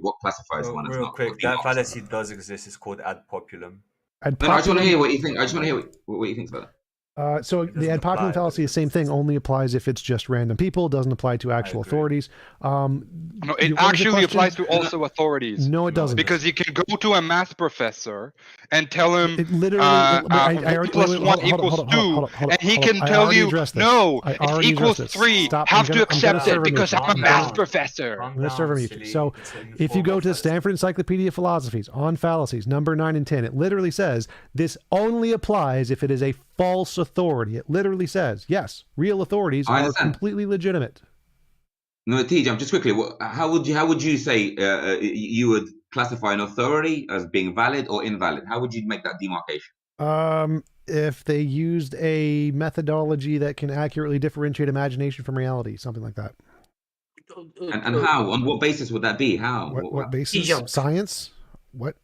What classifies one as Real not? quick, that fallacy does exist. It's called ad populum. No, I just want to hear what you think. I just want to hear what you think about that. So the ad populum fallacy, the same thing, only applies if it's just random people. It doesn't apply to actual authorities. No, it actually applies to also authorities. No, it doesn't. Because you can go to a math professor and tell him it literally, 1 plus 1 equals 2, and he can tell you, no, it equals 3. Have to accept it because I'm a math professor. I'm going to serve him. So if you go to the Stanford Encyclopedia of Philosophies on fallacies, number 9 and 10, it literally says this only applies if it is a false authority. It literally says, yes, real authorities are completely legitimate. No, TJump, just quickly, how would you say you would classify an authority as being valid or invalid? How would you make that demarcation? If they used a methodology that can accurately differentiate imagination from reality, something like that. And how? On what basis would that be? How? What basis? Science? What?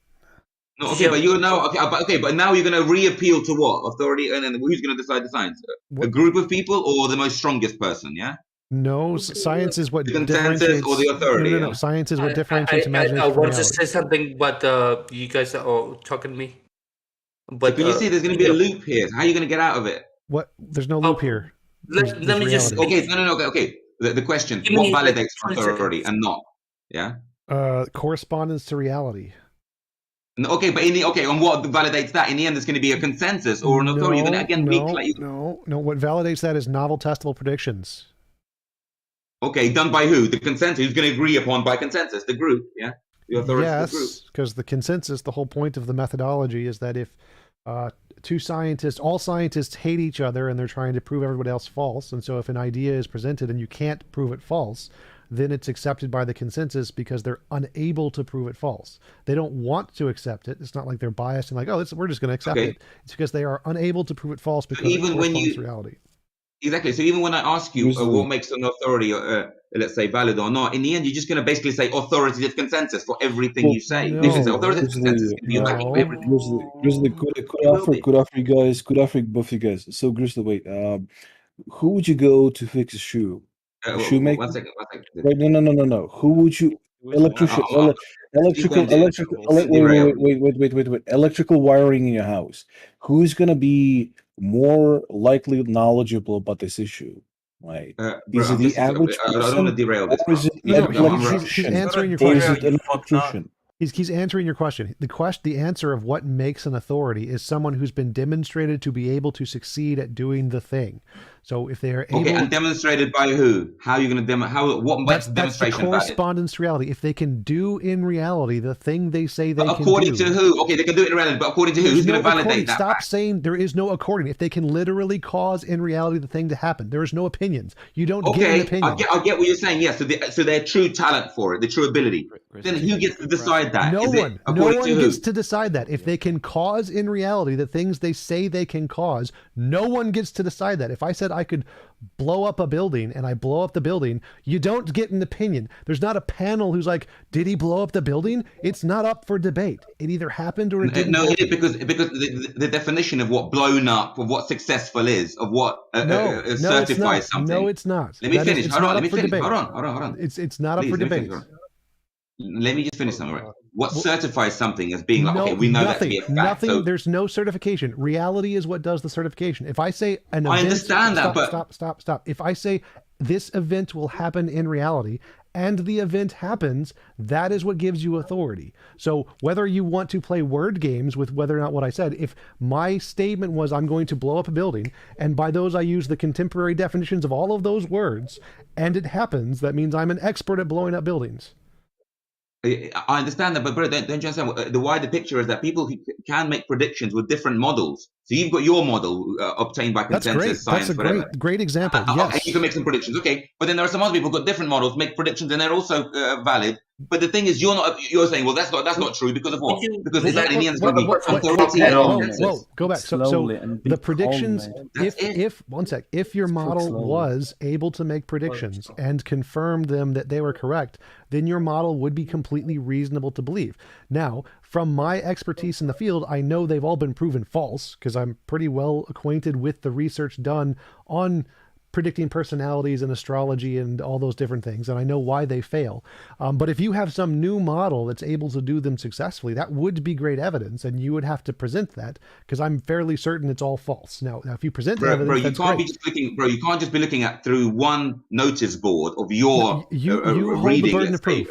No, okay, but you're now but now you're going to reappeal to what authority, and then who's going to decide the science? A group of people or the most strongest person? Yeah. No, science is what the consensus or the authority. No. Science is what differentiates imagination. I want to say something, but you guys are talking to me. But can you see there's going to be a loop here? How are you going to get out of it? What? There's no loop here. Let me just. Okay, okay. The question: what validates authority and not? Yeah. Correspondence to reality. Okay, but on what validates that? In the end, there's going to be a consensus or an authority. You're going to again No. What validates that is novel testable predictions. Okay, done by who? The consensus. Who's going to agree upon by consensus? The group, yeah. The authority. Yes, because the consensus. The whole point of the methodology is that if all scientists hate each other and they're trying to prove everybody else false, and so if an idea is presented and you can't prove it false, then it's accepted by the consensus because they're unable to prove it false. They don't want to accept it. It's not like they're biased and like, oh, we're just going to accept it. It's because they are unable to prove it false because even it corresponds to reality. Exactly. So even when I ask you what makes an authority, let's say, valid or not, in the end, you're just going to basically say authoritative consensus for everything you say. No. This is authoritative consensus. Good after both you guys. So, Grizzly, wait. Who would you go to fix a shoe? Shoemaker? One second. Right, no. Who would you? Electrical. Wait. Electrical wiring in your house. Who's going to be more likely knowledgeable about this issue? Right. Is it the average person? I don't want to derail this. He's answering your question. He's answering your question. The answer of what makes an authority is someone who's been demonstrated to be able to succeed at doing the thing. So if they are able, and demonstrated by who? How are you going to what makes demonstration valid? Correspondence to reality. If they can do in reality the thing they say they can do. According to who? Okay, they can do it in reality, but according to who? Who's going to validate that? Stop saying there is no according. If they can literally cause in reality the thing to happen, there is no opinions. You don't get an opinion. I get what you're saying. Yes, so their true talent for it, the true ability. Then who gets to decide that? No one gets to decide that. If they can cause in reality the things they say they can cause, no one gets to decide that. If I said I could blow up a building and I blow up the building, you don't get an opinion. There's not a panel who's like, did he blow up the building? It's not up for debate. It either happened or it didn't. No, because the definition of what blown up, of what successful is, of what certifies something. No, it's not. Let me finish. Hold on. It's not up for debate. Let me just finish something. Right? What certifies something as being like, okay, we know that to be a fact. Nothing. So, there's no certification. Reality is what does the certification. If I say an event, I understand that, but stop. If I say this event will happen in reality and the event happens, that is what gives you authority. So whether you want to play word games with whether or not what I said, if my statement was I'm going to blow up a building, and by those I use the contemporary definitions of all of those words, and it happens, that means I'm an expert at blowing up buildings. I understand that, but bro, don't you understand? The wider picture is that people can make predictions with different models. So you've got your model obtained by consensus science. That's a great example. Yes. Okay, you can make some predictions. Okay, but then there are some other people who've got different models, make predictions, and they're also valid. But the thing is, you're saying, well, that's not true because of what? Because in the end, it's going to be authority and consensus. Go back. So the predictions. If your model was able to make predictions and confirm them that they were correct, then your model would be completely reasonable to believe. Now, from my expertise in the field, I know they've all been proven false because I'm pretty well acquainted with the research done on predicting personalities and astrology and all those different things, and I know why they fail. But if you have some new model that's able to do them successfully, that would be great evidence, and you would have to present that, because I'm fairly certain it's all false. Now if you present evidence, you can't be just looking, bro. You can't just be looking at through one notice board of your you hold reading. The burden of proof.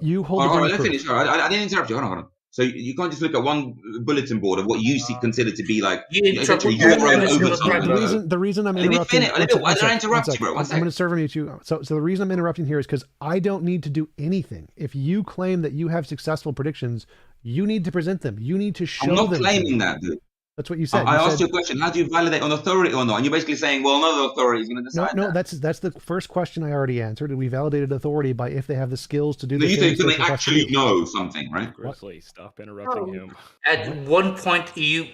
You hold the burden of proof. Finish. I didn't interrupt you. Hold on. So you can't just look at one bulletin board of what you see considered to be like the reason I'm interrupting. I interrupt you, bro. I'm going to serve you too. So the reason I'm interrupting here is because I don't need to do anything. If you claim that you have successful predictions, you need to present them. You need to show them. I'm not claiming that, dude. That's what you said. I asked you a question. How do you validate on authority or not? And you're basically saying, well, no authority is going to decide. No, that's the first question I already answered. We validated authority by if they have the skills to do. You think they actually know something, right? Grizzly, stop interrupting him. At one point, you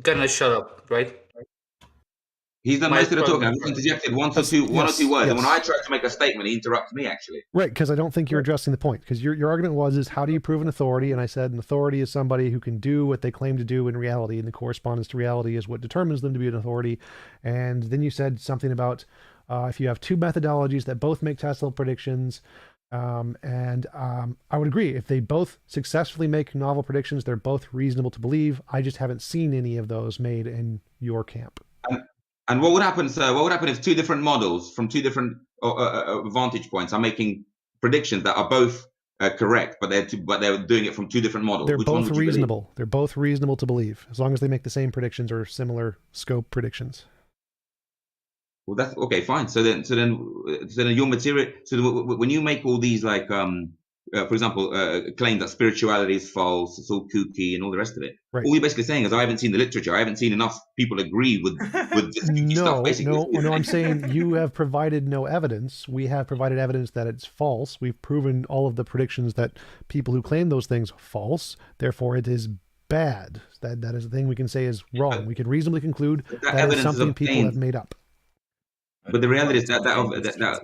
gonna shut up, right? He's done most of the talking. I've interjected one or two words. Yes. And when I tried to make a statement, he interrupts me, actually. Right, because I don't think you're addressing the point. Because your argument is how do you prove an authority? And I said an authority is somebody who can do what they claim to do in reality, and the correspondence to reality is what determines them to be an authority. And then you said something about if you have two methodologies that both make testable predictions, I would agree. If they both successfully make novel predictions, they're both reasonable to believe. I just haven't seen any of those made in your camp. And what would happen, sir? What would happen if two different models from two different vantage points are making predictions that are both correct, but they're doing it from two different models? They're both reasonable. They're both reasonable to believe, as long as they make the same predictions or similar scope predictions. Well, that's okay. Fine. So then your material. So when you make all these like for example, claim that spirituality is false, it's all kooky, and all the rest of it. Right. All you're basically saying is I haven't seen the literature. I haven't seen enough people agree with this stuff. Basically, no. I'm saying you have provided no evidence. We have provided evidence that it's false. We've proven all of the predictions that people who claim those things false. Therefore, it is bad. That is the thing we can say is wrong. We can reasonably conclude that is something people have made up. But the reality is that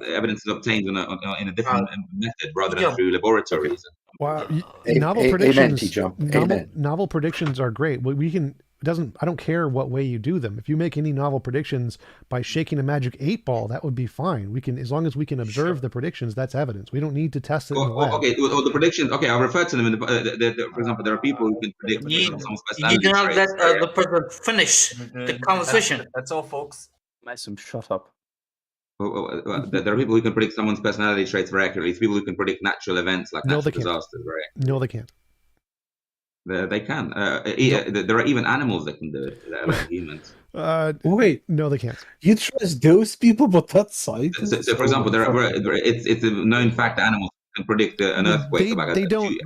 evidence is obtained in a different method rather than through laboratories. Well, novel predictions. Novel predictions are great. We can. I don't care what way you do them. If you make any novel predictions by shaking a magic 8-ball, that would be fine. We can, as long as we can observe the predictions, that's evidence. We don't need to test it in the lab. Okay, well, the predictions. Okay, I'll refer to them. For example, there are people who can predict someone's personality. You cannot let the person finish the conversation. That's all, folks. Mason, shut up. There are people who can predict someone's personality traits very accurately. It's people who can predict natural events like natural disasters. Right? No, they can't. They can. There are even animals that can do it. That are like humans. Wait, no, they can't. You trust those people, but that's science. So, for example, it's a known fact that animals can predict an earthquake. They don't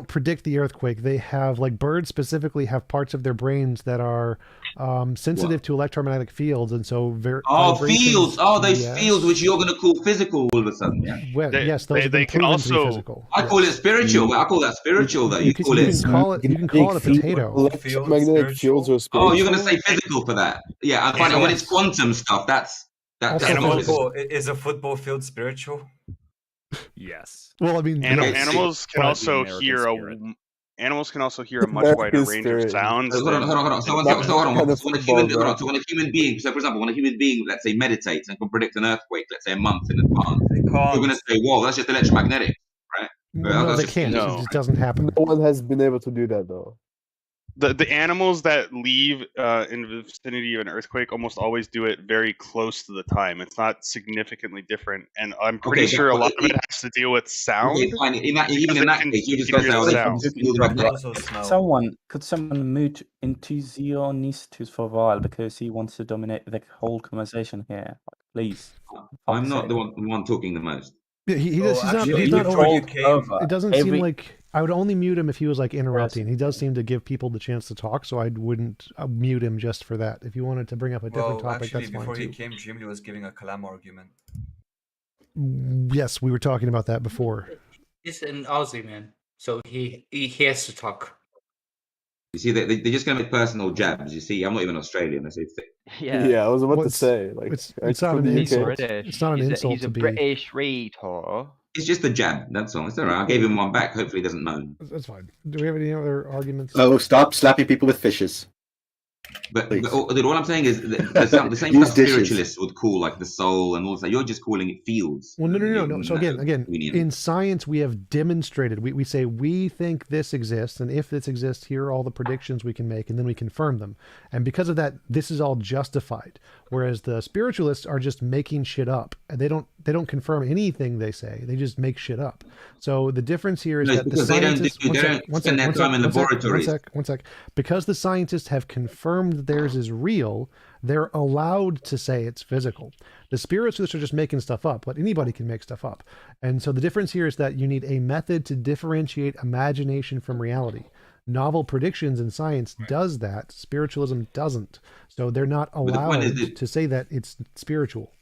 predict the earthquake. They have, like, birds specifically have parts of their brains that are sensitive to electromagnetic fields, and so fields. Those fields which you're going to call physical all of a sudden. Yeah. Well, yes, those they can also. Physical. I call it spiritual. I call that spiritual. Though you can call it a potato. Electromagnetic fields are spiritual. Oh, you're going to say physical for that? Yeah, I find when it's quantum stuff. That's is a football field spiritual? Yes. Well, I mean, animals can also hear a much wider range of sounds. Hold on. So when a human being, so for example, when a human being, let's say, meditates and can predict an earthquake, let's say a month in advance, you're going to say, "Whoa, that's just electromagnetic, right?" No, they can't. No. It doesn't happen. No one has been able to do that, though. The animals that leave in the vicinity of an earthquake almost always do it very close to the time. It's not significantly different, and I'm pretty sure a lot of it has to deal with sound. Okay, fine. Even in that case, you just got Could someone mute enthusiastus for a while because he wants to dominate the whole conversation here? Please. I'm not the one talking the most. Yeah, he's not over. It doesn't seem like I would only mute him if he was like interrupting. He does seem to give people the chance to talk, so I wouldn't mute him just for that. If you wanted to bring up a different topic, that's fine. Before he came, Jimmy was giving a Kalam argument. Yes, we were talking about that before. He's an Aussie man, so he has to talk. You see, they're just going to make personal jabs. You see, I'm not even Australian. I say thick. Yeah, I was about to say. Like, it's not an insult. It's not an insult. He's a British retard. It's just a jab. That's all. It's all right. I gave him one back. Hopefully, he doesn't moan. That's fine. Do we have any other arguments? Oh, stop slapping people with fishes. But Please. all I'm saying is the same Use stuff dishes. spiritualists would call like the soul and all that. You're just calling it fields. Well, no. So again, Convenient. in science, we have demonstrated. We say we think this exists, and if this exists, here are all the predictions we can make, and then we confirm them. And because of that, this is all justified. Whereas the spiritualists are just making shit up, and they don't confirm anything they say. They just make shit up. So the difference here is that the scientists they don't spend their time in laboratories. One sec. Because the scientists have confirmed that theirs is real, they're allowed to say it's physical. The spiritualists are just making stuff up, but anybody can make stuff up. And so the difference here is that you need a method to differentiate imagination from reality. Novel predictions in science does that. Spiritualism doesn't. So they're not allowed to say that it's spiritual.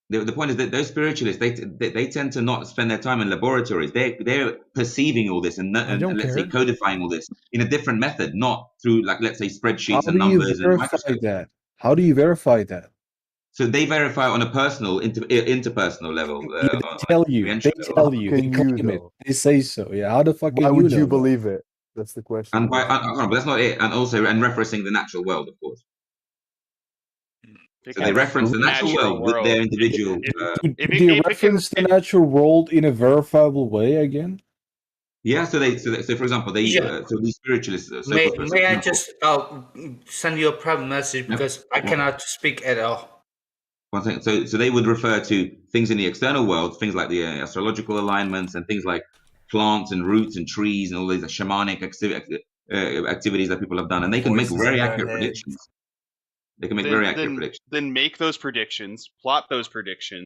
The point is that those spiritualists, they tend to not spend their time in laboratories. They're perceiving all this and let's say codifying all this in a different method, not through like let's say spreadsheets and numbers and microscopes. How do you verify that? So they verify on a personal, interpersonal level. They tell you. They claim it. They say so. Yeah. How the fuck? Why would you believe it? That's the question. And but that's not it. And also, referencing the natural world, of course. So they reference the natural world with their individual. They reference the natural world in a verifiable way again. Yeah. So for example, so these spiritualists. May I just send you a private message because I cannot speak at all. One thing. So they would refer to things in the external world, things like the astrological alignments and things like plants and roots and trees and all these shamanic activities that people have done, and they can make very accurate predictions. They can make very accurate predictions. Then make those predictions, plot those predictions,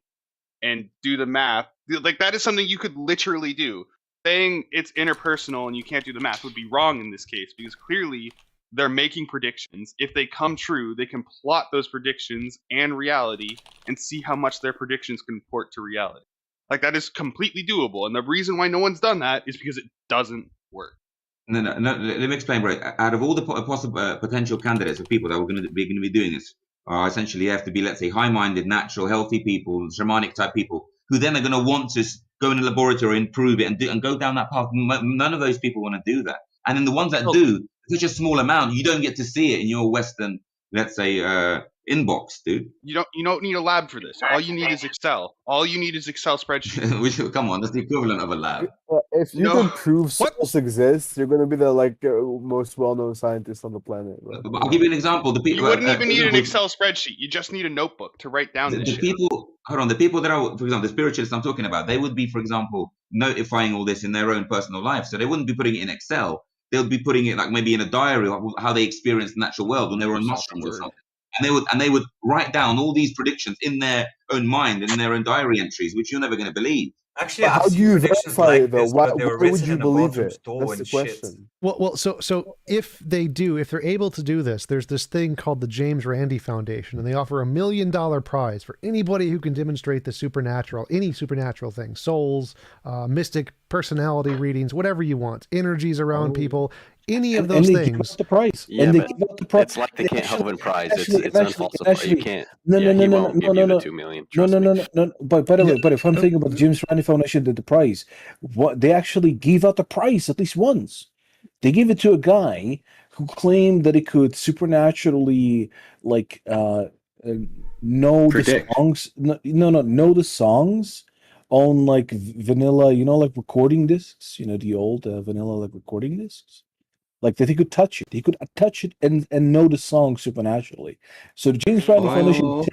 and do the math. Like that is something you could literally do. Saying it's interpersonal and you can't do the math would be wrong in this case because clearly they're making predictions. If they come true, they can plot those predictions and reality and see how much their predictions comport to reality. Like that is completely doable. And the reason why no one's done that is because it doesn't work. No. Let me explain, bro. Out of all the possible potential candidates of people that we're going to be doing this, essentially have to be, let's say, high-minded, natural, healthy people, shamanic type people, who then are going to want to go in a laboratory and prove it and go down that path. None of those people want to do that. And then the ones that do, such a small amount, you don't get to see it in your Western, let's say, inbox, dude. You don't need a lab for this. All you need is Excel. All you need is Excel spreadsheets. Come on, that's the equivalent of a lab. If you can prove souls exist, you're going to be the most well-known scientist on the planet. Right? I'll give you an example. The people you wouldn't even need an Excel spreadsheet. You just need a notebook to write down this shit. The people that are, for example, the spiritualists I'm talking about, they would be, for example, notifying all this in their own personal life. So they wouldn't be putting it in Excel. They'll be putting it like maybe in a diary, like how they experienced the natural world when they were on mushrooms or something. And they would write down all these predictions in their own mind and in their own diary entries, which you're never going to believe. Actually, how do you verify it though? Why would you believe it? That's the question. Well, so if they're able to do this, there's this thing called the James Randi Foundation, and they offer $1 million prize for anybody who can demonstrate the supernatural, any supernatural thing, souls, mystic personality readings, whatever you want, energies around people, any of those things. Give out the price. Yeah, and they but give out the price. it's like the Can't Helpin prize. It's unfalsifiable. You can't. No. He won't give you the $2 million. No. But by the way, if I'm thinking about the James Randi Foundation, the prize, what they actually gave out the prize at least once. They gave it to a guy who claimed that he could supernaturally, like, know Predict. the songs. Know the songs on like vanilla, like recording discs. The old vanilla like recording discs. Like that he could touch it. He could touch it and know the song supernaturally. So the James Randi Foundation,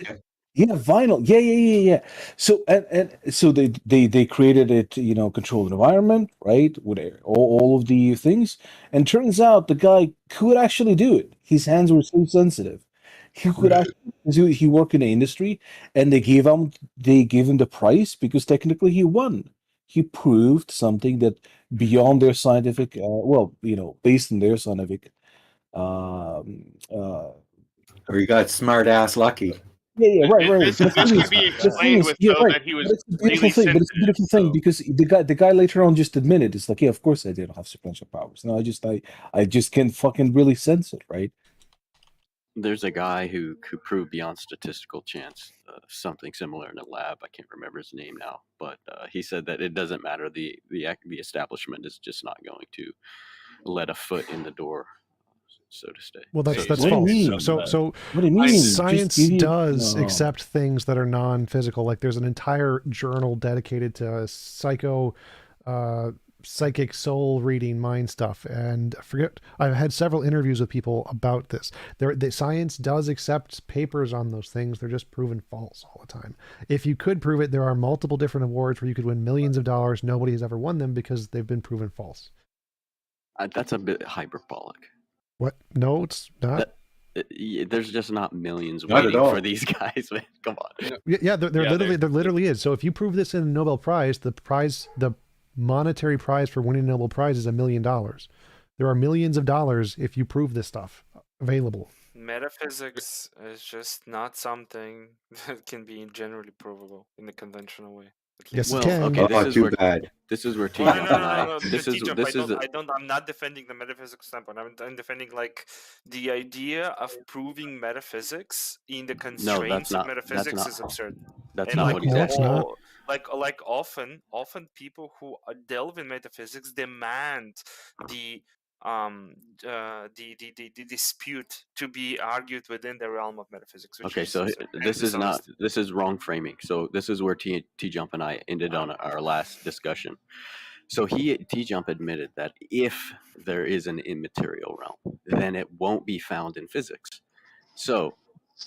vinyl. Yeah. So and so they created it, controlled environment, right? With all of the things. And turns out the guy could actually do it. His hands were so sensitive. He could actually he worked in the industry, and they gave him the prize because technically he won. He proved something that beyond their scientific, based on their scientific. Or you got smart ass lucky. Yeah, right. This could be explained with that he was really sensitive. But it's a beautiful thing because the guy later on just admitted it's like, yeah, of course I didn't have supernatural powers. No, I just can't fucking really sense it, right? There's a guy who proved beyond statistical chance something similar in a lab. I can't remember his name now, but he said that it doesn't matter. The establishment is just not going to let a foot in the door. so to say. Well, that's So to that's say. What do you false. mean? So What do you mean? science Just give you- does No. accept things that are non-physical. Like there's an entire journal dedicated to psychic soul reading mind stuff, and I forget, I've had several interviews with people about this. The science does accept papers on those things. They're just proven false all the time. If you could prove it, there are multiple different awards where you could win millions of dollars. Nobody has ever won them because they've been proven false. That's a bit hyperbolic. What? No, it's not. There's just not millions Not at waiting all. for these guys, man. Come on. Yeah, there literally is. So if you prove this in a Nobel Prize, the monetary prize for winning a Nobel Prize is $1 million. There are millions of dollars if you prove this stuff available. Metaphysics is just not something that can be generally provable in the conventional way. Yes, Well, it can. okay, Oh, too bad. this is where Well, TJump no. and I'm not defending the metaphysics standpoint. I'm defending like the idea of proving metaphysics in the constraints of metaphysics is absurd. That's And not like what he's asking. like often people who delve in metaphysics demand the dispute to be argued within the realm of metaphysics. Which Okay, is so absurd and this is not dishonest. this is wrong framing. So this is where T-Jump and I ended on our last discussion. So T-Jump admitted that if there is an immaterial realm, then it won't be found in physics. So,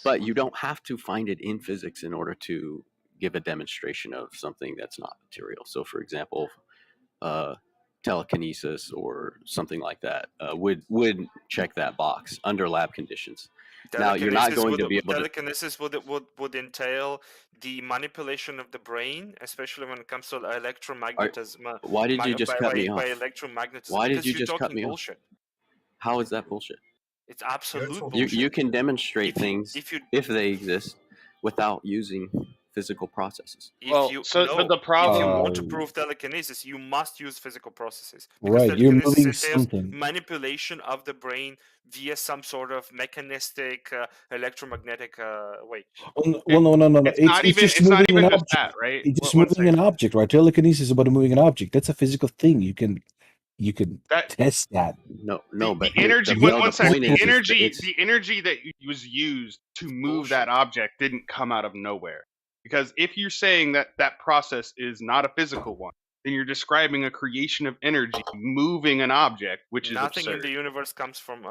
but you don't have to find it in physics in order to give a demonstration of something that's not material. So, for example, telekinesis or something like that would check that box under lab conditions. Now, you're not going to be able to. Telekinesis would entail the manipulation of the brain, especially when it comes to electromagnetism. Why did you just cut me off? By electromagnetism. Why did Because you you're just cut talking me bullshit. off? How is that bullshit? It's absolute bullshit. You can demonstrate things if they exist without using physical processes. But the problem, if you want to prove telekinesis, you must use physical processes. Right, you're moving entails something. manipulation of the brain via some sort of mechanistic electromagnetic way. Well, no. It's not even just that, right? It's just moving an object, right? Telekinesis is about moving an object. That's a physical thing. You can test that. No, but the energy. The energy that was used to move that object didn't come out of nowhere. Because if you're saying that process is not a physical one, then you're describing a creation of energy moving an object, which is nothing absurd. in the universe comes from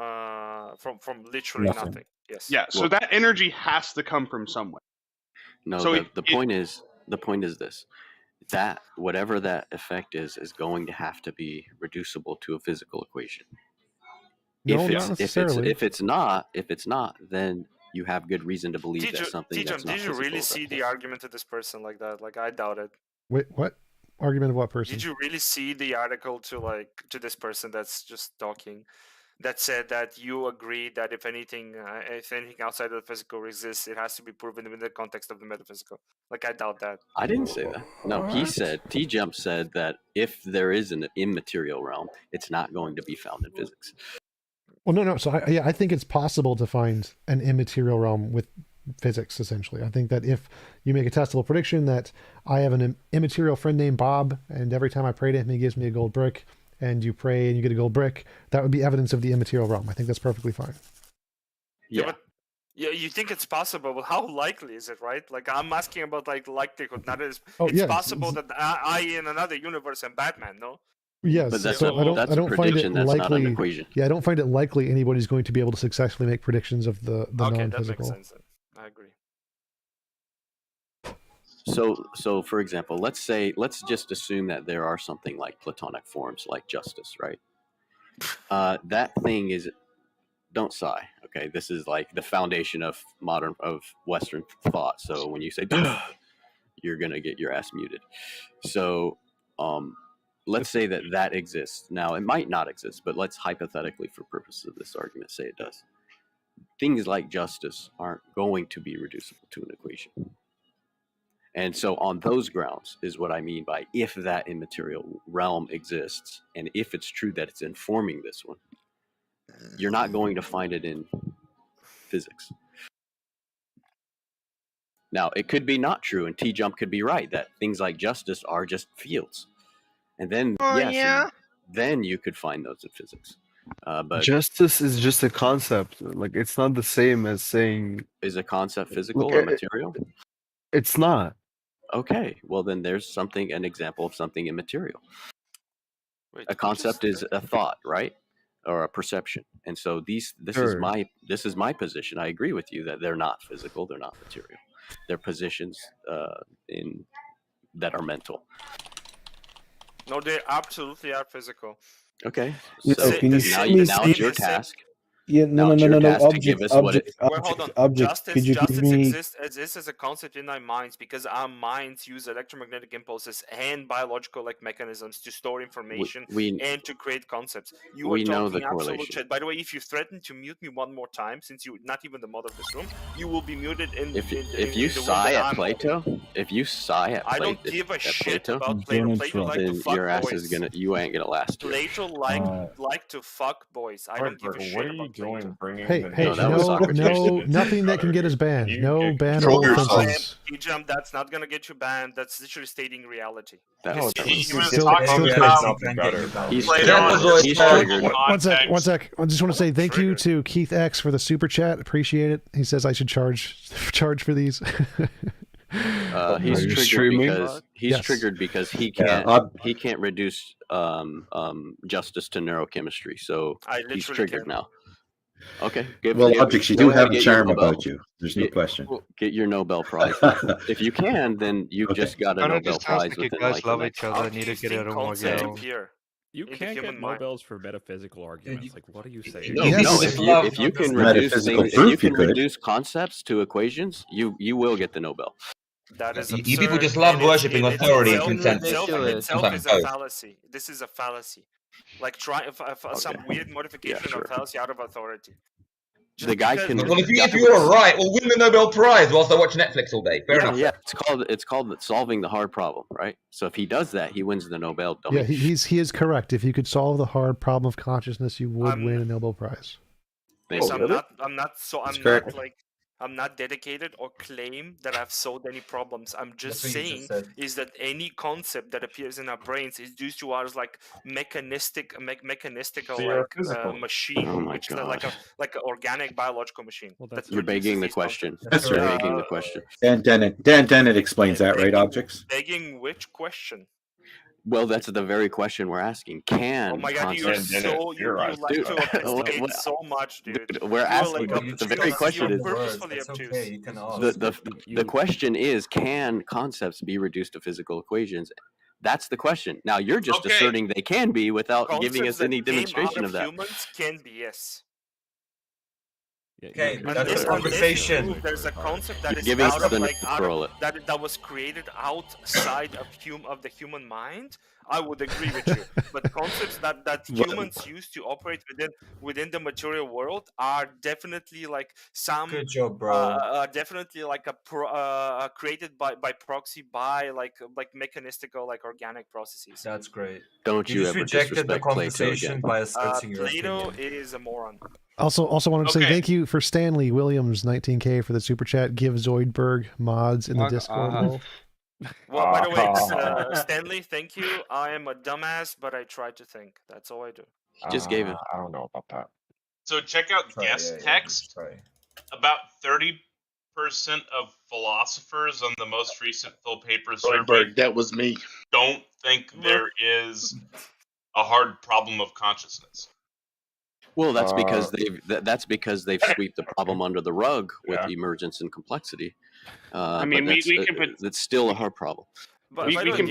literally nothing. Yes. Yeah. So that energy has to come from somewhere. No. So the point is this: that whatever that effect is going to have to be reducible to a physical equation. No, not necessarily. If it's not, then you have good reason to believe that something that's not did you physical really is see the argument of this person like that? Like, I doubt it. Wait, what? Argument of what person? Did you really see the article to this person that's just talking, that said that you agree that if anything outside of the physical exists, it has to be proven in the context of the metaphysical? Like, I doubt that. I didn't say that. No, he said, T-Jump said that if there is an immaterial realm, it's not going to be found in physics. Well, no. So I think it's possible to find an immaterial realm with physics, essentially. I think that if you make a testable prediction that I have an immaterial friend named Bob, and every time I pray to him, he gives me a gold brick, and you pray and you get a gold brick, that would be evidence of the immaterial realm. I think that's perfectly fine. Yeah, you think it's possible, but how likely is it, right? Like, I'm asking about likelihood. Not as it's possible that I in another universe am Batman, no? But Yes, so I don't find it likely. Yeah, I don't find it likely anybody's going to be able to successfully make predictions of the non-physical. That makes sense then. I agree. So for example, let's just assume that there are something like Platonic forms like justice, right? That thing is, don't sigh. Okay, this is like the foundation of Western thought. So when you say, you're gonna get your ass muted. So let's say that exists. Now, it might not exist, but let's hypothetically, for purposes of this argument, say it does. Things like justice aren't going to be reducible to an equation. And so on those grounds is what I mean by if that immaterial realm exists, and if it's true that it's informing this one, you're not going to find it in physics. Now, it could be not true, and T-Jump could be right, that things like justice are just fields. And then, then you could find those in physics. But justice is just a concept. Like it's not the same as saying. Is a concept physical Look, or material? It's not. Okay, well then there's an example of something immaterial. Wait, A concept is a thought, right? Or a perception. And so this Sure. is my position. I agree with you that they're not physical, they're not material. They're positions that are mental. No, they absolutely are physical. Okay. Yeah, So can you now, show me now some- it's your task. Yeah, no, Now it's your task to give us what it. Well, hold on. Object. Could you give Justice me? exists as a concept in our minds because our minds use electromagnetic impulses and biological like mechanisms to store information and to create concepts. You we are know talking the absolute correlation. shit. By the way, if you threaten to mute me one more time, since you're not even the mother of this room, you will be muted in. If in you the room sigh that at I'm Plato, holding. if you sigh at I Plato, don't give a at shit Plato, about Plato. Plato like to then fuck your ass boys. is you ain't gonna last here. Plato like to fuck boys. I don't give a shit about Plato. Hey, nothing that can get us banned. No bannable offenses. TJump, that's not gonna get you banned. That's literally stating reality. That's One sec. I just want to say thank you to Keith X for the super chat. Appreciate it. He says I should charge for these. He's triggered because he can't reduce justice to neurochemistry, so he's triggered now. Okay. Objects, you do have a charm about you. There's no question. Get your Nobel Prize. If you can, then you've just got a Nobel Prize within like the next. You can't get Nobels for metaphysical arguments. Like, what are you saying? No, if you can reduce things, if you can reduce concepts to equations, you will get the Nobel. That is You people just love worshipping authority and consensus. Itself is a fallacy. This is a fallacy. Like some weird modification of fallacy out of authority. The guy can. Well, if you're right, well, win the Nobel Prize whilst I watch Netflix all day. Fair enough. Yeah, it's called solving the hard problem, right? So if he does that, he wins the Nobel. Yeah, he is correct. If you could solve the hard problem of consciousness, you would win a Nobel Prize. I'm not dedicated or claim that I've solved any problems. I'm just saying is that any concept that appears in our brains is due to ours like mechanistical machine, which is like an organic biological machine. You're begging the question. You're begging the question. Dan Dennett explains that, right? Objects. Begging which question? Well, that's the very question we're asking. Can oh my god, you like to obfuscate so much, dude. We're asking the very question is the question is, can concepts be reduced to physical equations? That's the question. Now you're just asserting they can be without giving us any demonstration of that. Humans can be, yes. Okay, that's a conversation. There's a concept that is that was created outside of the human mind. I would agree with you, but concepts that humans use to operate within the material world are definitely like some. Good job, bro. Definitely like created by proxy by like mechanistical like organic processes. That's great. Don't you ever rejected the conversation by asserting your Plato is a moron. Also wanted to say thank you for Stanley Williams 19K for the super chat. Give Zoidberg mods in the Discord. Well, by the way, Stanley, thank you. I am a dumbass, but I try to think. That's all I do. He just gave it. I don't know about that. So check out guest text. About 30% of philosophers on the most recent full paper survey. That was me. Don't think there is a hard problem of consciousness. Well, that's because they've swept the problem under the rug with emergence and complexity. I mean, that's still a hard problem. We can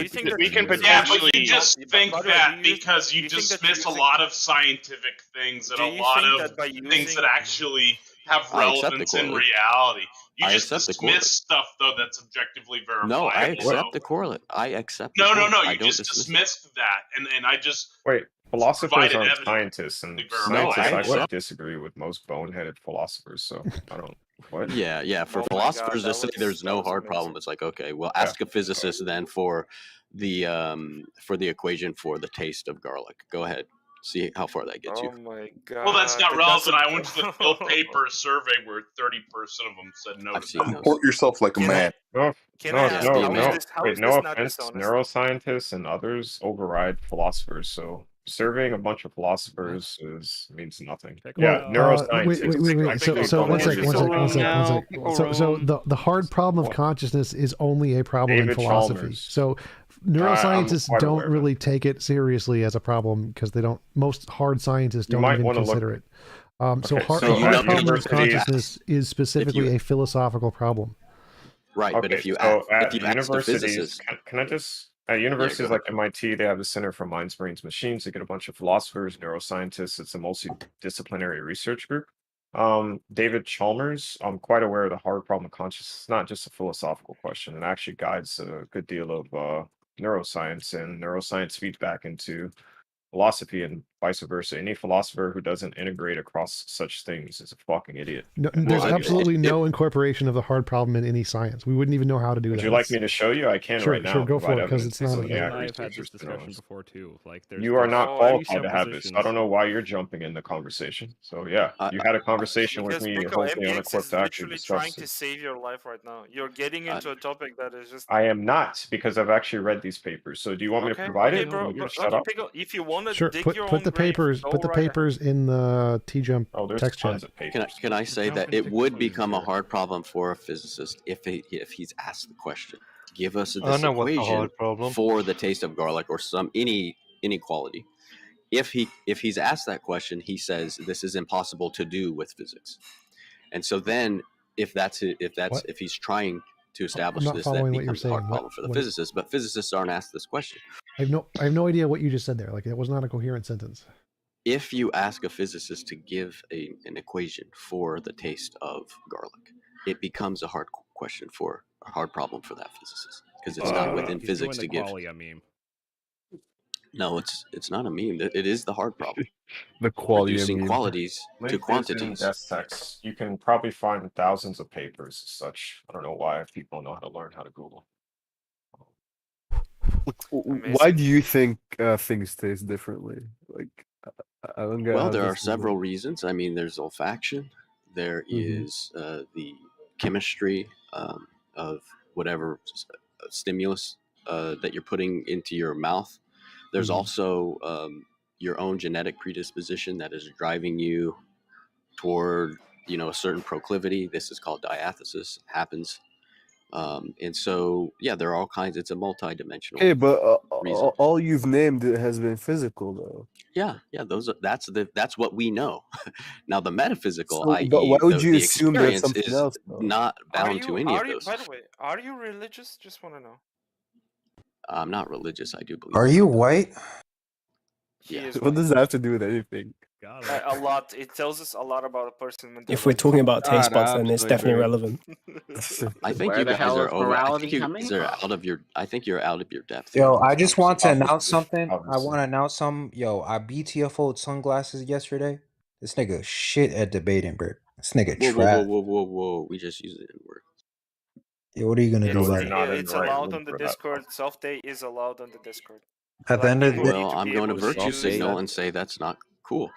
potentially just think that because you dismiss a lot of scientific things and a lot of things that actually have relevance in reality. You just dismiss stuff though that's objectively verifiable. No, I accept the correlate. I accept. No. You just dismissed that, and I just wait. Philosophers aren't scientists, and scientists actually accept. disagree with most boneheaded philosophers. So I don't. What? Yeah. For philosophers to say there's no hard problem, it's like okay, well, ask a physicist then for the equation for the taste of garlic. Go ahead, see how far that gets you. Oh my god. Well, that's not relevant. I went to the full paper survey where 30% of them said no. Comport yourself like a man. No how is offense. this not Neuroscientists and others override philosophers. So surveying a bunch of philosophers means nothing. Well, Yeah, neuroscientists. wait. So one sec. So the hard problem of consciousness is only a problem in David philosophy. Chalmers. So I'm neuroscientists quite don't aware of really take it seriously as a problem because they don't. Most hard scientists don't might even wanna look- consider it. So Okay, hard, so the hard at problem of universities- consciousness is specifically a philosophical problem. Right, Okay, but if you so ask, if you ask a universities, physicist, can I just at universities ahead. like MIT, they have the Center for Minds, Brains, Machines. They get a bunch of philosophers, neuroscientists. It's a multidisciplinary research group. David Chalmers, I'm quite aware of the hard problem of consciousness. It's not just a philosophical question. It actually guides a good deal of neuroscience, and neuroscience feeds back into philosophy and vice versa. Any philosopher who doesn't integrate across such things is a fucking idiot. No, there's absolutely no incorporation of the hard problem in any science. We wouldn't even know how to do that. Would you like me to show you? I can Sure, right now. sure, go for provide it, 'cause evidence it's not based on a- the You Yeah, and I have had researchers this to discussion know. before too. Like, You are not qualified to have this. I presuppositions. don't know why you're jumping in the conversation. So yeah, you had a conversation with Because me, Pico hopefully MBX unequipped is to actually literally trying discuss to it. save your life right now. You're getting into a topic that is just. I am not, because I've actually read these papers. So do you want me to provide it? bro. Or you But, just shut up? Pico, if you want to Sure, dig put your put own the grave, papers go put the right ahead. papers in the TJump there's text chat. tons of can I say that it would become a hard problem for a physicist if he's asked the question, give us I this know what the equation hard problem. for the taste of garlic or some any inequality. If he's asked that question, he says this is impossible to do with physics. And so then if he's trying to establish not this, following that what you're becomes a hard saying. problem for the What- physicists. But physicists aren't asked this question. I have no idea what you just said there. Like, it was not a coherent sentence. If you ask a physicist to give an equation for the taste of garlic, it becomes a hard question for a hard problem for that physicist because it's not within He's physics doing to the give. qualia meme. No, it's not a meme. It is the hard problem. The quality Reducing meme. qualities to Link is in quantities. desk text. You can probably find thousands of papers as such. I don't know why people know how to learn how to Google. Why do you think things taste differently? Like, I don't get. Well, how there this are is several like- reasons. I mean, there's olfaction. There Mhm. is the chemistry of whatever stimulus that you're putting into your mouth. There's Mhm. also your own genetic predisposition that is driving you toward a certain proclivity. This is called diathesis. Happens. And so, yeah, there are all kinds. It's a multi-dimensional. Okay, but reason. all you've named has been physical, though. Yeah, that's what we know. Now the metaphysical, So, i.e., but why would you the assume there's experience something is else, though? not bound to any of those. By the way, are you religious? Just want to know. I'm not religious. I do believe. Are you white? Yeah. What does that have to do with anything? A lot. It tells us a lot about a person. When If we're talking about taste buds, then it's definitely relevant. I think Where you the guys hell are is over. I morality think you coming guys are from? out of your. I think you're out of your depth. Yo, I just want to Obviously. announce something. I Obviously. want to announce something. Yo, I BTFO'd sunglasses yesterday. This nigga shit at debating, bro. This nigga Whoa, trash. whoa! We just used it in word. Yo, what are you gonna do about it? It's allowed on the Discord. Self day is allowed on the Discord. At the end of the day, Well, I'm going to virtue signal and say that's not cool.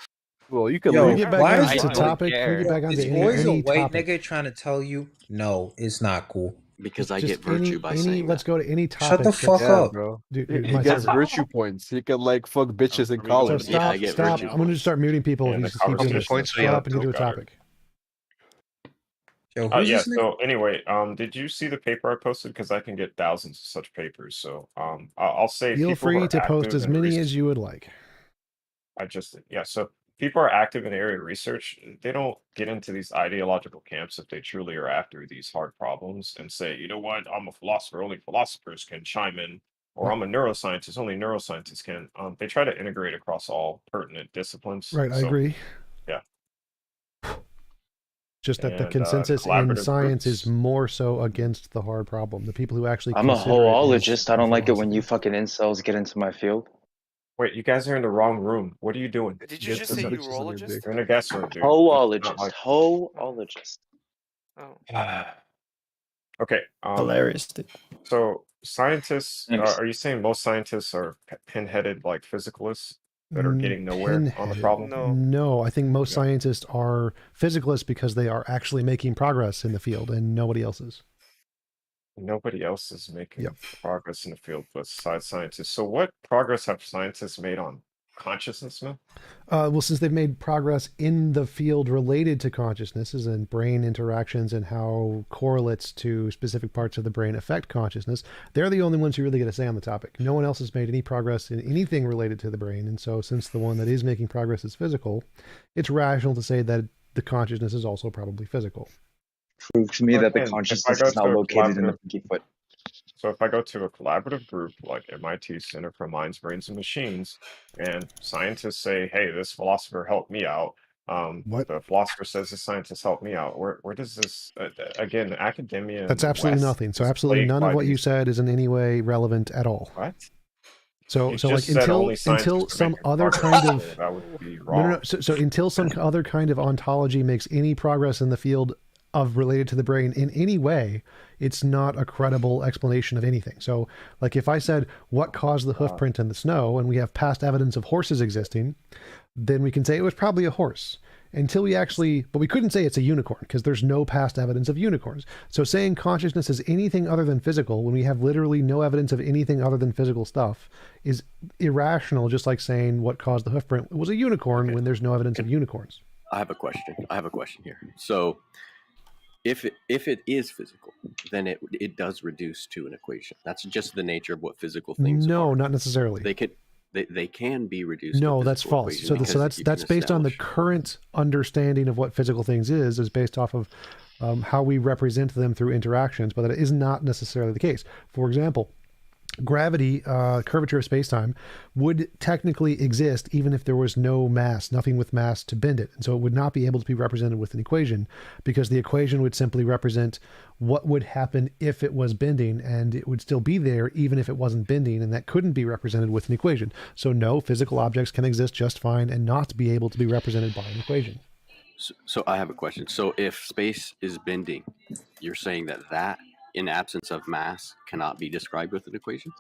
Well, you can. Yo, Can we get back why onto is the it- topic? Can we get back onto Is any always a white topic? nigga trying to tell you no, it's not cool. Because I Just get virtue by saying let's go to any topic. Shut the fuck Yeah, up. bro. Dude, He my gets server. virtue points. He can like fuck bitches in So college. stop. I'm going to just start muting people Yeah, if you the just keep doing conversation this. is Shut up and get to the got it. topic. Yo, Yeah. So anyway, did you see the paper I posted? Because I can get thousands of such papers. So I'll say Feel people who free are to post active as in many research- as you would like. I just did. Yeah. So people are active in area research. They don't get into these ideological camps if they truly are after these hard problems and say, you know what, I'm a philosopher. Only philosophers can chime in. Or I'm a neuroscientist. Only neuroscientists can. They try to integrate across all pertinent disciplines. Right, I So, agree. Yeah. Just that the And, consensus in collaborative science groups. is more so against the hard problem. The people who actually I'm a consider it is hoologist. I don't like it when philosophy. you fucking incels get into my field. Wait, you guys are in the wrong room. What are you doing? Did you just say urologist? You're in a guest room, dude. Hoologist. Hoologist. Oh. Okay. Hilarious, dude. So scientists, Thanks. are you saying most scientists are pinheaded like physicalists that are getting nowhere on the Pinheaded. problem? No, I think most scientists are physicalists because they are actually making progress in the field and nobody else is. Nobody else is making progress in the field besides scientists. So what progress have scientists made on consciousness, Smith? Well, since they've made progress in the field related to consciousnesses and brain interactions and how correlates to specific parts of the brain affect consciousness, they're the only ones who really get a say on the topic. No one else has made any progress in anything related to the brain. And so since the one that is making progress is physical, it's rational to say that the consciousness is also probably physical. Prove to me that the consciousness is not located in the pinky foot. So if I go to a collaborative group like MIT Center for Minds, Brains, and Machines, and scientists say, "Hey, this philosopher helped me out," the philosopher says, "This scientist helped me out." Where does this again? Academia. That's absolutely nothing. So absolutely none of what you said is in any way relevant at all. What? So like until some other kind of that would be wrong. no. So until some other kind of ontology makes any progress in the field of related to the brain in any way, it's not a credible explanation of anything. So like if I said what caused the hoof print in the snow and we have past evidence of horses existing, then we can say it was probably a horse until we actually, but we couldn't say it's a unicorn because there's no past evidence of unicorns. So saying consciousness is anything other than physical when we have literally no evidence of anything other than physical stuff is irrational, just like saying what caused the hoof print was a unicorn when there's no evidence of unicorns. I have a question here. So if it is physical, then it does reduce to an equation. That's just the nature of what physical things are. No, not necessarily. They can be reduced. No, to that's false. So that's based on the current understanding of what physical things is based off of how we represent them through interactions, but that is not necessarily the case. For example, gravity, curvature of space-time, would technically exist even if there was no mass, nothing with mass to bend it. And so it would not be able to be represented with an equation because the equation would simply represent what would happen if it was bending, and it would still be there even if it wasn't bending, and that couldn't be represented with an equation. So no, physical objects can exist just fine and not be able to be represented by an equation. So I have a question. So if space is bending, you're saying that in absence of mass cannot be described with an equation?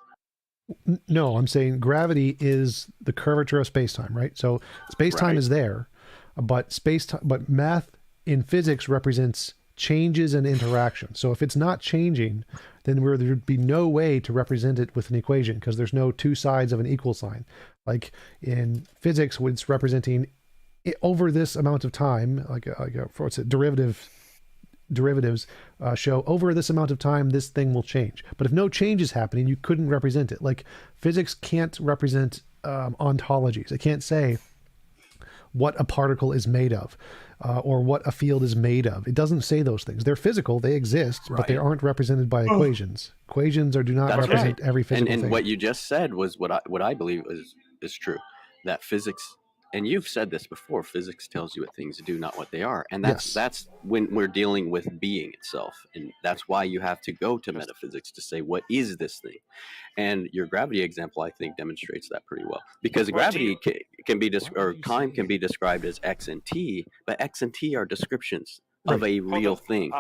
No, I'm saying gravity is the curvature of space-time, right? So space-time is there, but but math in physics represents changes and interaction. So if it's not changing, then there'd be no way to represent it with an equation because there's no two sides of an equal sign. Like in physics, when it's representing over this amount of time, what's it, derivatives show over this amount of time this thing will change, but if no change is happening you couldn't represent it. Like physics can't represent ontologies. It can't say what a particle is made of or what a field is made of. It doesn't say those things. They're physical, they exist, but they aren't represented by equations. Equations do not represent every physical thing. And what you just said was what I believe is true, that physics, and you've said this before, physics tells you what things do, not what they are. And that's when we're dealing with being itself. And that's why you have to go to metaphysics to say, what is this thing? And your gravity example, I think, demonstrates that pretty well. Because gravity can be, or time can be described as X and T, but X and T are descriptions of a real thing,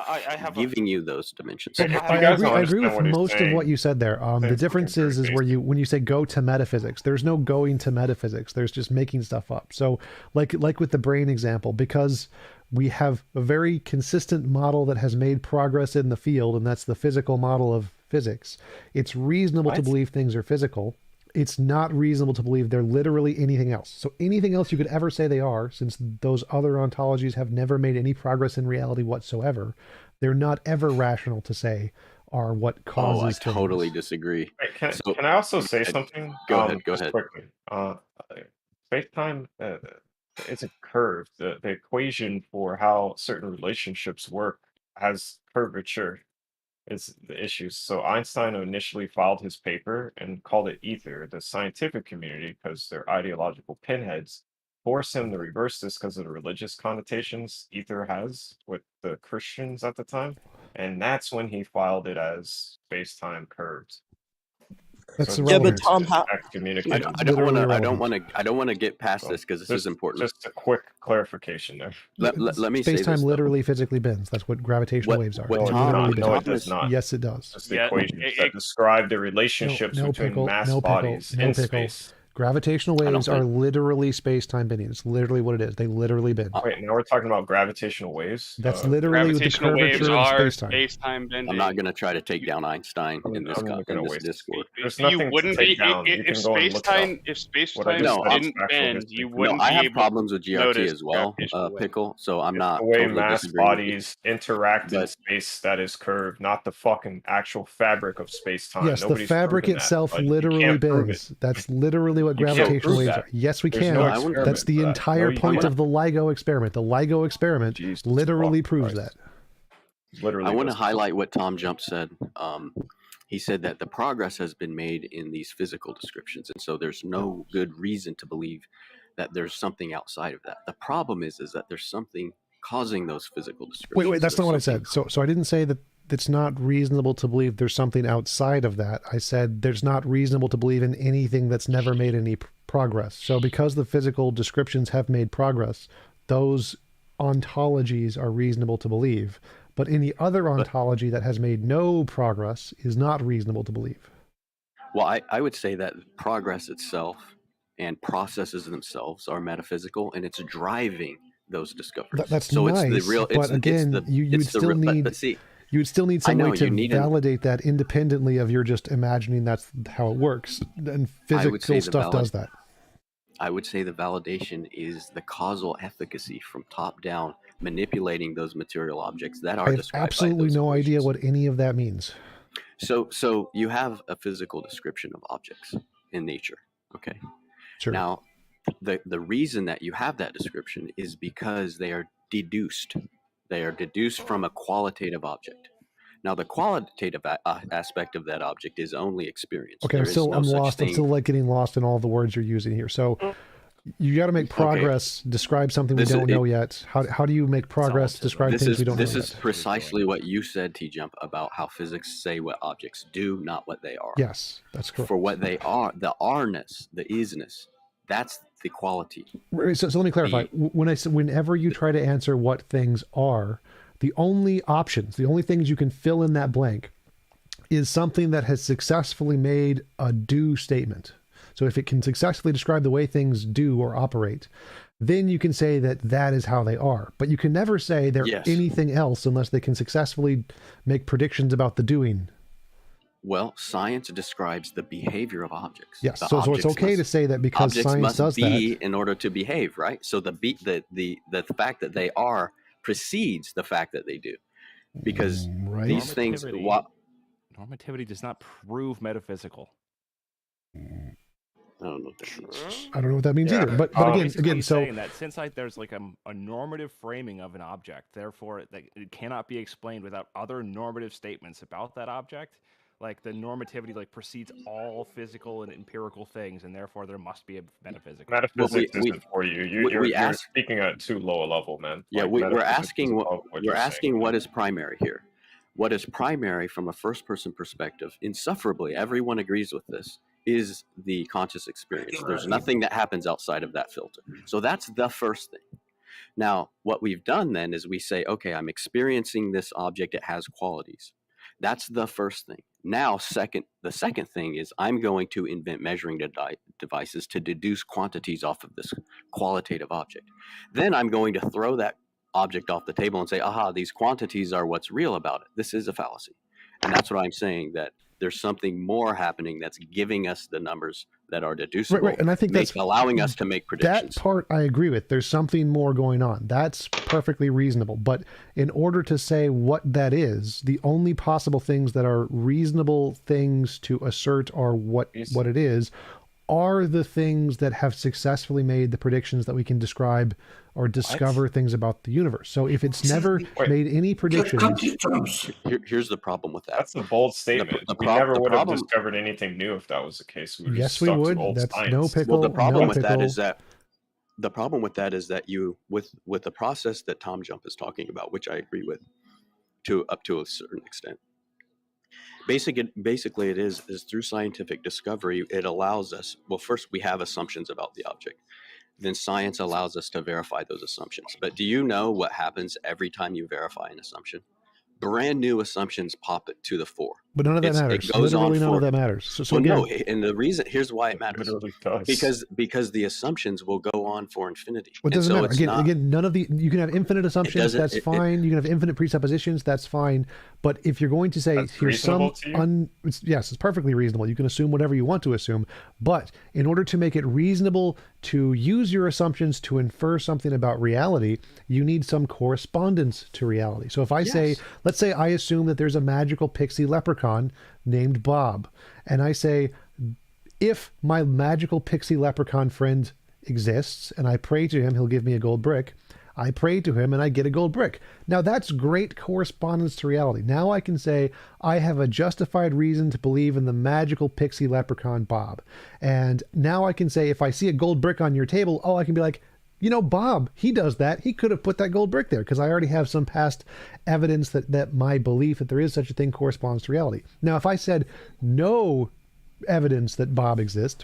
giving you those dimensions. I agree with most of what you said there. The difference is where when you say go to metaphysics, there's no going to metaphysics. There's just making stuff up. So like with the brain example, because we have a very consistent model that has made progress in the field, and that's the physical model of physics, it's reasonable to believe things are physical. It's not reasonable to believe they're literally anything else. So anything else you could ever say they are, since those other ontologies have never made any progress in reality whatsoever, they're not ever rational to say are what causes I totally disagree. Wait, can I also say something? Go ahead. Quickly. Space-time is a curve. The equation for how certain relationships work has curvature. Is the issue. So Einstein initially filed his paper and called it ether. The scientific community, because they're ideological pinheads, forced him to reverse this because of the religious connotations ether has with the Christians at the time. And that's when he filed it as space-time curves. That's so but Tom, I don't want to get past this because this is important. Just a quick clarification there. Let me say this. Space-time literally physically bends. That's what gravitational waves are. No, it does not. Yes, it does. It's the equations that describe the relationships between mass bodies in space. Gravitational waves are literally space-time bending. It's literally what it is. They literally bend. Wait, now we're talking about gravitational waves. That's literally the Gravitational waves curvature of are space-time. space-time bending. I'm not going to try to take down Einstein in this Discord. There's You nothing to wouldn't take be down. You if can go and look it up. space-time What I didn't just said is bend, factual you history. wouldn't I be have able problems with to GRT notice as well, gravitational waves. Pickle. So I'm It's not the way totally mass disagreeing with you. bodies interact in space that is curved, not the fucking actual fabric of space-time. Yes, Nobody's the fabric proven that, itself but you literally can't prove bends. That's literally what You can't gravitational prove waves that. are. Yes, we There's can. no That's experiment the for that. entire No, you point can't. of the LIGO experiment. The LIGO experiment literally proves that. Literally I want to does. highlight what Tom Jump said. He said that the progress has been made in these physical descriptions, and so there's no good reason to believe that there's something outside of that. The problem is that there's something causing those physical descriptions. Wait, that's not what I said. So I didn't say that it's not reasonable to believe there's something outside of that. I said there's not reasonable to believe in anything that's never made any progress. So because the physical descriptions have made progress, those ontologies are reasonable to believe. But any other ontology that has made no progress is not reasonable to believe. Well, I would say that progress itself and processes themselves are metaphysical, and it's driving those discoveries. That's so nice, it's the real. but again, you would still need. You would still need some way to validate that independently of your just imagining that's how it works. And physical stuff does that. I would say the validation is the causal efficacy from top down, manipulating those material objects that are I have described. absolutely no idea what any of that means. So you have a physical description of objects in nature. Okay. Sure. Now, the reason that you have that description is because they are deduced. They are deduced from a qualitative object. Now, the qualitative aspect of that object is only experience. Okay, I'm lost. I'm still like getting lost in all the words you're using here. So you got to make progress. Describe something we don't know yet. How do you make progress? Describe things we don't know yet. This is precisely what you said, TJump, about how physics say what objects do, not what they are. Yes, that's correct. For what they are, the are-ness, the is-ness, that's the quality. So let me clarify. Whenever you try to answer what things are, the only options, the only things you can fill in that blank is something that has successfully made a do statement. So if it can successfully describe the way things do or operate, then you can say that that is how they are. But you can never say they're anything else unless they can successfully make predictions about the doing. Well, science describes the behavior of objects. Yes, so it's okay to say that because science does that. Objects must be in order to behave, right? So the fact that they are precedes the fact that they do, because these things. Normativity does not prove metaphysical. I don't know what that means. I don't know what that means either. But again, so saying that since there's like a normative framing of an object, therefore it cannot be explained without other normative statements about that object. Like the normativity precedes all physical and empirical things, and therefore there must be a metaphysical. Metaphysics isn't for you. You're speaking at too low a level, man. Yeah, we're asking what is primary here. What is primary from a first-person perspective, insufferably, everyone agrees with this, is the conscious experience. There's nothing that happens outside of that filter. So that's the first thing. Now, what we've done then is we say, okay, I'm experiencing this object. It has qualities. That's the first thing. Now, the second thing is I'm going to invent measuring devices to deduce quantities off of this qualitative object. Then I'm going to throw that object off the table and say, aha, these quantities are what's real about it. This is a fallacy. And that's what I'm saying, that there's something more happening that's giving us the numbers that are deducible. Right. And I think that's allowing us to make predictions. That part I agree with. There's something more going on. That's perfectly reasonable. But in order to say what that is, the only possible things that are reasonable things to assert are what it is, are the things that have successfully made the predictions that we can describe or discover things about the universe. So if it's never made any predictions... Here's the problem with that. That's a bold statement. We never would have discovered anything new if that was the case. Yes, we would. That's no pickle. Well, the problem with that is that you, with the process that Tom Jump is talking about, which I agree with up to a certain extent, basically it is through scientific discovery, it allows us, well, first we have assumptions about the object. Then science allows us to verify those assumptions. But do you know what happens every time you verify an assumption? brand new assumptions pop it to the fore. But none of that It's- matters. It goes Literally on none for, of that matters. So well, again, no, and the reason, here's why it matters. Literally does. Because the assumptions will go on for infinity. It And doesn't so matter. it's Again, not, again, none of the you can have infinite assumptions. doesn't- That's fine. You can have infinite presuppositions. That's fine. But if you're going to say That's here's some, reasonable to you? yes, it's perfectly reasonable. You can assume whatever you want to assume. But in order to make it reasonable to use your assumptions to infer something about reality, you need some correspondence to reality. So if I say, let's say I assume that there's a magical pixie leprechaun named Bob, and I say, if my magical pixie leprechaun friend exists and I pray to him, he'll give me a gold brick. I pray to him and I get a gold brick. Now that's great correspondence to reality. Now I can say I have a justified reason to believe in the magical pixie leprechaun Bob. And now I can say if I see a gold brick on your table, I can be like, you know, Bob, he does that. He could have put that gold brick there because I already have some past evidence that my belief that there is such a thing corresponds to reality. Now, if I said no evidence that Bob exists,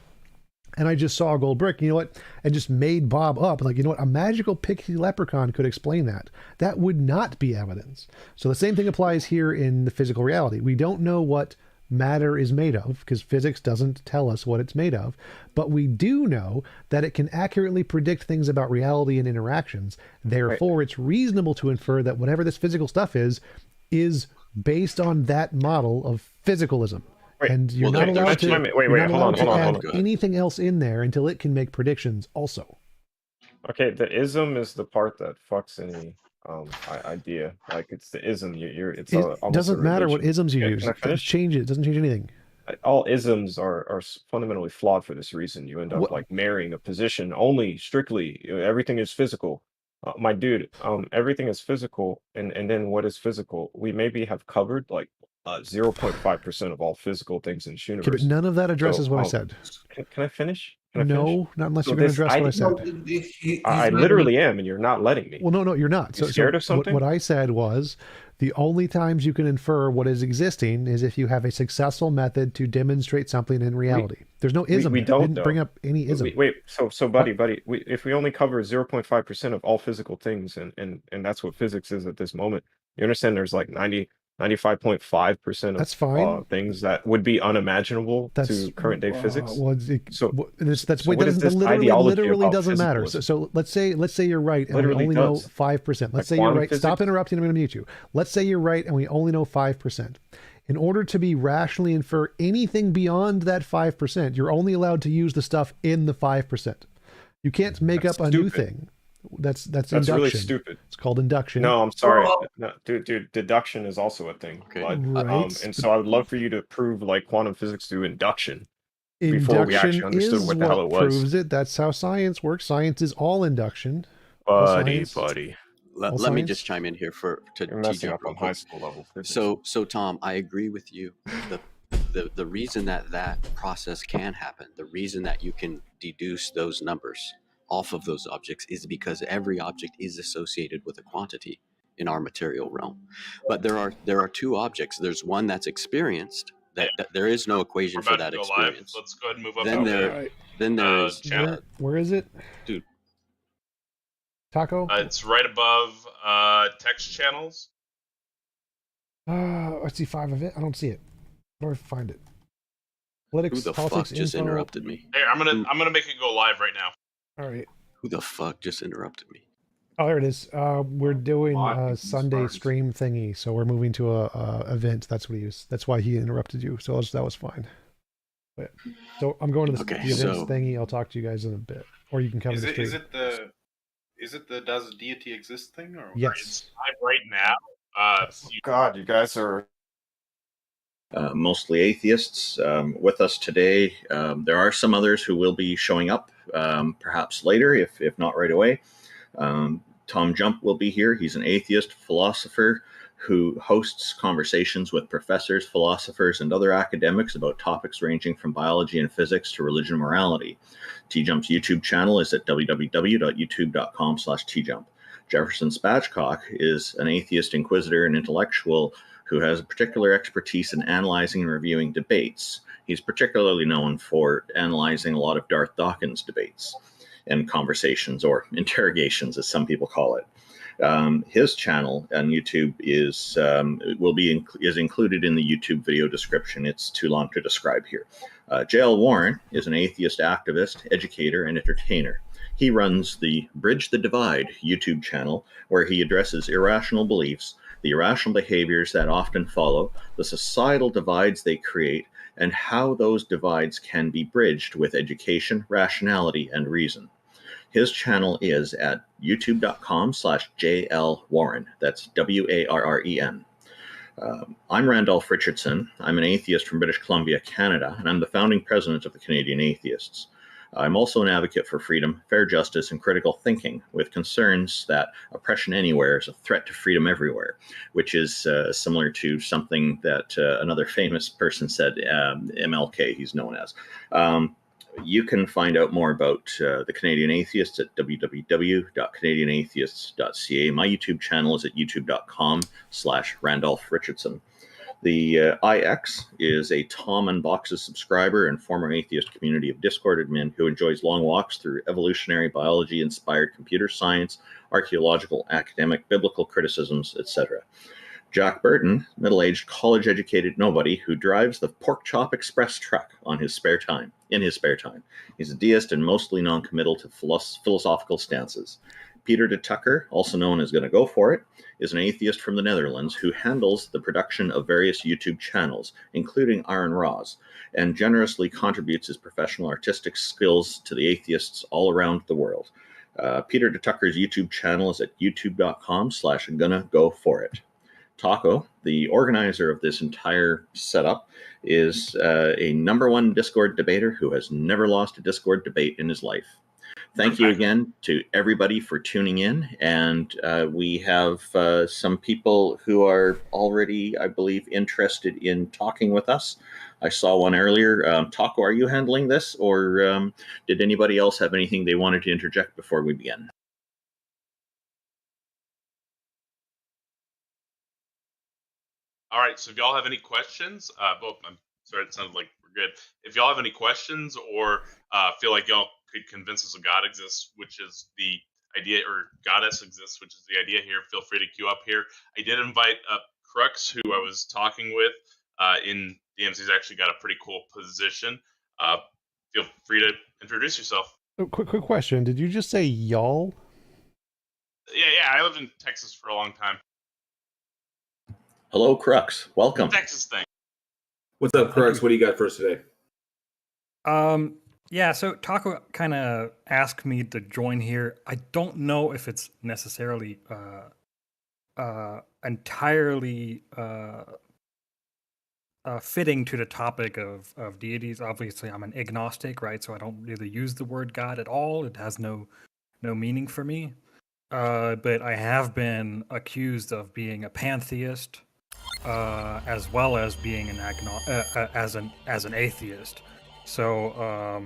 and I just saw a gold brick, you know what, and just made Bob up, like, you know what, a magical pixie leprechaun could explain that. That would not be evidence. So the same thing applies here in the physical reality. We don't know what matter is made of because physics doesn't tell us what it's made of, but we do know that it can accurately predict things about reality and interactions. Therefore, it's reasonable to infer that whatever this physical stuff is based on that model of physicalism. And you're not allowed to, add anything else in there until it can make predictions also. Okay, the ism is the part that fucks any idea. Like it's the ism. It's It doesn't matter what isms you use. It doesn't change it. It doesn't change anything. All isms are fundamentally flawed for this reason. You end up like marrying a position only strictly. Everything is physical. My dude, everything is physical, and then what is physical? We maybe have covered like 0.5% of all physical things in this universe. Okay, but none of that addresses what I said. Can I finish? No, not unless you're going to address what I said. I literally am, and you're not letting me. Well, no, you're not. You scared of something? What I said was the only times you can infer what is existing is if you have a successful method to demonstrate something in reality. There's no ism. We I don't didn't bring up any ism. Wait. So, buddy, if we only cover 0.5% of all physical things, and that's what physics is at this moment, you understand? There's like 95.5% of That's fine. Things that would be unimaginable to current day physics. Literally doesn't matter. So let's say you're right and we only know 5%. Let's say you're right. Stop interrupting. I'm going to mute you. Let's say you're right and we only know 5%. In order to be rationally infer anything beyond that 5%, you're only allowed to use the stuff in the 5%. You can't make up a new thing. That's induction. Really stupid. It's called induction. No, I'm sorry. No, dude, deduction is also a thing. Okay. Right. And so I would love for you to prove like quantum physics through induction before we actually understood what the hell it was. Proves it. That's how science works. Science is all induction. Buddy. Let me just chime in here to TJump on high school level. So Tom, I agree with you. The reason that process can happen, the reason that you can deduce those numbers off of those objects is because every object is associated with a quantity in our material realm. But there are two objects. There's one that's experienced, that there is no equation for that experience. Let's go ahead and move up. Then there is where is it? Dude. Taco? It's right above text channels. I see 5 of it. I don't see it. Where do I find it? Politics, Who the politics, fuck just info. interrupted me? Here, I'm gonna make it go live right now. All right. Who the fuck just interrupted me? Oh, there it is. We're doing a Sunday stream thingy, so we're moving to a event. That's what he used. That's why he interrupted you. So that was fine. But, so I'm going to the events thingy. I'll talk to you guys in a bit, or you can come to the stream. Is it the does deity exist thing, or yes? It's live right now. God, you guys are mostly atheists with us today. There are some others who will be showing up perhaps later, if not right away. TJump will be here. He's an atheist philosopher who hosts conversations with professors, philosophers, and other academics about topics ranging from biology and physics to religion and morality. TJump's YouTube channel is at www.youtube.com/TJump. Jefferson Spatchcock is an atheist inquisitor and intellectual who has a particular expertise in analyzing and reviewing debates. He's particularly known for analyzing a lot of Darth Dawkins debates and conversations, or interrogations as some people call it. His channel on YouTube is included in the YouTube video description. It's too long to describe here. J.L. Warren is an atheist activist, educator, and entertainer. He runs the Bridge the Divide YouTube channel, where he addresses irrational beliefs, the irrational behaviors that often follow, the societal divides they create, and how those divides can be bridged with education, rationality, and reason. His channel is at youtube.com/JLWarren. That's WARREN. I'm Randolph Richardson. I'm an atheist from British Columbia, Canada, and I'm the founding president of the Canadian Atheists. I'm also an advocate for freedom, fair justice, and critical thinking, with concerns that oppression anywhere is a threat to freedom everywhere, which is similar to something that another famous person said, MLK, he's known as. You can find out more about the Canadian Atheists at www.canadianatheists.ca. My YouTube channel is at youtube.com/Randolph Richardson. The IX is a Tom Unboxes subscriber and former atheist community of Discord admin who enjoys long walks through evolutionary biology-inspired computer science, archaeological, academic, biblical criticisms, etc. Jack Burton, middle-aged, college-educated nobody who drives the Pork Chop Express truck in his spare time. He's a deist and mostly non-committal to philosophical stances. Peter de Tucker, also known as Gonna Go For It, is an atheist from the Netherlands who handles the production of various YouTube channels, including Iron Raws, and generously contributes his professional artistic skills to the atheists all around the world. Peter de Tucker's YouTube channel is at youtube.com/Gonna Go For It. Taco, the organizer of this entire setup, is a #1 Discord debater who has never lost a Discord debate in his life. Thank you again to everybody for tuning in, and we have some people who are already, I believe, interested in talking with us. I saw one earlier. Taco, are you handling this, or did anybody else have anything they wanted to interject before we begin? All right, so if y'all have any questions, I'm sorry, it sounded like we're good. If y'all have any questions or feel like y'all could convince us a God exists, which is the idea, or goddess exists, which is the idea here, feel free to queue up here. I did invite up Crux, who I was talking with in DMs. He's actually got a pretty cool position. Feel free to introduce yourself. Oh, quick question. Did you just say y'all? Yeah, I lived in Texas for a long time. Hello, Crux. Welcome. Texas thing. What's up, Crux? What do you got for us today? Yeah, so Taco kind of asked me to join here. I don't know if it's necessarily entirely fitting to the topic of deities. Obviously, I'm an agnostic, right? So I don't really use the word God at all. It has no meaning for me. But I have been accused of being a pantheist, as well as being an as an atheist. So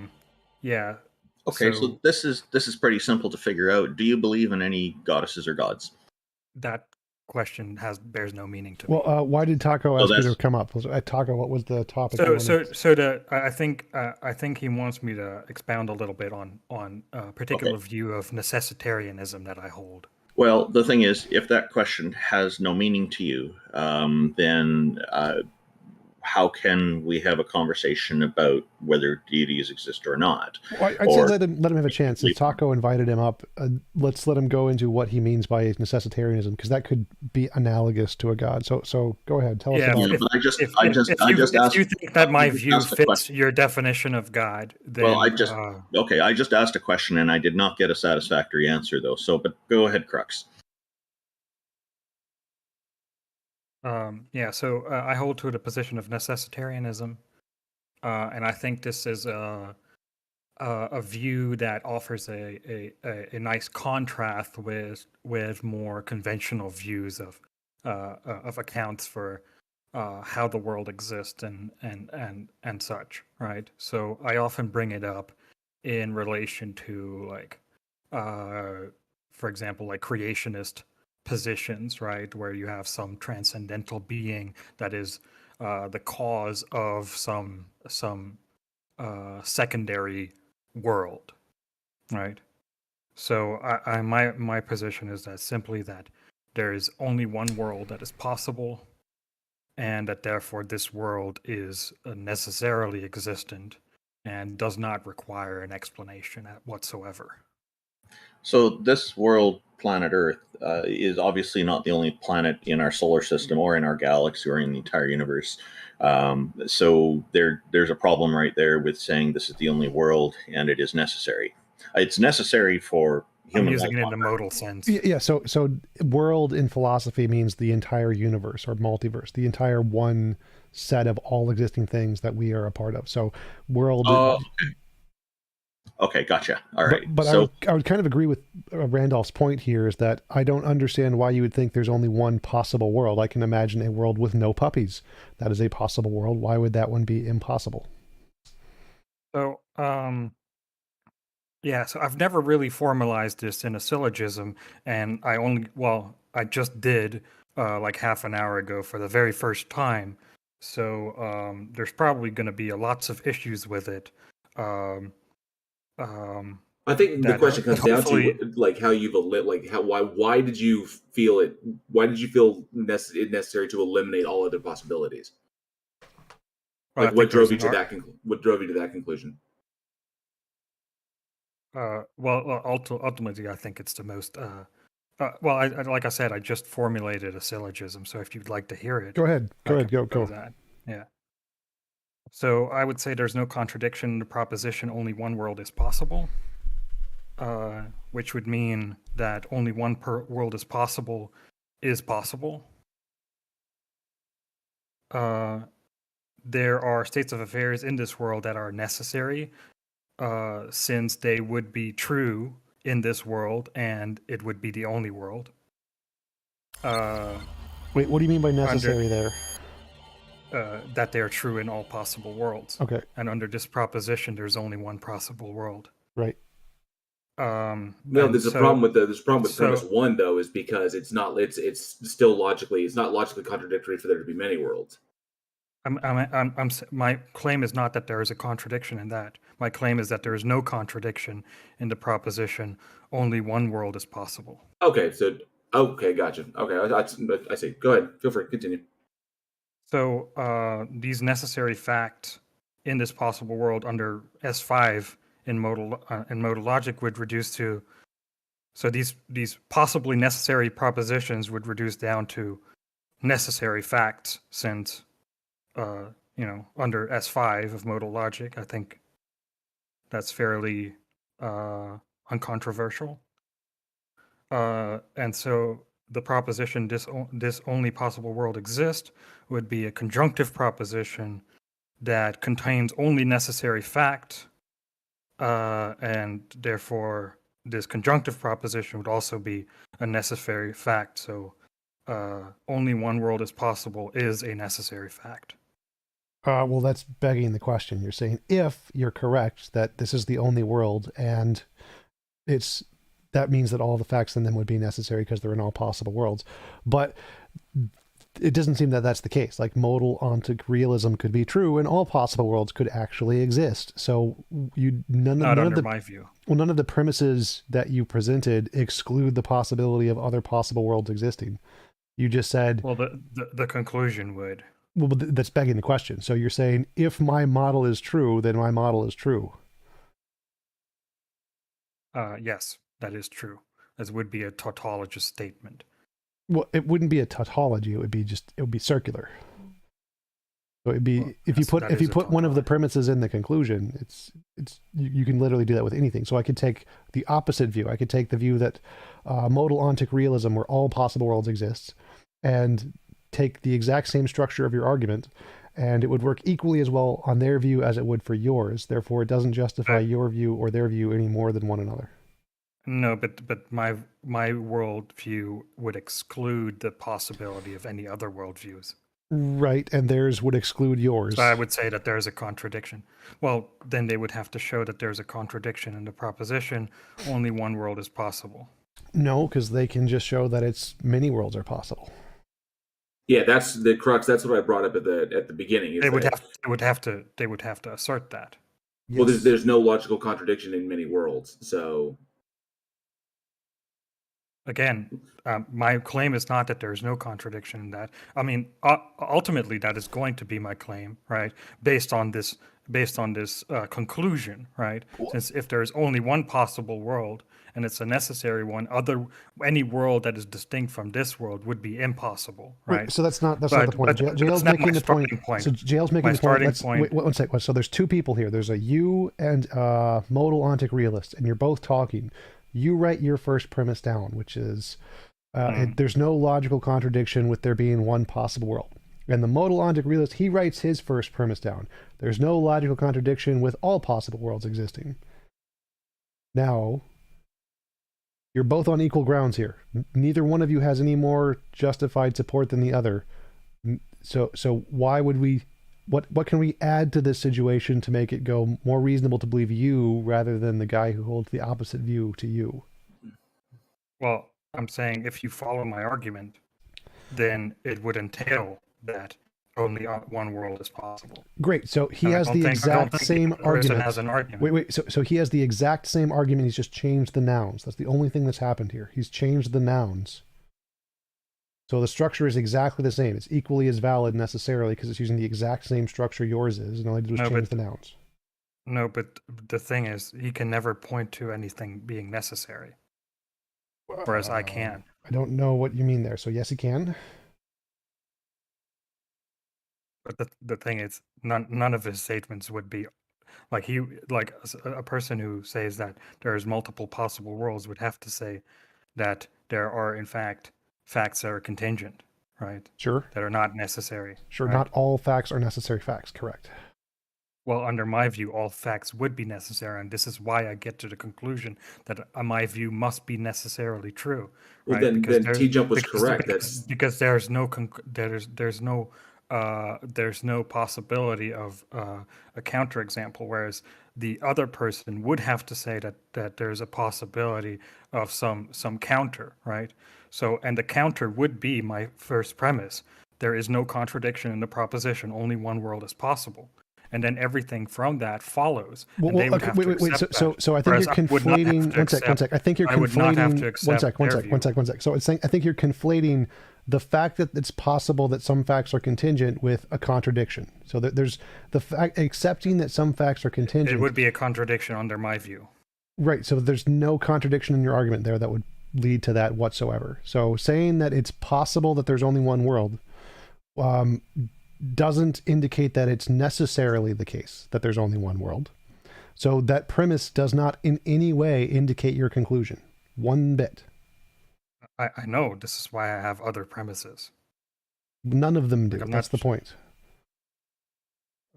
yeah. Okay, so this is pretty simple to figure out. Do you believe in any goddesses or gods? That question bears no meaning to me. Well, why did Taco ask you to come up? Taco, what was the topic? I think he wants me to expound a little bit on a particular view of necessitarianism that I hold. Well, the thing is, if that question has no meaning to you, then how can we have a conversation about whether deities exist or not? Well, I'd say let him have a chance. If Taco invited him up, let's let him go into what he means by necessitarianism, because that could be analogous to a god. So go ahead, tell us. If you think that my view fits your definition of God, then well, I just asked a question and I did not get a satisfactory answer though. So, but go ahead, Crux. So I hold to the position of necessitarianism, and I think this is a view that offers a nice contrast with more conventional views of accounts for how the world exists and such, right? So I often bring it up in relation to, like, for example, like creationist positions, right, where you have some transcendental being that is the cause of some secondary world, right? So my position is that simply that there is only one world that is possible, and that therefore this world is necessarily existent and does not require an explanation whatsoever. So this world, planet Earth, is obviously not the only planet in our solar system or in our galaxy or in the entire universe. So there's a problem right there with saying this is the only world and it is necessary. It's necessary for human I'm using life it in on the Earth. modal sense. Yeah, so world in philosophy means the entire universe or multiverse, the entire one set of all existing things that we are a part of. So world. Okay, gotcha. All right. But So I would kind of agree with Randolph's point here is that I don't understand why you would think there's only one possible world. I can imagine a world with no puppies. That is a possible world. Why would that one be impossible? So, yeah, so I've never really formalized this in a syllogism, and I just did like half an hour ago for the very first time. So there's probably going to be lots of issues with it. I think the question comes down to like how you've why did you feel it? Why did you feel it necessary to eliminate all other possibilities? Like what drove you to that? What drove you to that conclusion? Ultimately, I think it's the most. Like I said, I just formulated a syllogism. So if you'd like to hear it, go ahead. Go. That. Yeah. So I would say there's no contradiction in the proposition only one world is possible, which would mean that only one world is possible is possible. There are states of affairs in this world that are necessary, since they would be true in this world and it would be the only world. Wait, what do you mean by necessary there? That they're true in all possible worlds. Okay. And under this proposition, there's only one possible world. Right. No, there's a problem with premise one though, is because it's not still logically contradictory for there to be many worlds. My claim is not that there is a contradiction in that. My claim is that there is no contradiction in the proposition only one world is possible. Okay, gotcha. Okay, I see. Go ahead. Feel free. Continue. So these necessary facts in this possible world under S5 in modal logic would reduce to. So these possibly necessary propositions would reduce down to necessary facts, since under S5 of modal logic, I think that's fairly uncontroversial. And so the proposition this only possible world exists would be a conjunctive proposition that contains only necessary fact, and therefore this conjunctive proposition would also be a necessary fact. So only one world is possible is a necessary fact. Well, that's begging the question. You're saying if you're correct that this is the only world, and that means that all the facts in them would be necessary because they're in all possible worlds. But it doesn't seem that that's the case. Like modal ontic realism could be true, and all possible worlds could actually exist. So none of the premises that you presented exclude the possibility of other possible worlds existing. You just said, well, the conclusion would. Well, that's begging the question. So you're saying if my model is true, then my model is true. Yes, that is true. As would be a tautologous statement. Well, it wouldn't be a tautology. It would be circular. So it'd be if you put one of the premises in the conclusion, you can literally do that with anything. So I could take the opposite view. I could take the view that modal ontic realism, where all possible worlds exist, and take the exact same structure of your argument, and it would work equally as well on their view as it would for yours. Therefore, it doesn't justify your view or their view any more than one another. No, but my worldview would exclude the possibility of any other worldviews. Right, and theirs would exclude yours. So I would say that there's a contradiction. Well, then they would have to show that there's a contradiction in the proposition only one world is possible. No, because they can just show that it's many worlds are possible. Yeah, that's the crux. That's what I brought up at the beginning. They would have to assert that. Well, there's no logical contradiction in many worlds. So Again, my claim is not that there's no contradiction in that. I mean, ultimately, that is going to be my claim, right? Based on this conclusion, right? Since if there's only one possible world and it's a necessary one, any world that is distinct from this world would be impossible, right? Wait, so that's not the point. Jail's making the point. So Jail's making the point. Wait, one sec. So there's two people here. There's a you and modal ontic realist, and you're both talking. You write your first premise down, which is there's no logical contradiction with there being one possible world. And the modal ontic realist, he writes his first premise down. There's no logical contradiction with all possible worlds existing. Now, you're both on equal grounds here. Neither one of you has any more justified support than the other. So why would we... What can we add to this situation to make it go more reasonable to believe you rather than the guy who holds the opposite view to you? Well, I'm saying if you follow my argument, then it would entail that only one world is possible. Great. So he has the exact same argument. Has an argument. Wait. So he has the exact same argument. He's just changed the nouns. That's the only thing that's happened here. He's changed the nouns. So the structure is exactly the same. It's equally as valid necessarily because it's using the exact same structure yours is, and all I did was change the nouns. No, but the thing is, he can never point to anything being necessary, whereas I can. I don't know what you mean there. So yes, he can. But the thing is, none of his statements would be like a person who says that there's multiple possible worlds would have to say that there are in fact facts that are contingent, right? Sure. That are not necessary. Sure, right? Not all facts are necessary facts, correct. Well, under my view, all facts would be necessary, and this is why I get to the conclusion that my view must be necessarily true. Well, right? then TJump was correct. Because there's no there's no possibility of a counterexample, whereas the other person would have to say that there's a possibility of some counter, right? So, and the counter would be my first premise. There is no contradiction in the proposition. Only one world is possible. And then everything from that follows. Well, wait. So I think you're conflating. One sec. I think you're conflating. One sec. So I think you're conflating the fact that it's possible that some facts are contingent with a contradiction. So there's the fact accepting that some facts are contingent. It would be a contradiction under my view. Right. So there's no contradiction in your argument there that would lead to that whatsoever. So saying that it's possible that there's only one world doesn't indicate that it's necessarily the case that there's only one world. So that premise does not in any way indicate your conclusion. One bit. I know. This is why I have other premises. None of them do. That's the point.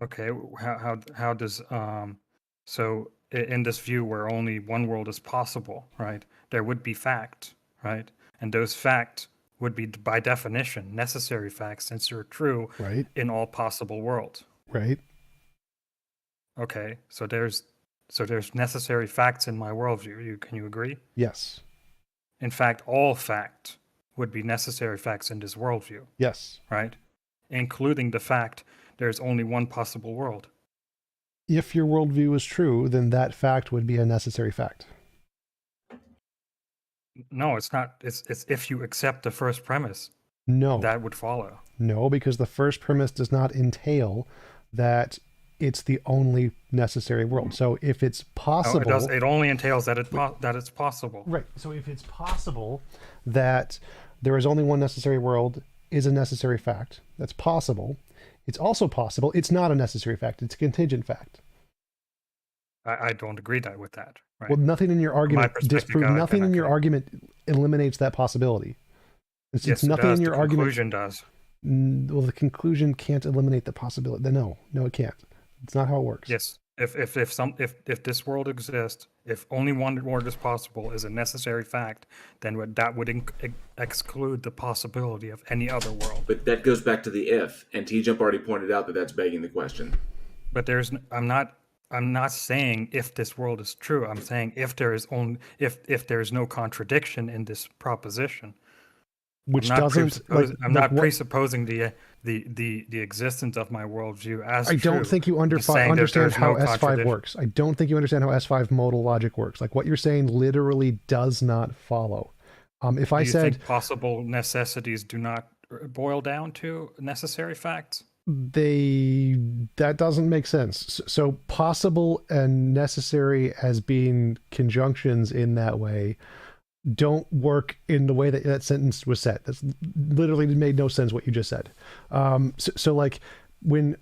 Okay. How does so in this view where only one world is possible, right? There would be fact, right? And those facts would be by definition necessary facts since they're true in all possible worlds. Right. Okay. So there's necessary facts in my worldview. Can you agree? Yes. In fact, all fact would be necessary facts in this worldview. Yes. Right? Including the fact there's only one possible world. If your worldview is true, then that fact would be a necessary fact. No, it's not. It's if you accept the first premise. No. That would follow. No, because the first premise does not entail that it's the only necessary world. So if it's possible... No, it only entails that it's possible. Right. So if it's possible that there is only one necessary world is a necessary fact, that's possible. It's also possible it's not a necessary fact. It's a contingent fact. I don't agree with that. Right? Well, nothing in your argument disproves. Nothing in your argument eliminates that possibility. Yes, nothing in your argument. The conclusion does. Well, the conclusion can't eliminate the possibility. No, it can't. It's not how it works. Yes. If this world exists, if only one world is possible is a necessary fact, then that would exclude the possibility of any other world. But that goes back to the if, and TJump already pointed out that that's begging the question. But I'm not saying if this world is true. I'm saying if there is no contradiction in this proposition. Which I'm not doesn't presupposing the existence of my worldview as I true. don't think you understand how S5 works. I don't think you understand how S5 modal logic works. Like what you're saying literally does not follow. If Do I you said think possible necessities do not boil down to necessary facts? that doesn't make sense. So possible and necessary as being conjunctions in that way don't work in the way that that sentence was set. That's literally made no sense what you just said. So like when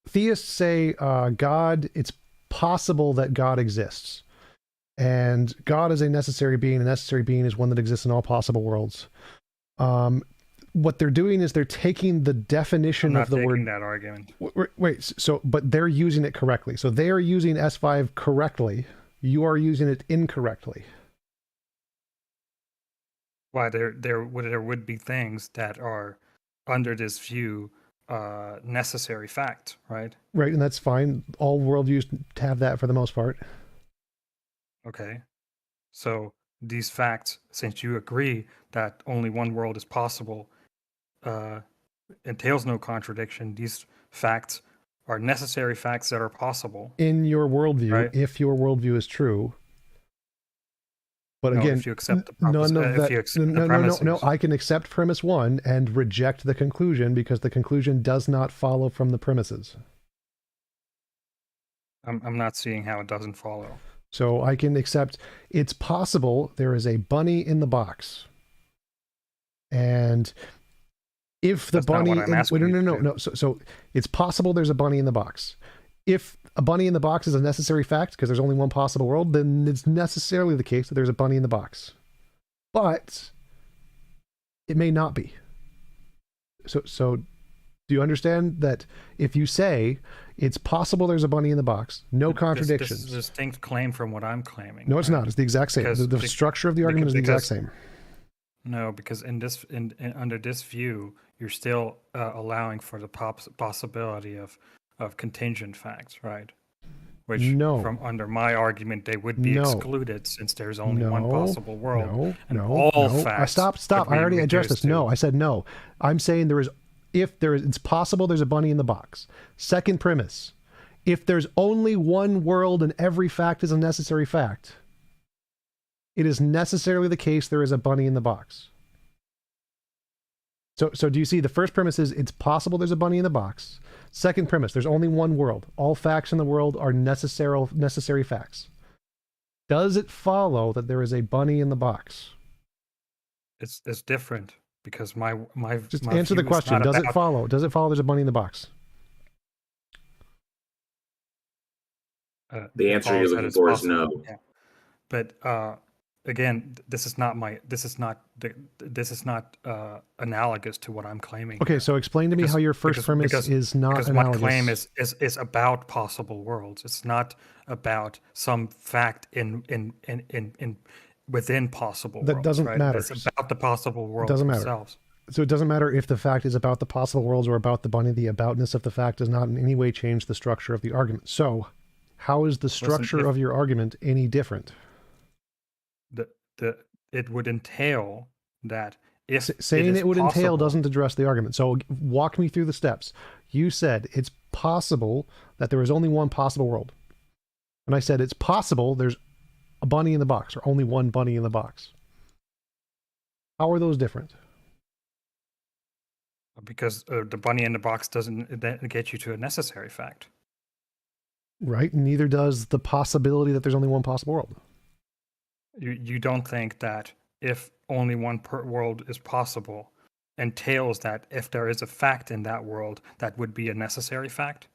theists say God, it's possible that God exists, and God is a necessary being. A necessary being is one that exists in all possible worlds. What they're doing is they're taking the definition of the word. That argument. Wait, so but they're using it correctly. So they are using S5 correctly. You are using it incorrectly. Why there would be things that are under this view necessary fact, right? Right, and that's fine. All worldviews have that for the most part. Okay. So these facts, since you agree that only one world is possible, entails no contradiction. These facts are necessary facts that are possible. In your worldview, right? if your worldview is true. But No, again, if you accept the none of that. if you accept the premises. No. I can accept premise one and reject the conclusion because the conclusion does not follow from the premises. I'm not seeing how it doesn't follow. So I can accept it's possible there is a bunny in the box. And if the That's not bunny what I'm asking you to do. no. So it's possible there's a bunny in the box. If a bunny in the box is a necessary fact because there's only one possible world, then it's necessarily the case that there's a bunny in the box. But it may not be. So do you understand that if you say it's possible there's a bunny in the box, no contradictions. This is a distinct claim from what I'm claiming. No, it's not. It's the exact same. The structure of the argument is the exact same. No, because under this view, you're still allowing for the possibility of contingent facts, right? Which, from under my argument, they would be excluded since there's only one possible world. All facts. Stop. I already addressed this. No, I said no. I'm saying it's possible there's a bunny in the box. Second premise, if there's only one world and every fact is a necessary fact, it is necessarily the case there is a bunny in the box. So do you see the first premise is it's possible there's a bunny in the box. Second premise, there's only one world. All facts in the world are necessary facts. Does it follow that there is a bunny in the box? It's different because my just answer the question. Does it follow? Does it follow there's a bunny in the box? The answer you're looking for is no. Yeah. But again, this is not analogous to what I'm claiming. Okay, so explain to me how your first premise is not because analogous. My claim is about possible worlds. It's not about some fact within possible worlds. That doesn't matter. It's about the possible worlds doesn't matter. themselves. So it doesn't matter if the fact is about the possible worlds or about the bunny. The aboutness of the fact does not in any way change the structure of the argument. So how is the structure of your argument any different? It would entail that if saying it would entail doesn't address the argument. So walk me through the steps. You said it's possible that there is only one possible world. And I said it's possible there's a bunny in the box or only one bunny in the box. How are those different? Because the bunny in the box doesn't get you to a necessary fact. Right. Neither does the possibility that there's only one possible world. You don't think that if only one world is possible entails that if there is a fact in that world, that would be a necessary fact?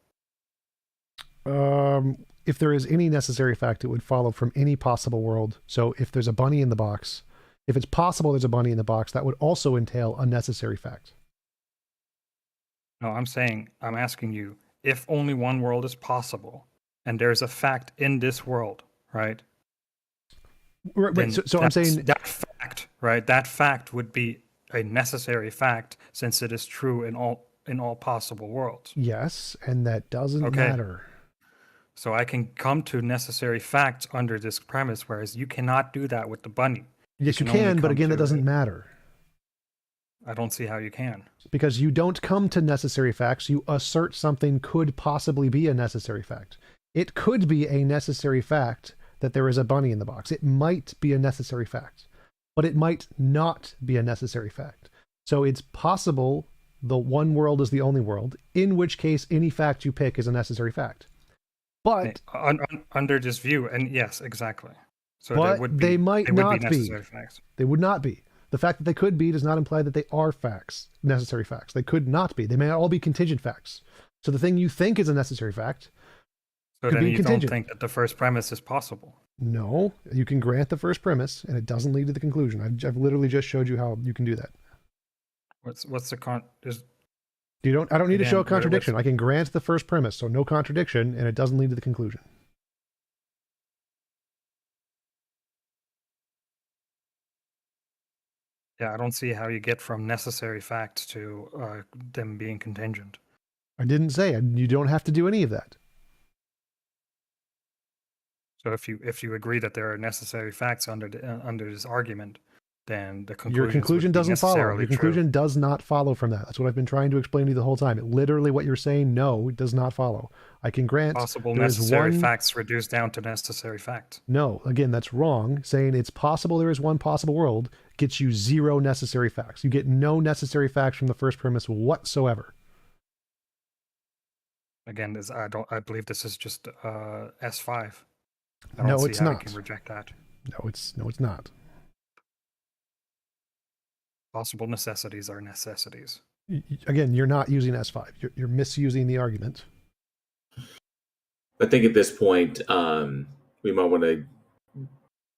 If there is any necessary fact, it would follow from any possible world. So if there's a bunny in the box, if it's possible there's a bunny in the box, that would also entail a necessary fact. No, I'm asking you, if only one world is possible and there's a fact in this world, right? Right. So I'm saying that fact, right? That fact would be a necessary fact since it is true in all possible worlds. Yes, and that doesn't matter. So I can come to necessary facts under this premise, whereas you cannot do that with the bunny. Yes, you can, but again, that doesn't matter. I don't see how you can. Because you don't come to necessary facts, you assert something could possibly be a necessary fact. It could be a necessary fact that there is a bunny in the box. It might be a necessary fact. but it might not be a necessary fact. So it's possible the one world is the only world, in which case any fact you pick is a necessary fact. But under this view, and yes, exactly. So but they might not be necessary facts. They would not be. The fact that they could be does not imply that they are facts, necessary facts. They could not be. They may all be contingent facts. So the thing you think is a necessary fact So could then be you contingent. don't think that the first premise is possible. No, you can grant the first premise, and it doesn't lead to the conclusion. I've literally just showed you how you can do that. What's the con? I don't need to show a Again, contradiction. I can grant the first premise, so no contradiction, and it doesn't lead to the conclusion. Yeah, I don't see how you get from necessary facts to them being contingent. I didn't say you don't have to do any of that. So if you agree that there are necessary facts under this argument, then the Your conclusion doesn't follow. Your conclusion true. does not follow from that. That's what I've been trying to explain to you the whole time. Literally what you're saying, no, it does not follow. I can grant Possible there is necessary one... facts reduced down to necessary facts. No, again, that's wrong. Saying it's possible there is one possible world gets you zero necessary facts. You get no necessary facts from the first premise whatsoever. Again, I believe this is just S5. I No, don't see it's how not. You can reject that. No, it's not. Possible necessities are necessities. Again, you're not using S5. You're misusing the argument. I think at this point, we might want to,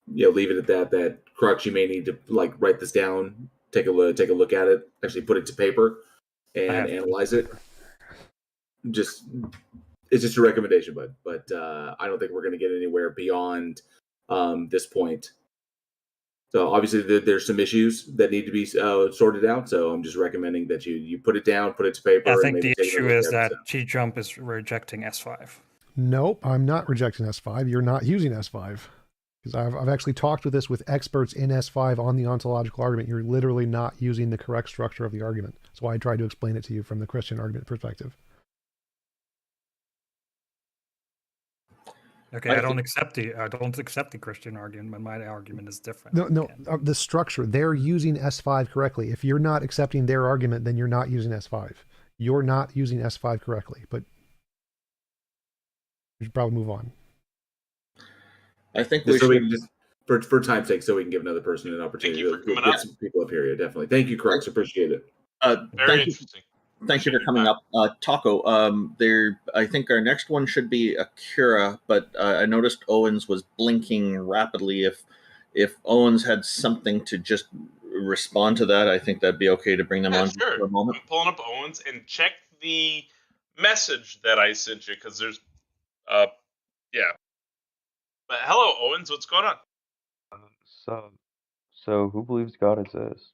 leave it at that. That Crux, you may need to write this down, take a look at it, actually put it to paper, and analyze it. It's just a recommendation, bud. But I don't think we're going to get anywhere beyond this point. So obviously there's some issues that need to be sorted out. So I'm just recommending that you put it down, put it to paper. I and think maybe the take a issue look is at that it. TJump is rejecting S5. Nope, I'm not rejecting S5. You're not using S5. Because I've actually talked with experts in S5 on the ontological argument. You're literally not using the correct structure of the argument. That's why I tried to explain it to you from the Christian argument perspective. Okay, I don't accept the Christian argument, but my argument is different. No, the structure. They're using S5 correctly. If you're not accepting their argument, then you're not using S5. You're not using S5 correctly, but we should probably move on. I think we should just, for time's sake, so we can give another person an opportunity to get some people up here. Yeah, definitely. Thank you, Crux. Appreciate it. Very interesting. Thank you for coming up, Taco. I think our next one should be Akira, but I noticed Owens was blinking rapidly. If Owens had something to just respond to that, I think that'd be okay to bring them on Sure. for a moment. I'm pulling up Owens and check the message that I sent you because there's, yeah. But hello, Owens. What's going on? So who believes God exists?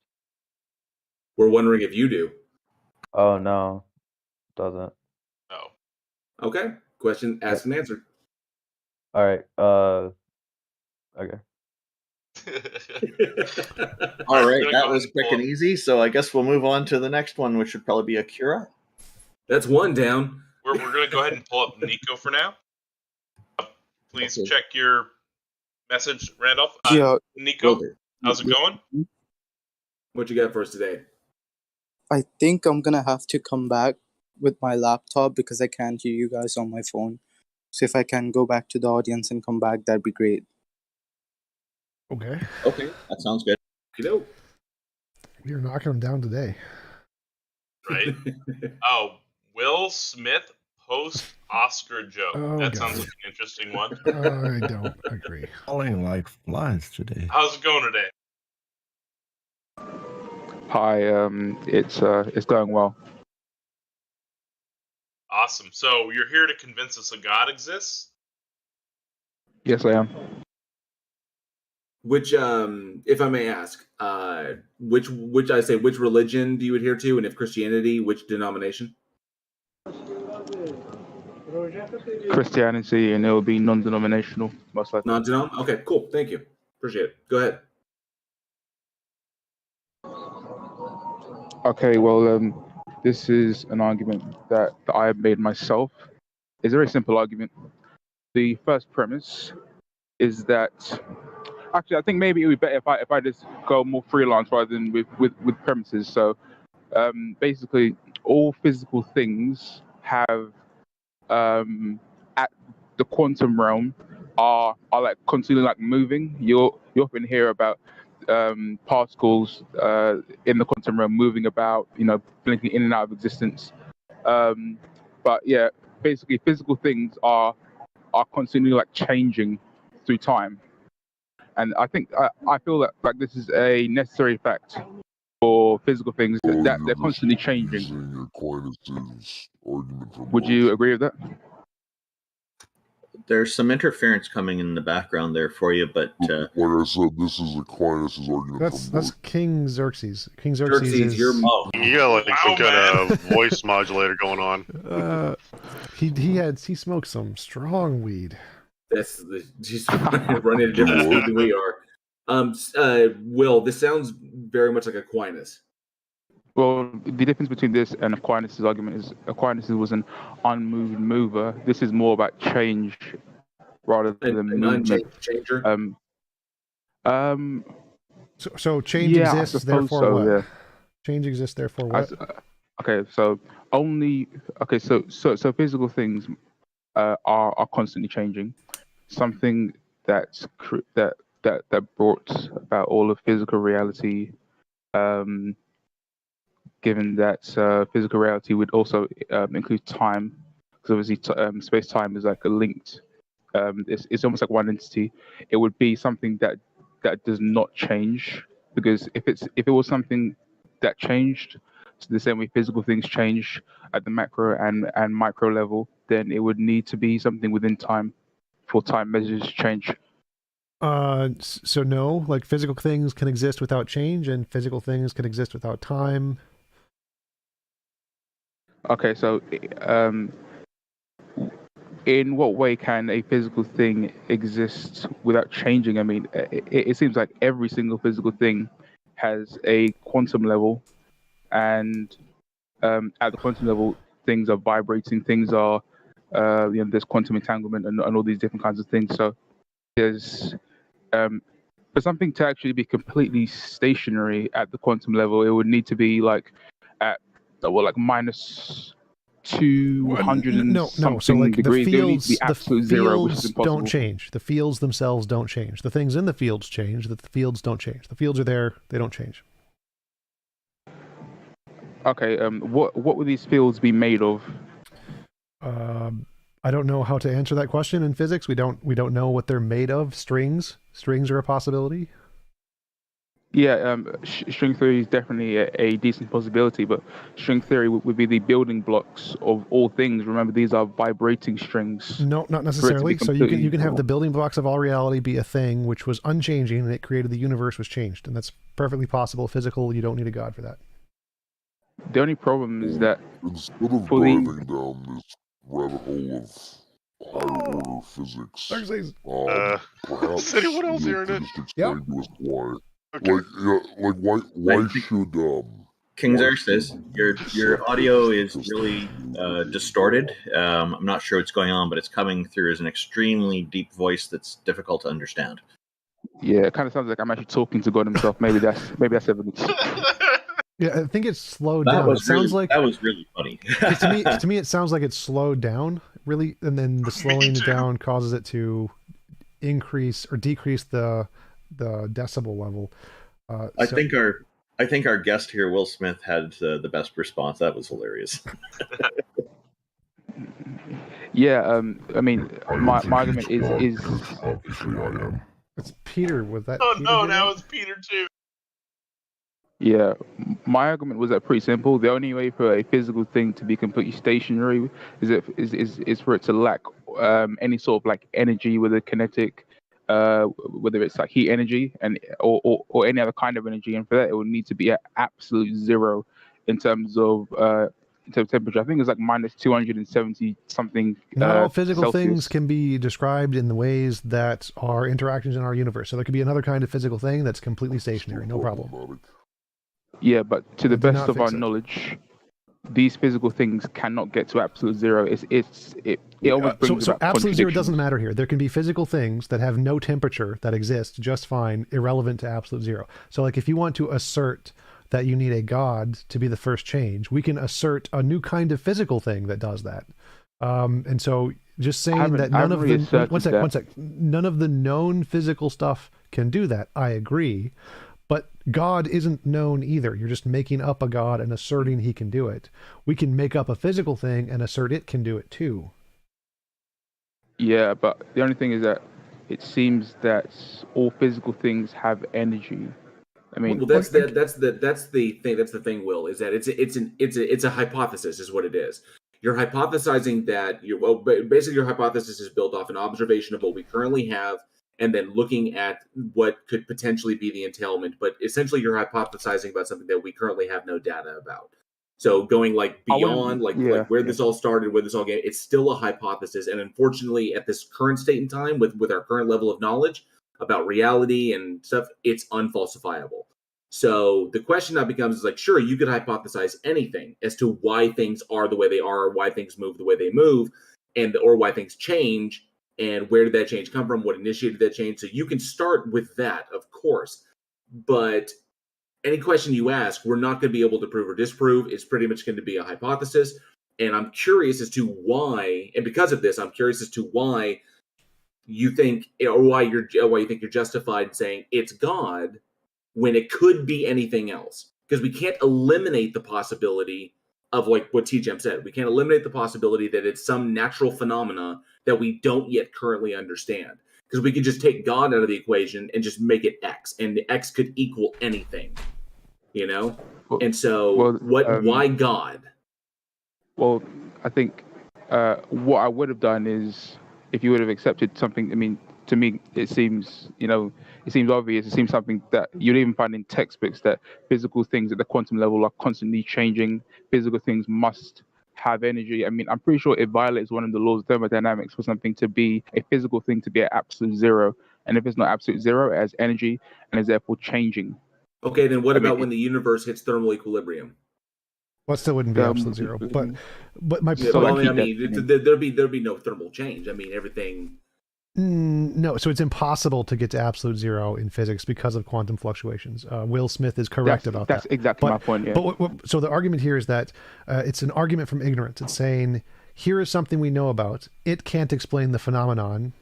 We're wondering if you do. Oh no, doesn't. Oh. Okay. Question asked and answered. All right. Okay. All right, that was quick and easy. So I guess we'll move on to the next one, which should probably be Akira. That's one down. We're going to go ahead and pull up Nico for now. Please check your message, Randolph. Nico, how's it going? What you got for us today? I think I'm gonna have to come back with my laptop because I can't hear you guys on my phone. So if I can go back to the audience and come back, that'd be great. Okay. Okay, that sounds good. You're knocking them down today. Right? Oh, Will Smith post-Oscar joke. That sounds like an interesting one. I don't agree. Falling like flies today. How's it going today? Hi, it's going well. Awesome. So you're here to convince us a God exists? Yes, I am. Which, if I may ask, which religion do you adhere to, and if Christianity, which denomination? Christianity, and it will be non-denominational, most likely. Non-denom? Okay, cool. Thank you. Appreciate it. Go ahead. Okay, well, this is an argument that I have made myself. It's a very simple argument. The first premise is that Actually, I think maybe it would be better if I just go more freelance rather than with premises. So basically, all physical things have at the quantum realm are like constantly like moving. You often hear about particles in the quantum realm moving about, blinking in and out of existence. But yeah, basically, physical things are constantly like changing through time, and I think I feel that like this is a necessary fact for physical things that they're constantly changing. Would you agree with that? There's some interference coming in the background there for you, but like I said, this is Aquinas' argument. That's King Xerxes. King Xerxes is your You got like some kind of voice modulator going on. He smoked some strong weed. That's just running a different speed than we are. Will, this sounds very much like Aquinas. Well, the difference between this and Aquinas' argument is Aquinas was an unmoved mover. This is more about change rather than movement. Changer. So change exists, therefore so, what? yeah. Change exists, therefore what? So physical things are constantly changing. Something that brought about all of physical reality. Given that physical reality would also include time, because obviously space-time is like a linked. It's almost like one entity. It would be something that does not change, because if it was something that changed, so the same way physical things change at the macro and micro level, then it would need to be something within time for time measures to change. So no, like physical things can exist without change, and physical things can exist without time. Okay, so in what way can a physical thing exist without changing? I mean, it seems like every single physical thing has a quantum level, and at the quantum level, things are vibrating, things are, there's quantum entanglement and all these different kinds of things. So there's, for something to actually be completely stationary at the quantum level, it would need to be like at minus 200 and something so like degrees. the There needs to be absolute zero, which is impossible. don't change. The fields themselves don't change. The things in the fields change. The fields don't change. The fields are there. They don't change. Okay. What would these fields be made of? I don't know how to answer that question in physics. We don't know what they're made of. Strings are a possibility. Yeah, string theory is definitely a decent possibility, but string theory would be the building blocks of all things. Remember, these are vibrating strings. No, not necessarily. So you can have the building blocks of all reality be a thing which was unchanging, and it created the universe was changed, and that's perfectly possible. Physical, you don't need a god for that. The only problem is that instead of diving down this rabbit hole of higher order physics, perhaps City, what else here in it? Explain to us why. Why should King Xerxes, your audio is really distorted. I'm not sure what's going on, but it's coming through as an extremely deep voice that's difficult to understand. Yeah, it kind of sounds like I'm actually talking to God himself. Maybe that's evidence. Yeah, I think it's slowed down. That was really funny. to me, it sounds like it's slowed down, really, and then the slowing down causes it to increase or decrease the decibel level. I think our guest here, Will Smith, had the best response. That was hilarious. Yeah, I mean, my argument is. It's Peter. Was that? Oh Peter no, now it's Peter too. Yeah, my argument was that pretty simple. The only way for a physical thing to be completely stationary is for it to lack any sort of like energy, whether kinetic, whether it's like heat energy or any other kind of energy, and for that it would need to be at absolute zero in terms of temperature. I think it's like minus 270 something. Not all physical Celsius. things can be described in the ways that are interactions in our universe. So there could be another kind of physical thing that's completely stationary, no problem. Yeah, but to the best of our knowledge, these physical things cannot get to absolute zero. It always brings So about absolute zero contradictions. doesn't matter here. There can be physical things that have no temperature that exist just fine, irrelevant to absolute zero. So like if you want to assert that you need a god to be the first change, we can assert a new kind of physical thing that does that. And so just saying that none of the one sec, none of the known physical stuff can do that, I agree. But God isn't known either. You're just making up a God and asserting he can do it. We can make up a physical thing and assert it can do it too. Yeah, but the only thing is that it seems that all physical things have energy. I mean, well, that's the thing. That's the thing, Will, is that it's a hypothesis, is what it is. You're hypothesizing that basically your hypothesis is built off an observation of what we currently have, and then looking at what could potentially be the entailment. But essentially, you're hypothesizing about something that we currently have no data about. So going like beyond, like where this all started, where this all came, it's still a hypothesis. And unfortunately, at this current state in time, with our current level of knowledge about reality and stuff, it's unfalsifiable. So the question now becomes is like, sure, you could hypothesize anything as to why things are the way they are, or why things move the way they move, or why things change, and where did that change come from, what initiated that change. So you can start with that, of course. But any question you ask, we're not going to be able to prove or disprove. It's pretty much going to be a hypothesis. And I'm curious as to why, and because of this, I'm curious as to why you think, or why you think you're justified in saying it's God when it could be anything else. Because we can't eliminate the possibility of, like what TJump said, we can't eliminate the possibility that it's some natural phenomena that we don't yet currently understand. Because we can just take God out of the equation and just make it X, and the X could equal anything, you know? And so, why God? Well, I think what I would have done is, if you would have accepted something, I mean, to me, it seems, it seems obvious. It seems something that you'd even find in textbooks, that physical things at the quantum level are constantly changing. Physical things must have energy. I mean, I'm pretty sure it violates one of the laws of thermodynamics for something to be a physical thing to be at absolute zero. And if it's not absolute zero, it has energy and is therefore changing. Okay, then what about when the universe hits thermal equilibrium? Well, it still wouldn't be absolute zero. But my there'd be no thermal change. I mean, everything. No, so it's impossible to get to absolute zero in physics because of quantum fluctuations. Will Smith is correct about that. That's exactly my point. Yeah. But so the argument here is that it's an argument from ignorance. It's saying, here is something we know about. It can't explain the phenomenon.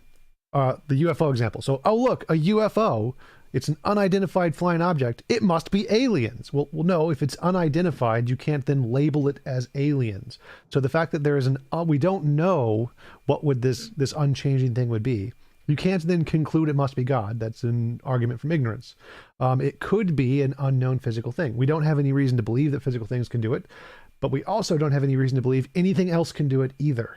The UFO example. So, oh look, a UFO. It's an unidentified flying object. It must be aliens. Well, no, if it's unidentified, you can't then label it as aliens. So the fact that there is we don't know what would this unchanging thing would be. You can't then conclude it must be God. That's an argument from ignorance. It could be an unknown physical thing. We don't have any reason to believe that physical things can do it, but we also don't have any reason to believe anything else can do it either.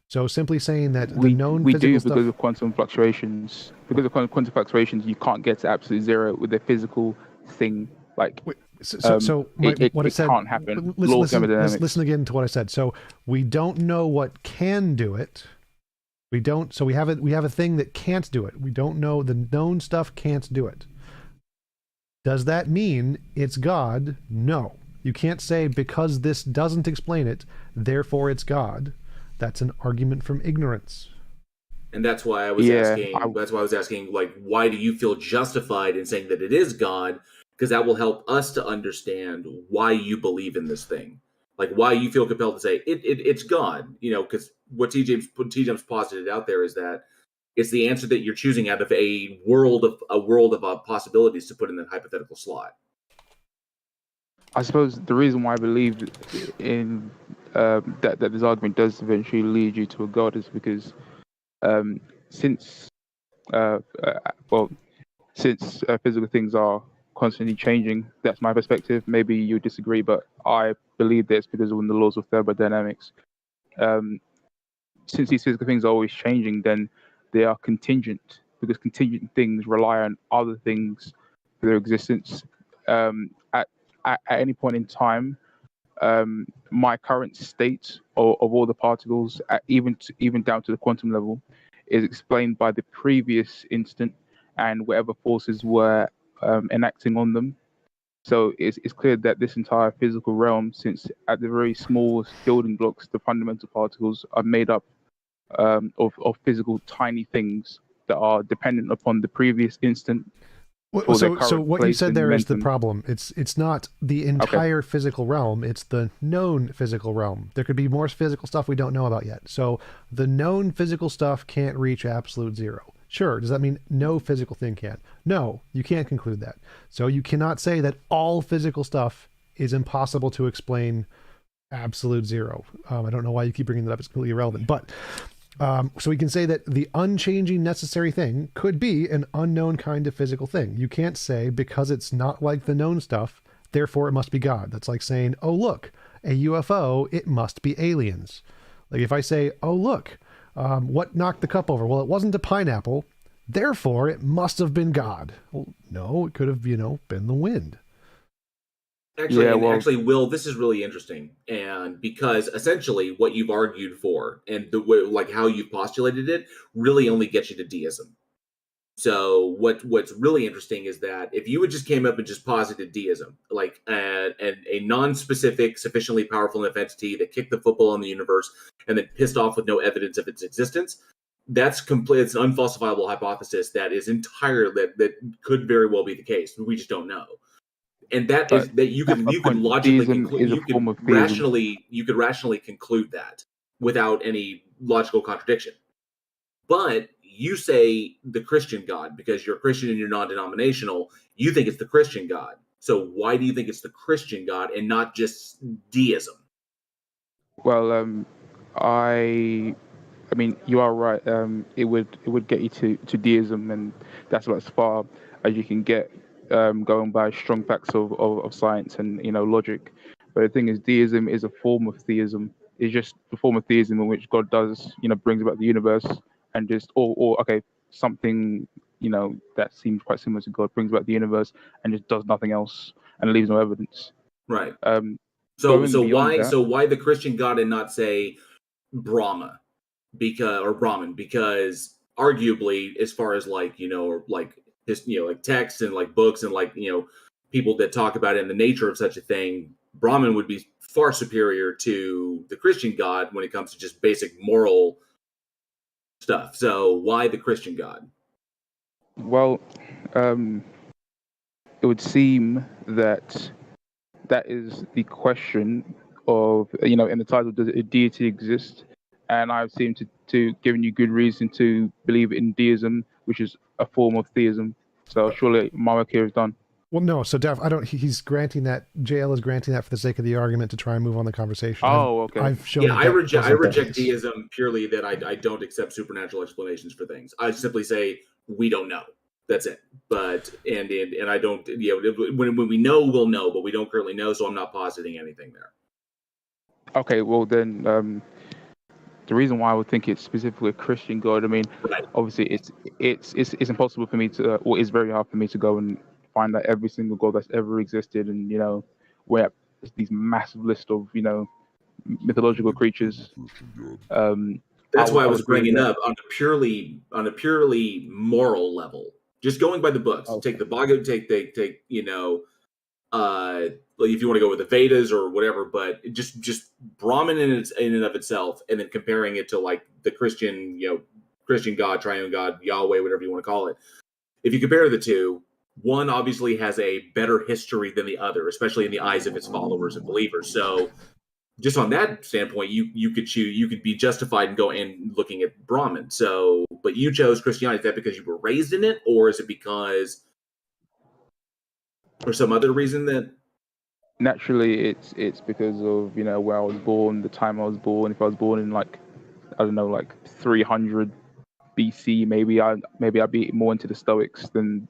So simply saying that the known we physical do stuff... because of quantum fluctuations. Because of quantum fluctuations, you can't get to absolute zero with a physical thing. Like what I said can't happen. Listen again to what I said. So we don't know what can do it. We don't. So we have a thing that can't do it. We don't know the known stuff can't do it. Does that mean it's God? No. You can't say because this doesn't explain it, therefore it's God. That's an argument from ignorance. And that's why I was asking, like, why do you feel justified in saying that it is God? Because that will help us to understand why you believe in this thing. Like, why you feel compelled to say it's God. Because what TJump's posited out there is that it's the answer that you're choosing out of a world of possibilities to put in that hypothetical slot. I suppose the reason why I believe in that this argument does eventually lead you to a God is because since physical things are constantly changing, that's my perspective. Maybe you disagree, but I believe that's because of the laws of thermodynamics. Since these physical things are always changing, then they are contingent, because contingent things rely on other things for their existence. At any point in time, my current state of all the particles, even down to the quantum level, is explained by the previous instant and whatever forces were enacting on them. So it's clear that this entire physical realm, since at the very smallest building blocks, the fundamental particles are made up of physical tiny things that are dependent upon the previous instant. So what you said there is the problem. It's not the entire physical realm. It's the known physical realm. There could be more physical stuff we don't know about yet. So the known physical stuff can't reach absolute zero. Sure. Does that mean no physical thing can? No, you can't conclude that. So you cannot say that all physical stuff is impossible to explain absolute zero. I don't know why you keep bringing that up. It's completely irrelevant. But so we can say that the unchanging necessary thing could be an unknown kind of physical thing. You can't say because it's not like the known stuff, therefore it must be God. That's like saying, oh, look, a UFO, it must be aliens. Like if I say, oh, look, what knocked the cup over? Well, it wasn't a pineapple, therefore it must have been God. Well, no, it could have, been the wind. Actually, Will, this is really interesting, and because essentially what you've argued for and the way, like how you've postulated it, really only gets you to deism. So what's really interesting is that if you would just came up and just posited deism, like a non-specific, sufficiently powerful enough entity that kicked the football in the universe and then pissed off with no evidence of its existence, that's complete. It's an unfalsifiable hypothesis that is entirely that could very well be the case. We just don't know. And that is that you can logically conclude, you could rationally conclude that without any logical contradiction. But you say the Christian God because you're a Christian and you're non-denominational. You think it's the Christian God. So why do you think it's the Christian God and not just deism? Well, I mean, you are right. It would get you to deism, and that's about as far as you can get, going by strong facts of science and logic. But the thing is, deism is a form of theism. It's just the form of theism in which God does, brings about the universe and just something that seems quite similar to God brings about the universe and just does nothing else and leaves no evidence. Right. So why the Christian God and not say Brahma? Brahman, because arguably, as far as like texts and like books and like people that talk about it and the nature of such a thing, Brahman would be far superior to the Christian God when it comes to just basic moral stuff. So why the Christian God? Well, it would seem that is the question of in the title, does a deity exist? And I've seemed to given you good reason to believe in deism, which is a form of theism. So surely my work here is done. Well, no. So he's granting that, JL is granting that for the sake of the argument to try and move on the conversation. Oh, okay. I've shown I reject deism purely that I don't accept supernatural explanations for things. I simply say we don't know. That's it. But and I don't. When we know, we'll know, but we don't currently know, so I'm not positing anything there. Okay. Well, then. The reason why I would think it's specifically a Christian God, I mean, obviously it's impossible for me to, or it's very hard for me to go and find out every single God that's ever existed, and where these massive list of mythological creatures. That's why I was bringing up on a purely moral level, just going by the books. Okay. Take the Bhagavad, take if you want to go with the Vedas or whatever, but just Brahman in and of itself, and then comparing it to like the Christian God, triune God, Yahweh, whatever you want to call it. If you compare the two, one obviously has a better history than the other, especially in the eyes of its followers and believers. So just on that standpoint, you could be justified and go and looking at Brahman. So, but you chose Christianity. Is that because you were raised in it, or is it because or some other reason that? Naturally, it's because of where I was born, the time I was born. If I was born in like 300 BC, maybe I'd be more into the Stoics than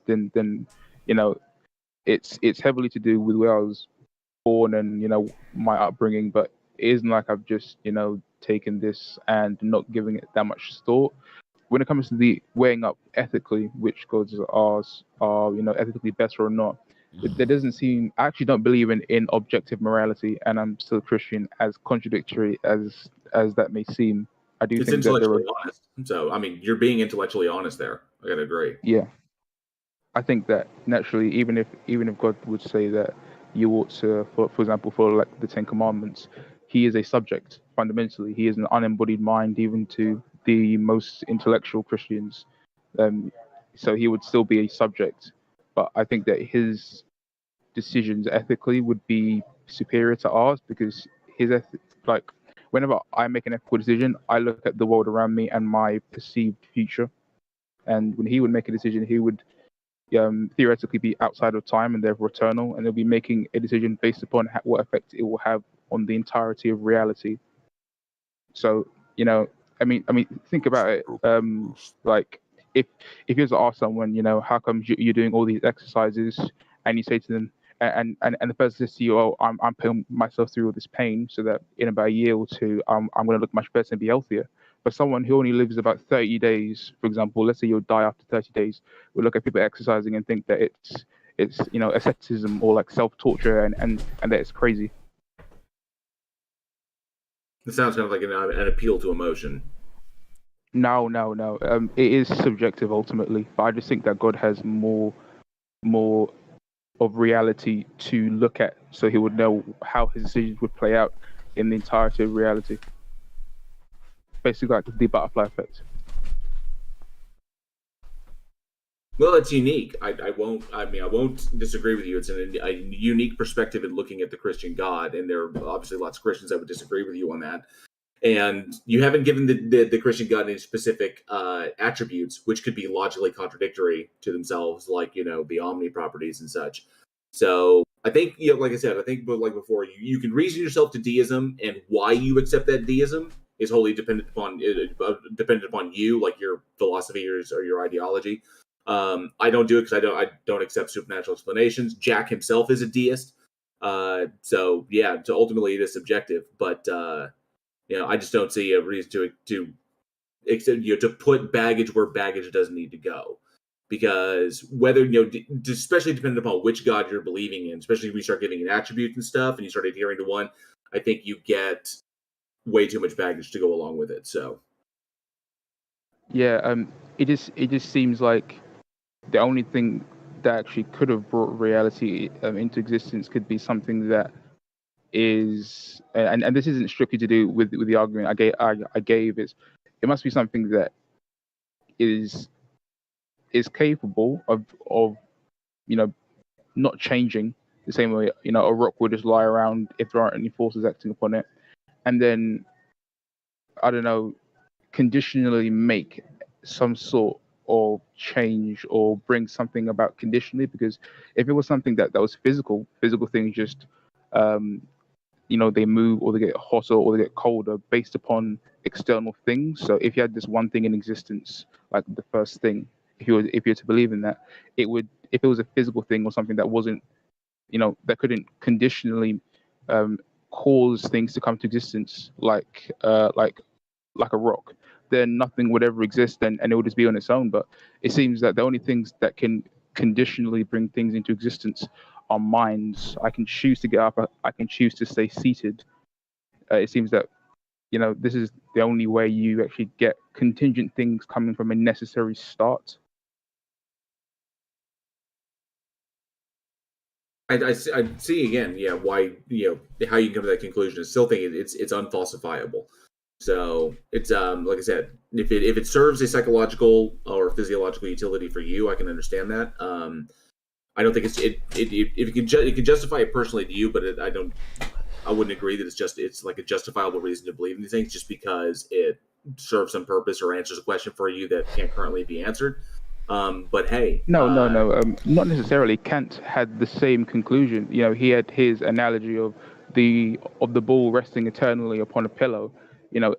it's heavily to do with where I was born and my upbringing. But it isn't like I've just taken this and not giving it that much thought. When it comes to the weighing up ethically which gods are ethically better or not. There doesn't seem. I actually don't believe in objective morality, and I'm still Christian. As contradictory as that may seem, I do think intellectually honest. So, I mean, you're being intellectually honest there. I gotta agree. Yeah. I think that naturally, even if God would say that you ought to, for example, follow like the Ten Commandments, he is a subject fundamentally. He is an unembodied mind, even to the most intellectual Christians. So he would still be a subject, but I think that his decisions ethically would be superior to ours because like whenever I make an ethical decision, I look at the world around me and my perceived future. And when he would make a decision, he would theoretically be outside of time and therefore eternal, and they'll be making a decision based upon what effect it will have on the entirety of reality. So, I mean, think about it. Like, if you was to ask someone, how come you're doing all these exercises, and you say to them, and the person says to you, oh, I'm putting myself through all this pain so that in about a year or two, I'm going to look much better and be healthier. But someone who only lives about 30 days, for example, let's say you'll die after 30 days, will look at people exercising and think that it's asceticism or like self-torture and that it's crazy. It sounds kind of like an appeal to emotion. No. It is subjective ultimately, but I just think that God has more of reality to look at, so he would know how his decisions would play out in the entirety of reality. Basically, like the butterfly effect. Well, it's unique. I won't disagree with you. It's a unique perspective in looking at the Christian God, and there are obviously lots of Christians that would disagree with you on that. And you haven't given the Christian God any specific attributes, which could be logically contradictory to themselves, like the omni properties and such. So I think like I said, but like before, you can reason yourself to deism, and why you accept that deism is wholly dependent upon you, like your philosophy or your ideology. I don't do it because I don't accept supernatural explanations. Jack himself is a deist, so yeah. So ultimately, it is subjective, but I just don't see a reason to put baggage where baggage doesn't need to go, because whether especially depending upon which God you're believing in, especially when you start giving it attributes and stuff, and you start adhering to one, I think you get way too much baggage to go along with it. So yeah, it just seems like the only thing that actually could have brought reality into existence could be something that is, and this isn't strictly to do with the argument I gave. It must be something that is capable of not changing the same way a rock would just lie around if there aren't any forces acting upon it, and then I don't know, conditionally make some sort of change or bring something about conditionally. Because if it was something that was physical things just they move or they get hotter or they get colder based upon external things. So if you had this one thing in existence, like the first thing, if you were to believe in that, it would, if it was a physical thing or something that wasn't, that couldn't conditionally cause things to come to existence, like a rock, then nothing would ever exist, and it would just be on its own. But it seems that the only things that can conditionally bring things into existence are minds. I can choose to get up, I can choose to stay seated. It seems that this is the only way you actually get contingent things coming from a necessary start. I see again, why how you can come to that conclusion. I still think it's unfalsifiable. So it's like I said, if it serves a psychological or physiological utility for you, I can understand that. I don't think it can justify it personally to you, but I wouldn't agree that it's like a justifiable reason to believe in these things just because it serves some purpose or answers a question for you that can't currently be answered. But hey, no, not necessarily. Kant had the same conclusion. He had his analogy of the ball resting eternally upon a pillow.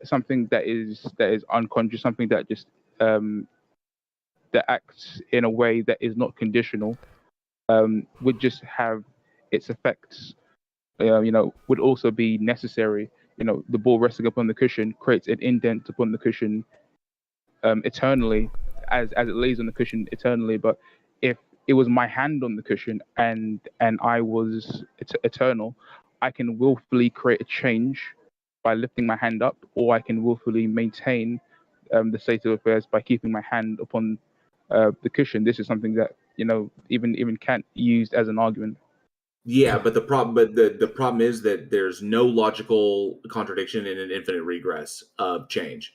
Something that is unconscious, something that just that acts in a way that is not conditional, would just have its effects. Would also be necessary. The ball resting upon the cushion creates an indent upon the cushion eternally, as it lays on the cushion eternally. But if it was my hand on the cushion and I was eternal, I can willfully create a change by lifting my hand up, or I can willfully maintain the state of affairs by keeping my hand upon the cushion. This is something that even Kant used as an argument. Yeah, but the problem is that there's no logical contradiction in an infinite regress of change.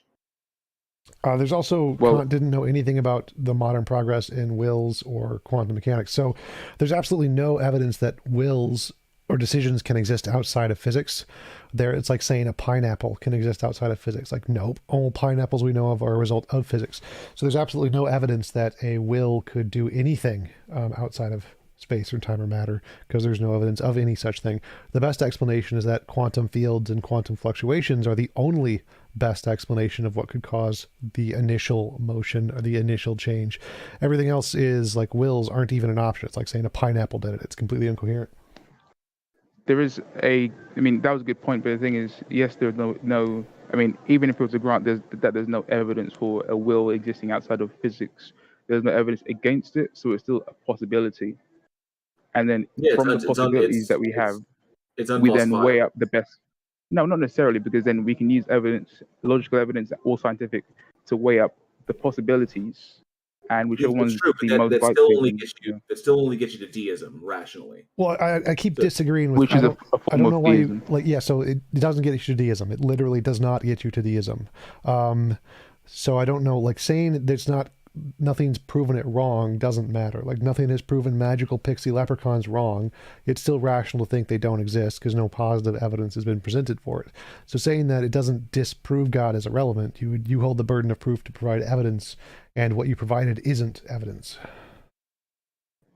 There's also Kant didn't know anything about the modern progress in wills or quantum mechanics. So there's absolutely no evidence that wills or decisions can exist outside of physics. It's like saying a pineapple can exist outside of physics. Like, nope, all pineapples we know of are a result of physics. So there's absolutely no evidence that a will could do anything outside of space or time or matter, because there's no evidence of any such thing. The best explanation is that quantum fields and quantum fluctuations are the only best explanation of what could cause the initial motion or the initial change. Everything else is like wills aren't even an option. It's like saying a pineapple did it. It's completely incoherent. There is that was a good point, but the thing is, yes, there's no even if it was a grant, there's no evidence for a will existing outside of physics. There's no evidence against it, so it's still a possibility. And then from the possibilities that we have, we then weigh up the best. No, not necessarily, because then we can use evidence, logical evidence, or scientific, to weigh up the possibilities, and whichever one's the most that likely. still only gets you to deism rationally. Well, I keep disagreeing with. Which is a form I don't know of why deism. so it doesn't get you to deism. It literally does not get you to deism. So I don't know, like saying there's nothing's proven it wrong doesn't matter. Like nothing has proven magical pixie leprechauns wrong. It's still rational to think they don't exist because no positive evidence has been presented for it. So saying that it doesn't disprove God is irrelevant. You hold the burden of proof to provide evidence, and what you provided isn't evidence.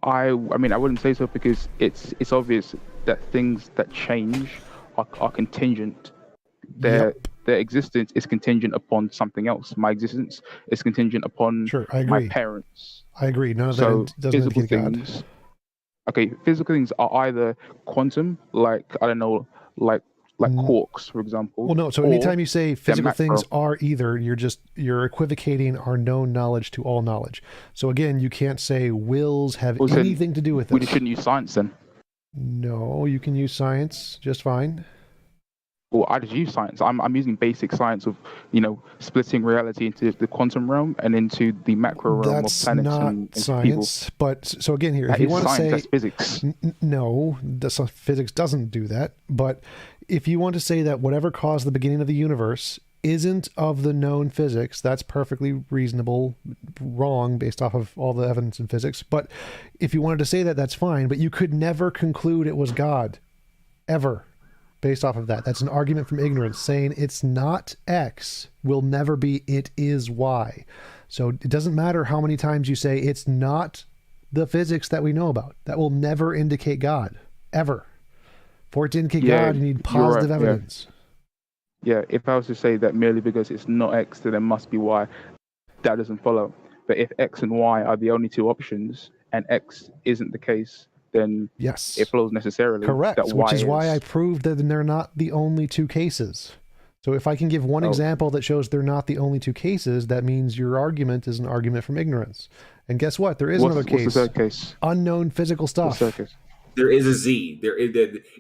I wouldn't say so, because it's obvious that things that change are contingent. Their existence is contingent upon something else. My existence is contingent upon my parents. I agree. None of that doesn't physical indicate God. things. Okay, physical things are either quantum, like quarks, for example. Well, no. So anytime you say physical things are either, you're equivocating our known knowledge to all knowledge. So again, you can't say wills have anything to do with We this. shouldn't use science then. No, you can use science just fine. Well, I just use science. I'm using basic science of, splitting reality into the quantum realm and into the macro realm of planets not and science, people. But so again here, That if you is want to science, say that's physics. No, physics doesn't do that. But if you want to say that whatever caused the beginning of the universe isn't of the known physics, that's perfectly reasonable, wrong based off of all the evidence in physics. But if you wanted to say that, that's fine. But you could never conclude it was God, ever. Based off of that. That's an argument from ignorance. Saying it's not X will never be it is Y. So it doesn't matter how many times you say it's not the physics that we know about. That will never indicate God. Ever. For it to indicate God, you need positive evidence. Yeah, if I was to say that merely because it's not X, then it must be Y, that doesn't follow. But if X and Y are the only two options, and X isn't the case, then yes, it flows necessarily. Correct, that which is why I proved that they're not the only two cases. So if I can give one example that shows they're not the only two cases, that means your argument is an argument from ignorance. And guess what? There is another case. What's the third case? Unknown physical stuff. There is a Z.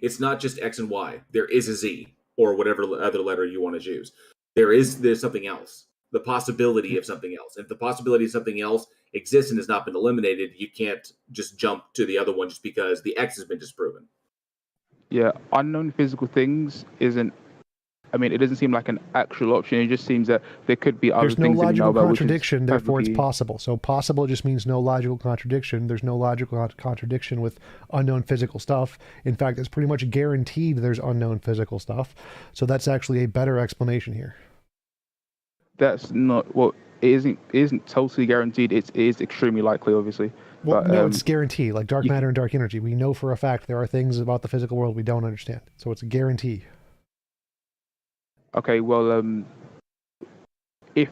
It's not just X and Y. There is a Z, or whatever other letter you want to choose. There's something else. The possibility of something else. If the possibility of something else exists and has not been eliminated, you can't just jump to the other one just because the X has been disproven. Yeah, unknown physical things isn't. It doesn't seem like an actual option. It just seems that there could be other things. There's no logical contradiction, therefore it's possible. So possible just means no logical contradiction. There's no logical contradiction with unknown physical stuff. In fact, it's pretty much guaranteed there's unknown physical stuff. So that's actually a better explanation here. That's not it isn't totally guaranteed. It is extremely likely, obviously. Well, but, no, it's guaranteed. Like dark matter and dark energy, we know for a fact there are things about the physical world we don't understand. So it's a guarantee. Okay, well, if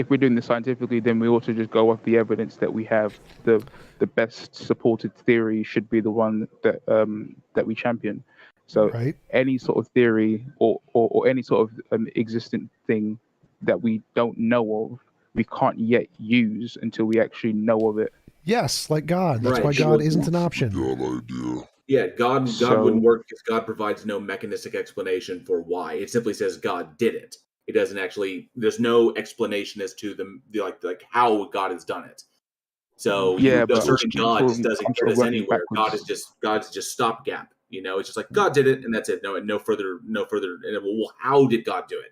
we're doing this scientifically, then we ought to just go off the evidence that we have. The best supported theory should be the one that we champion. So any sort of theory or any sort of existent thing that we don't know of, we can't yet use until we actually know of it. Yes, like God. That's why God isn't an option. Yeah, God wouldn't work because God provides no mechanistic explanation for why. It simply says God did it. It doesn't actually. There's no explanation as to the how God has done it. So Yeah, but asserting God I'm just doesn't sort get of us working anywhere. backwards. God's just stopgap. It's just like God did it, and that's it. No further. And well, how did God do it?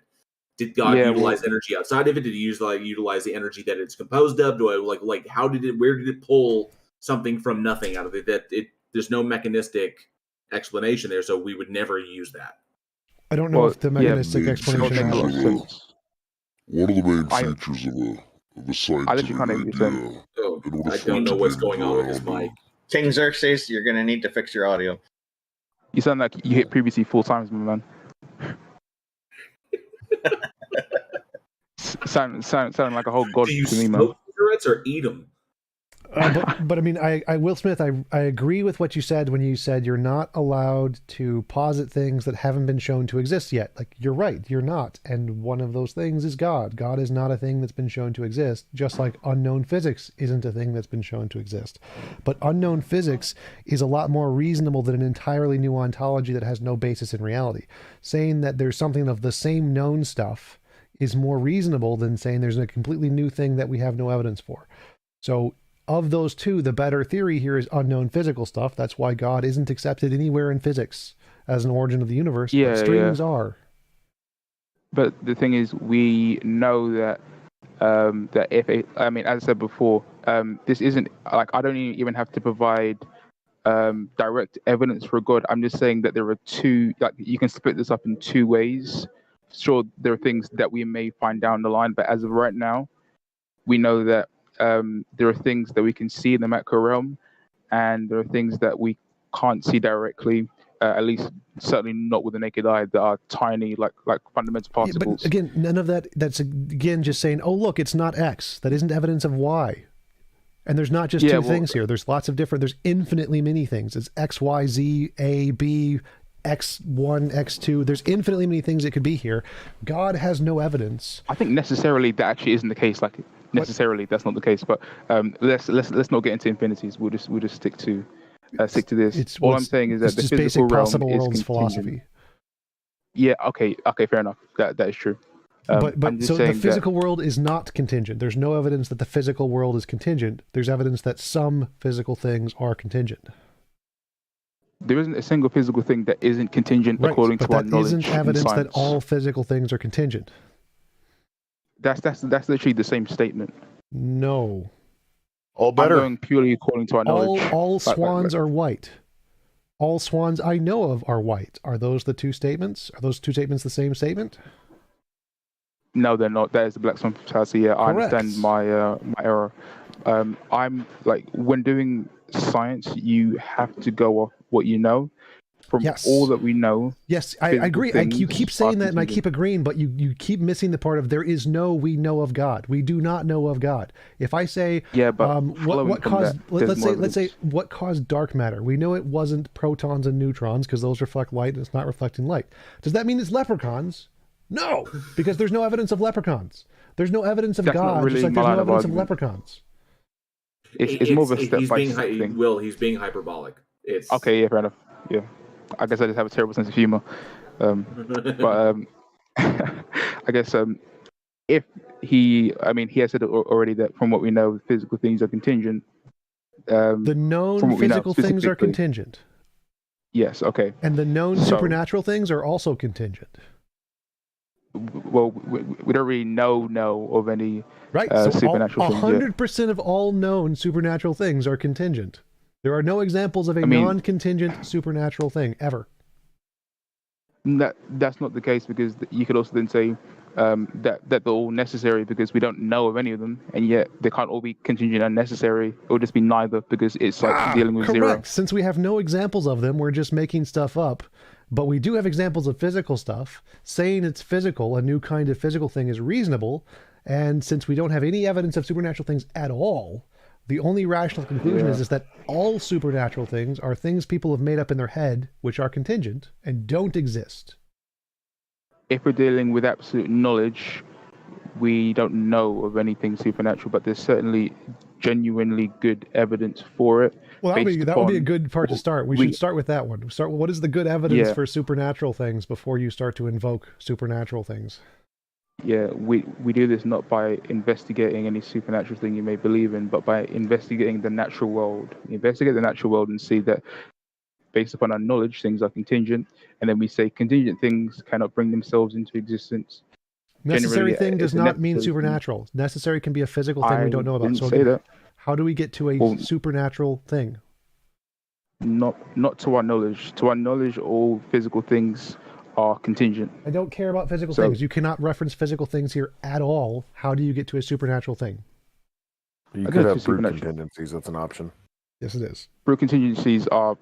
Did God utilize energy outside of it? Did he utilize the energy that it's composed of? Do I like how did it? Where did it pull something from nothing out of it? There's no mechanistic explanation there, so we would never use that. I don't know if the mechanistic explanation matters. One of the main features of a scientific idea. I don't know what's going on with this mic. King Xerxes, you're gonna need to fix your audio. You sound like you hit previously 4 times, my man. sound like a whole god Do you to me, man. smoke cigarettes or eat them? But I mean, Will Smith, I agree with what you said when you said you're not allowed to posit things that haven't been shown to exist yet. Like, you're right, you're not. And one of those things is God. God is not a thing that's been shown to exist, just like unknown physics isn't a thing that's been shown to exist. But unknown physics is a lot more reasonable than an entirely new ontology that has no basis in reality. Saying that there's something of the same known stuff is more reasonable than saying there's a completely new thing that we have no evidence for. So, of those two, the better theory here is unknown physical stuff. That's why God isn't accepted anywhere in physics as an origin of the universe. Yeah, but streams are. But the thing is, we know that that if I mean, as I said before, this isn't like I don't even have to provide direct evidence for God. I'm just saying that there are two. Like you can split this up in 2 ways. Sure, there are things that we may find down the line, but as of right now, we know that. There are things that we can see in the macro realm, and there are things that we can't see directly, at least certainly not with the naked eye, that are tiny, like fundamental particles. But again, none of that, that's again just saying, oh, look, it's not X. That isn't evidence of Y. And there's not just two things here. There's lots of different, there's infinitely many things. It's X, Y, Z, A, B, X1, X2. There's infinitely many things that could be here. God has no evidence. I think necessarily that actually isn't the case. Like necessarily that's not the case. But let's not get into infinities. We'll just stick to this. All I'm saying is that the physical realm is contingent. Philosophy. Yeah. Okay. Fair enough. That is true. But so the physical world is not contingent. There's no evidence that the physical world is contingent. There's evidence that some physical things are contingent. There isn't a single physical thing that isn't contingent according to our knowledge. But that isn't evidence that all physical things are contingent. That's literally the same statement. No. All better. I'm going purely according to our knowledge. All swans are white. All swans I know of are white. Are those the two statements? Are those two statements the same statement? No, they're not. That is the black swan fallacy. Yeah, I understand my error. I'm like, when doing science, you have to go off what you know. From all that we know. Yes, I agree. You keep saying that and I keep agreeing, but you keep missing the part of we know of God. We do not know of God. If I say, what caused, let's say what caused dark matter? We know it wasn't protons and neutrons because those reflect light and it's not reflecting light. Does that mean it's leprechauns? No, because there's no evidence of leprechauns. There's no evidence of God, really just like there's no evidence of leprechauns. It's more of a step by step thing. He's being hyperbolic. It's okay. Yeah, fair enough. Yeah. I guess I just have a terrible sense of humor. But I guess if he has said already that from what we know, physical things are contingent. The known physical things are contingent. Yes, okay. And the known supernatural things are also contingent. Well, we don't really know of any supernatural things. 100% of all known supernatural things are contingent. There are no examples of a non-contingent supernatural thing ever. That's not the case, because you could also then say that they're all necessary because we don't know of any of them, and yet they can't all be contingent and necessary. It would just be neither, because it's like dealing with zero. Since we have no examples of them, we're just making stuff up. But we do have examples of physical stuff. Saying it's physical, a new kind of physical thing, is reasonable. And since we don't have any evidence of supernatural things at all, the only rational conclusion is that all supernatural things are things people have made up in their head, which are contingent and don't exist. If we're dealing with absolute knowledge, we don't know of anything supernatural, but there's certainly genuinely good evidence for it. Well, that would be a good part to start. We should start with that one. What is the good evidence for supernatural things before you start to invoke supernatural things? yeah, we do this not by investigating any supernatural thing you may believe in, but by investigating the natural world. We investigate the natural world and see that based upon our knowledge, things are contingent, and then we say contingent things cannot bring themselves into existence. Necessary Generally, thing does it's a not mean necessary thing. supernatural. Necessary can be a physical thing we don't know about. didn't So say again, that. how do we get to a Well, supernatural thing? Not to our knowledge. To our knowledge, all physical things are contingent. I don't care about physical So- things. You cannot reference physical things here at all. How do you get to a supernatural thing? You I could guess have it's brute supernatural. contingencies. That's an option. Yes, it is. Brute contingencies are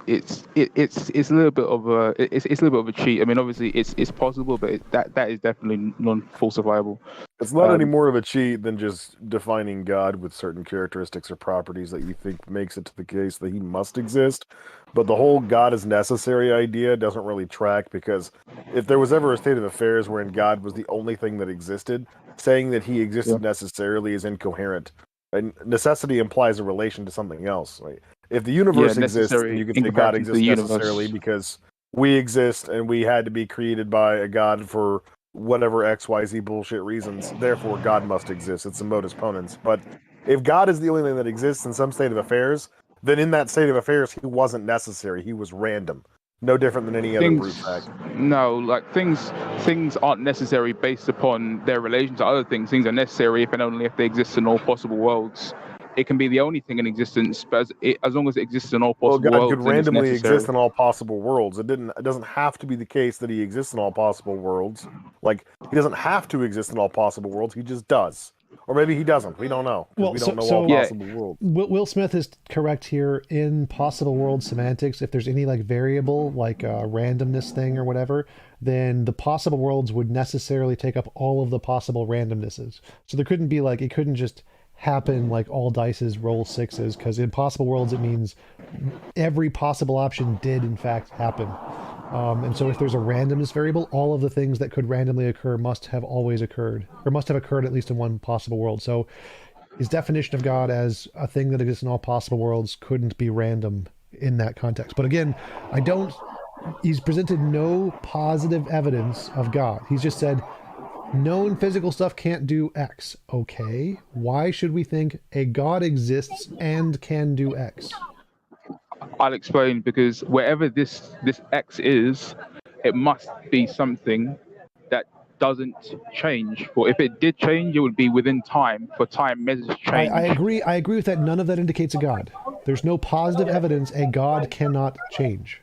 it's a little bit of a it's a little bit of a cheat. I mean, obviously it's possible, but that is definitely non-falsifiable. It's not any more of a cheat than just defining God with certain characteristics or properties that you think makes it to the case that he must exist. But the whole God is necessary idea doesn't really track, because if there was ever a state of affairs wherein God was the only thing that existed, saying that he existed necessarily is incoherent. And necessity implies a relation to something else. Right? If the universe exists, then necessary you can in say God comparison to exists the universe. necessarily because we exist and we had to be created by a God for whatever XYZ bullshit reasons. Therefore, God must exist. It's a modus ponens. But if God is the only thing that exists in some state of affairs, then in that state of affairs, he wasn't necessary. He was random. No different than any other brute fact. No, like things aren't necessary based upon their relation to other things. Things are necessary if and only if they exist in all possible worlds. It can be the only thing in existence, but as long as it exists in all Well, possible God worlds, could then it's randomly necessary. exist in all possible worlds. It doesn't have to be the case that he exists in all possible worlds. Like, he doesn't have to exist in all possible worlds. He just does. Or maybe he doesn't. We don't know. 'Cause we don't know all possible worlds. Will Smith is correct here in possible world semantics. If there's any like variable, like a randomness thing or whatever, then the possible worlds would necessarily take up all of the possible randomnesses. So there couldn't be like, it couldn't just happen like all dices roll sixes, because in possible worlds it means every possible option did in fact happen. And so if there's a randomness variable, all of the things that could randomly occur must have always occurred, or must have occurred at least in one possible world. So his definition of God as a thing that exists in all possible worlds couldn't be random in that context. But again, he's presented no positive evidence of God. He's just said, known physical stuff can't do X. Okay, why should we think a God exists and can do X? I'll explain, because wherever this X is, it must be something that doesn't change. For if it did change, it would be within time. For time measures change. I agree with that. None of that indicates a God. There's no positive evidence a God cannot change.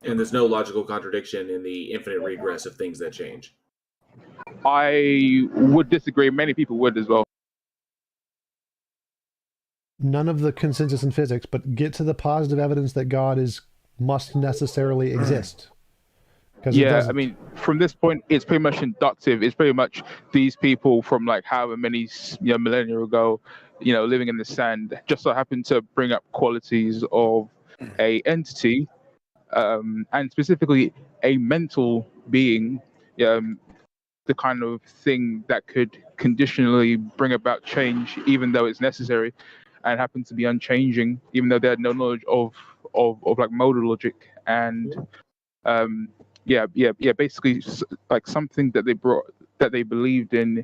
And there's no logical contradiction in the infinite regress of things that change. I would disagree. Many people would as well. None of the consensus in physics, but get to the positive evidence that God must necessarily exist. Yeah, I mean, from this point, it's pretty much inductive. It's pretty much these people from like however many millennia ago, living in the sand, just so happen to bring up qualities of a entity, and specifically a mental being, the kind of thing that could conditionally bring about change, even though it's necessary, and happen to be unchanging, even though they had no knowledge of like modal logic and basically like something that they believed in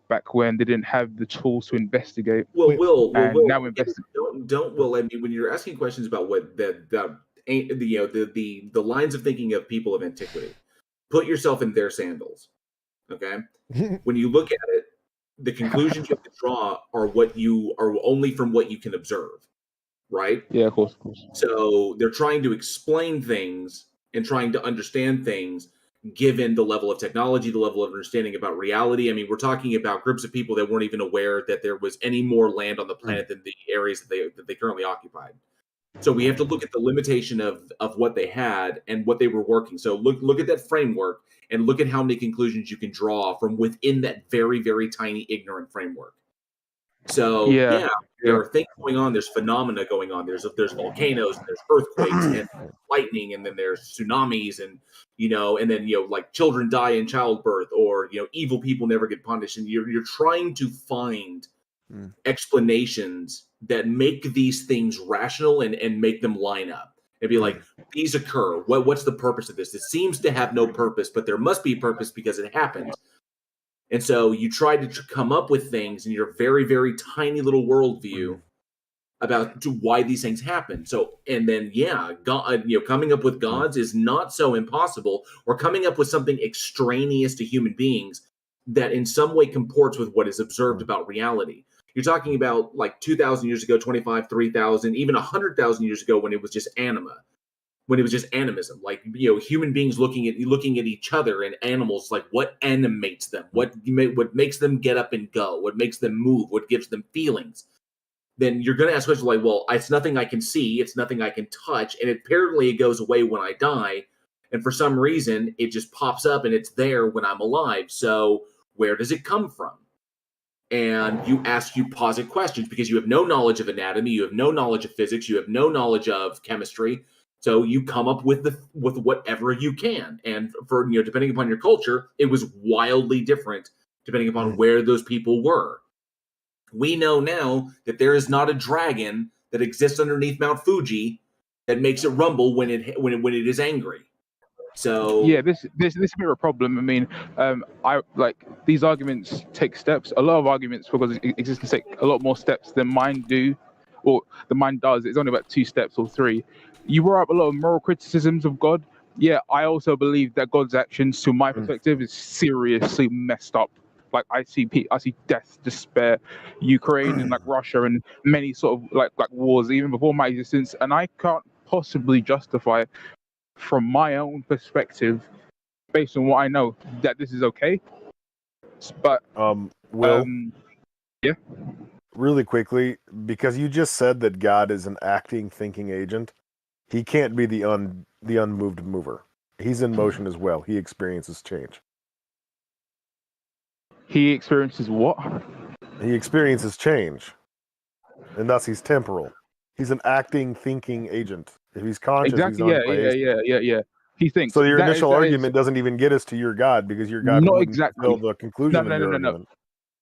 back when they didn't have the tools to investigate. Will, now investigate. Don't Will. I mean, when you're asking questions about what the lines of thinking of people of antiquity, put yourself in their sandals. Okay, when you look at it, the conclusions you have to draw are what you are only from what you can observe, right? Yeah, of course. So they're trying to explain things and trying to understand things given the level of technology, the level of understanding about reality. I mean, we're talking about groups of people that weren't even aware that there was any more land on the planet than the areas that they currently occupied. So we have to look at the limitation of what they had and what they were working. So look at that framework and look at how many conclusions you can draw from within that very, very tiny ignorant framework. So yeah, there are things going on. There's phenomena going on. There's volcanoes, and there's earthquakes and lightning, and then there's tsunamis, and and then like children die in childbirth, or evil people never get punished, and you're trying to find explanations that make these things rational and make them line up. and be like, these occur. What's the purpose of this? It seems to have no purpose, but there must be purpose because it happened. And so you try to come up with things in your very, very tiny little worldview about why these things happen. So, and then, God, coming up with gods is not so impossible, or coming up with something extraneous to human beings that in some way comports with what is observed about reality. You're talking about like 2,000 years ago, 25, 3,000, even 100,000 years ago when it was just anima. When it was just animism, like human beings looking at each other, and animals, like what animates them, what makes them get up and go, what makes them move, what gives them feelings. Then you're going to ask questions like, well, it's nothing I can see, it's nothing I can touch, and apparently it goes away when I die, and for some reason it just pops up and it's there when I'm alive. So where does it come from? And you posit questions because you have no knowledge of anatomy, you have no knowledge of physics, you have no knowledge of chemistry. So you come up with whatever you can, and for depending upon your culture, it was wildly different depending upon where those people were. We know now that there is not a dragon that exists underneath Mount Fuji that makes it rumble when it is angry. So yeah, this is a bit of a problem. I mean, I like these arguments take steps. A lot of arguments because existence take a lot more steps than mine do, or the mind does. It's only about 2 steps or 3. You brought up a lot of moral criticisms of God. Yeah, I also believe that God's actions, to my perspective, is seriously messed up. Like I see death, despair, Ukraine and like Russia and many sort of like wars even before my existence, and I can't possibly justify from my own perspective, based on what I know, that this is okay. But Will, yeah, really quickly, because you just said that God is an acting, thinking agent. He can't be the unmoved mover. He's in motion as well. He experiences change. He experiences what? He experiences change, and thus he's temporal. He's an acting, thinking agent. If he's conscious, Exactly. he's non-biased. Yeah. He thinks. So your initial argument doesn't even get us to your God, because your God not wouldn't exactly fulfill the conclusion of your argument.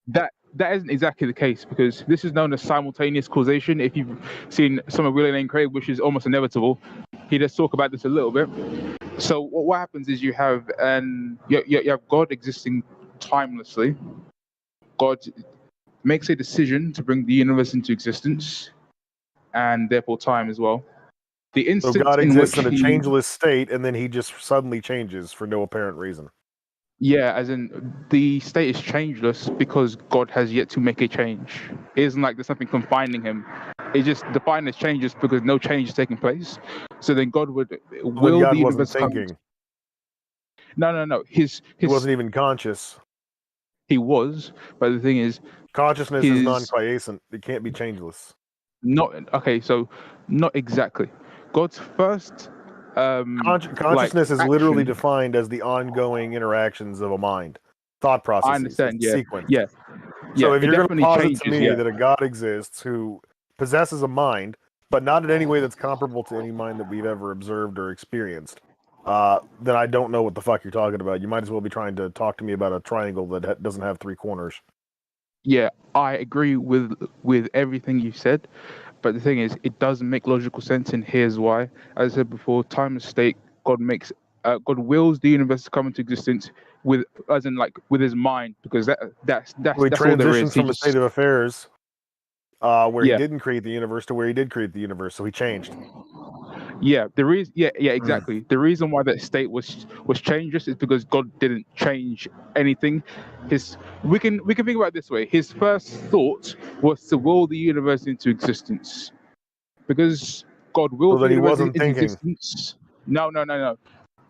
That isn't exactly the case, because this is known as simultaneous causation. If you've seen some of William Lane Craig, which is almost inevitable, he does talk about this a little bit. So what happens is you have you have God existing timelessly. God makes a decision to bring the universe into existence, and therefore time as well. The instant so God in exists which in a changeless state, and then he just suddenly changes for no apparent reason. Yeah, as in the state is changeless because God has yet to make a change. It isn't like there's something confining him. It's just defined as changes because no change is taking place. So then God would will God the universe wasn't thinking. No. He wasn't even conscious. He was, but the thing is, consciousness is non-quiescent. It can't be changeless. Not okay. So not exactly. God's first consciousness is literally defined as the ongoing interactions of a mind, thought processes. I understand. Yeah. Sequence. Yeah. So if you're going to posit to me yeah. that a God exists who possesses a mind, but not in any way that's comparable to any mind that we've ever observed or experienced, then I don't know what the fuck you're talking about. You might as well be trying to talk to me about a triangle that doesn't have 3 corners. Yeah, I agree with everything you said, but the thing is, it doesn't make logical sense, and here's why. As I said before, time and state. God wills the universe to come into existence with his mind, because that's all there is. Transitions from a state of affairs where he didn't create the universe to where he did create the universe, so he changed. Yeah, exactly. The reason why that state was changeless is because God didn't change anything. We can think about it this way. His first thought was to will the universe into existence, because God willed the universe into existence. No.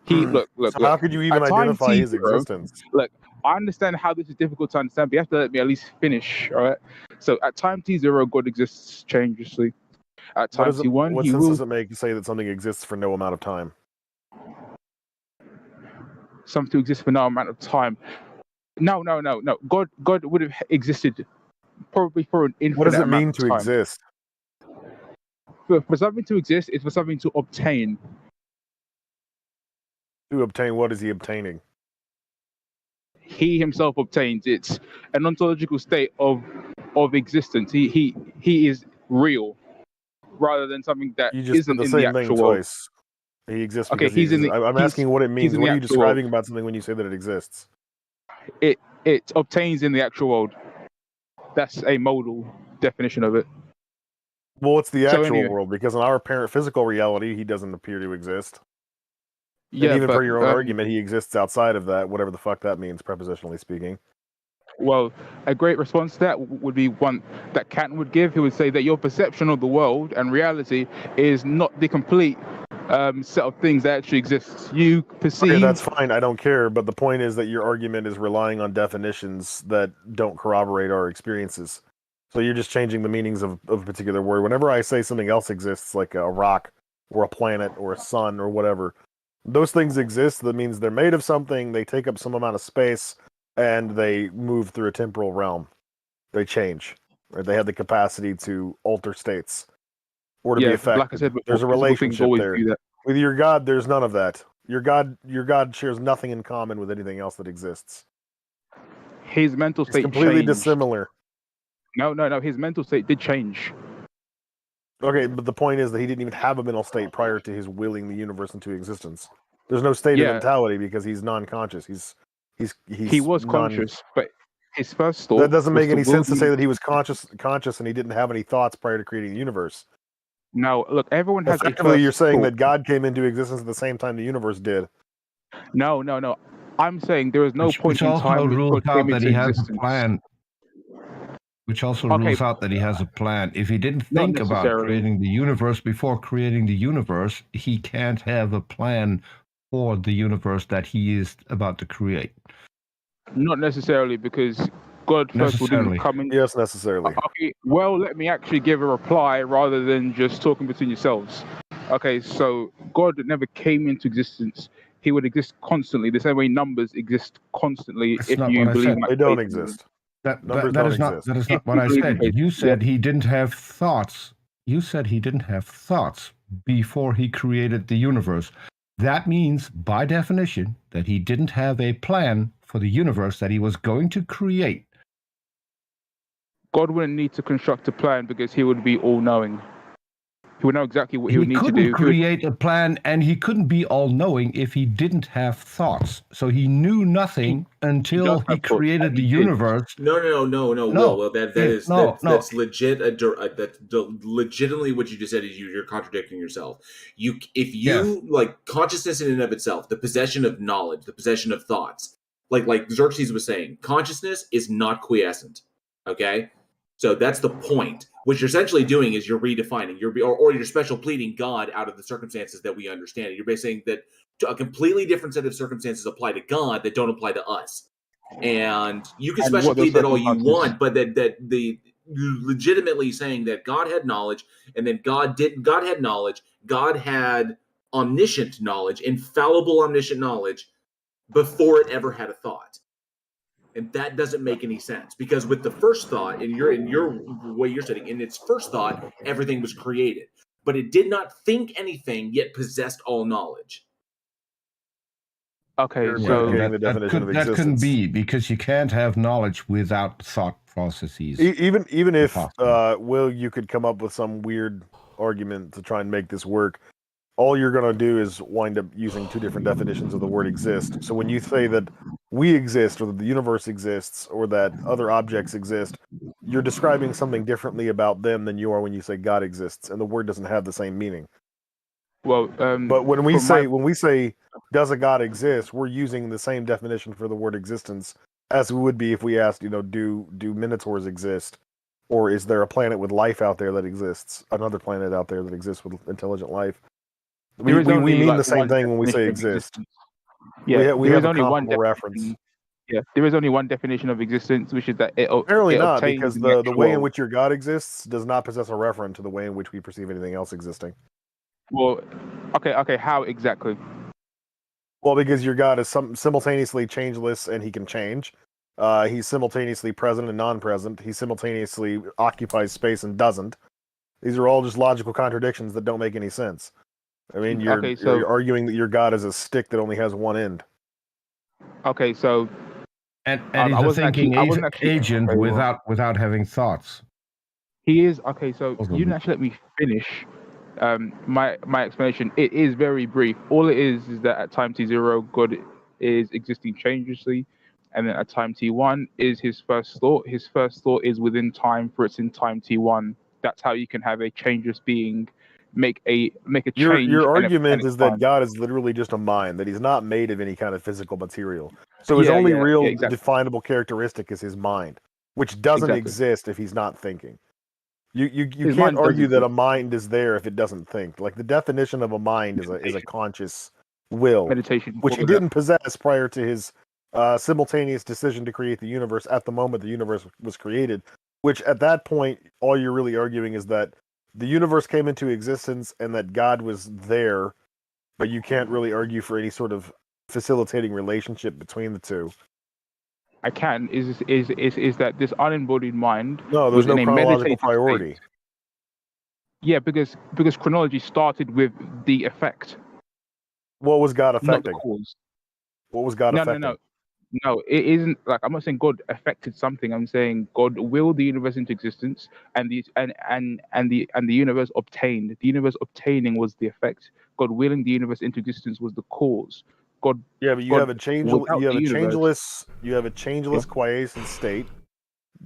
Look. So how could you even identify his existence? Look, I understand how this is difficult to understand, but you have to let me at least finish. All right. So at time t0, God exists changelessly. At time t1, what sense does it make to say that something exists for no amount of time? Something to exist for no amount of time. No. God would have existed probably for an infinite amount of time. What does it mean to exist? For something to exist is for something to obtain. To obtain what is he obtaining? He himself obtains. It's an ontological state of existence. He is real. rather than something that You just said isn't the in the same thing actual world. twice. He exists Okay, because he he's in exists. the. I'm asking what it He's means. in What the are you actual world. describing about something when you say that it exists? It obtains in the actual world. That's a modal definition of it. Well, it's the So actual anyway. world because in our apparent physical reality, he doesn't appear to exist. Yeah, and even but for your own argument, he exists outside of that, whatever the fuck that means, prepositionally speaking. well, a great response to that would be one that Kant would give. He would say that your perception of the world and reality is not the complete set of things that actually exists. You perceive. Okay, that's fine. I don't care. But the point is that your argument is relying on definitions that don't corroborate our experiences. So you're just changing the meanings of a particular word. Whenever I say something else exists, like a rock or a planet or a sun or whatever, those things exist. That means they're made of something, they take up some amount of space, and they move through a temporal realm. They change. Or they have the capacity to alter states or to be affected. Like I said before, there's a physical things relationship always there. do that. With your God, there's none of that. Your God shares nothing in common with anything else that exists. His mental It's state completely changed. dissimilar. No. His mental state did change. Okay, but the point is that he didn't even have a mental state prior to his willing the universe into existence. There's no state of Yeah. mentality because he's non-conscious. He was conscious, but his first thought. That doesn't was make any will sense to the- say that he was conscious and he didn't have any thoughts prior to creating the universe. No, look, everyone has a Effectively, first you're saying thought. that God came into existence at the same time the universe did. No. I'm saying there is no point Which in also time when rules God came out that into he has a existence. plan. Which also Okay. rules out that he has a plan. If he didn't Not think about necessarily. creating the universe before creating the universe, he can't have a plan for the universe that he is about to create. Not necessarily, because God first of all didn't Necessarily. come in. Yes, necessarily. Okay, well, let me actually give a reply rather than just talking between yourselves. Okay, so God never came into existence. He would exist constantly, the same way numbers exist constantly. That's if not you what I believe said. my They don't faith in them. exist. That Numbers that don't is not exist. that is If not what you I believe in said. faith, You yeah. said he didn't have thoughts. You said he didn't have thoughts before he created the universe. That means, by definition, that he didn't have a plan for the universe that he was going to create. God wouldn't need to construct a plan because he would be all-knowing. He would know exactly what he He would need to couldn't do. He would- create a plan, and he couldn't be all-knowing if he didn't have thoughts. So he knew nothing until does he have thoughts, created and the he did. universe. No, No. Will. That Yeah, is no, no. that's legit. That's legitimately what you just said is you're contradicting yourself. If you like consciousness in and of itself, the possession of knowledge, the possession of thoughts, like Xerxes was saying, consciousness is not quiescent. Okay, so that's the point. What you're essentially doing is you're redefining, or you're special pleading God out of the circumstances that we understand. You're basically saying that a completely different set of circumstances apply to God that don't apply to us. And you can And special what those plead that all you circumstances- want, but that the legitimately saying that God had knowledge, and then God had knowledge, God had omniscient knowledge, infallible omniscient knowledge, before it ever had a thought. And that doesn't make any sense, because with the first thought, in your way you're studying, in its first thought, everything was created, but it did not think anything, yet possessed all knowledge. Okay, You're so getting the definition of That couldn't existence. be, because you can't have knowledge without thought processes. Even if Impossible. Will, you could come up with some weird argument to try and make this work. All you're going to do is wind up using two different definitions of the word exist. So when you say that we exist, or that the universe exists, or that other objects exist, you're describing something differently about them than you are when you say God exists, and the word doesn't have the same meaning. well, But when we from say does a God exist, we're using the same definition for the word existence as we would be if we asked, do minotaurs exist, or is there a planet with life out there that exists, another planet out there that exists with intelligent life? We There is only, mean like, the same one thing when we say definition of exist. existence. Yeah, we there have is a only one comparable definition. reference. Yeah, there is only one definition of existence, which is that it Apparently it not, obtains because in the actual way in world. which your God exists does not possess a referent to the way in which we perceive anything else existing. Well, okay, how exactly? Well, because your God is simultaneously changeless and he can change. He's simultaneously present and non-present. He simultaneously occupies space and doesn't. These are all just logical contradictions that don't make any sense. I mean, you're arguing that your God is a stick that only has one end. Okay, so And I he's a wasn't thinking actually- I wasn't actually- agent okay, well- without having thoughts. He is okay. So Also, you didn't actually let me finish my explanation. It is very brief. All it is that at time t0, God is existing changelessly, and then at time t1 is his first thought. His first thought is within time, for it's in time t1. That's how you can have a changeless being make a change. Your and argument it's is that fine. God is literally just a mind, that he's not made of any kind of physical material. So his Yeah, only yeah, real yeah, exactly. definable characteristic is his mind, which doesn't Exactly. exist if he's not thinking. You His can't mind does argue that a exist. mind is there if it doesn't think. Like the definition of a mind is a conscious will, Meditation. which he all of that. didn't possess prior to his simultaneous decision to create the universe at the moment the universe was created. Which at that point, all you're really arguing is that the universe came into existence and that God was there, but you can't really argue for any sort of facilitating relationship between the two. I can is that this unembodied mind No, was there's no in a chronological meditative priority. state. Yeah, because chronology started with the effect, What was God not the affecting? cause. What was God No, affecting? no. It isn't like I'm not saying God affected something. I'm saying God willed the universe into existence, and the universe obtained. The universe obtaining was the effect. God willing the universe into existence was the cause. God. Yeah, but you God, have a without the universe, changeless quiescent state,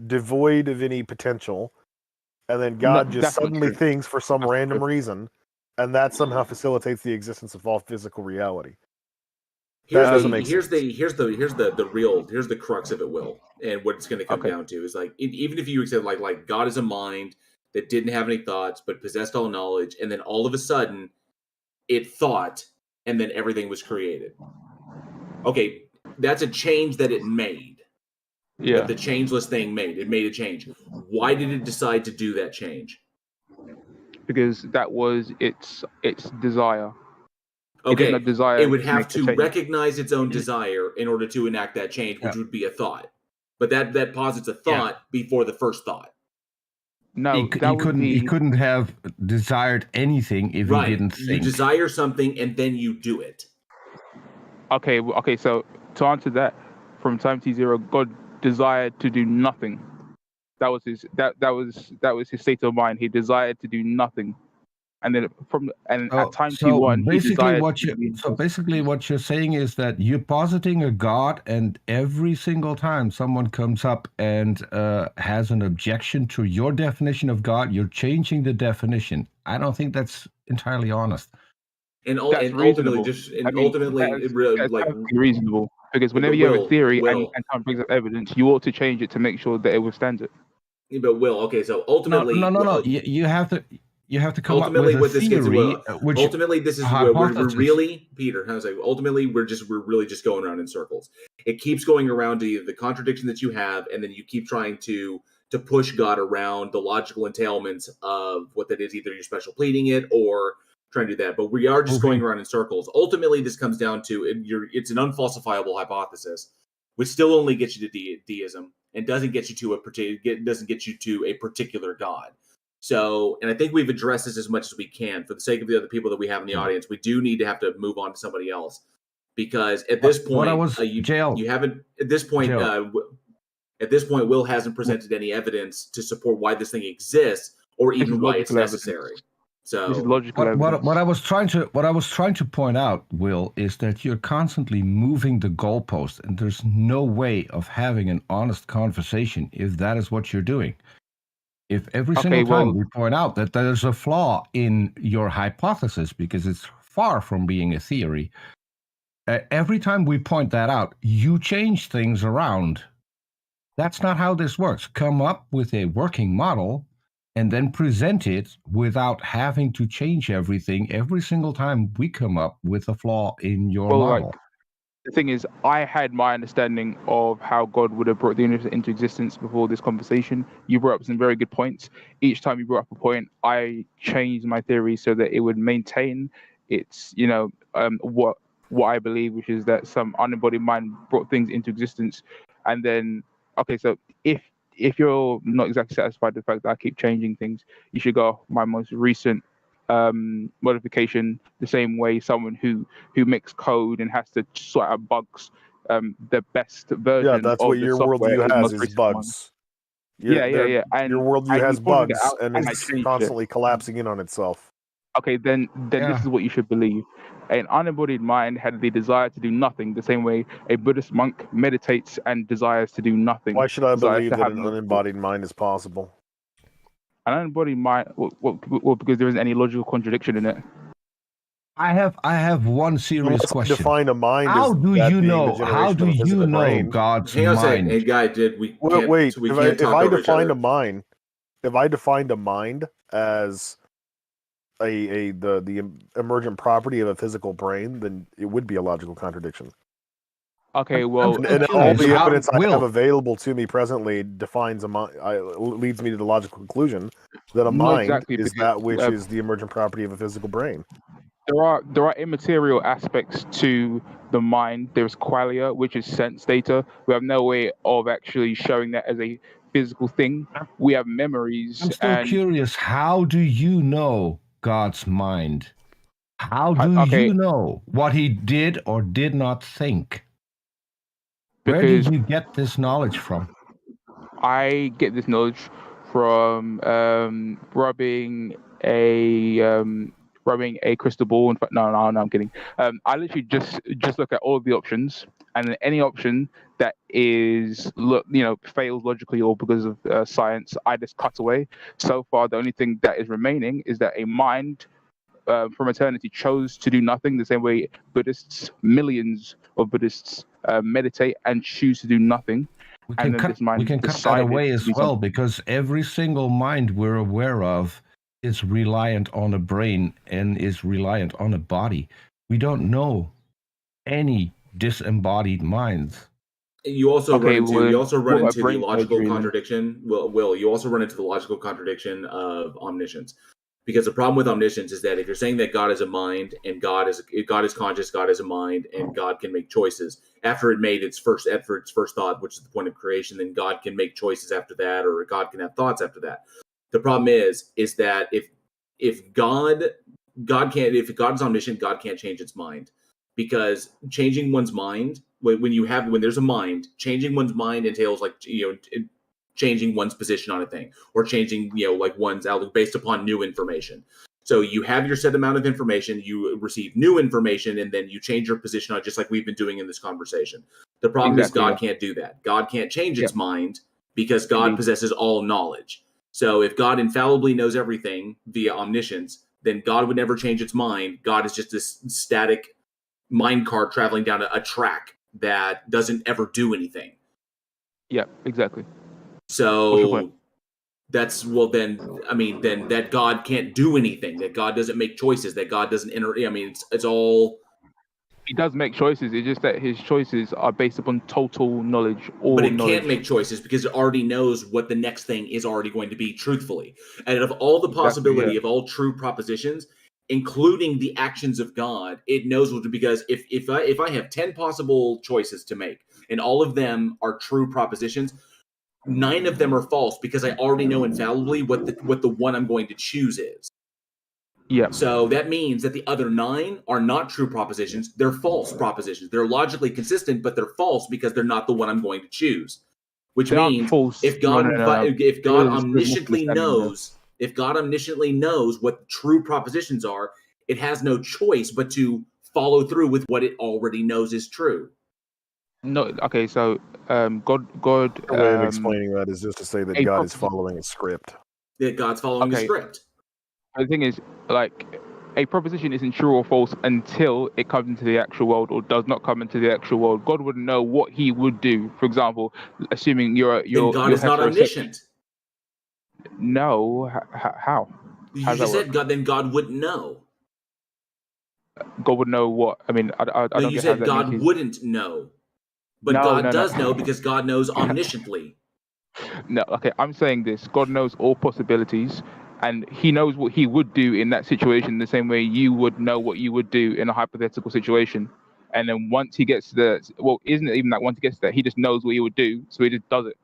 devoid of any potential, and then No, God just that's not suddenly true. thinks for some That's not random true. reason, and that somehow facilitates the existence of all physical reality. That doesn't make sense. Here's the crux of it, Will, and what it's going to come down to is like even if you accept like God is a mind that didn't have any thoughts but possessed all knowledge, and then all of a sudden it thought, and then everything was created. Okay, that's a change that it made. Yeah. That the changeless thing made. It made a change. Why did it decide to do that change? Because that was its desire. Okay, It did not desire it would to have make the to change. recognize its own desire in order to enact that change, which would be a thought. But that posits a thought before the first thought. No, he couldn't have desired anything if he didn't think. You desire something and then you do it. Okay, okay. So to answer that, from time t0, God desired to do nothing. That was his his state of mind. He desired to do nothing, and then at time t1, he desired. Basically, what you're saying is that you're positing a God, and every single time someone comes up and has an objection to your definition of God, you're changing the definition. I don't think that's entirely honest. And ultimately, reasonable, because whenever you have a theory and someone brings up evidence, you ought to change it to make sure that it withstands it. But okay, so ultimately, no. You have to come up with a theory. Ultimately, this is where we're really, Peter. How's it? Ultimately, we're really just going around in circles. It keeps going around to the contradiction that you have, and then you keep trying to push God around the logical entailments of what that is. Either you're special pleading it or trying to do that, but we are just going around in circles. Ultimately, this comes down to it's an unfalsifiable hypothesis, which still only gets you to deism and doesn't get you to a particular God. So, and I think we've addressed this as much as we can for the sake of the other people that we have in the audience. We do need to have to move on to somebody else because at this point, you haven't. At this point, Will hasn't presented any evidence to support why this thing exists or even why it's necessary. So this is logical what I was trying to point out, Will, is that you're constantly moving the goalpost, and there's no way of having an honest conversation if that is what you're doing. If every single time we point out that there's a flaw in your hypothesis because it's far from being a theory, every time we point that out, you change things around. That's not how this works. Come up with a working model and then present it without having to change everything every single time we come up with a flaw in your model. The thing is, I had my understanding of how God would have brought the universe into existence before this conversation. You brought up some very good points. Each time you brought up a point, I changed my theory so that it would maintain its, what I believe, which is that some unembodied mind brought things into existence. And then, okay, so if you're not exactly satisfied with the fact that I keep changing things, you should go off my most recent modification, the same way someone who makes code and has to sort out bugs, the best version that's of what the your software worldview is has most is recent bugs. one. Your And worldview has you pointed it bugs out, and and I is changed it. constantly collapsing in on itself. Okay, then this is what you should believe. An unembodied mind had the desire to do nothing, the same way a Buddhist monk meditates and desires to do nothing. Why should I desires believe to that have an no unembodied mind is possible? An unembodied mind, well, because there isn't any logical contradiction in it. I have one serious Let's question. define a mind. How as do that you being the know? How generation do of a you physical know brain. God's Hang on a second. mind? Hey, guy, did we can't, Wait, so we if can't talk I over each defined other. a mind, if I defined a mind as the emergent property of a physical brain, then it would be a logical contradiction. Okay, well, And all the evidence I have available to me presently defines a mind. Leads me to the logical conclusion that a Not mind exactly, is because, that which is the emergent property of a physical brain. there are immaterial aspects to the mind. There's qualia, which is sense data. We have no way of actually showing that as a physical thing. We have memories. I'm still curious. How do you know God's mind? How do you know what he did or did not think? Where did you get this knowledge from? I get this knowledge from rubbing a crystal ball. In fact, no, I'm kidding. I literally just look at all of the options, and then any option that is fails logically or because of science, I just cut away. So far, the only thing that is remaining is that a mind from eternity chose to do nothing, the same way millions of Buddhists meditate and choose to do nothing. We can cut that away as well, because every single mind we're aware of is reliant on a brain and is reliant on a body. We don't know any disembodied minds. You also run into the logical surgery, contradiction. Will you also run into the logical contradiction of omniscience? Because the problem with omniscience is that if you're saying that God is a mind and God is conscious, God is a mind, and God can make choices after it made its first thought, which is the point of creation, then God can make choices after that, or God can have thoughts after that. The problem is that if God is omniscient, God can't change its mind, because changing one's mind when there's a mind, changing one's mind entails changing one's position on a thing, or changing one's outlook based upon new information. So you have your set amount of information, you receive new information, and then you change your position on it, just like we've been doing in this conversation. The problem is God can't do that. God can't change its mind, because God possesses all knowledge. So if God infallibly knows everything via omniscience, then God would never change its mind. God is just this static mind card traveling down a track that doesn't ever do anything. Yeah, exactly. So then that God can't do anything, that God doesn't make choices, that God doesn't it's all. He does make choices. It's just that his choices are based upon total knowledge. But it can't make choices because it already knows what the next thing is already going to be, truthfully. And of all the possibility of all true propositions, including the actions of God, it knows what to, because if I have 10 possible choices to make and all of them are true propositions, 9 of them are false, because I already know infallibly what the one I'm going to choose is. Yeah. So that means that the other 9 are not true propositions; they're false propositions. They're logically consistent, but they're false because they're not the one I'm going to choose. Which means if God omnisciently knows what true propositions are, it has no choice but to follow through with what it already knows is true. No, okay, so God. The way of explaining that is just to say that God is following a script. That God's following a script. The thing is, a proposition isn't true or false until it comes into the actual world, or does not come into the actual world. God would know what he would do. For example, assuming then God is not omniscient. No, how? You just said God. Then God wouldn't know. God would know what? I mean, I don't. You said God wouldn't know, but God does know, because God knows omnisciently. No, okay, I'm saying this. God knows all possibilities, and he knows what he would do in that situation the same way you would know what you would do in a hypothetical situation. And then once he gets to isn't it even that once he gets there, he just knows what he would do, so he just does it.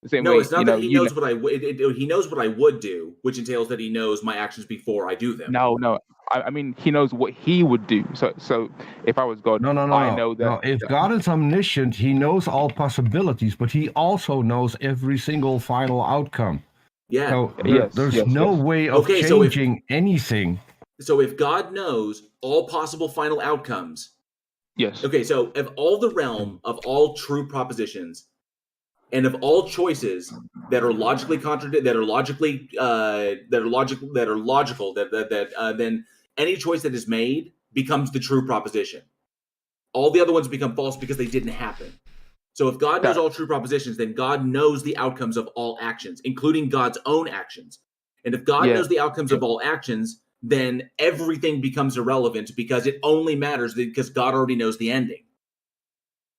The same No, way, it's not that he knows what I would. He knows what I would do, which entails that he knows my actions before I do them. No. I mean, he knows what he would do. So if I was God, No. I know that. No, if God is omniscient, he knows all possibilities, but he also knows every single final outcome. Yeah. So there's no way of changing anything. So if God knows all possible final outcomes, yes. Okay, so of all the realm of all true propositions, and of all choices that are logically logical, then any choice that is made becomes the true proposition. All the other ones become false because they didn't happen. So if God knows all true propositions, then God knows the outcomes of all actions, including God's own actions. And if God knows the outcomes of all actions, then everything becomes irrelevant because it only matters because God already knows the ending.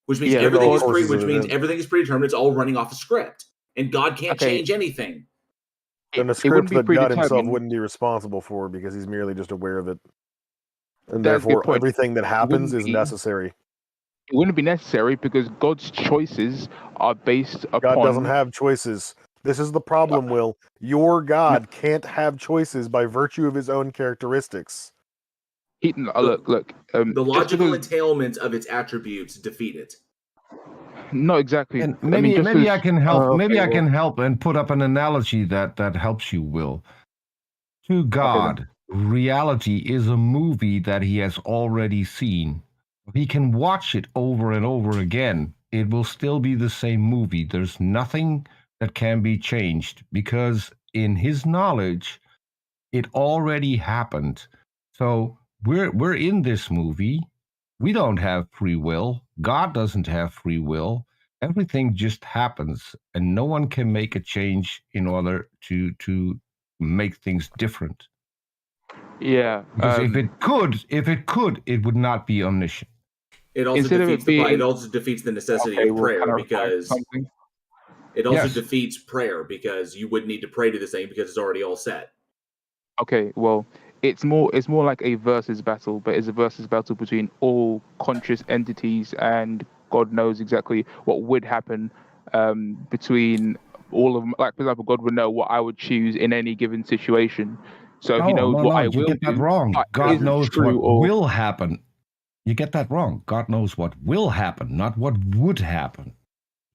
Which means everything is predetermined. It's all running off a script, and God can't change anything. And a script that God himself wouldn't be responsible for because he's merely just aware of it, and therefore everything that happens is necessary. It wouldn't be necessary because God's choices are based upon. God doesn't have choices. This is the problem, Will. Your God can't have choices by virtue of his own characteristics. Look. The logical entailment of its attributes defeat it. Not exactly. And maybe I can help. I can help and put up an analogy that helps you, Will. To God, reality is a movie that he has already seen. He can watch it over and over again. It will still be the same movie. There's nothing that can be changed because in his knowledge, it already happened. So we're in this movie. We don't have free will. God doesn't have free will. Everything just happens, and no one can make a change in order to make things different. Yeah. Because if it could, it would not be omniscient. It also defeats the necessity of prayer because it also defeats prayer because you wouldn't need to pray to this thing because it's already all set. Okay, well, it's more like a versus battle, but it's a versus battle between all conscious entities, and God knows exactly what would happen between all of them. Like, for example, God would know what I would choose in any given situation. So he knows what I will do. You get that wrong. God knows what will happen. You get that wrong. God knows what will happen, not what would happen.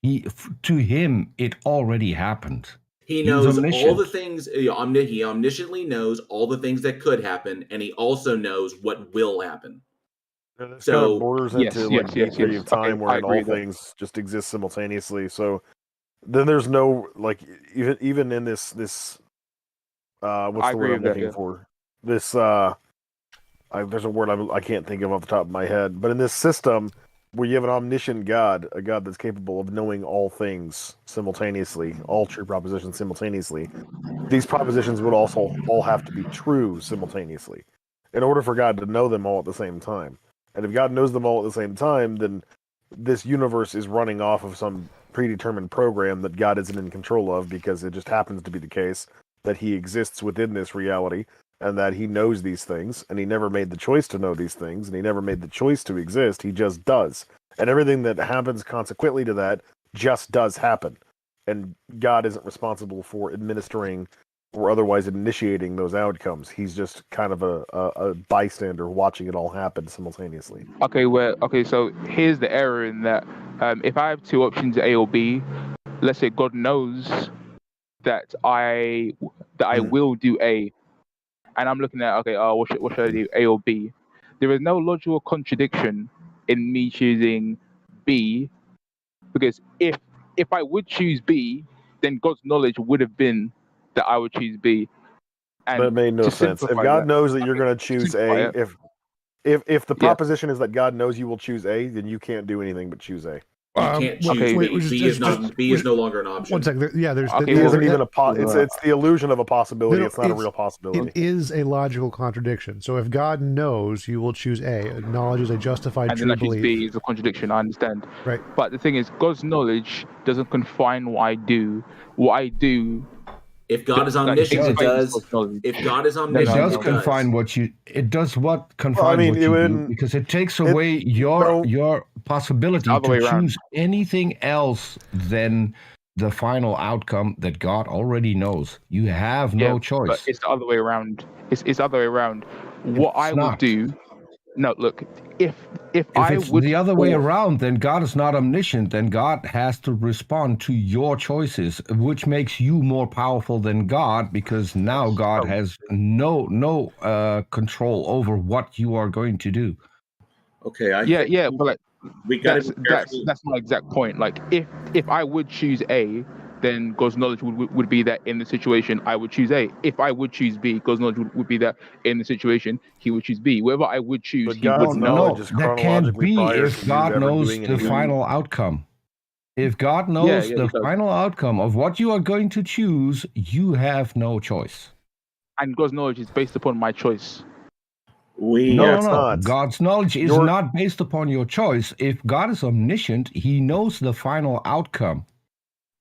To him, it already happened. He knows all the things. He omnisciently knows all the things that could happen, and he also knows what will happen. This kind of borders into a period of time where all things just exist simultaneously. So then there's no even in this what's the word I'm looking for? This there's a word I can't think of off the top of my head, but in this system where you have an omniscient God, a God that's capable of knowing all things simultaneously, all true propositions simultaneously, these propositions would also all have to be true simultaneously in order for God to know them all at the same time. And if God knows them all at the same time, then this universe is running off of some predetermined program that God isn't in control of because it just happens to be the case that he exists within this reality and that he knows these things, and he never made the choice to know these things, and he never made the choice to exist. He just does. And everything that happens consequently to that just does happen. And God isn't responsible for administering or otherwise initiating those outcomes. He's just kind of a bystander watching it all happen simultaneously. Okay, so here's the error in that. If I have two options, A or B, let's say God knows that I will do A, and I'm looking at what should I do, A or B? There is no logical contradiction in me choosing B, because if I would choose B, then God's knowledge would have been that I would choose B. And that made no sense. If God knows that you're going to choose A, if the proposition is that God knows you will choose A, then you can't do anything but choose A. You can't choose B. B is no longer an option. One second. Yeah, there's it isn't even it's the illusion of a possibility. It's not a real possibility. It is a logical contradiction. So if God knows you will choose A, acknowledges a justified and true then belief. B is a contradiction. I understand. Right. But the thing is, God's knowledge doesn't confine what I do. What I do. If God is omniscient, it does. If God is omniscient, it does confine what you. It does what confines what you do, because it takes away your possibility to choose anything else than the final outcome that God already knows. You have no choice. But it's the other way around. It's the other way around. What I would do. No, look. If I it's would the other way force- around, then God is not omniscient. Then God has to respond to your choices, which makes you more powerful than God, because now God has no control over what you are going to do. Okay, I think but like we got to be careful. that's my exact point. Like if I would choose A, then God's knowledge would be that in the situation I would choose A. If I would choose B, God's knowledge would be that in the situation He would choose B. Whatever I would choose, He would know. That can't be if God knows the final outcome. If God knows the final outcome of what you are going to choose, you have no choice. And God's knowledge is based upon my choice. No. God's knowledge is not based upon your choice. If God is omniscient, He knows the final outcome.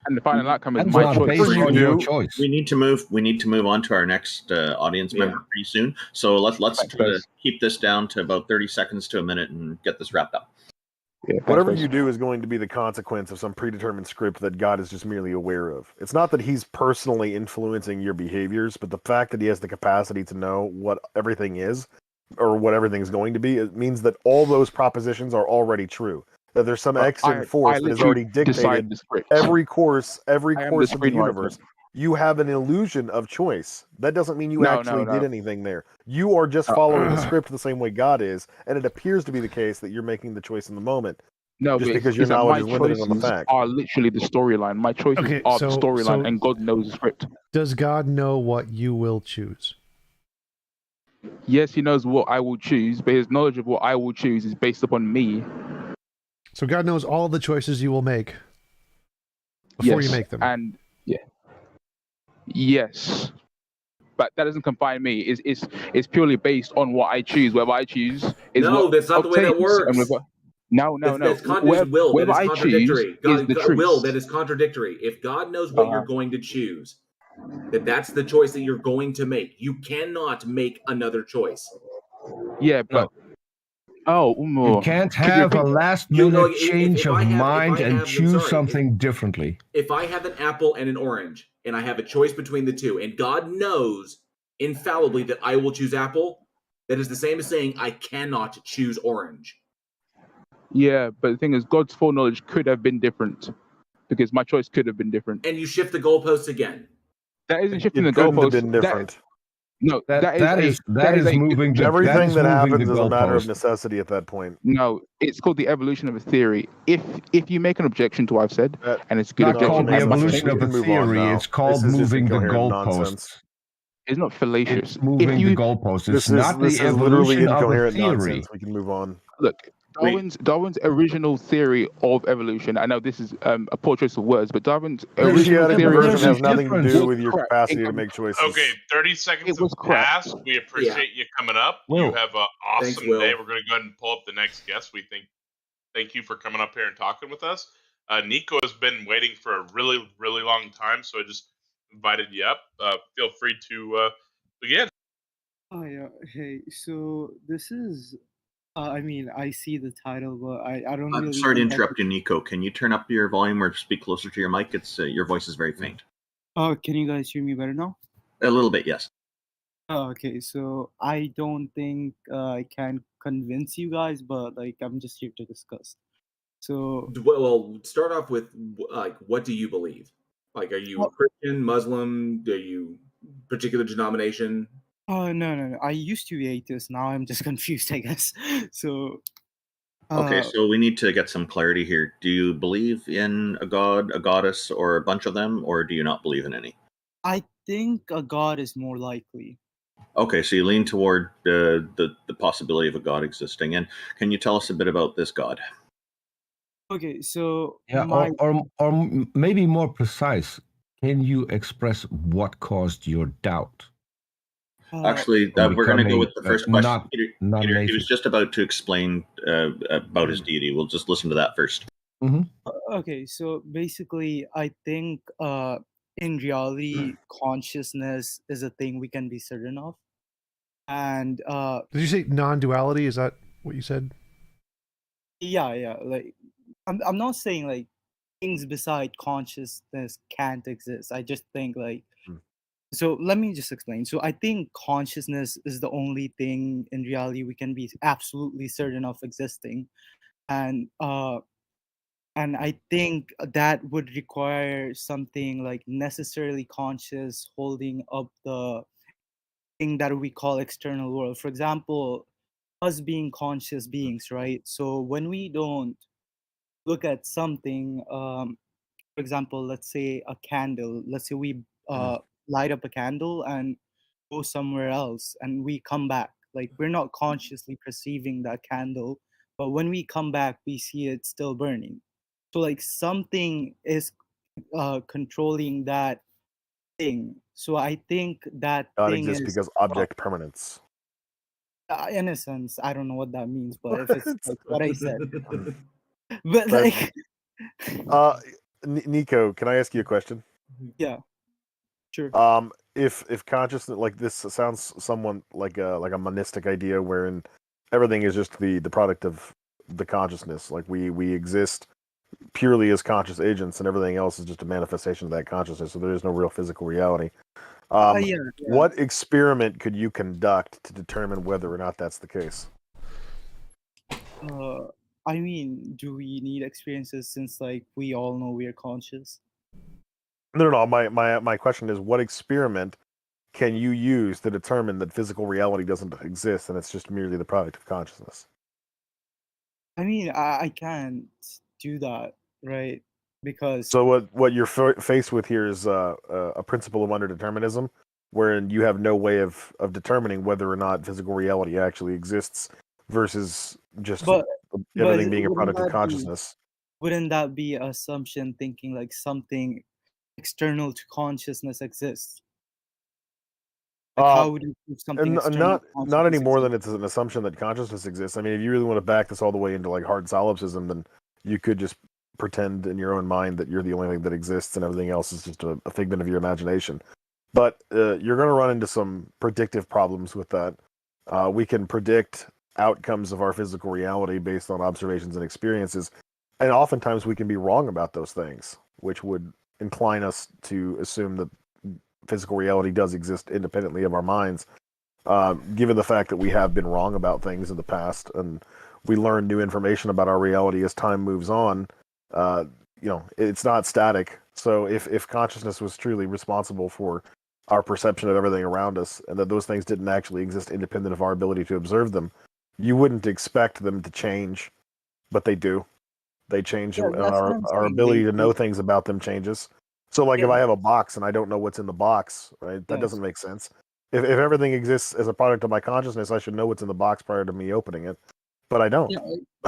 And the final outcome is That's my not choice. based on your choice. We need to move on to our next audience member pretty soon. So let's keep this down to about 30 seconds to a minute and get this wrapped up. Whatever you do is going to be the consequence of some predetermined script that God is just merely aware of. It's not that He's personally influencing your behaviors, but the fact that He has the capacity to know what everything is, or what everything's going to be, it means that all those propositions are already true. That there's some extant force that has already dictated every course of the universe. You have an illusion of choice. That doesn't mean you actually did anything there. You are just following the script the same way God is, and it appears to be the case that you're making the choice in the moment. No, just but because your knowledge is limited on the choices fact. are literally the storyline. My choices are the storyline, and God knows the script. Does God know what you will choose? Yes, He knows what I will choose, but His knowledge of what I will choose is based upon me. So God knows all the choices you will make before you make them. And yes, but that doesn't confine me. It's purely based on what I choose. Whatever I choose is what that's not the way that works. No. That's will. That is contradictory. Is the truth. Will, that is contradictory. If God knows what you're going to choose, that's the choice that you're going to make. You cannot make another choice. Yeah, but you can't have a last-minute change of mind and choose something differently. If I have an apple and an orange, and I have a choice between the two, and God knows infallibly that I will choose apple, that is the same as saying I cannot choose orange. Yeah, but the thing is, God's foreknowledge could have been different, because my choice could have been different. And you shift the goalposts again. That isn't shifting the goalposts. Been different. That is moving. Everything that happens is a matter of necessity at that point. No, it's called the evolution of a theory. If you make an objection to what I've said, and it's a good objection, called the evolution of a theory. It's called moving the goalposts. It's not fallacious. It's moving the goalposts. It's not the evolution of a theory. We can move on. Look, Darwin's original theory of evolution. I know this is a poor choice of words, but Darwin's original theory has nothing to do with your capacity to make choices. Okay, 30 seconds have passed. We appreciate you coming up. You have an awesome day. We're going to go ahead and pull up the next guest. Thank you for coming up here and talking with us. Nico has been waiting for a really, really long time, so I just invited you up. Feel free to begin. Oh yeah, hey. So this is. I see the title, but I don't really. I'm sorry to interrupt you, Nico. Can you turn up your volume or speak closer to your mic? It's your voice is very faint. Oh, can you guys hear me better now? A little bit, yes. Oh, okay, so I don't think I can convince you guys, but I'm just here to discuss. So, well, start off with what do you believe? Are you Christian, Muslim? Are you particular denomination? Oh no! I used to be atheist. Now I'm just confused, I guess. So. Okay, so we need to get some clarity here. Do you believe in a god, a goddess, or a bunch of them, or do you not believe in any? I think a god is more likely. Okay, so you lean toward the possibility of a god existing. And can you tell us a bit about this god? Okay, so or maybe more precise, can you express what caused your doubt? Actually, we're going to go with the first question. Peter, he was just about to explain about his deity. We'll just listen to that first. Mm-hmm. Okay, so basically, I think in reality, consciousness is a thing we can be certain of. And did you say non-duality? Is that what you said? Yeah. I'm not saying things beside consciousness can't exist. I just think like so let me just explain. So I think consciousness is the only thing in reality we can be absolutely certain of existing. And I think that would require something like necessarily conscious holding up the thing that we call external world. For example, us being conscious beings, right? So when we don't look at something, for example, let's say a candle, let's say we light up a candle and go somewhere else and we come back. Like we're not consciously perceiving that candle, but when we come back, we see it still burning. So like something is controlling that thing. So I think that Not thing exist is because object permanence. in a sense, I don't know what that means, but if it's like what I said, but But, like, Nico, can I ask you a question? yeah, sure. If consciousness, like this sounds somewhat like a monistic idea wherein everything is just the product of the consciousness. Like we exist purely as conscious agents, and everything else is just a manifestation of that consciousness. So there is no real physical reality. Yeah. What experiment could you conduct to determine whether or not that's the case? I mean, do we need experiences since like we all know we're conscious? No. My question is, what experiment can you use to determine that physical reality doesn't exist and it's just merely the product of consciousness? I mean, I can't do that, right? Because So what you're faced with here is a principle of underdeterminism, wherein you have no way of determining whether or not physical reality actually exists, versus just everything being a product of consciousness. Wouldn't that be assumption thinking like something external to consciousness exists? Like how would you prove something external to Not consciousness any more exists? than it's an assumption that consciousness exists. I mean, if you really want to back this all the way into like hard solipsism, then you could just pretend in your own mind that you're the only thing that exists and everything else is just a figment of your imagination. But you're going to run into some predictive problems with that. We can predict outcomes of our physical reality based on observations and experiences, and oftentimes we can be wrong about those things, which would incline us to assume that physical reality does exist independently of our minds. Given the fact that we have been wrong about things in the past, and we learn new information about our reality as time moves on, it's not static. So if consciousness was truly responsible for our perception of everything around us, and that those things didn't actually exist independent of our ability to observe them, you wouldn't expect them to change, but they do. They change, and our ability to know things about them changes. So, like, if I have a box and I don't know what's in the box, right, that doesn't make sense. If everything exists as a product of my consciousness, I should know what's in the box prior to me opening it. But I don't.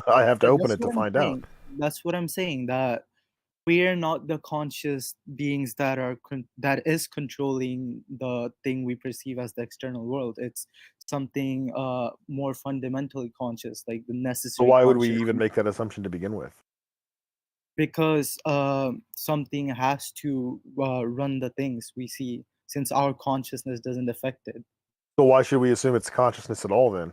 I have to open it to find out. That's what I'm saying. That we are not the conscious beings that are that is controlling the thing we perceive as the external world. It's something more fundamentally conscious, like the necessary. So why would we even make that assumption to begin with? Because something has to run the things we see, since our consciousness doesn't affect it. So why should we assume it's consciousness at all then?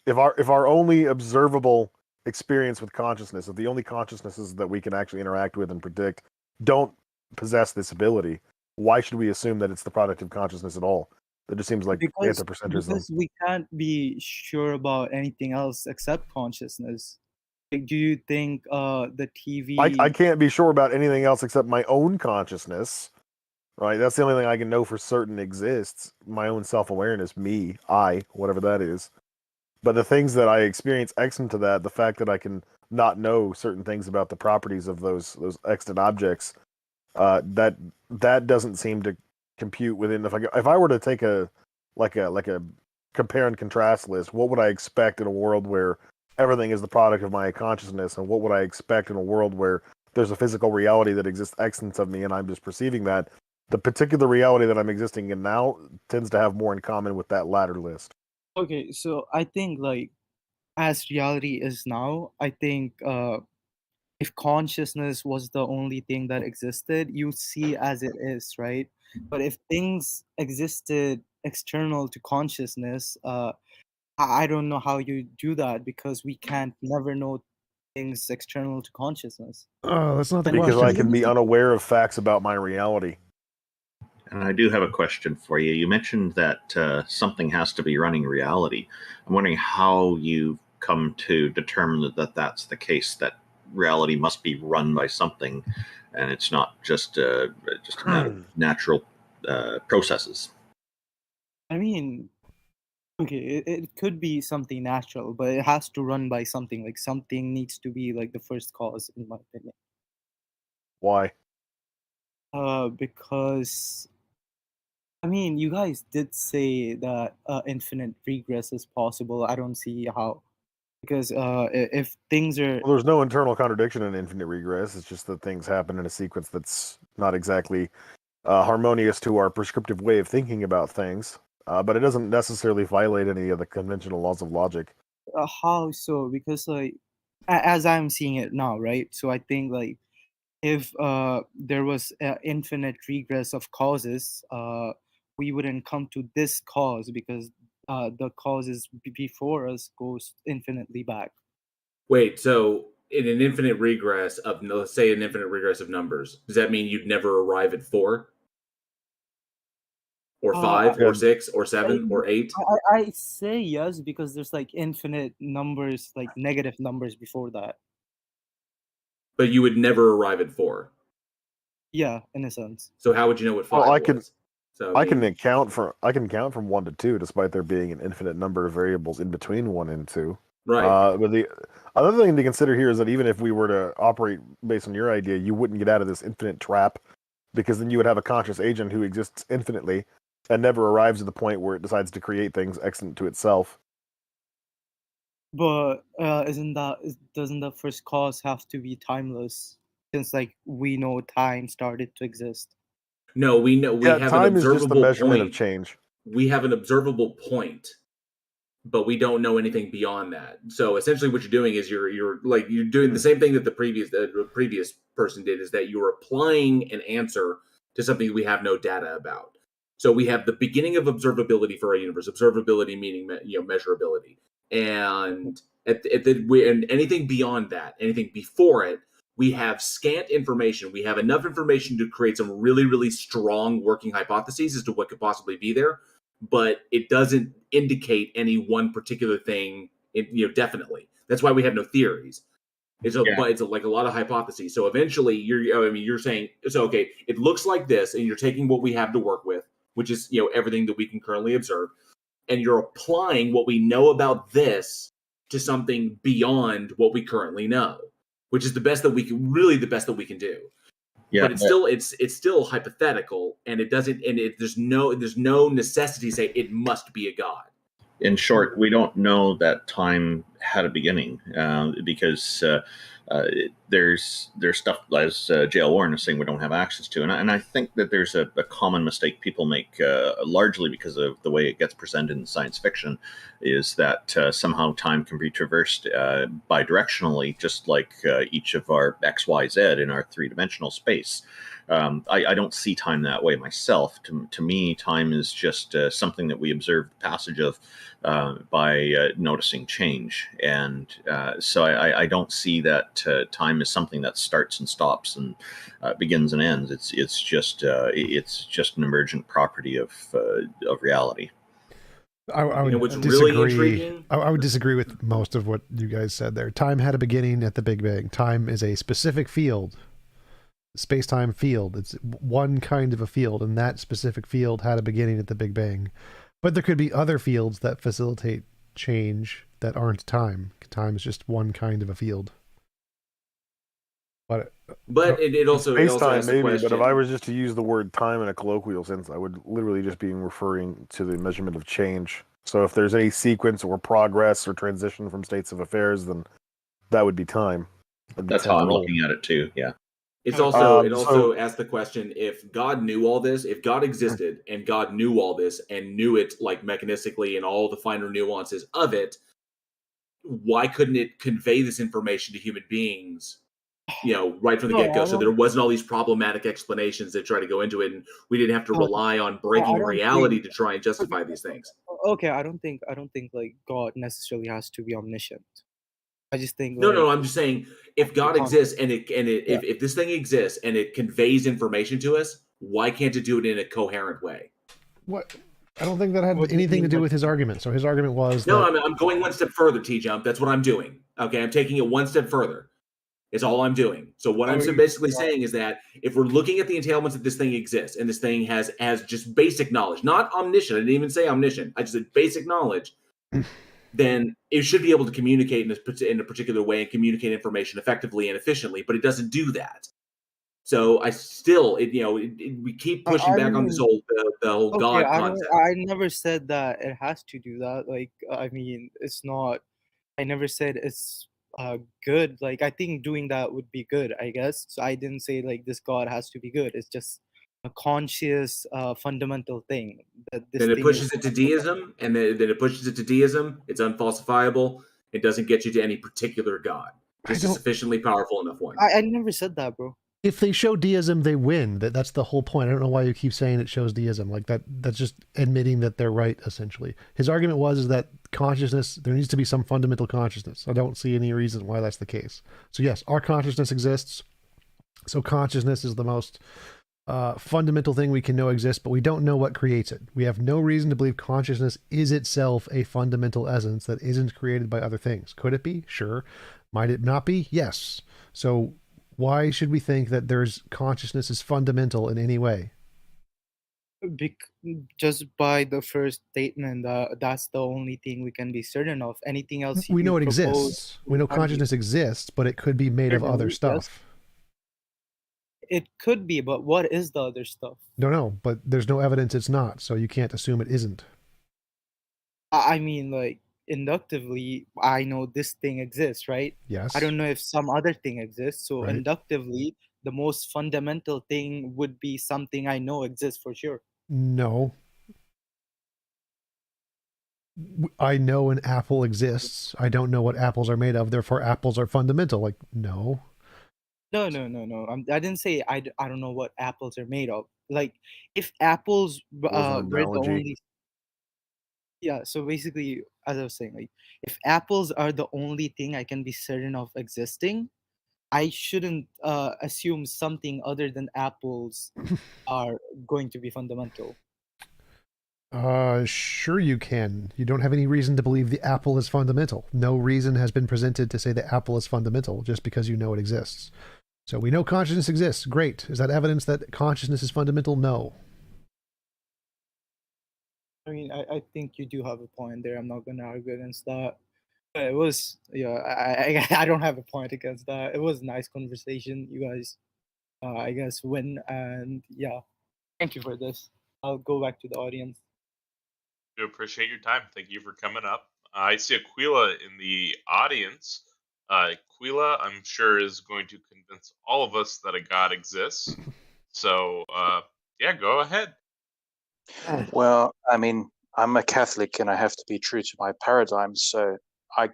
If our only observable experience with consciousness, if the only consciousnesses that we can actually interact with and predict don't possess this ability, why should we assume that it's the product of consciousness at all? That just seems like anthropocentrism. Because we can't be sure about anything else except consciousness. Like, do you think the TV? I can't be sure about anything else except my own consciousness, right? That's the only thing I can know for certain exists. My own self-awareness, me, I, whatever that is. But the things that I experience extant to that, the fact that I can not know certain things about the properties of those extant objects, that doesn't seem to compute within. If I were to take a compare and contrast list, what would I expect in a world where everything is the product of my consciousness, and what would I expect in a world where there's a physical reality that exists extant of me and I'm just perceiving that? The particular reality that I'm existing in now tends to have more in common with that latter list. Okay, so I think like as reality is now, I think if consciousness was the only thing that existed, you see as it is, right? But if things existed external to consciousness, I don't know how you do that, because we can't never know things external to consciousness. Oh, that's not the Because question. I can be unaware of facts about my reality. And I do have a question for you. You mentioned that something has to be running reality. I'm wondering how you come to determine that that's the case, that reality must be run by something, and it's not just a matter of natural processes. I mean, okay, it could be something natural, but it has to run by something. Like something needs to be like the first cause, in my opinion. Why? Because I mean, you guys did say that infinite regress is possible. I don't see how, because if things are Well, there's no internal contradiction in infinite regress. It's just that things happen in a sequence that's not exactly harmonious to our prescriptive way of thinking about things. But it doesn't necessarily violate any of the conventional laws of logic. how so? Because like, as I'm seeing it now, right? So I think like, if there was infinite regress of causes, we wouldn't come to this cause because the causes before us goes infinitely back. Wait, so in an infinite regress of, let's say, an infinite regress of numbers, does that mean you'd never arrive at 4? Or 5, or 6, or 7, or 8? I say yes because there's like infinite numbers, like negative numbers before that. But you would never arrive at 4. Yeah, in a sense. So how would you know what 5 Well, was? So I can count from 1 to 2, despite there being an infinite number of variables in between 1 and 2. Right. But the other thing to consider here is that even if we were to operate based on your idea, you wouldn't get out of this infinite trap, because then you would have a conscious agent who exists infinitely and never arrives at the point where it decides to create things extant to itself. But doesn't the first cause have to be timeless? Since like we know time started to exist. No, we know we have time an is just the observable measurement of point. change. We have an observable point, but we don't know anything beyond that. So essentially, what you're doing is you're doing the same thing that the previous person did, is that you're applying an answer to something we have no data about. So we have the beginning of observability for our universe. Observability meaning measurability, and and anything beyond that, anything before it, we have scant information. We have enough information to create some really, really strong working hypotheses as to what could possibly be there, but it doesn't indicate any one particular thing, definitely. That's why we have no theories. But it's like a lot of hypotheses. So eventually, you're saying, so okay, it looks like this, and you're taking what we have to work with, which is everything that we can currently observe, and you're applying what we know about this to something beyond what we currently know, which is the best that we can do. Yeah, but it's still hypothetical, and it doesn't, and there's no necessity to say it must be a god. In short, we don't know that time had a beginning, because there's stuff, as JL Warren is saying, we don't have access to, and I think that there's a common mistake people make, largely because of the way it gets presented in science fiction, is that somehow time can be traversed bidirectionally, just like each of our X, Y, Z in our three-dimensional space. I don't see time that way myself. To me, time is just something that we observe the passage of by noticing change. And so I don't see that time is something that starts and stops and begins and ends. It's just an emergent property of reality. I would what's disagree. really intriguing? I would disagree with most of what you guys said there. Time had a beginning at the Big Bang. Time is a specific field. Space-time field. It's one kind of a field, and that specific field had a beginning at the Big Bang. But there could be other fields that facilitate change that aren't time. Time is just one kind of a field. But it also Space-time asks the maybe, question. but if I was just to use the word time in a colloquial sense, I would literally just be referring to the measurement of change. So if there's any sequence or progress or transition from states of affairs, then that would be time. That's how I'm looking at it too. Yeah. It also asks the question, if God knew all this, if God existed and God knew all this and knew it like mechanistically and all the finer nuances of it, why couldn't it convey this information to human beings, right from the get-go? So there wasn't all these problematic explanations that try to go into it, and we didn't have to rely on breaking reality to try and justify these things. Okay, I don't think like God necessarily has to be omniscient. I just think No. I'm just saying, if God exists and if this thing exists and it conveys information to us, why can't it do it in a coherent way? What? I don't think that had anything to do with his argument. So his argument was No, that I'm going one step further, TJump. That's what I'm doing. Okay, I'm taking it one step further. Is all I'm doing. So what I'm basically saying is that if we're looking at the entailments that this thing exists and this thing has just basic knowledge, not omniscient, I didn't even say omniscient, I just said basic knowledge, then it should be able to communicate in a particular way and communicate information effectively and efficiently, but it doesn't do that. So I still, we keep pushing back on this whole the whole God concept. I never said that it has to do that. Like, I mean, it's not. I never said it's good. Like, I think doing that would be good, I guess. So I didn't say like this God has to be good. It's just a conscious, fundamental thing. That this Then it thing pushes is it to deism, and then it pushes it to deism. It's unfalsifiable. It doesn't get you to any particular God. Just a sufficiently powerful enough one. I never said that, bro. if they show deism, they win. That's the whole point. I don't know why you keep saying it shows deism. Like that's just admitting that they're right, essentially. His argument is that consciousness, there needs to be some fundamental consciousness. I don't see any reason why that's the case. So yes, our consciousness exists. So consciousness is the most fundamental thing we can know exists, but we don't know what creates it. We have no reason to believe consciousness is itself a fundamental essence that isn't created by other things. Could it be? Sure. Might it not be? Yes. So why should we think that there's consciousness is fundamental in any way? Just by the first statement, that's the only thing we can be certain of. Anything else we know it exists. We know consciousness exists, but it could be made of other stuff. It could be, but what is the other stuff? No, but there's no evidence it's not, so you can't assume it isn't. I mean, like, inductively, I know this thing exists, right? Yes. I don't know if some other thing exists, so Right. Inductively, the most fundamental thing would be something I know exists for sure. No. I know an apple exists. I don't know what apples are made of, therefore apples are fundamental. Like, no. No. I didn't say I don't know what apples are made of. Like, if apples were the only... Yeah, so basically, as I was saying, like, if apples are the only thing I can be certain of existing, I shouldn't assume something other than apples are going to be fundamental. Sure you can. You don't have any reason to believe the apple is fundamental. No reason has been presented to say the apple is fundamental just because you know it exists. So we know consciousness exists. Great. Is that evidence that consciousness is fundamental? No. I mean, I think you do have a point there. I'm not going to argue against that. But it was, yeah, I don't have a point against that. It was a nice conversation. You guys, I guess, win. And yeah, thank you for this. I'll go back to the audience. I appreciate your time. Thank you for coming up. I see Aquila in the audience. Aquila, I'm sure, is going to convince all of us that a God exists. So, yeah, go ahead. Well, I mean, I'm a Catholic and I have to be true to my paradigm, so I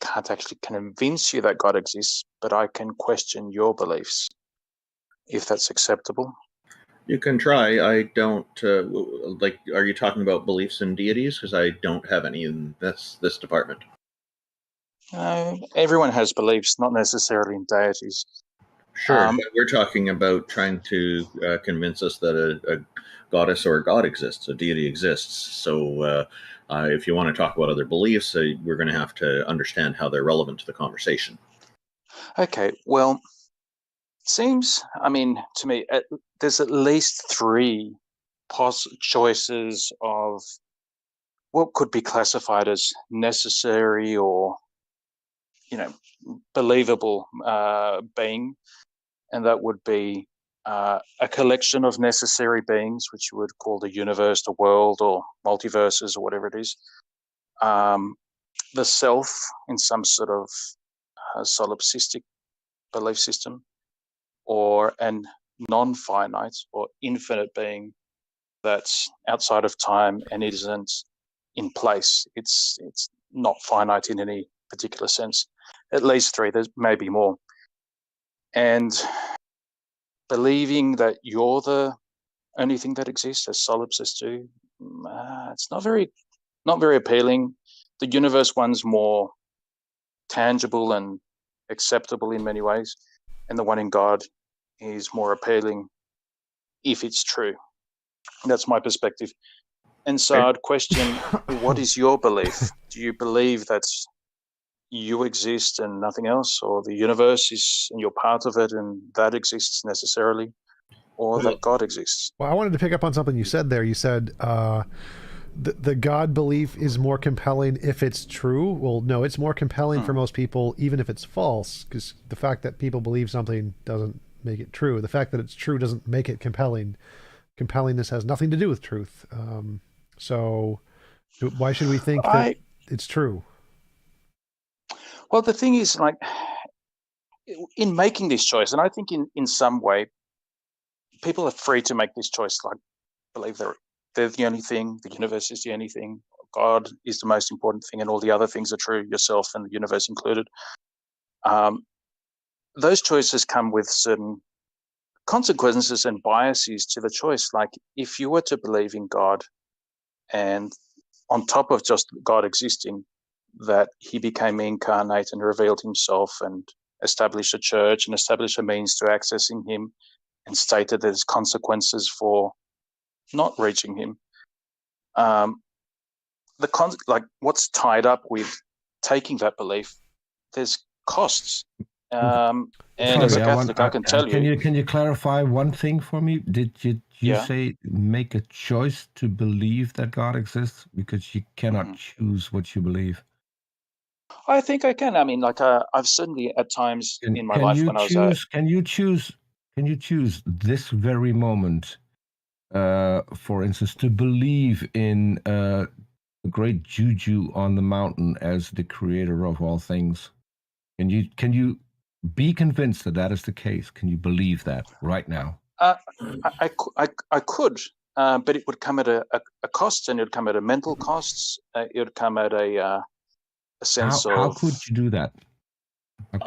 can't actually convince you that God exists, but I can question your beliefs, if that's acceptable. You can try. I don't like. Are you talking about beliefs in deities? Because I don't have any in this department. Everyone has beliefs, not necessarily in deities. Sure, but we're talking about trying to convince us that a goddess or a god exists, a deity exists. So if you want to talk about other beliefs, we're going to have to understand how they're relevant to the conversation. Okay, well, seems, I mean, to me, there's at least three choices of what could be classified as necessary or, believable being, and that would be a collection of necessary beings, which you would call the universe, the world, or multiverses, or whatever it is. The self in some sort of solipsistic belief system, or an non-finite or infinite being that's outside of time and it isn't in place. It's not finite in any particular sense. At least three. There's maybe more. And believing that you're the only thing that exists, as solipsists do, it's not very appealing. The universe one's more tangible and acceptable in many ways, and the one in God is more appealing if it's true. That's my perspective. And so I'd question, what is your belief? Do you believe that you exist and nothing else, or the universe is and you're part of it and that exists necessarily, or that God exists? Well, I wanted to pick up on something you said there. You said the God belief is more compelling if it's true. Well, no, it's more compelling for most people, even if it's false, because the fact that people believe something doesn't make it true. The fact that it's true doesn't make it compelling. Compellingness has nothing to do with truth. So why should we think that it's true? Well, the thing is, like, in making this choice, and I think in some way, people are free to make this choice, like, believe they're the only thing, the universe is the only thing, God is the most important thing, and all the other things are true, yourself and the universe included. Those choices come with certain consequences and biases to the choice. Like, if you were to believe in God, and on top of just God existing, that he became incarnate and revealed himself and established a church and established a means to accessing him, and stated there's consequences for not reaching him. Like, what's tied up with taking that belief, there's costs. And as a Catholic, I can tell you. Can you clarify one thing for me? Did you say make a choice to believe that God exists, because you cannot choose what you believe? I think I can. I mean, like, I've certainly at times in my life when I was Can you choose this very moment, for instance, to believe in the great Juju on the mountain as the creator of all things? Can you be convinced that that is the case? Can you believe that right now? I could, but it would come at a cost, and it would come at a mental cost. It would come at a sense of. How could you do that? I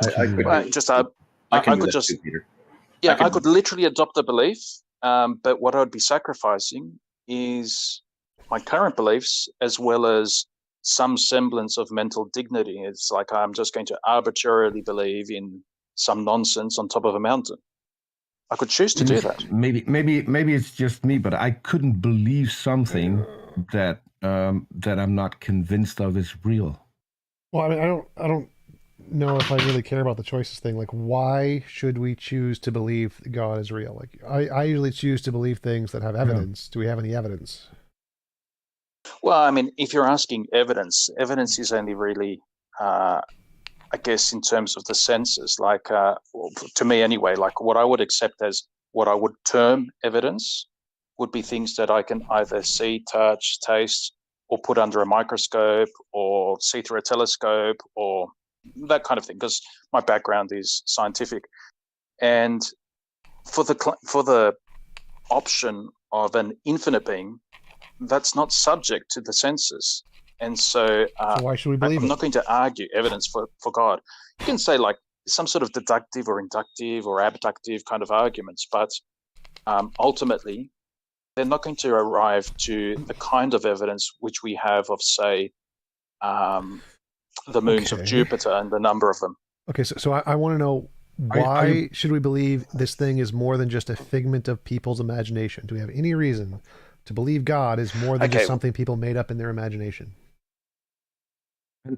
could literally adopt the belief, but what I would be sacrificing is my current beliefs, as well as some semblance of mental dignity. It's like I'm just going to arbitrarily believe in some nonsense on top of a mountain. I could choose to do that. Maybe it's just me, but I couldn't believe something that I'm not convinced of is real. Well, I mean, I don't know if I really care about the choices thing. Like, why should we choose to believe that God is real? Like, I usually choose to believe things that have evidence. Do we have any evidence? Well, I mean, if you're asking evidence is only really, I guess, in terms of the senses. Like, to me anyway, like, what I would accept as what I would term evidence would be things that I can either see, touch, taste, or put under a microscope, or see through a telescope, or that kind of thing, because my background is scientific. And for the option of an infinite being, that's not subject to the senses. And so why should we believe I'm not going to argue evidence for God. You can say, like, some sort of deductive or inductive or abductive kind of arguments, but ultimately they're not going to arrive to the kind of evidence which we have of, say, the moons of Jupiter and the number of them. Okay, so I want to know, why should we believe this thing is more than just a figment of people's imagination? Do we have any reason to believe God is more than just something people made up in their imagination?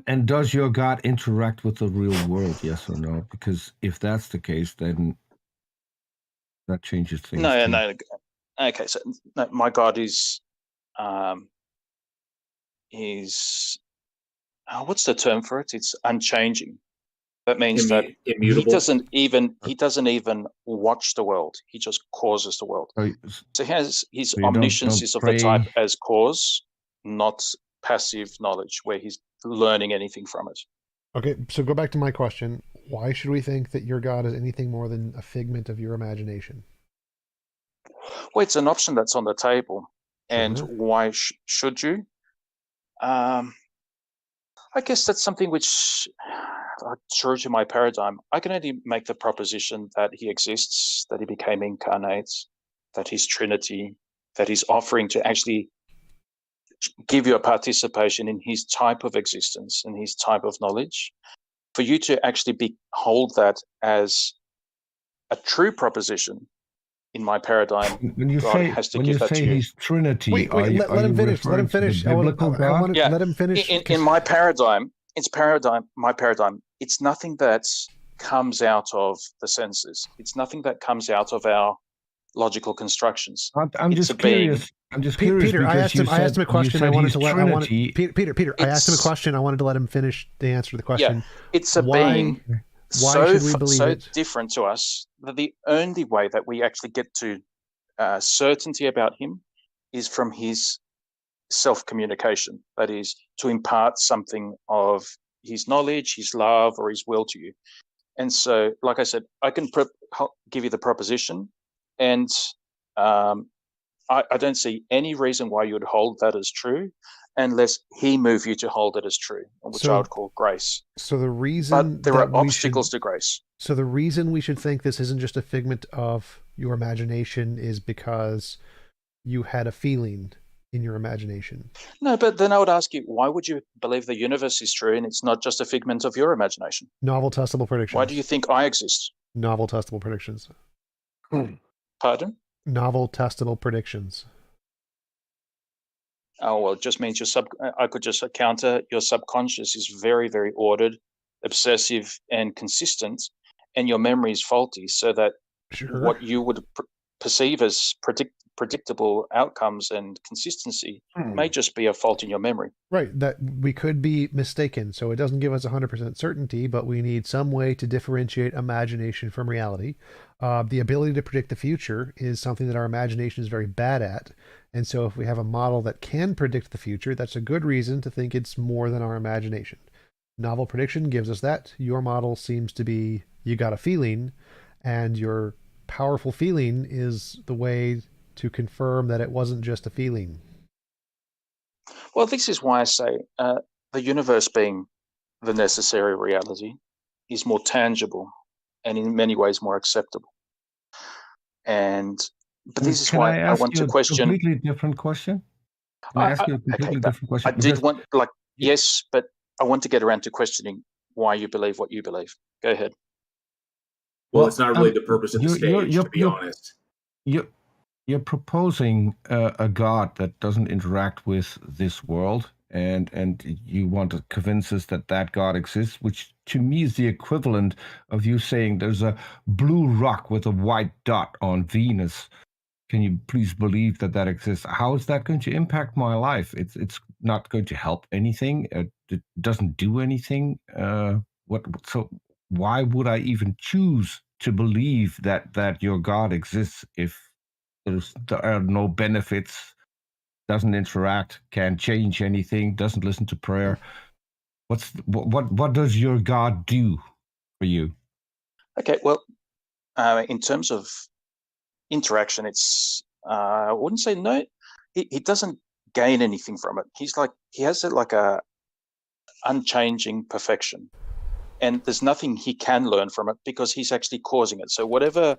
And does your God interact with the real world, yes or no? Because if that's the case, then that changes things. No. Okay, so no, my God is what's the term for it? It's unchanging. That means that immutable. He doesn't even watch the world. He just causes the world. So his omniscience is of the type as cause, not passive knowledge, where he's learning anything from it. Okay, so go back to my question. Why should we think that your God is anything more than a figment of your imagination? Well, it's an option that's on the table. And why should you? I guess that's something which, true to my paradigm, I can only make the proposition that he exists, that he became incarnate, that he's Trinity, that he's offering to actually give you a participation in his type of existence and his type of knowledge. for you to actually hold that as a true proposition, in my paradigm, When you God say has to when give you that say to you. he's Trinity, Wait, are you let him finish. Let him referring to the finish. biblical God? Yeah, let him finish. In my paradigm, my paradigm, it's nothing that comes out of the senses. It's nothing that comes out of our logical constructions. I'm just curious. I'm just curious Peter, I because asked him a question. I wanted to let Trinity. Peter. I asked him a question. I wanted to let him finish the answer to the question. Yeah, it's a why, being why should we believe so it? different to us that the only way that we actually get to certainty about him is from his self-communication. That is, to impart something of his knowledge, his love, or his will to you. And so, like I said, I can give you the proposition, and I don't see any reason why you would hold that as true unless he moved you to hold it as true, which I would call grace. So the reason but there are obstacles to grace. So the reason we should think this isn't just a figment of your imagination is because you had a feeling in your imagination. No, but then I would ask you, why would you believe the universe is true and it's not just a figment of your imagination? Novel testable predictions. Why do you think I exist? Novel testable predictions. Pardon? Novel testable predictions. Oh, well, it just means I could just counter your subconscious is very, very ordered, obsessive, and consistent, and your memory is faulty, so that what you would perceive as predictable outcomes and consistency may just be a fault in your memory. Right, that we could be mistaken, so it doesn't give us 100% certainty, but we need some way to differentiate imagination from reality. The ability to predict the future is something that our imagination is very bad at, and so if we have a model that can predict the future, that's a good reason to think it's more than our imagination. Novel prediction gives us that. Your model seems to be, you got a feeling, and your powerful feeling is the way to confirm that it wasn't just a feeling. Well, this is why I say the universe being the necessary reality is more tangible and in many ways more acceptable. But this is why I want to question. Can I ask you a completely different question? Can I ask you a completely different question? I did want, yes, but I want to get around to questioning why you believe what you believe. Go ahead. Well, it's not really the purpose of the stage, to be honest. You're proposing a God that doesn't interact with this world, and you want to convince us that that God exists, which to me is the equivalent of you saying there's a blue rock with a white dot on Venus. Can you please believe that that exists? How is that going to impact my life? It's not going to help anything. It doesn't do anything. So why would I even choose to believe that your God exists if there are no benefits, doesn't interact, can't change anything, doesn't listen to prayer? What does your God do for you? Okay, well, in terms of interaction, it's I wouldn't say no. He doesn't gain anything from it. He has it like a unchanging perfection, and there's nothing he can learn from it because he's actually causing it. So whatever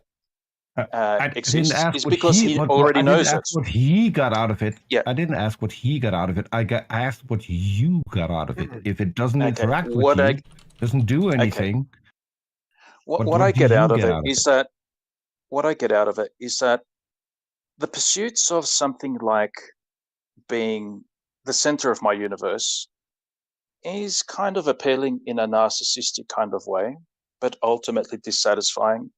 exists is because he already knows it. I didn't ask what he got out of it. Yeah. I didn't ask what he got out of it. I asked what you got out of it. If it doesn't interact with you, doesn't do anything. What I get out of it is that the pursuits of something like being the center of my universe is kind of appealing in a narcissistic kind of way, but ultimately dissatisfying.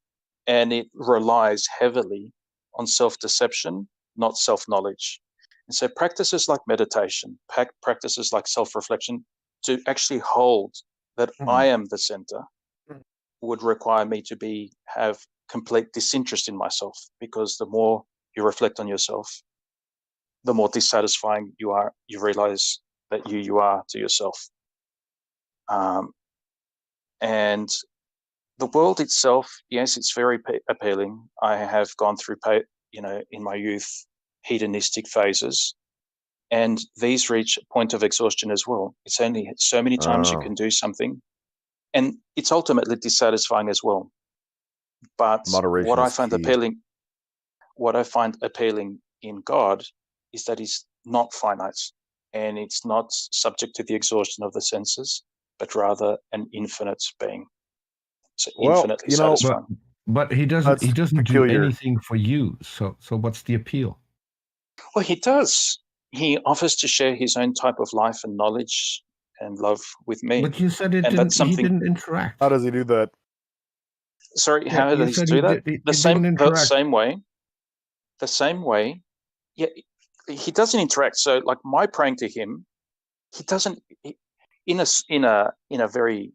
And it relies heavily on self-deception, not self-knowledge. And so practices like meditation, practices like self-reflection, to actually hold that I am the center would require me to have complete disinterest in myself, because the more you reflect on yourself, the more dissatisfying you are. You realize that you are to yourself. And the world itself, yes, it's very appealing. I have gone through, in my youth, hedonistic phases, and these reach a point of exhaustion as well. It's only so many times you can do something, and it's ultimately dissatisfying as well. But what I find appealing in God is that He's not finite, and it's not subject to the exhaustion of the senses. but rather an infinite being. So Well, infinitely you know, satisfying. But he doesn't. He doesn't peculiar. do anything for you. So what's the appeal? Well, he does. He offers to share his own type of life and knowledge and love with me. But you said it and didn't. that's something. He didn't interact. How does he do that? Sorry, Yeah, how you does he said do that? he The same didn't interact. way. The same way. Yeah, he doesn't interact. So, like my praying to him, he doesn't. In a very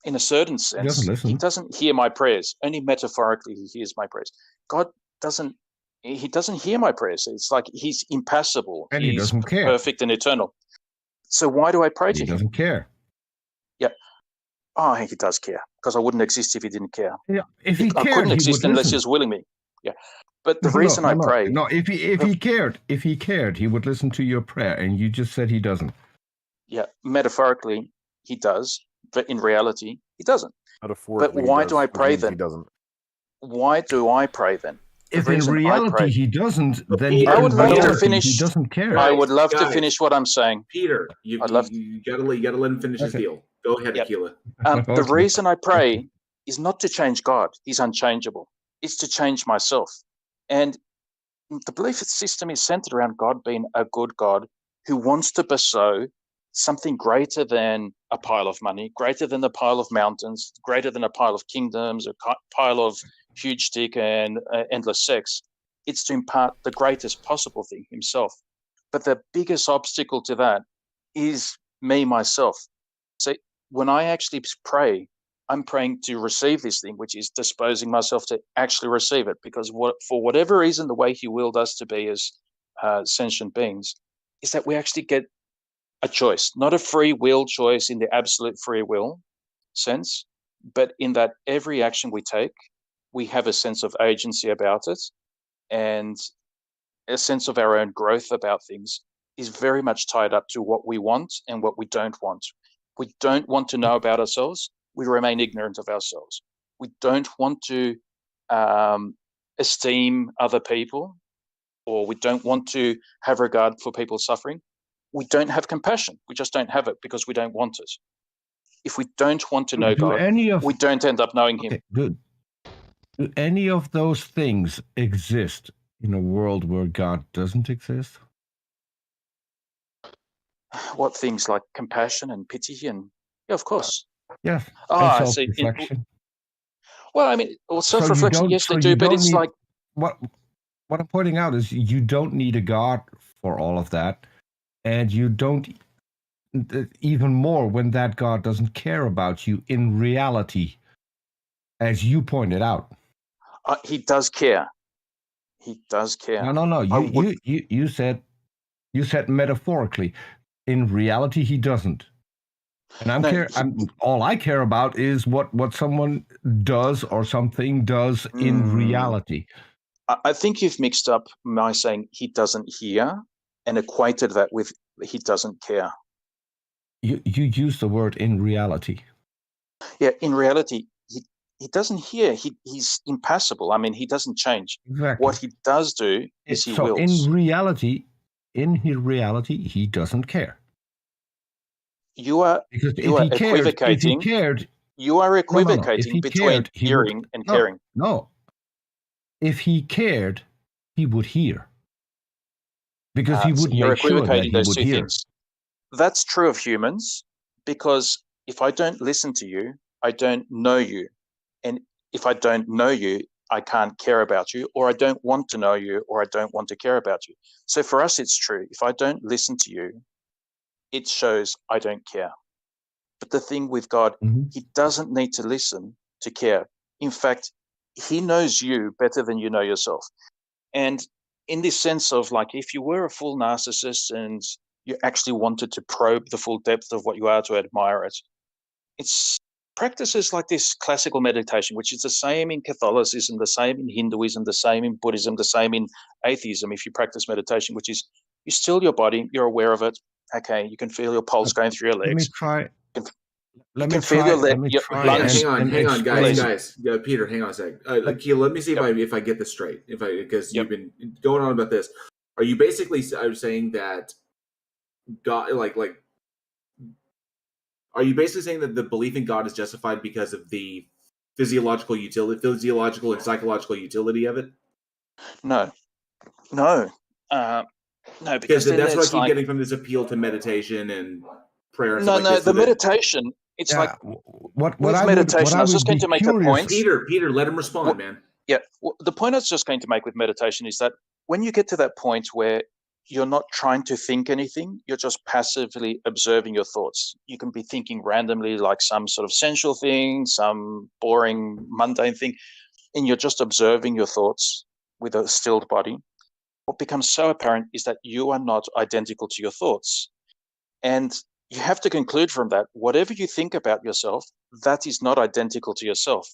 in a certain sense, he doesn't hear my prayers. Only metaphorically, he hears my prayers. God doesn't. He doesn't hear my prayers. It's like he's impassible. And he He's doesn't care. perfect and eternal. So why do I pray to him? He doesn't care. Yeah. Oh, he does care, because I wouldn't exist if he didn't care. Yeah, if he I cared, couldn't he exist would unless listen. he was willing me. Yeah. But the reason I pray. No, if he cared, he would listen to your prayer, and you just said he doesn't. Yeah, metaphorically he does, but in reality he doesn't. Metaphorically, but why he do I does, which pray means then? He doesn't. Why do I pray then? The If in reason I reality pray, he doesn't, then he I would love to reality, finish. he doesn't care. I would love to Guys, finish what I'm saying. Peter, you gotta let him finish his deal. Go ahead, Aquila. The reason I pray is not to change God. He's unchangeable. It's to change myself. And the belief system is centered around God being a good God who wants to bestow something greater than a pile of money, greater than a pile of mountains, greater than a pile of kingdoms, a pile of huge dick and endless sex. It's to impart the greatest possible thing, himself. But the biggest obstacle to that is me, myself. So when I actually pray, I'm praying to receive this thing, which is disposing myself to actually receive it. Because for whatever reason, the way he willed us to be as sentient beings is that we actually get a choice, not a free will choice in the absolute free will sense, but in that every action we take, we have a sense of agency about it, and a sense of our own growth about things is very much tied up to what we want and what we don't want. We don't want to know about ourselves. We remain ignorant of ourselves. We don't want to esteem other people, or we don't want to have regard for people suffering. We don't have compassion. We just don't have it because we don't want it. If we don't want to know God, we don't end up knowing him. Good. Do any of those things exist in a world where God doesn't exist? What things? Like compassion and pity and of course. Yes. Ah, and I see. self-reflection. Well, I mean, self-reflection, yes, they do, but it's like what I'm pointing out is you don't need a God for all of that, and you don't even more when that God doesn't care about you in reality, as you pointed out. He does care. He does care. No. You said metaphorically. In reality, he doesn't. And all I care about is what someone does or something does in reality. I think you've mixed up my saying he doesn't hear and equated that with he doesn't care. You use the word in reality. Yeah, in reality, he doesn't hear. He's impassible. I mean, he doesn't change. Exactly. What he does do is he wills. In his reality, he doesn't care. You are equivocating. You are equivocating between hearing and caring. No. If he cared, he would hear. Because he would you're make sure that equivocating he those would two hear. things. That's true of humans, because if I don't listen to you, I don't know you. And if I don't know you, I can't care about you, or I don't want to know you, or I don't want to care about you. So for us, it's true. If I don't listen to you, it shows I don't care. But the thing with God, he doesn't need to listen to care. In fact, he knows you better than you know yourself. And in this sense of like, if you were a full narcissist and you actually wanted to probe the full depth of what you are to admire it, it's practices like this classical meditation, which is the same in Catholicism, the same in Hinduism, the same in Buddhism, the same in atheism. If you practice meditation, which is you still your body, you're aware of it. Okay, you can feel your pulse going through your legs. Let me try. You can feel your lungs. Hang on, guys. Yeah, Peter, hang on a sec. Akil, let me see if I get this straight. Because you've been going on about this. Are you basically saying that God, like Are you basically saying that the belief in God is justified because of the physiological and psychological utility of it? No, no, no, because then that's what I it's keep like getting from this appeal to meditation and prayer and no, stuff like no. this. The meditation, it's like what with I meditation. I was would just going be to make a curious. point. Peter, let him respond, man. Yeah, the point I was just going to make with meditation is that when you get to that point where you're not trying to think anything, you're just passively observing your thoughts. You can be thinking randomly, like some sort of sensual thing, some boring, mundane thing, and you're just observing your thoughts with a stilled body. What becomes so apparent is that you are not identical to your thoughts. And you have to conclude from that, whatever you think about yourself, that is not identical to yourself.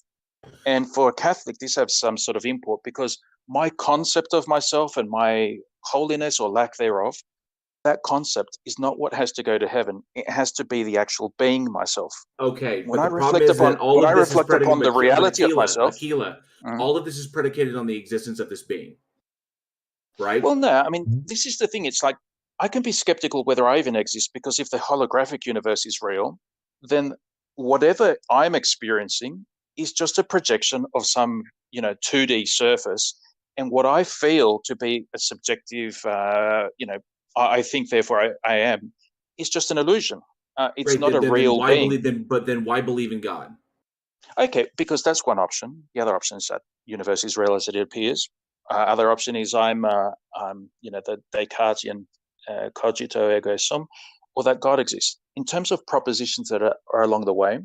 And for a Catholic, this has some sort of import because my concept of myself and my holiness or lack thereof, that concept is not what has to go to heaven. It has to be the actual being myself. Okay, When but I the problem reflect is upon that all of this is predicated the reality of myself, all of this is predicated on the existence of this being, right? Well, no, I mean, this is the thing. It's like I can be skeptical whether I even exist because if the holographic universe is real, then whatever I'm experiencing is just a projection of some, 2D surface. And what I feel to be a subjective, I think, therefore I am, is just an illusion. It's not a real being. Then why believe in God? Okay, because that's one option. The other option is that universe is real as it appears. Other option is I'm the Descartesian cogito ergo sum, or that God exists. In terms of propositions that are along the way,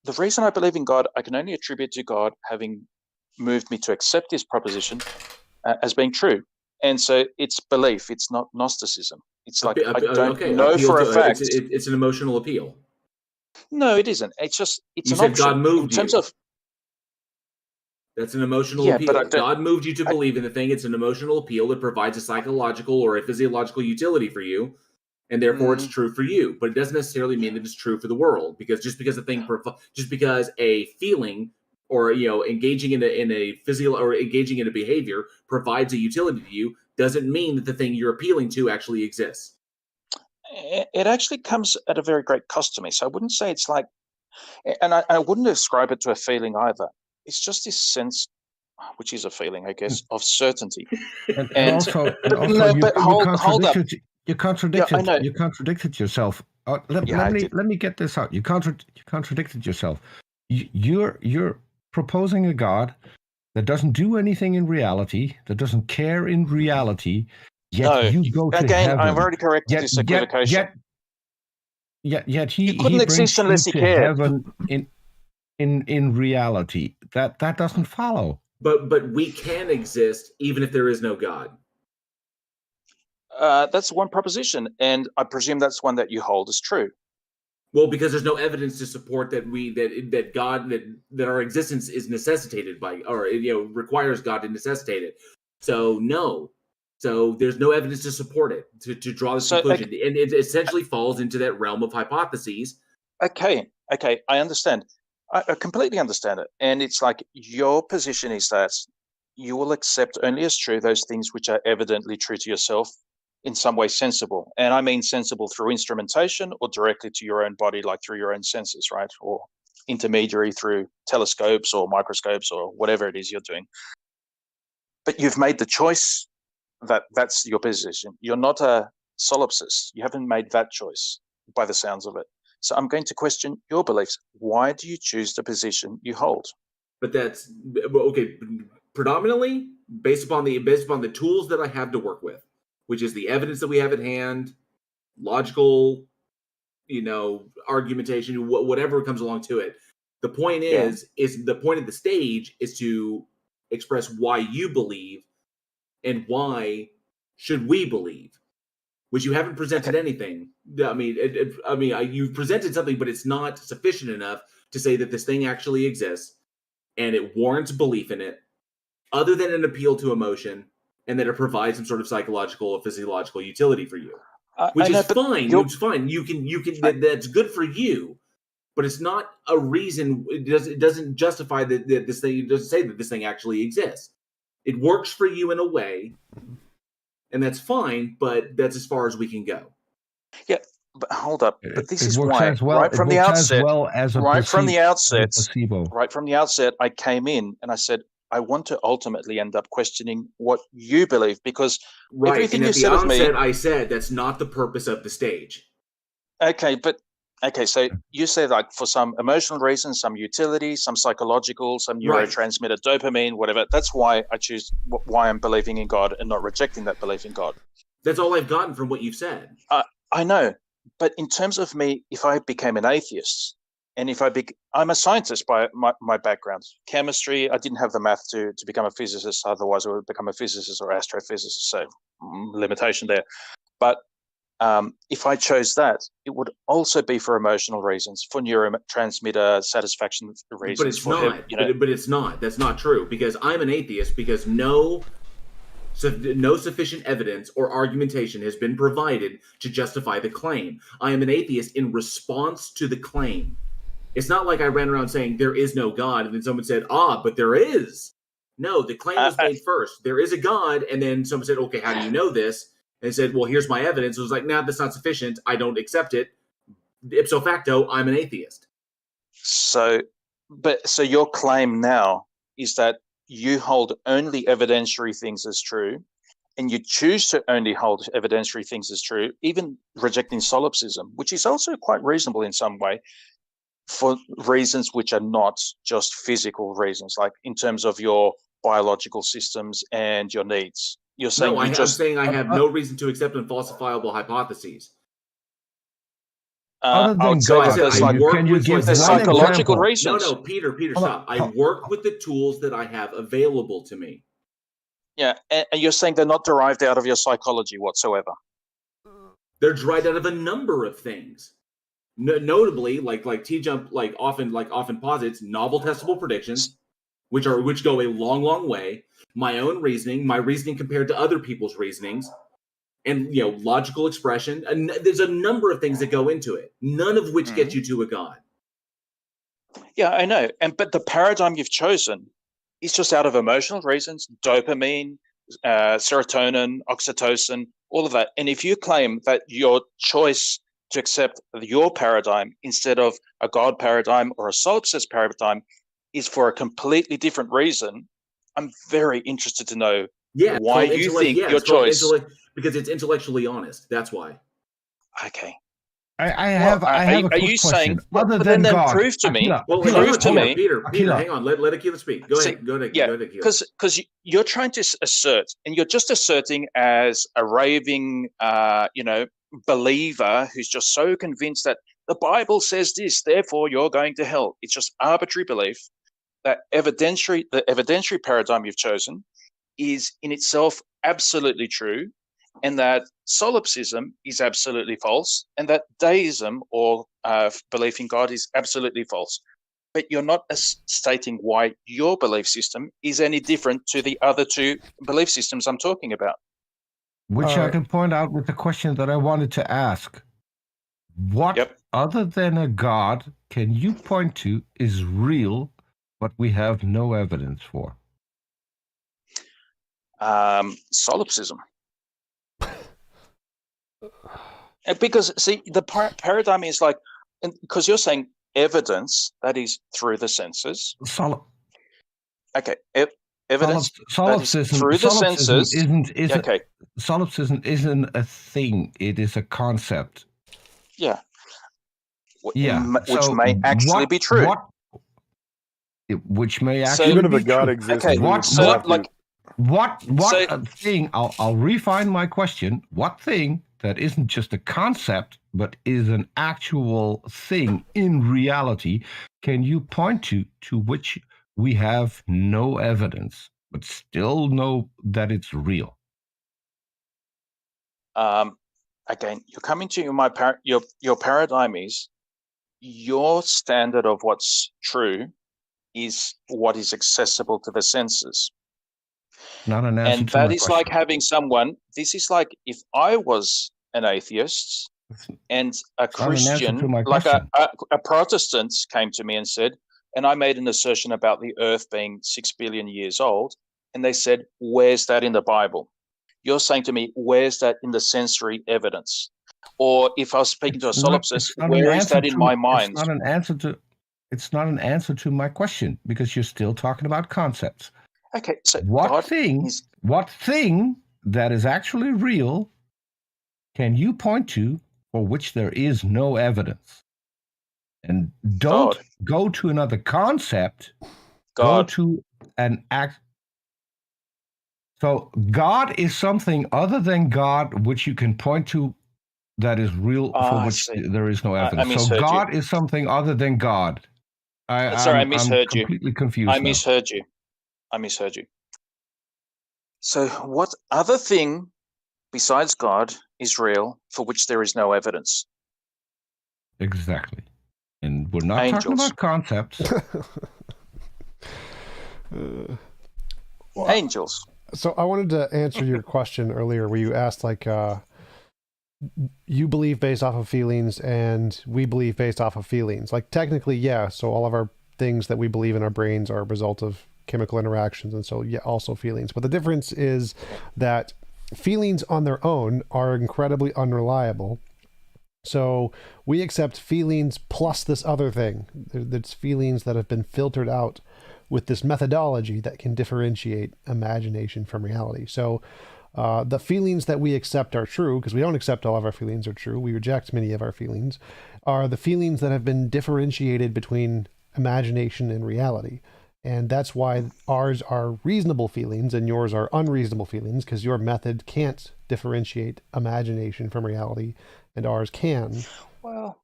the reason I believe in God, I can only attribute to God having moved me to accept this proposition as being true. And so it's belief, it's not Gnosticism. It's like I don't know for a fact. It's an emotional appeal. No, it isn't. It's just it's you an said option. God moved in terms you. of That's an emotional Yeah, appeal. but God moved you to believe in the thing. It's an emotional appeal that provides a psychological or a physiological utility for you, and therefore it's true for you. But it doesn't necessarily mean that it's true for the world, because just because a feeling or engaging in a physical or engaging in a behavior provides a utility to you doesn't mean that the thing you're appealing to actually exists. It actually comes at a very great cost to me. So I wouldn't say it's like, and I wouldn't describe it to a feeling either. It's just this sense, which is a feeling, I guess, of certainty. And also you contradicted yourself. Let me get this out. You contradicted yourself. You're proposing a God that doesn't do anything in reality, that doesn't care in reality. Yet you go to heaven. I've already corrected this equivocation. Yet he couldn't exist unless he cared. Heaven in reality. That doesn't follow. But we can exist even if there is no God. That's one proposition, and I presume that's one that you hold as true. Well, because there's no evidence to support that that our existence is necessitated by, or requires God to necessitate it. So no. So there's no evidence to support it, to draw this conclusion. And it essentially falls into that realm of hypotheses. Okay, I understand. I completely understand it. And it's like your position is that you will accept only as true those things which are evidently true to yourself, in some way sensible. And I mean sensible through instrumentation or directly to your own body, like through your own senses, right? Or intermediary through telescopes or microscopes or whatever it is you're doing. But you've made the choice. That's your position. You're not a solipsist. You haven't made that choice by the sounds of it. So I'm going to question your beliefs. Why do you choose the position you hold? But that's okay. Predominantly based upon the tools that I have to work with, which is the evidence that we have at hand, logical, argumentation, whatever comes along to it. The point is the point of the stage is to express why you believe. And why should we believe? Which you haven't presented anything. I mean, you've presented something, but it's not sufficient enough to say that this thing actually exists and it warrants belief in it, other than an appeal to emotion, and that it provides some sort of psychological or physiological utility for you. Which is fine. It's fine. You can. That's good for you, but it's not a reason. It doesn't justify that this thing. It doesn't say that this thing actually exists. It works for you in a way, and that's fine, but that's as far as we can go. Yeah, But hold up. But this is works why, as well. right It from the works outset, as well as a right from the outset, placebo. right from the outset, I came in and I said, I want to ultimately end up questioning what you believe, because Right, everything and you at the said of me. outset, I said that's not the purpose of the stage. Okay, so you say like for some emotional reasons, some utility, some psychological, some Right. neurotransmitter, dopamine, whatever. That's why I choose why I'm believing in God and not rejecting that belief in God. That's all I've gotten from what you've said. I know, but in terms of me, if I became an atheist, and if I'm a scientist by my background, chemistry. I didn't have the math to become a physicist. Otherwise, I would become a physicist or astrophysicist. So limitation there. But if I chose that, it would also be for emotional reasons, for neurotransmitter satisfaction reasons. But it's not. But it's not. That's not true, because I'm an atheist because no sufficient evidence or argumentation has been provided to justify the claim. I am an atheist in response to the claim. It's not like I ran around saying there is no God and then someone said, but there is. No, the claim was made first. There is a God, and then someone said, okay, how do you know this? And said, well, here's my evidence. It was like, that's not sufficient. I don't accept it. Ipso facto, I'm an atheist. So your claim now is that you hold only evidentiary things as true, and you choose to only hold evidentiary things as true, even rejecting solipsism, which is also quite reasonable in some way, for reasons which are not just physical reasons, like in terms of your biological systems and your needs. You're saying I'm saying I have no reason to accept unfalsifiable hypotheses. Other than God, can you give one psychological example? reasons? No, Peter, stop. I work with the tools that I have available to me. Yeah, and you're saying they're not derived out of your psychology whatsoever. They're derived out of a number of things. Notably, like TJump often posits novel testable predictions, which go a long way. My own reasoning, my reasoning compared to other people's reasonings, and logical expression. And there's a number of things that go into it, none of which get you to a God. Yeah, I know. But the paradigm you've chosen is just out of emotional reasons: dopamine, serotonin, oxytocin, all of that. And if you claim that your choice to accept your paradigm instead of a God paradigm or a solipsist paradigm is for a completely different reason, I'm very interested to know why you think your choice. Because it's intellectually honest. That's why. Okay. I have a quick question. Other than then God, prove to me. Peter, hang on. Let Akila speak. Go ahead. Go ahead, Akila. Because you're trying to assert, and you're just asserting as a raving, believer who's just so convinced that the Bible says this, therefore you're going to hell. It's just arbitrary belief. That the evidentiary paradigm you've chosen is in itself absolutely true, and that solipsism is absolutely false, and that deism or belief in God is absolutely false. But you're not stating why your belief system is any different to the other two belief systems I'm talking about. Which I can point out with the question that I wanted to ask. What other than a God can you point to is real, but we have no evidence for? Solipsism. Because, see, the paradigm is like, because you're saying evidence, that is through the senses. Okay, evidence Solipsism, through the senses. Solipsism isn't a thing, it is a concept. Yeah. Which may actually be true. Which may actually even if be a God true. exists, what thing, I'll refine my question. What thing that isn't just a concept, but is an actual thing in reality, can you point to which we have no evidence, but still know that it's real? Again, you're coming to your paradigm is your standard of what's true is what is accessible to the senses. Not an answer and to my that is question. like having someone. This is like if I was an atheist and a Christian, like a Protestant, came to me and said, and I made an assertion about the Earth being 6 billion years old, and they said, "Where's that in the Bible?" You're saying to me, "Where's that in the sensory evidence?" Or if I was speaking to a solipsist, where is that in my mind? It's not an answer to. It's not an answer to my question because you're still talking about concepts. Okay, so what thing that is actually real can you point to for which there is no evidence? And don't go to another concept. Go to an act. So God is something other than God, which you can point to that is real for which there is no evidence. So God is something other than God. I misheard you. I'm completely confused. I misheard you. So what other thing besides God is real for which there is no evidence? Exactly. And we're not talking about concepts. Angels. So I wanted to answer your question earlier where you asked, like, you believe based off of feelings and we believe based off of feelings. Like, technically, yeah. So all of our things that we believe in our brains are a result of chemical interactions. And so, yeah, also feelings. But the difference is that feelings on their own are incredibly unreliable. So we accept feelings plus this other thing. There's feelings that have been filtered out with this methodology that can differentiate imagination from reality. So the feelings that we accept are true, because we don't accept all of our feelings are true. We reject many of our feelings, are the feelings that have been differentiated between imagination and reality. And that's why ours are reasonable feelings and yours are unreasonable feelings, because your method can't differentiate imagination from reality and ours can. Well,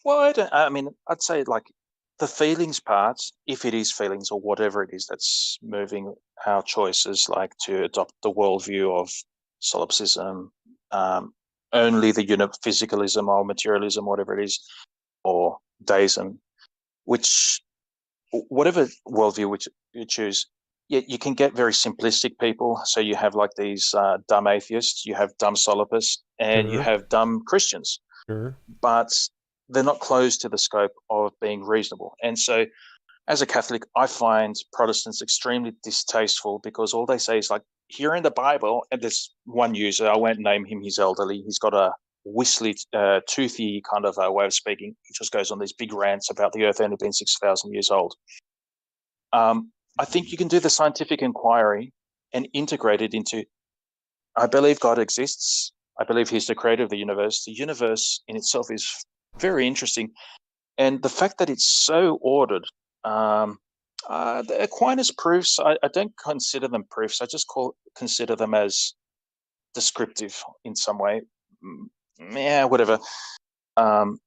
I'd say like the feelings part, if it is feelings or whatever it is that's moving our choices, like to adopt the worldview of solipsism, only the physicalism or materialism, whatever it is, or deism, whatever worldview which you choose, you can get very simplistic people. So you have like these dumb atheists, you have dumb solipsists, and you have dumb Christians. Sure. But they're not closed to the scope of being reasonable. And so as a Catholic, I find Protestants extremely distasteful because all they say is like, here in the Bible, and there's one user, I won't name him, he's elderly, he's got a whistly, toothy kind of way of speaking. He just goes on these big rants about the earth only being 6,000 years old. I think you can do the scientific inquiry and integrate it into, I believe God exists. I believe he's the creator of the universe. The universe in itself is very interesting. And the fact that it's so ordered, the Aquinas proofs, I don't consider them proofs. I just consider them as descriptive in some way. Yeah, whatever. The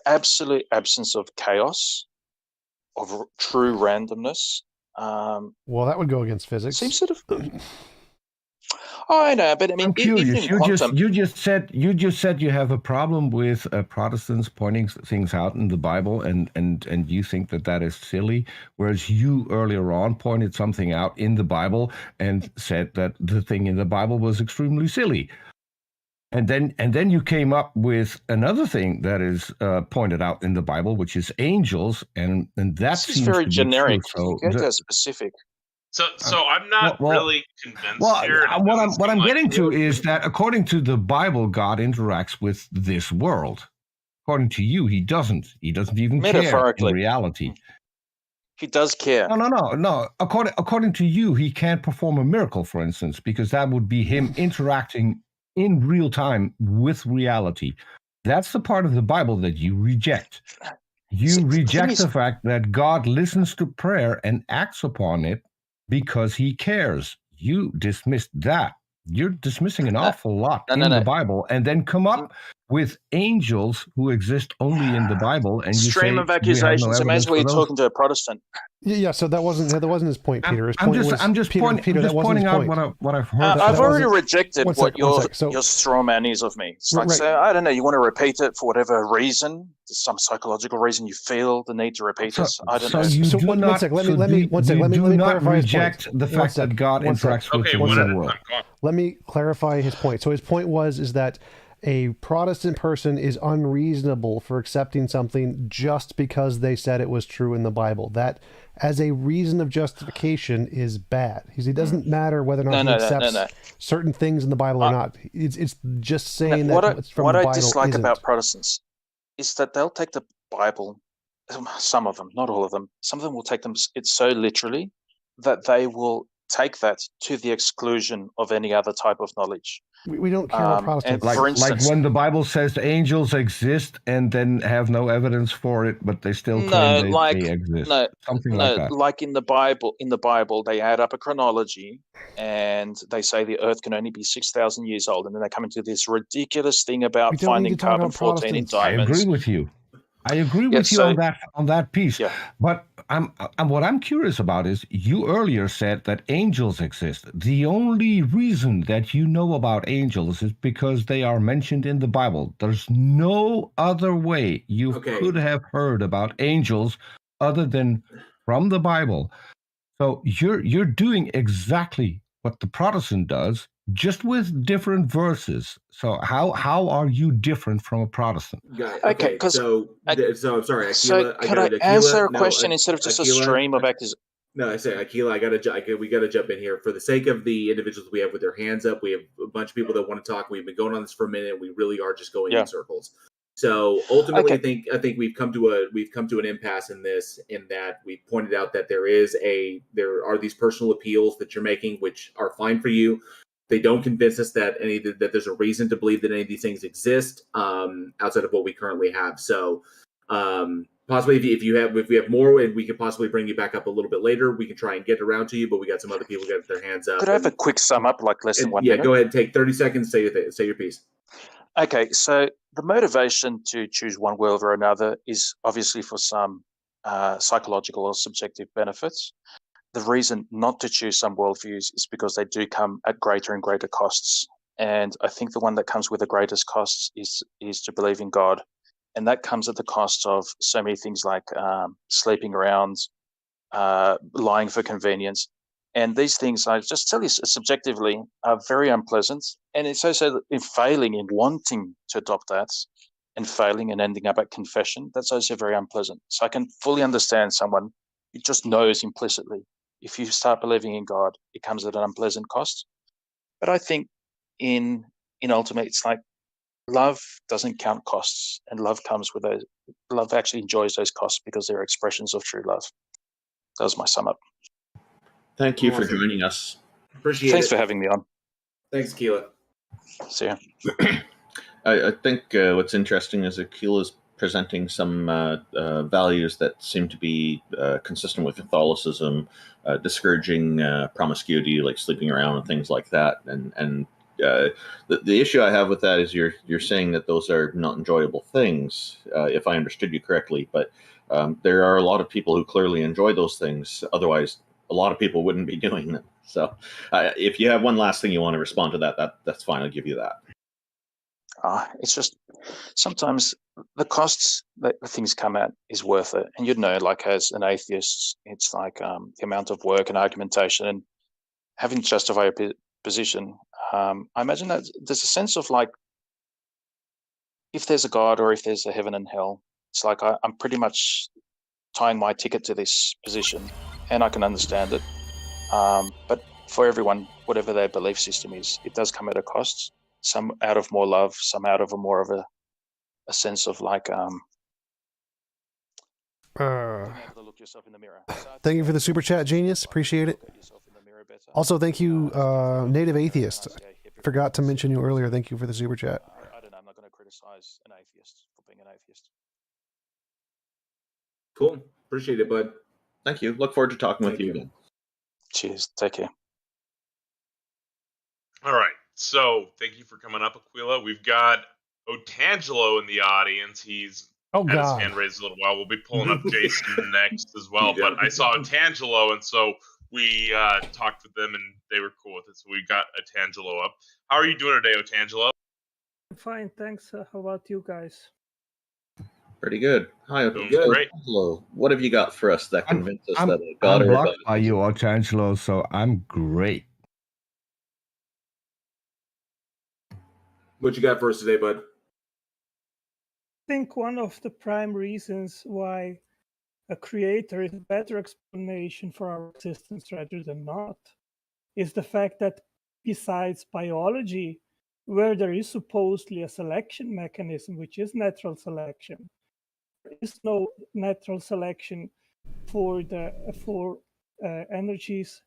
absolute absence of chaos, of true randomness. Well, that would go against physics. Seems sort of. Oh, I know, but I mean, I'm curious. You just said you have a problem with Protestants pointing things out in the Bible, and you think that is silly, whereas you earlier on pointed something out in the Bible and said that the thing in the Bible was extremely silly. And then you came up with another thing that is pointed out in the Bible, which is angels, and that seems very to generic. Be true. You go to specific. So I'm not really convinced here. What I'm getting to is that according to the Bible, God interacts with this world. According to you, he doesn't. He doesn't even care in reality. He does care. No. According to you, he can't perform a miracle, for instance, because that would be him interacting in real time with reality. That's the part of the Bible that you reject. You reject the fact that God listens to prayer and acts upon it because he cares. You dismissed that. You're dismissing an awful lot in the Bible, and then come up with angels who exist only in the Bible, and you stream say of accusations. So maybe we're talking to a Protestant. Yeah. So that wasn't his point, Peter. His I'm point just was, Peter, pointing out what I've heard. I've already rejected what your straw man is of me. It's like, so I don't know. You want to repeat it for whatever reason? There's some psychological reason you feel the need to repeat it. I don't know. So one second. Let me clarify his reject point. the fact that God interacts with the world. Let me clarify his point. So his point is that a Protestant person is unreasonable for accepting something just because they said it was true in the Bible. That, as a reason of justification, is bad. Because it doesn't matter whether or not he accepts certain things in the Bible or not. It's just saying that it's from the Bible. What I dislike isn't. about Protestants is that they'll take the Bible, some of them, not all of them, some of them will take it so literally that they will take that to the exclusion of any other type of knowledge. We don't care about Protestants. For instance, like when the Bible says angels exist and then have no evidence for it, but they still claim they exist. Something like that. Like in the Bible, they add up a chronology and they say the Earth can only be 6,000 years old, and then they come into this ridiculous thing about finding carbon-14 in diamonds. I agree with you. I agree with you on that piece. Yeah. But what I'm curious about is you earlier said that angels exist. The only reason that you know about angels is because they are mentioned in the Bible. There's no other way you could have heard about angels other than from the Bible. So you're doing exactly what the Protestant does, just with different verses. So how are you different from a Protestant? Okay, so I'm sorry, Aquila. So can I answer a question instead of just a stream of actors? No, I say, Aquila, we gotta jump in here for the sake of the individuals we have with their hands up. We have a bunch of people that want to talk. We've been going on this for a minute. We really are just going in circles. So ultimately, I think we've come to an impasse in this, in that we pointed out that there are these personal appeals that you're making, which are fine for you. They don't convince us that that there's a reason to believe that any of these things exist outside of what we currently have. So possibly if we have more and we can possibly bring you back up a little bit later, we can try and get around to you. But we got some other people got their hands up. Could I have a quick sum up, like less than 1 minute? Yeah, go ahead. Take 30 seconds. Say your piece. Okay, so the motivation to choose one world over another is obviously for some psychological or subjective benefits. The reason not to choose some worldviews is because they do come at greater and greater costs. And I think the one that comes with the greatest costs is to believe in God. And that comes at the cost of so many things like sleeping around, lying for convenience. And these things, I just tell you subjectively, are very unpleasant. And it's also in failing in wanting to adopt that and failing and ending up at confession, that's also very unpleasant. So I can fully understand someone who just knows implicitly, if you start believing in God, it comes at an unpleasant cost. But I think in ultimate, it's like love doesn't count costs, and love comes with those. Love actually enjoys those costs because they're expressions of true love. That was my sum up. Thank you for joining us. Appreciate Thanks it. for having me on. Thanks, Aquila. See ya. I think what's interesting is Aquila's presenting some values that seem to be consistent with Catholicism, discouraging promiscuity, like sleeping around and things like that. And the issue I have with that is you're saying that those are not enjoyable things, if I understood you correctly. But there are a lot of people who clearly enjoy those things. Otherwise, a lot of people wouldn't be doing them. So if you have one last thing you want to respond to that's fine. I'll give you that. It's just sometimes the costs that things come at is worth it. And like as an atheist, it's like the amount of work and argumentation and having to justify your position. I imagine that there's a sense of like, if there's a God or if there's a heaven and hell, it's like I'm pretty much tying my ticket to this position, and I can understand it. But for everyone, whatever their belief system is, it does come at a cost. Some out of more love, some out of more of a sense of like being able to look yourself in the mirror. Thank you for the super chat, Genius. Appreciate it. Also, thank you, Native Atheist. Forgot to mention you earlier. Thank you for the super chat. I don't know. I'm not going to criticize an atheist for being an atheist. Cool. Appreciate it, bud. Thank you. Look forward to talking with you again. Cheers. Take care. All right. So thank you for coming up, Aquila. We've got Otangelo in the audience. He's had his hand raised a little while. We'll be pulling up Jason next as well. But I saw Otangelo, and so we talked with them, and they were cool with it. So we got Otangelo up. How are you doing today, Otangelo? Fine, thanks. How about you guys? Pretty good. Hi, Otangelo. What have you got for us that convinced us that God I'm or blocked by you, Otangelo, so I'm great. What you got for us today, bud? I think one of the prime reasons why a creator is a better explanation for our existence rather than not is the fact that besides biology, where there is supposedly a selection mechanism, which is natural selection, there is no natural selection for energies,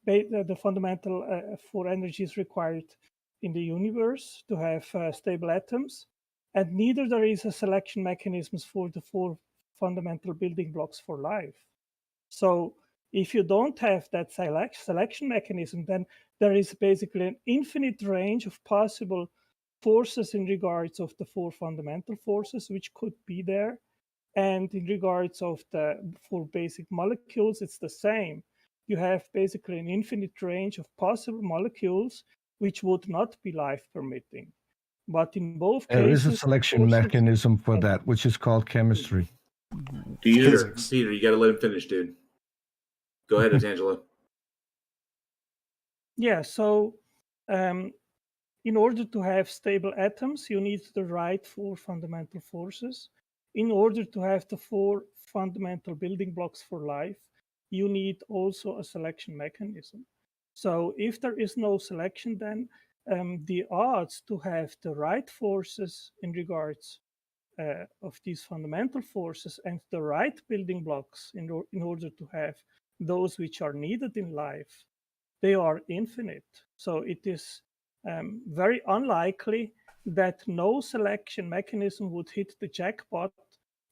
the fundamental for energies required in the universe to have stable atoms, and neither there is a selection mechanisms for the four fundamental building blocks for life. So if you don't have that selection mechanism, then there is basically an infinite range of possible forces in regards of the four fundamental forces which could be there. And in regards of the four basic molecules, it's the same. You have basically an infinite range of possible molecules which would not be life permitting. But in both There cases, is a selection mechanism for that, which is called chemistry. Peter, you got to let him finish, dude. Go ahead, Angela. Yeah, so in order to have stable atoms, you need the right four fundamental forces. In order to have the four fundamental building blocks for life, you need also a selection mechanism. So if there is no selection, then the odds to have the right forces in regards of these fundamental forces and the right building blocks in order to have those which are needed in life, they are infinite. So it is very unlikely that no selection mechanism would hit the jackpot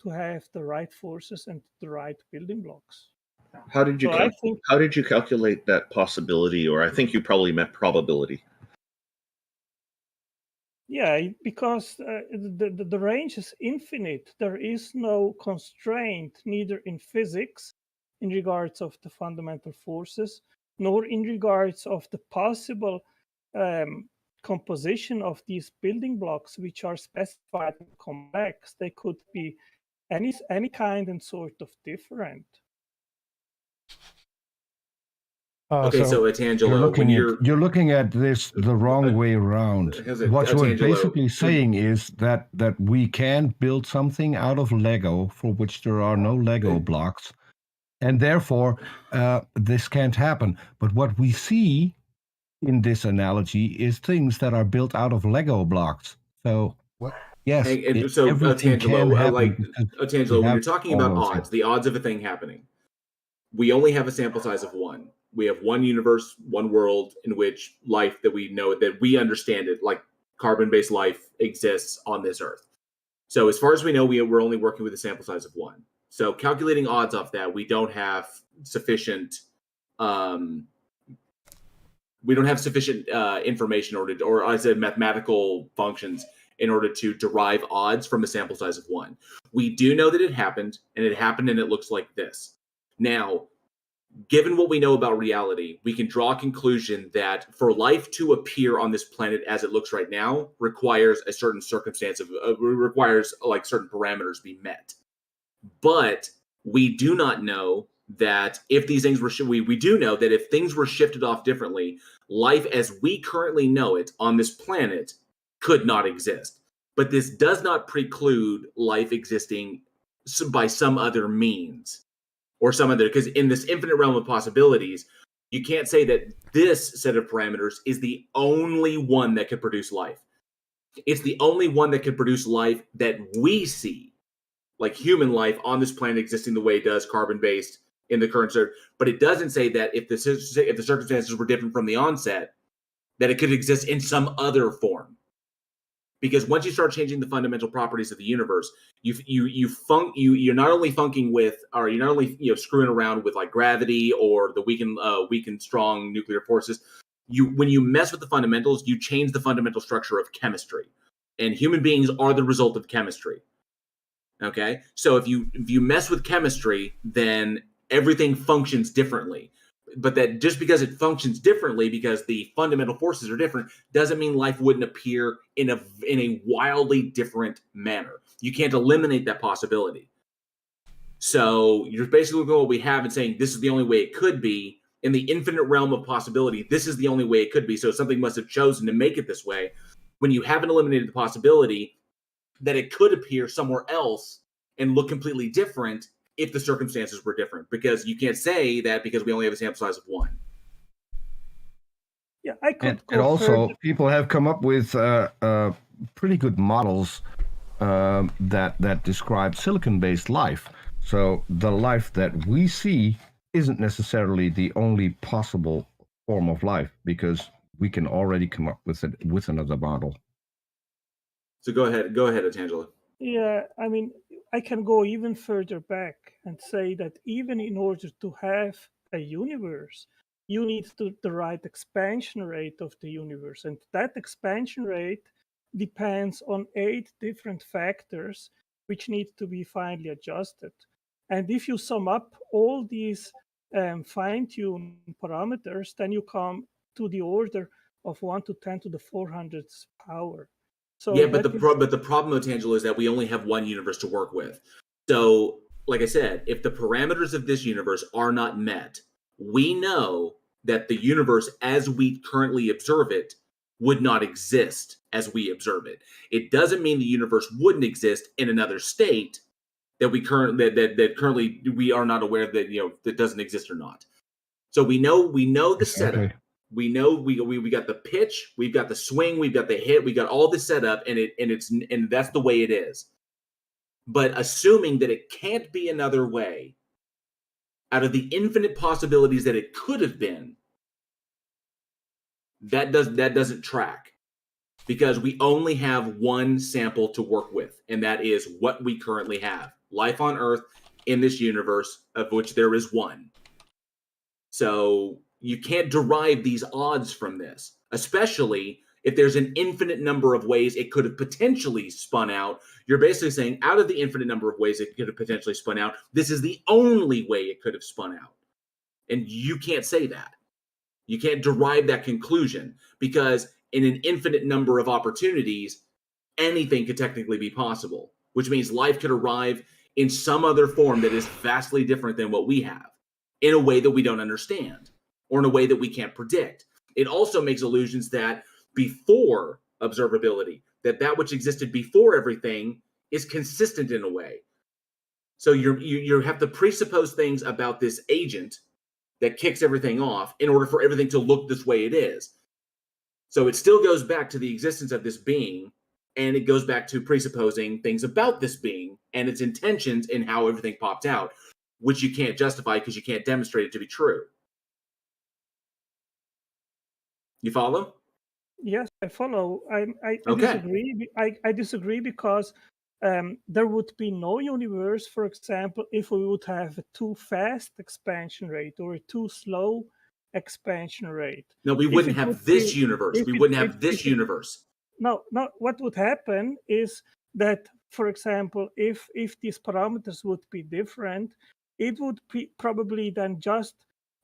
to have the right forces and the right building blocks. How did you So how did you calculate that possibility? Or I think you probably meant probability. Yeah, because the range is infinite. There is no constraint, neither in physics, in regards of the fundamental forces, nor in regards of the possible composition of these building blocks, which are specified and complex. They could be any kind and sort of different. Okay, so Atangelo, you're looking at this the wrong way around. What you're basically saying is that we can build something out of Lego for which there are no Lego blocks, and therefore this can't happen. But what we see in this analogy is things that are built out of Lego blocks. So yes, so everything can happen. Atangelo, when you're talking about odds, the odds of a thing happening, we only have a sample size of one. We have one universe, one world in which life that we know, that we understand it, like carbon-based life exists on this Earth. So as far as we know, we're only working with a sample size of one. So calculating odds off that, we don't have sufficient information or I said mathematical functions in order to derive odds from a sample size of one. We do know that it happened, and it looks like this. Now, given what we know about reality, we can draw a conclusion that for life to appear on this planet as it looks right now requires a certain circumstance requires like certain parameters be met. But we do not know that if these things were we do know that if things were shifted off differently, life as we currently know it on this planet could not exist. But this does not preclude life existing by some other means. Or some other, because in this infinite realm of possibilities, you can't say that this set of parameters is the only one that could produce life. It's the only one that could produce life that we see, like human life on this planet existing the way it does, carbon-based in the current circuit. But it doesn't say that if the circumstances were different from the onset, that it could exist in some other form. Because once you start changing the fundamental properties of the universe, you're not only funking with, or you're not only screwing around with like gravity or the weak and strong nuclear forces. When you mess with the fundamentals, you change the fundamental structure of chemistry, and human beings are the result of chemistry. Okay, so if you mess with chemistry, then everything functions differently. But that just because it functions differently, because the fundamental forces are different, doesn't mean life wouldn't appear in a wildly different manner. You can't eliminate that possibility. So you're basically looking at what we have and saying this is the only way it could be. In the infinite realm of possibility, this is the only way it could be. So something must have chosen to make it this way. when you haven't eliminated the possibility that it could appear somewhere else and look completely different if the circumstances were different, because you can't say that because we only have a sample size of 1. Yeah, I could and also, people have come up with pretty good models that describe silicon-based life. So the life that we see isn't necessarily the only possible form of life, because we can already come up with it with another model. So go ahead, Atangelo. Yeah, I mean, I can go even further back and say that even in order to have a universe, you need the right expansion rate of the universe. And that expansion rate depends on 8 different factors, which need to be finely adjusted. And if you sum up all these fine-tuned parameters, then you come to the order of 1 to 10 to the 400th power. So yeah, but the problem, Otangelo, is that we only have one universe to work with. So, like I said, if the parameters of this universe are not met, we know that the universe as we currently observe it would not exist as we observe it. It doesn't mean the universe wouldn't exist in another state that we currently we are not aware that that doesn't exist or not. So we know the setup. We know we got the pitch, we've got the swing, we've got the hit, we got all this set up, and that's the way it is. But assuming that it can't be another way, out of the infinite possibilities that it could have been, that doesn't track, because we only have one sample to work with, and that is what we currently have: life on Earth in this universe, of which there is one. So you can't derive these odds from this, especially if there's an infinite number of ways it could have potentially spun out. You're basically saying, out of the infinite number of ways it could have potentially spun out, this is the only way it could have spun out. And you can't say that. You can't derive that conclusion, because in an infinite number of opportunities, anything could technically be possible, which means life could arrive in some other form that is vastly different than what we have, in a way that we don't understand, or in a way that we can't predict. It also makes illusions that before observability, that which existed before everything is consistent in a way. So you have to presuppose things about this agent that kicks everything off in order for everything to look this way it is. So it still goes back to the existence of this being, and it goes back to presupposing things about this being and its intentions and how everything popped out, which you can't justify because you can't demonstrate it to be true. You follow? Yes, I follow. I Okay. disagree. I disagree because there would be no universe, for example, if we would have a too fast expansion rate or a too slow expansion rate. No, we wouldn't have this universe. We wouldn't have this universe. No. What would happen is that, for example, if these parameters would be different, it would be probably then just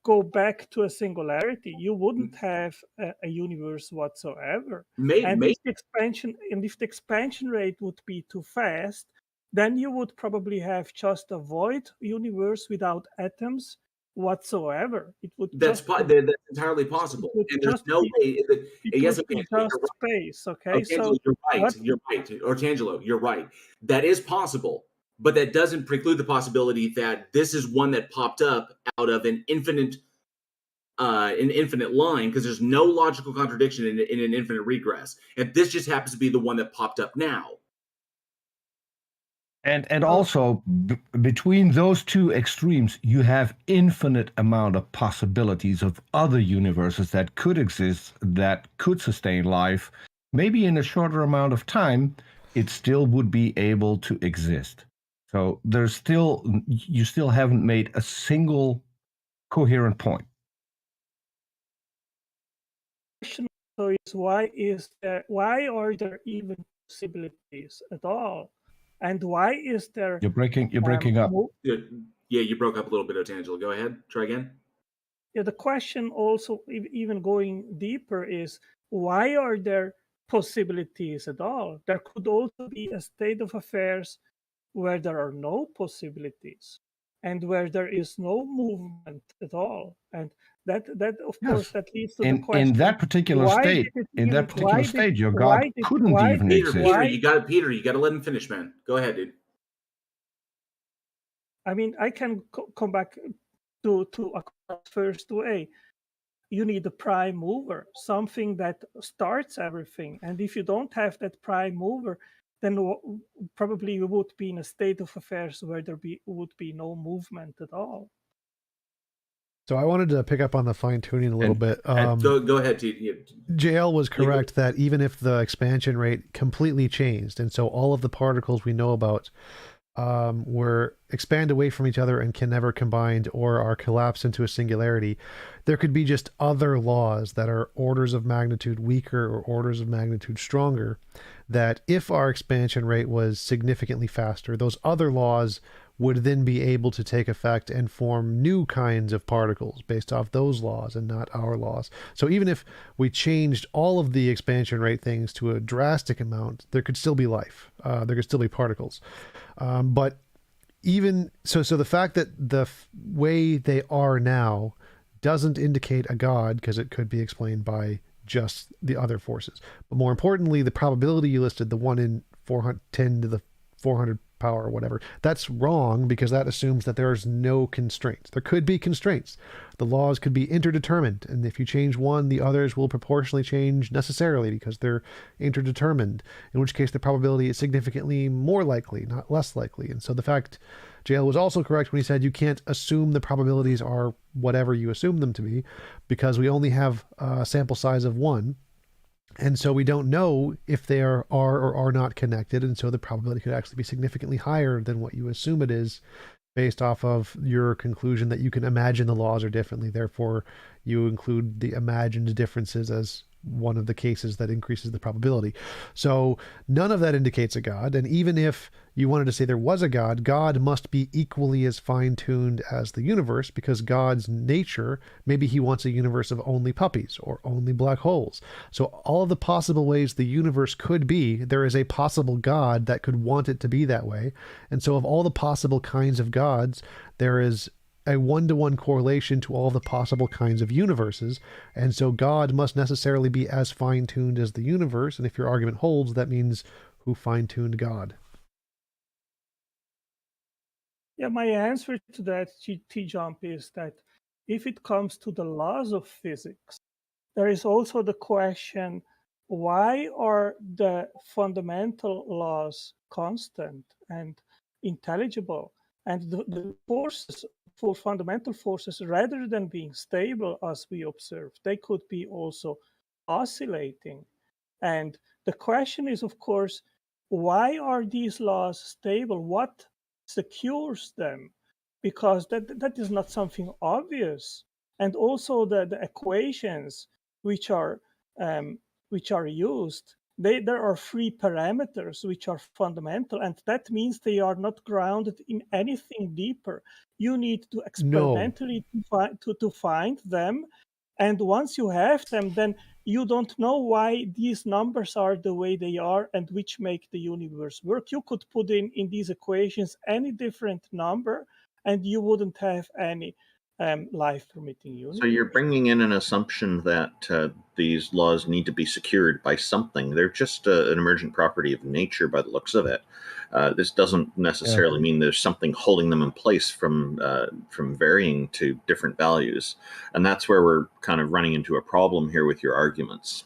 go back to a singularity. You wouldn't have a universe whatsoever. If the expansion rate would be too fast, then you would probably have just a void universe without atoms whatsoever. It would that's entirely possible, and there's no way. Yes, okay, just space. Okay, so you're right. You're right, Ortangelo, you're right. That is possible, but that doesn't preclude the possibility that this is one that popped up out of an infinite line, because there's no logical contradiction in an infinite regress, and this just happens to be the one that popped up now. And also, between those two extremes, you have infinite amount of possibilities of other universes that could exist, that could sustain life. Maybe in a shorter amount of time, it still would be able to exist. So you still haven't made a single coherent point. So is why are there even possibilities at all? And why is there... You're breaking up. Yeah, you broke up a little bit, Otangelo. Go ahead. Try again. Yeah, the question also, even going deeper, is why are there possibilities at all? There could also be a state of affairs where there are no possibilities and where there is no movement at all. And That of Yes. course that leads to the question. In that particular why state, did it in even, that particular state, your God couldn't even Peter, exist. Peter, you got Peter, you got to let him finish, man. Go ahead, dude. I mean, I can come back to first way. You need a prime mover, something that starts everything. And if you don't have that prime mover, then probably you would be in a state of affairs where would be no movement at all. So I wanted to pick up on the fine tuning a little bit. Go ahead, T. JL was correct that even if the expansion rate completely changed, and so all of the particles we know about were expand away from each other and can never combine or are collapsed into a singularity, there could be just other laws that are orders of magnitude weaker or orders of magnitude stronger, that if our expansion rate was significantly faster, those other laws would then be able to take effect and form new kinds of particles based off those laws and not our laws. So even if we changed all of the expansion rate things to a drastic amount, there could still be life. There could still be particles. But even so the fact that the way they are now doesn't indicate a god, because it could be explained by just the other forces. But more importantly, the probability you listed, the 1 in 410 to the 400 power or whatever, that's wrong, because that assumes that there's no constraints. There could be constraints. The laws could be interdetermined, and if you change one, the others will proportionally change necessarily because they're interdetermined, in which case the probability is significantly more likely, not less likely. And so the fact JL was also correct when he said you can't assume the probabilities are whatever you assume them to be, because we only have a sample size of 1. And so we don't know if they are or are not connected. And so the probability could actually be significantly higher than what you assume it is, based off of your conclusion that you can imagine the laws are differently. Therefore, you include the imagined differences as one of the cases that increases the probability. So none of that indicates a god. And even if you wanted to say there was a god, God must be equally as fine-tuned as the universe, because God's nature, maybe he wants a universe of only puppies or only black holes. So all of the possible ways the universe could be, there is a possible God that could want it to be that way. And so of all the possible kinds of gods, there is a 1-to-1 correlation to all the possible kinds of universes. And so God must necessarily be as fine-tuned as the universe. And if your argument holds, that means who fine-tuned God? Yeah, my answer to that, TJump, is that if it comes to the laws of physics, there is also the question, why are the fundamental laws constant and intelligible? And the forces, for fundamental forces, rather than being stable as we observe, they could be also oscillating. And the question is, of course, why are these laws stable? What secures them? Because that is not something obvious. And also the equations which are used, there are 3 parameters which are fundamental, and that means they are not grounded in anything deeper. You need to experimentally to find them, and once you have them, then you don't know why these numbers are the way they are and which make the universe work. You could put in these equations any different number, and you wouldn't have any life-permitting universe. So you're bringing in an assumption that these laws need to be secured by something. They're just an emergent property of nature by the looks of it. This doesn't necessarily mean there's something holding them in place from varying to different values. And that's where we're kind of running into a problem here with your arguments.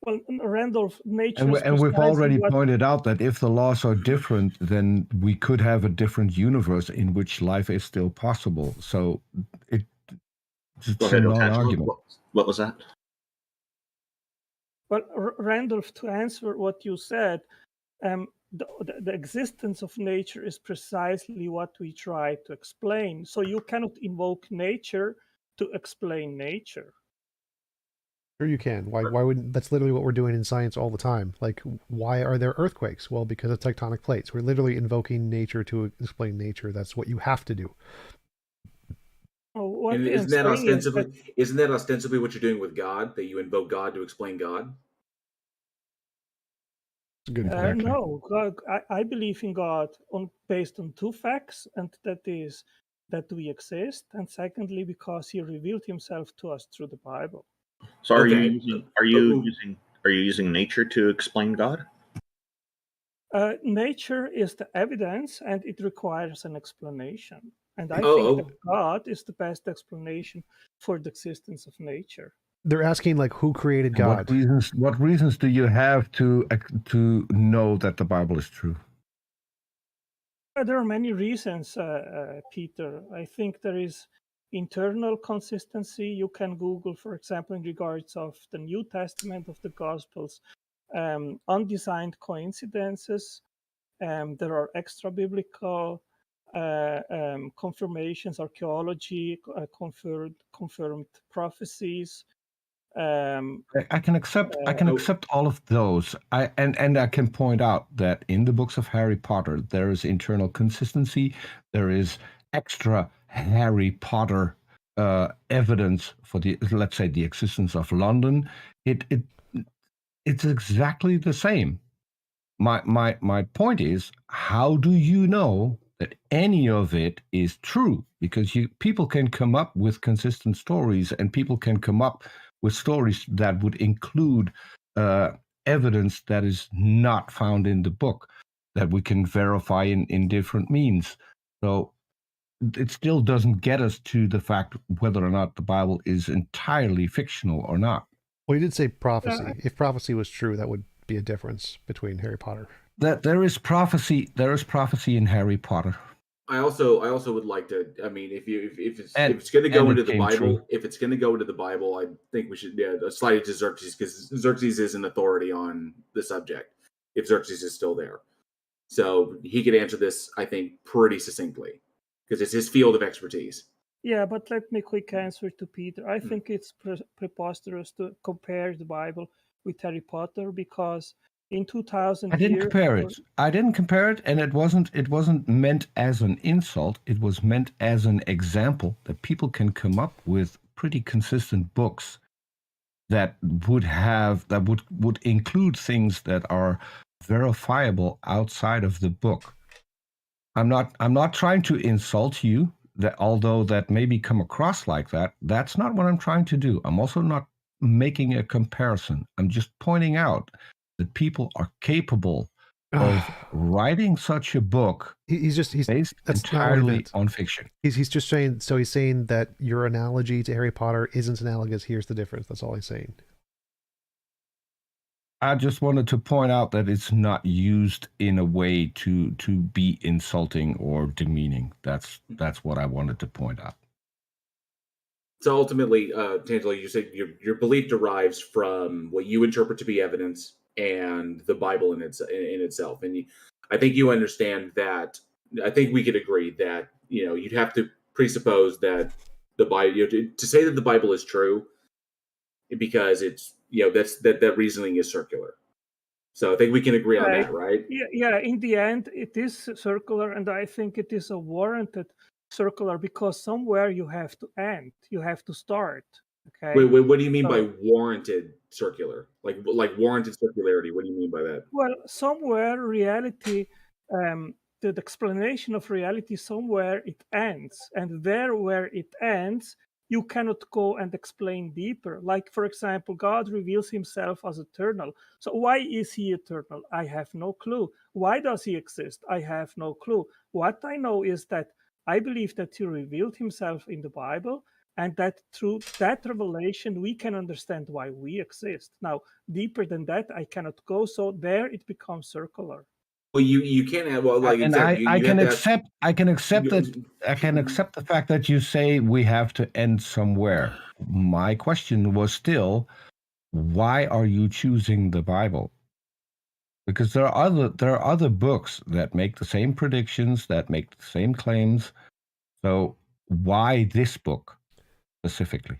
Well, Randolph, nature and we've already pointed out that if the laws are different, then we could have a different universe in which life is still possible. So it's a non-argument. What was that? Well, Randolph, to answer what you said, the existence of nature is precisely what we try to explain. So you cannot invoke nature to explain nature. Sure you can. Why wouldn't? That's literally what we're doing in science all the time. Like, why are there earthquakes? Well, because of tectonic plates. We're literally invoking nature to explain nature. That's what you have to do. And isn't that ostensibly what you're doing with God? That you invoke God to explain God? Good no, God, I believe in God based on 2 facts, and that is that we exist, and secondly, because he revealed himself to us through the Bible. So are you using nature to explain God? Nature is the evidence, and it requires an explanation. And I Oh, think that God is the best explanation for the existence of nature. They're asking like who created And God. What reasons do you have to know that the Bible is true? There are many reasons, Peter. I think there is internal consistency. You can Google, for example, in regards of the New Testament of the Gospels, undesigned coincidences. There are extra biblical confirmations, archaeology, confirmed prophecies. I can accept all of those. And I can point out that in the books of Harry Potter there is internal consistency. There is extra Harry Potter evidence for let's say the existence of London. It's exactly the same. My point is, how do you know that any of it is true? Because people can come up with consistent stories, and people can come up with stories that would include evidence that is not found in the book, that we can verify in different means. So it still doesn't get us to the fact whether or not the Bible is entirely fictional or not. Well, you did say prophecy. If prophecy was true, that would be a difference between Harry Potter. That there is prophecy in Harry Potter. I also would like to. I mean, if it's going to go into the Bible, if it's going to go into the Bible, I think we should slide it to Xerxes, because Xerxes is an authority on the subject. If Xerxes is still there, so he could answer this, I think, pretty succinctly, because it's his field of expertise. Yeah, but let me quick answer to Peter. I think it's preposterous to compare the Bible with Harry Potter, because in 2000 I didn't years, compare it. I didn't compare it, and it wasn't meant as an insult. It was meant as an example that people can come up with pretty consistent books that would include things that are verifiable outside of the book. I'm not trying to insult you, that although that maybe come across like that. That's not what I'm trying to do. I'm also not making a comparison. I'm just pointing out that people are capable of writing such a book. He's based entirely on fiction. He's just saying. So he's saying that your analogy to Harry Potter isn't analogous. Here's the difference. That's all he's saying. I just wanted to point out that it's not used in a way to be insulting or demeaning. That's what I wanted to point out. So ultimately, Tangela, you said your belief derives from what you interpret to be evidence and the Bible in itself. And I think you understand that. I think we could agree that you'd have to presuppose that the Bible, to say that the Bible is true, because it's that reasoning is circular. So I think we can agree on that, right? Yeah. In the end, it is circular, and I think it is a warranted circular, because somewhere you have to end, you have to start. Okay. Wait, what do you mean by warranted circular? Like warranted circularity? What do you mean by that? Well, somewhere reality, the explanation of reality, somewhere it ends, and there where it ends, you cannot go and explain deeper. Like, for example, God reveals himself as eternal. So why is he eternal? I have no clue. Why does he exist? I have no clue. What I know is that I believe that he revealed himself in the Bible, and that through that revelation, we can understand why we exist. Now, deeper than that, I cannot go. So there it becomes circular. Well, you can't have I can accept the fact that you say we have to end somewhere. My question was still, why are you choosing the Bible? Because there are other books that make the same predictions, that make the same claims. So why this book specifically?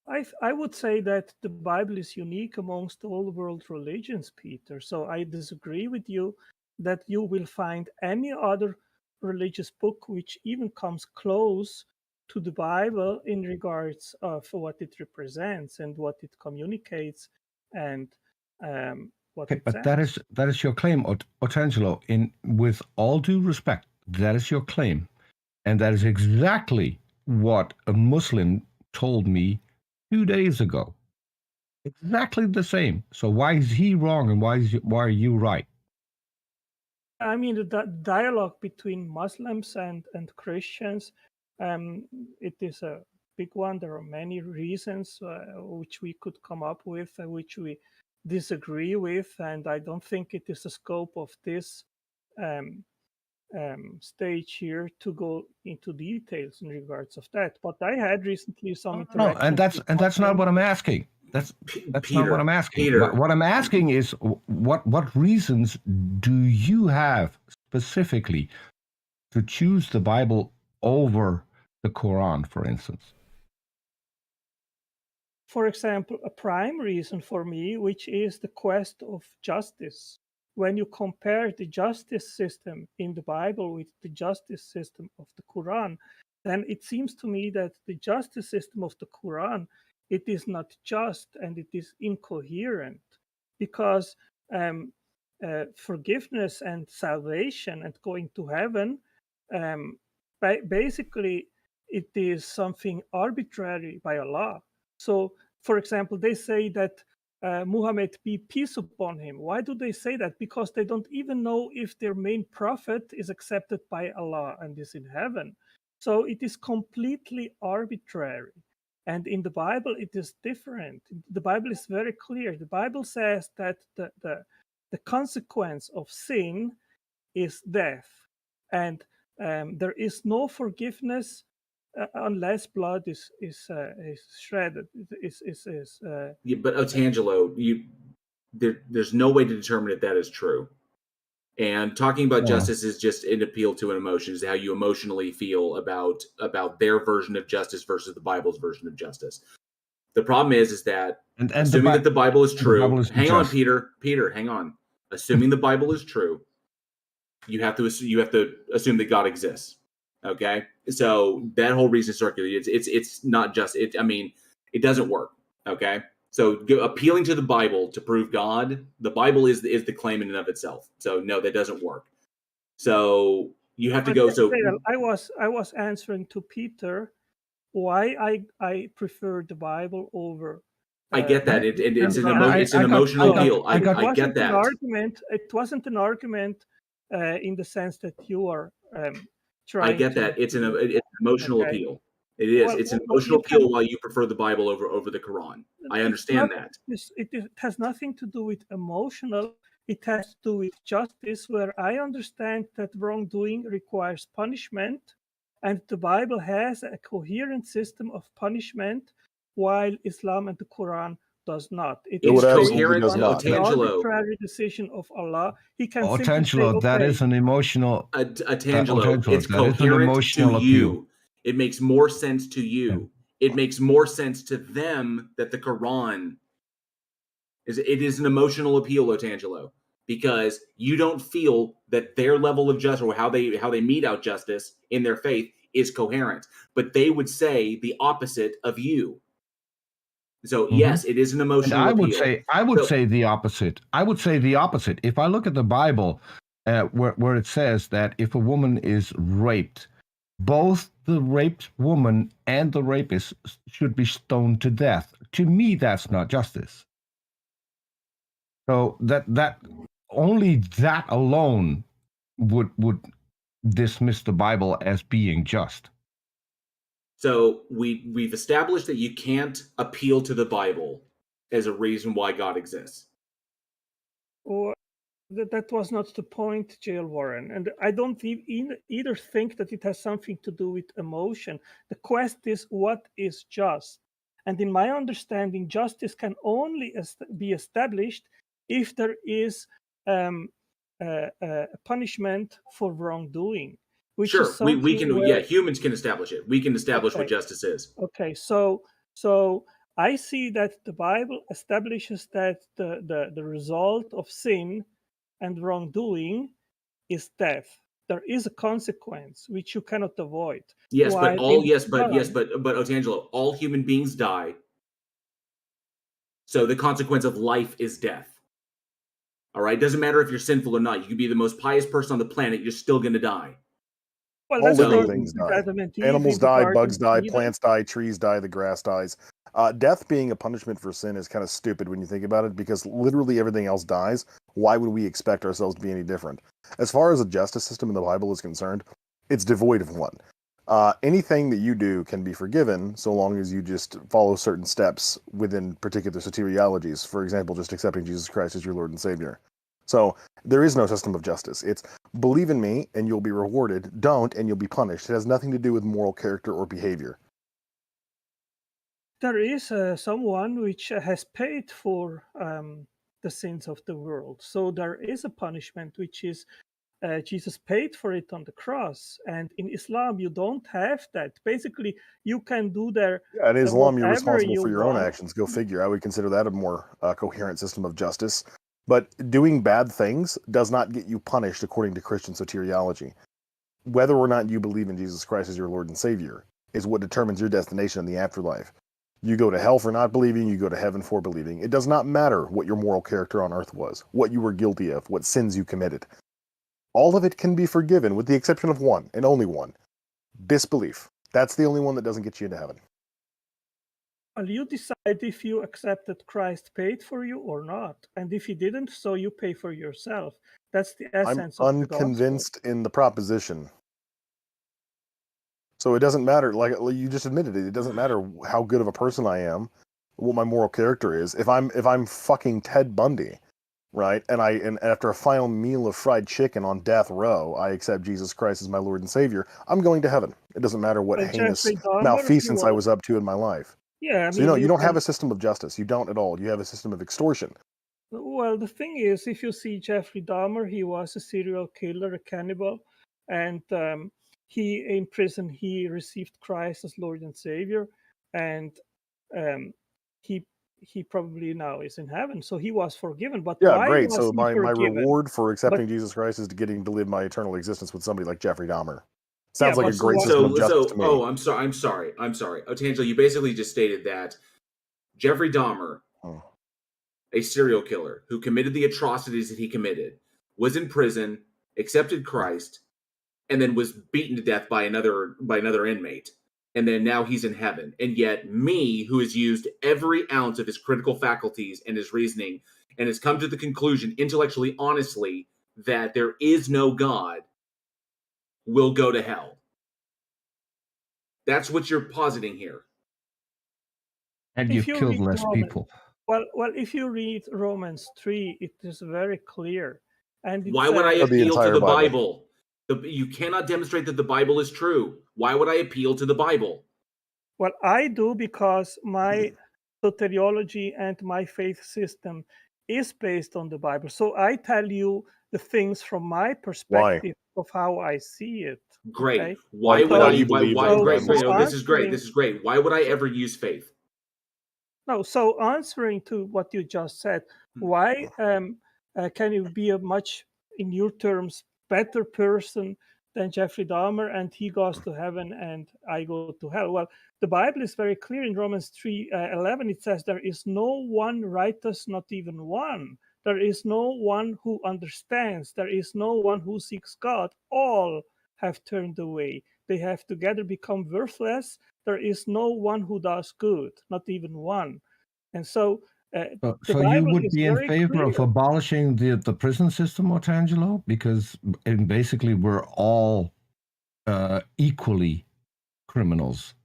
I would say that the Bible is unique amongst all world religions, Peter. So I disagree with you that you will find any other religious book which even comes close to the Bible in regards of what it represents and what it communicates and what it But says. that is your claim, Otangelo. With all due respect, that is your claim. And that is exactly what a Muslim told me 2 days ago. Exactly the same. So why is he wrong and why are you right? I mean, the dialogue between Muslims and Christians, it is a big one. There are many reasons which we could come up with, which we disagree with, and I don't think it is the scope of this stage here to go into details in regards of that. But I had recently some No, interactions. and that's not what I'm asking. That's Peter, not what I'm asking. Peter. What I'm asking is what reasons do you have specifically to choose the Bible over the Quran, for instance? For example, a prime reason for me, which is the quest of justice. When you compare the justice system in the Bible with the justice system of the Quran, then it seems to me that the justice system of the Quran, it is not just and it is incoherent, because forgiveness and salvation and going to heaven, basically it is something arbitrary by Allah. So, for example, they say that Muhammad be peace upon him. Why do they say that? Because they don't even know if their main prophet is accepted by Allah and is in heaven. So it is completely arbitrary. And in the Bible, it is different. The Bible is very clear. The Bible says that the consequence of sin is death. And there is no forgiveness unless blood is shredded. Yeah, but Otangelo, there's no way to determine if that is true. And talking about justice is just an appeal to an emotion, is how you emotionally feel about their version of justice versus the Bible's version of justice. The problem is that assuming that the Bible is true, hang on, Peter, hang on. Assuming the Bible is true, you have to assume that God exists. Okay, so that whole reason circular, it's not just it. I mean, it doesn't work. Okay, so appealing to the Bible to prove God, the Bible is the claim in and of itself. So no, that doesn't work. So you have to go. So I was answering to Peter why I prefer the Bible over. I get that. It's an emotional appeal. I get that. It wasn't an argument in the sense that you are trying. I get that. It's an emotional appeal. It is. It's an emotional appeal while you prefer the Bible over the Quran. I understand that. It has nothing to do with emotional. It has to do with justice, where I understand that wrongdoing requires punishment, and the Bible has a coherent system of punishment, while Islam and the Quran does not. It is coherent, an arbitrary decision of Allah. He can simply say, okay, that is an emotional. Otangelo, it's coherent to you. It makes more sense to you. It makes more sense to them that the Quran is an emotional appeal, Otangelo, because you don't feel that their level of justice or how they mete out justice in their faith is coherent. But they would say the opposite of you. So yes, it is an emotional appeal. I would say the opposite. I would say the opposite. If I look at the Bible, where it says that if a woman is raped, both the raped woman and the rapist should be stoned to death. To me, that's not justice. So that only that alone would dismiss the Bible as being just. So we've established that you can't appeal to the Bible as a reason why God exists. Or that was not the point, Jail Warren. And I don't either think that it has something to do with emotion. The quest is what is just. And in my understanding, justice can only be established if there is a punishment for wrongdoing. Sure, we can. Humans can establish it. We can establish what justice is. Okay, so I see that the Bible establishes that the result of sin and wrongdoing is death. There is a consequence which you cannot avoid. Yes, but Otangelo, all human beings die. So the consequence of life is death. All right, doesn't matter if you're sinful or not. You can be the most pious person on the planet. You're still going to die. Well, All that's living according things to die. Adam and Eve Animals in the die, Garden bugs of die, Eden. plants die, trees die, the grass dies. Death being a punishment for sin is kind of stupid when you think about it, because literally everything else dies. Why would we expect ourselves to be any different? As far as the justice system in the Bible is concerned, it's devoid of one. Anything that you do can be forgiven so long as you just follow certain steps within particular soteriologies. For example, just accepting Jesus Christ as your Lord and Savior. So there is no system of justice. It's believe in me and you'll be rewarded. Don't and you'll be punished. It has nothing to do with moral character or behavior. There is someone which has paid for the sins of the world. So there is a punishment which is Jesus paid for it on the cross. And in Islam, you don't have that. Basically, you can do there Yeah, in Islam, you're whatever responsible you for your own want. actions. Go figure. I would consider that a more coherent system of justice. But doing bad things does not get you punished according to Christian soteriology. Whether or not you believe in Jesus Christ as your Lord and Savior is what determines your destination in the afterlife. You go to hell for not believing, you go to heaven for believing. It does not matter what your moral character on earth was, what you were guilty of, what sins you committed. All of it can be forgiven with the exception of one, and only one. Disbelief. That's the only one that doesn't get you into heaven. Well, you decide if you accept that Christ paid for you or not. And if he didn't, so you pay for yourself. That's the I'm essence of the gospel. unconvinced in the proposition. So it doesn't matter, like you just admitted it, it doesn't matter how good of a person I am, what my moral character is. If I'm fucking Ted Bundy, right, and after a final meal of fried chicken on death row, I accept Jesus Christ as my Lord and Savior, I'm going to heaven. It doesn't matter what heinous Jeffrey Dahmer, malfeasance I was up to in my life. Yeah, I So mean, you don't have can- a system of justice. You don't at all. You have a system of extortion. Well, the thing is, if you see Jeffrey Dahmer, he was a serial killer, a cannibal, and he in prison he received Christ as Lord and Savior, and he probably now is in heaven, so he was forgiven. But Yeah, why great. was So he my forgiven? reward for accepting But- Jesus Christ is getting to live my eternal existence with somebody like Jeffrey Dahmer. Yeah, Sounds like but a great system of justice to me. Oh, I'm sorry. Oh, Tangela, you basically just stated that Jeffrey Dahmer, a serial killer who committed the atrocities that he committed, was in prison, accepted Christ, and then was beaten to death by another inmate. And then now he's in heaven. And yet me, who has used every ounce of his critical faculties and his reasoning, and has come to the conclusion, intellectually, honestly, that there is no God, will go to hell. That's what you're positing here. And If you've you killed read less Romans- people. Well, if you read Romans 3, it is very clear. And it Why would I says- appeal to the Bible? You cannot demonstrate that the Bible is true. Why would I appeal to the Bible? Well, I do because my soteriology and my faith system is based on the Bible. So I tell you the things from my perspective of how I see it. Great. Okay? Why would I? Why? Great. So This is great. answering- This is great. Why would I ever use faith? No, so answering to what you just said, why can you be a much, in your terms, better person than Jeffrey Dahmer and he goes to heaven and I go to hell? Well, the Bible is very clear in Romans 3:11. It says, there is no one righteous, not even one. There is no one who understands. There is no one who seeks God. All have turned away. They have together become worthless. There is no one who does good, not even one. And so the So you Bible would is be in very favor of clear. abolishing the prison system, Otangelo? Because basically we're all equally criminals.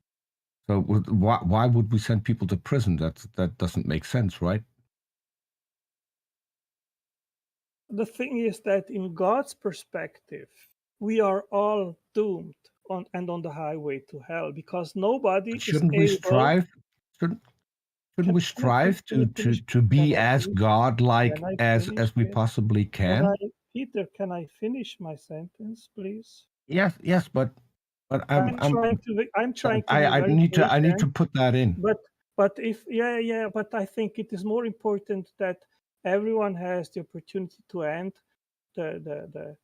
So why would we send people to prison? That doesn't make sense, right? The thing is that in God's perspective, we are all doomed on the highway to hell because nobody Shouldn't is we able. strive? Shouldn't we strive to be as godlike as we possibly can? Peter, can I finish my sentence, please? Yes, but I'm trying to. Be I very need to patient, put that in. But if but I think it is more important that everyone has the opportunity to end the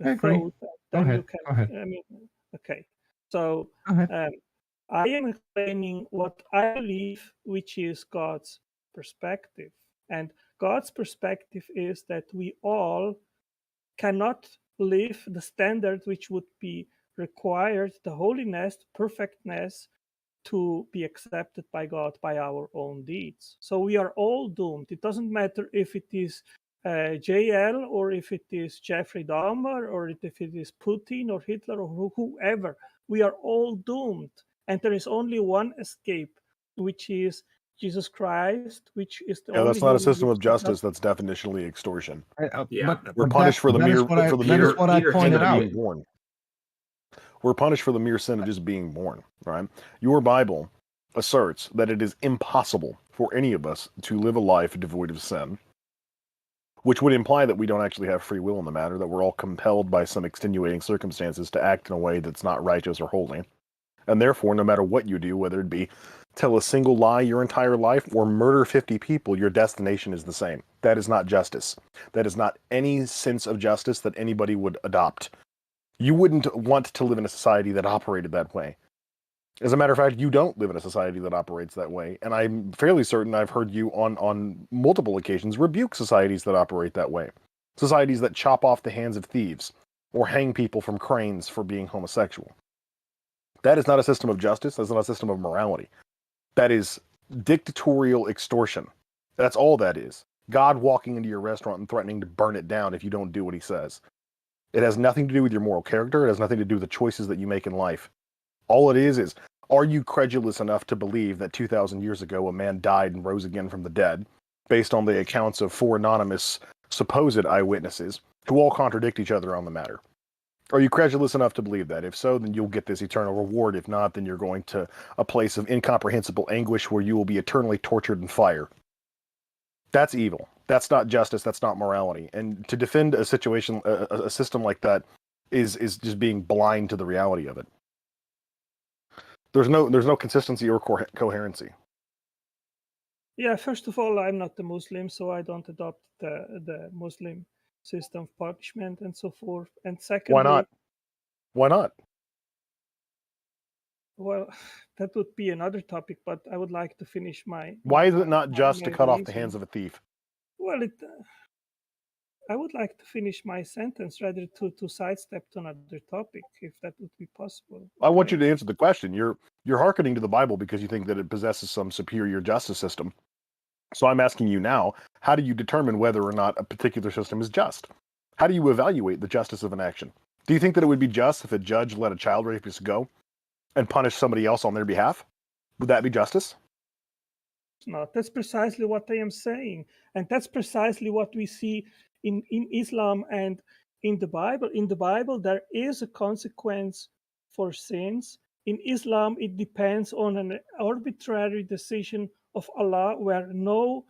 I agree. thought. Go Then ahead. you can. Go ahead. I mean, okay. So Go ahead. I am explaining what I believe, which is God's perspective, and God's perspective is that we all cannot live the standard which would be required the holiness, perfectness, to be accepted by God by our own deeds. So we are all doomed. It doesn't matter if it is JL or if it is Jeffrey Dahmer or if it is Putin or Hitler or whoever. We are all doomed. And there is only one escape, which is Jesus Christ, which is the Yeah, only that's not a human system of being justice. That's definitionally extortion. Yeah. We're punished for the mere sin of out. being born. We're punished for the mere sin of just being born. Right? Your Bible asserts that it is impossible for any of us to live a life devoid of sin, which would imply that we don't actually have free will in the matter, that we're all compelled by some extenuating circumstances to act in a way that's not righteous or holy. And therefore, no matter what you do, whether it be tell a single lie your entire life or murder 50 people, your destination is the same. That is not justice. That is not any sense of justice that anybody would adopt. You wouldn't want to live in a society that operated that way. As a matter of fact, you don't live in a society that operates that way. And I'm fairly certain I've heard you on multiple occasions rebuke societies that operate that way. Societies that chop off the hands of thieves or hang people from cranes for being homosexual. That is not a system of justice. That's not a system of morality. That is dictatorial extortion. That's all that is. God walking into your restaurant and threatening to burn it down if you don't do what he says. It has nothing to do with your moral character. It has nothing to do with the choices that you make in life. All it is, are you credulous enough to believe that 2,000 years ago a man died and rose again from the dead, based on the accounts of 4 anonymous supposed eyewitnesses, who all contradict each other on the matter? Are you credulous enough to believe that? If so, then you'll get this eternal reward. If not, then you're going to a place of incomprehensible anguish where you will be eternally tortured in fire. That's evil. That's not justice. That's not morality. And to defend a situation, a system like that, is just being blind to the reality of it. There's no consistency or coherency. Yeah, first of all, I'm not a Muslim, so I don't adopt the Muslim system of punishment and so forth. And secondly, why not? Why not? Well, that would be another topic, but I would like to finish my. Why is it not just to cut off the hands of a thief? Well, I would like to finish my sentence rather to sidestep to another topic, if that would be possible. I want you to answer the question. You're hearkening to the Bible because you think that it possesses some superior justice system. So I'm asking you now, how do you determine whether or not a particular system is just? How do you evaluate the justice of an action? Do you think that it would be just if a judge let a child rapist go and punish somebody else on their behalf? Would that be justice? No, that's precisely what I am saying. And that's precisely what we see in Islam and in the Bible. In the Bible, there is a consequence for sins. In Islam, it depends on an arbitrary decision of Allah where no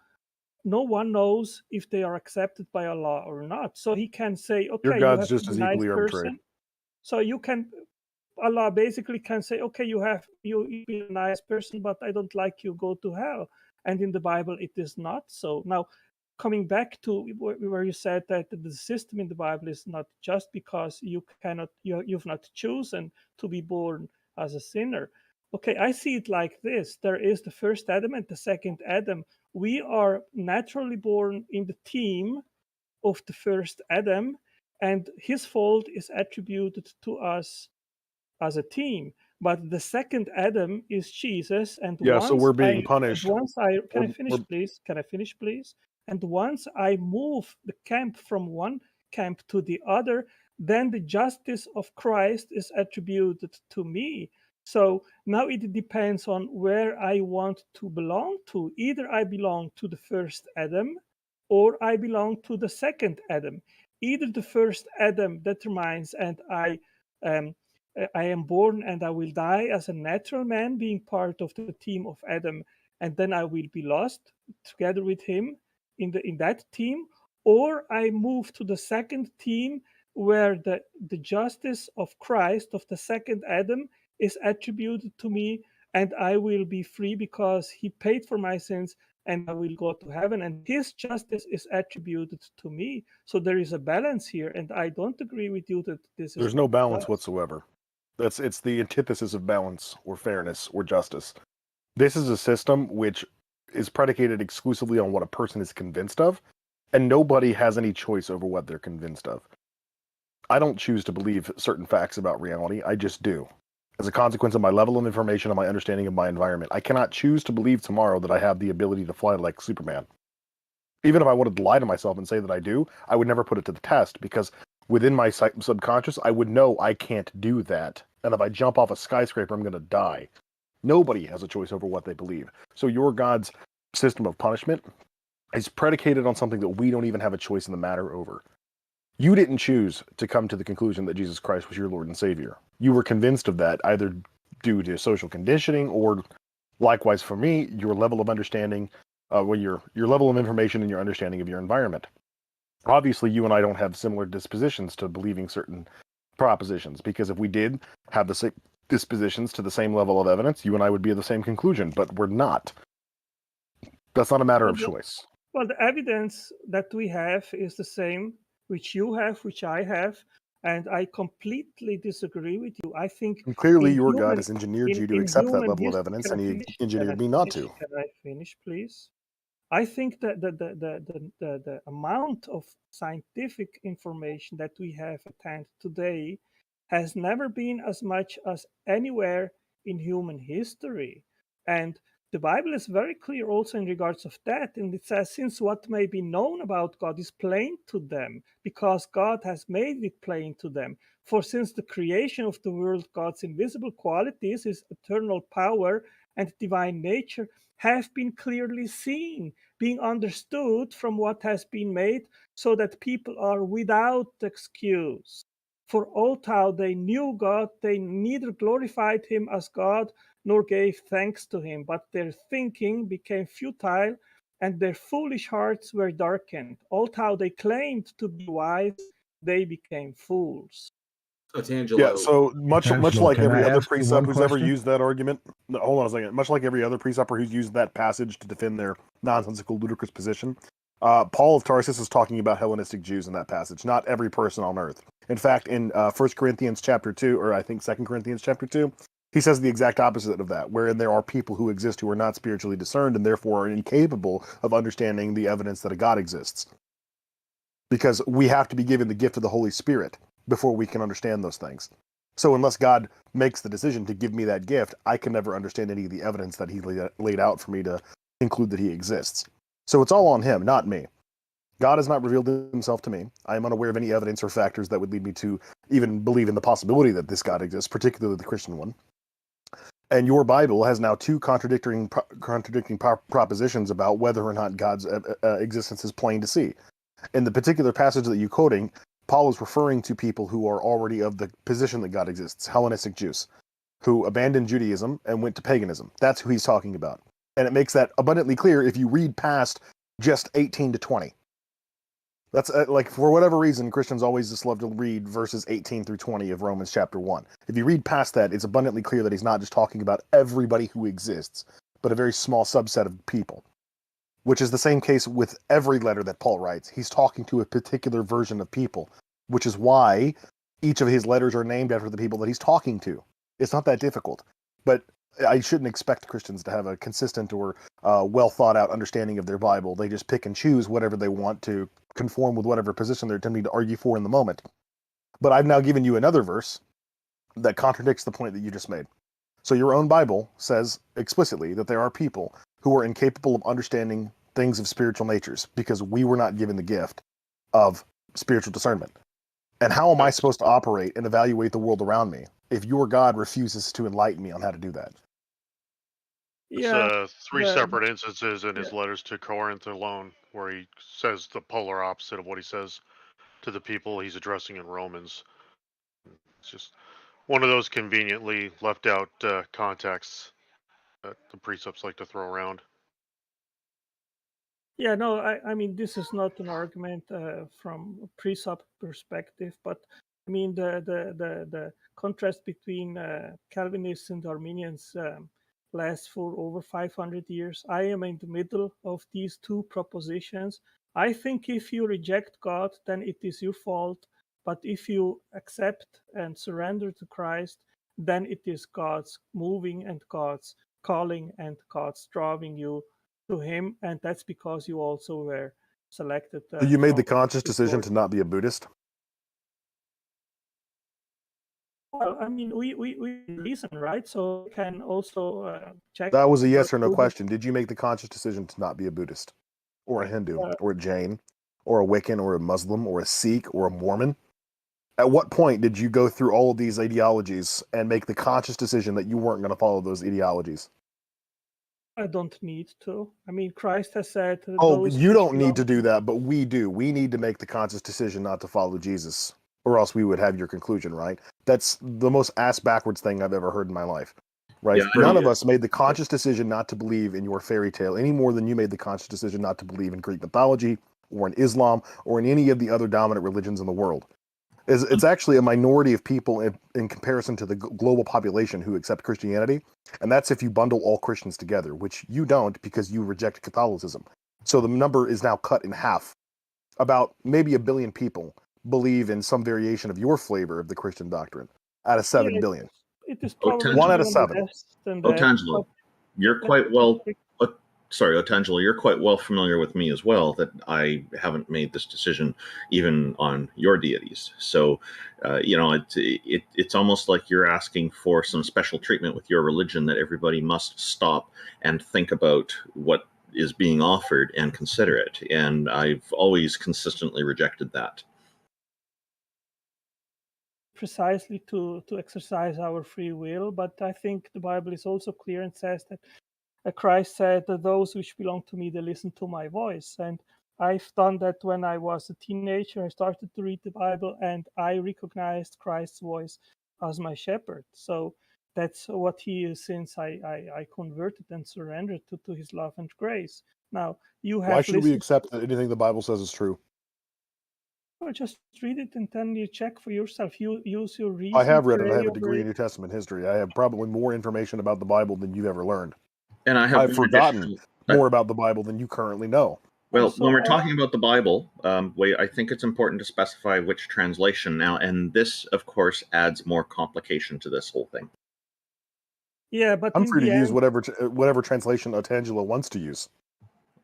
one knows if they are accepted by Allah or not. So he can say, okay, your God's just as nice equally arbitrary. person. So you can, Allah basically can say, okay, you be a nice person, but I don't like you, go to hell. And in the Bible, it is not so. Now, coming back to where you said that the system in the Bible is not just because you've not chosen to be born as a sinner. Okay, I see it like this. There is the first Adam and the second Adam. We are naturally born in the team of the first Adam, and his fault is attributed to us as a team. But the second Adam is Jesus, and so we're being punished. Can I finish, please? And once I move the camp from one camp to the other, then the justice of Christ is attributed to me. So now it depends on where I want to belong to. Either I belong to the first Adam, or I belong to the second Adam. Either the first Adam determines, and I am born and I will die as a natural man, being part of the team of Adam, and then I will be lost together with him in that team, or I move to the second team where the justice of Christ, of the second Adam, is attributed to me, and I will be free because he paid for my sins, and I will go to heaven, and his justice is attributed to me. So there is a balance here, and I don't agree with you that this is. There's no balance whatsoever. It's the antithesis of balance or fairness or justice. This is a system which is predicated exclusively on what a person is convinced of, and nobody has any choice over what they're convinced of. I don't choose to believe certain facts about reality. I just do. As a consequence of my level of information and my understanding of my environment, I cannot choose to believe tomorrow that I have the ability to fly like Superman. Even if I wanted to lie to myself and say that I do, I would never put it to the test, because within my subconscious, I would know I can't do that. And if I jump off a skyscraper, I'm going to die. Nobody has a choice over what they believe. So your God's system of punishment is predicated on something that we don't even have a choice in the matter over. You didn't choose to come to the conclusion that Jesus Christ was your Lord and Savior. You were convinced of that either due to social conditioning or, likewise for me, your level of understanding, your level of information and your understanding of your environment. Obviously, you and I don't have similar dispositions to believing certain propositions, because if we did have the same dispositions to the same level of evidence, you and I would be at the same conclusion, but we're not. That's not a matter of choice. Well, the evidence that we have is the same, which you have, which I have, and I completely disagree with you. I think and clearly your God has engineered you to accept that level of evidence, can and he finish? engineered me not to. Can I finish, please? I think that the amount of scientific information that we have at hand today has never been as much as anywhere in human history. And the Bible is very clear also in regards of that. And it says, since what may be known about God is plain to them, because God has made it plain to them. For since the creation of the world, God's invisible qualities, his eternal power and divine nature, have been clearly seen, being understood from what has been made, so that people are without excuse. For although they knew God, they neither glorified him as God nor gave thanks to him, but their thinking became futile and their foolish hearts were darkened. Although they claimed to be wise, they became fools. Tangelo. Yeah, so much like can every I other ask you precept one who's ever question? used that argument, no, hold on a second. Much like every other preceptor who's used that passage to defend their nonsensical, ludicrous position, Paul of Tarsus is talking about Hellenistic Jews in that passage, not every person on earth. In fact, in 1 Corinthians chapter 2, or I think 2 Corinthians chapter 2, he says the exact opposite of that, wherein there are people who exist who are not spiritually discerned and therefore are incapable of understanding the evidence that a God exists. Because we have to be given the gift of the Holy Spirit before we can understand those things. So unless God makes the decision to give me that gift, I can never understand any of the evidence that he laid out for me to conclude that he exists. So it's all on him, not me. God has not revealed himself to me. I am unaware of any evidence or factors that would lead me to even believe in the possibility that this God exists, particularly the Christian one. And your Bible has now two contradicting propositions about whether or not God's existence is plain to see. In the particular passage that you're quoting, Paul is referring to people who are already of the position that God exists, Hellenistic Jews, who abandoned Judaism and went to paganism. That's who he's talking about. And it makes that abundantly clear if you read past just 18 to 20. That's like, for whatever reason, Christians always just love to read verses 18 through 20 of Romans chapter 1. If you read past that, it's abundantly clear that he's not just talking about everybody who exists, but a very small subset of people. Which is the same case with every letter that Paul writes. He's talking to a particular version of people, which is why each of his letters are named after the people that he's talking to. It's not that difficult. But I shouldn't expect Christians to have a consistent or well thought out understanding of their Bible. They just pick and choose whatever they want to conform with whatever position they're attempting to argue for in the moment. But I've now given you another verse that contradicts the point that you just made. So your own Bible says explicitly that there are people who are incapable of understanding things of spiritual natures because we were not given the gift of spiritual discernment. And how am I supposed to operate and evaluate the world around me if your God refuses to enlighten me on how to do that? It's three separate instances in his letters to Corinth alone where he says the polar opposite of what he says to the people he's addressing in Romans. It's just one of those conveniently left out contexts that the precepts like to throw around. Yeah, no, I mean, this is not an argument from a precept perspective, but I mean, the contrast between Calvinists and Arminians lasts for over 500 years. I am in the middle of these two propositions. I think if you reject God, then it is your fault. But if you accept and surrender to Christ, then it is God's moving and God's calling and God's drawing you to him, and that's because you also were selected. So you made the conscious decision to not be a Buddhist? Well, I mean, we reason, right? So we can also check. That was a yes or no question. Did you make the conscious decision to not be a Buddhist, or a Hindu, or a Jain, or a Wiccan, or a Muslim, or a Sikh, or a Mormon? At what point did you go through all of these ideologies and make the conscious decision that you weren't going to follow those ideologies? I don't need to. I mean, Christ has said. Oh, you don't need to do that, but we do. We need to make the conscious decision not to follow Jesus, or else we would have your conclusion, right? That's the most ass-backwards thing I've ever heard in my life, right? Yeah, None of us made the conscious decision not to believe in your fairy tale any more than you made the conscious decision not to believe in Greek mythology, or in Islam, or in any of the other dominant religions in the world. It's actually a minority of people in comparison to the global population who accept Christianity, and that's if you bundle all Christians together, which you don't because you reject Catholicism. So the number is now cut in half. About maybe 1 billion people believe in some variation of your flavor of the Christian doctrine out of 7 billion. It is probably 1 out of 7. Otangelo, you're quite well. Sorry, Otangelo, you're quite well familiar with me as well, that I haven't made this decision even on your deities. So, it's almost like you're asking for some special treatment with your religion, that everybody must stop and think about what is being offered and consider it. And I've always consistently rejected that. Precisely to exercise our free will, but I think the Bible is also clear and says that Christ said that those which belong to me, they listen to my voice. And I've done that when I was a teenager. I started to read the Bible and I recognized Christ's voice as my shepherd. So that's what he is since I converted and surrendered to his love and grace. Now, you have Why should we accept that anything the Bible says is true? Well, just read it and then you check for yourself. You use your reason. I have read it. I have a degree in New Testament history. I have probably more information about the Bible than you've ever learned. And I've forgotten more about the Bible than you currently know. Well, when we're talking about the Bible, I think it's important to specify which translation now, and this, of course, adds more complication to this whole thing. Yeah, but I'm free to use whatever translation Otangelo wants to use.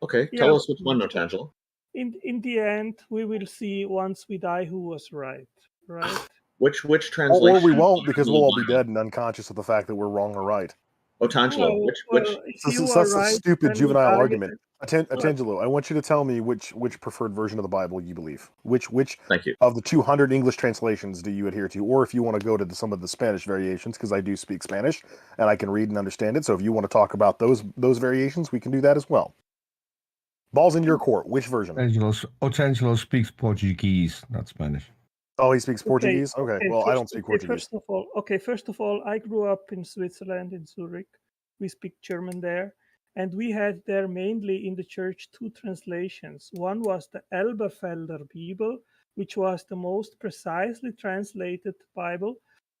Okay, tell us which one, Otangelo. In the end, we will see once we die who was right, right? Which translation? Or we won't, because we'll all be dead and unconscious of the fact that we're wrong or right. Otangelo, That's a stupid juvenile argument. Otangelo, I want you to tell me which preferred version of the Bible you believe. Which Thank you. Of the 200 English translations do you adhere to? Or if you want to go to some of the Spanish variations, because I do speak Spanish and I can read and understand it. So if you want to talk about those variations, we can do that as well. Ball's in your court. Which version? Otangelo speaks Portuguese, not Spanish. Oh, he speaks Portuguese? Okay, well, I don't speak Portuguese. First of all, I grew up in Switzerland, in Zurich. We speak German there. And we had there mainly in the church 2 translations. One was the Elberfelder Bible, which was the most precisely translated Bible,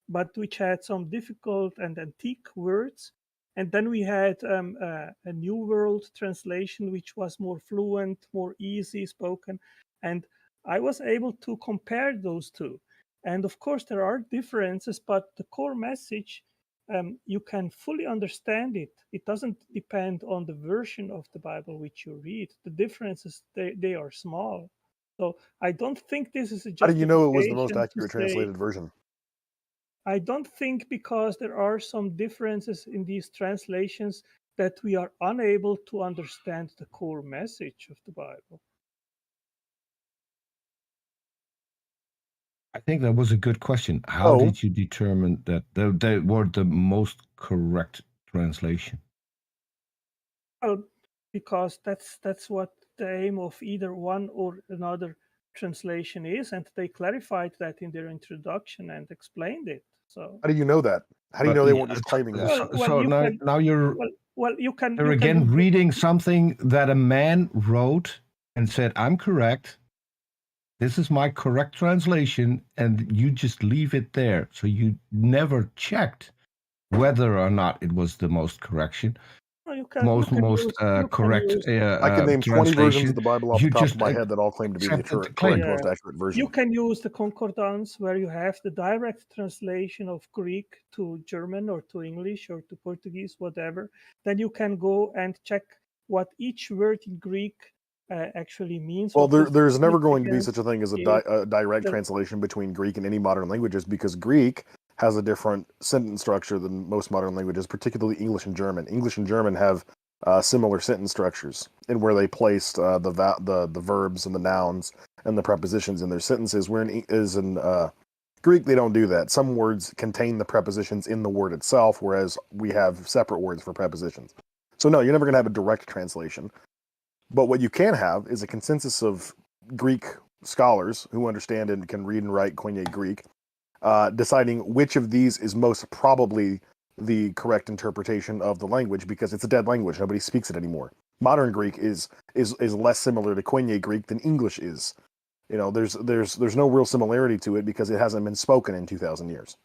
but which had some difficult and antique words. And then we had a New World translation, which was more fluent, more easy spoken. And I was able to compare those two. And of course, there are differences, but the core message, you can fully understand it. It doesn't depend on the version of the Bible which you read. The differences, they are small. So I don't think this is a justification. How do you know it was the most accurate translated version? I don't think because there are some differences in these translations that we are unable to understand the core message of the Bible. I think that was a good question. How did you determine that they were the most correct translation? Well, because that's what the aim of either one or another translation is, and they clarified that in their introduction and explained it. So how do you know that? How do you know they weren't just claiming that? Now you're you're again reading something that a man wrote and said, "I'm correct. This is my correct translation," and you just leave it there. So you never checked whether or not it was the most correction. Most correct. I can name 20 versions of the Bible off the top of my head that all claim to be the correct, most accurate version. You can use the concordance where you have the direct translation of Greek to German or to English or to Portuguese, whatever. Then you can go and check what each word in Greek actually means. Well, there's never going to be such a thing as a direct translation between Greek and any modern languages, because Greek has a different sentence structure than most modern languages, particularly English and German. English and German have similar sentence structures in where they placed the verbs and the nouns and the prepositions in their sentences. Where in Greek, they don't do that. Some words contain the prepositions in the word itself, whereas we have separate words for prepositions. So no, you're never going to have a direct translation. But what you can have is a consensus of Greek scholars who understand and can read and write Koine Greek, deciding which of these is most probably the correct interpretation of the language, because it's a dead language. Nobody speaks it anymore. Modern Greek is less similar to Koine Greek than English is. You know, there's no real similarity to it because it hasn't been spoken in 2,000 years.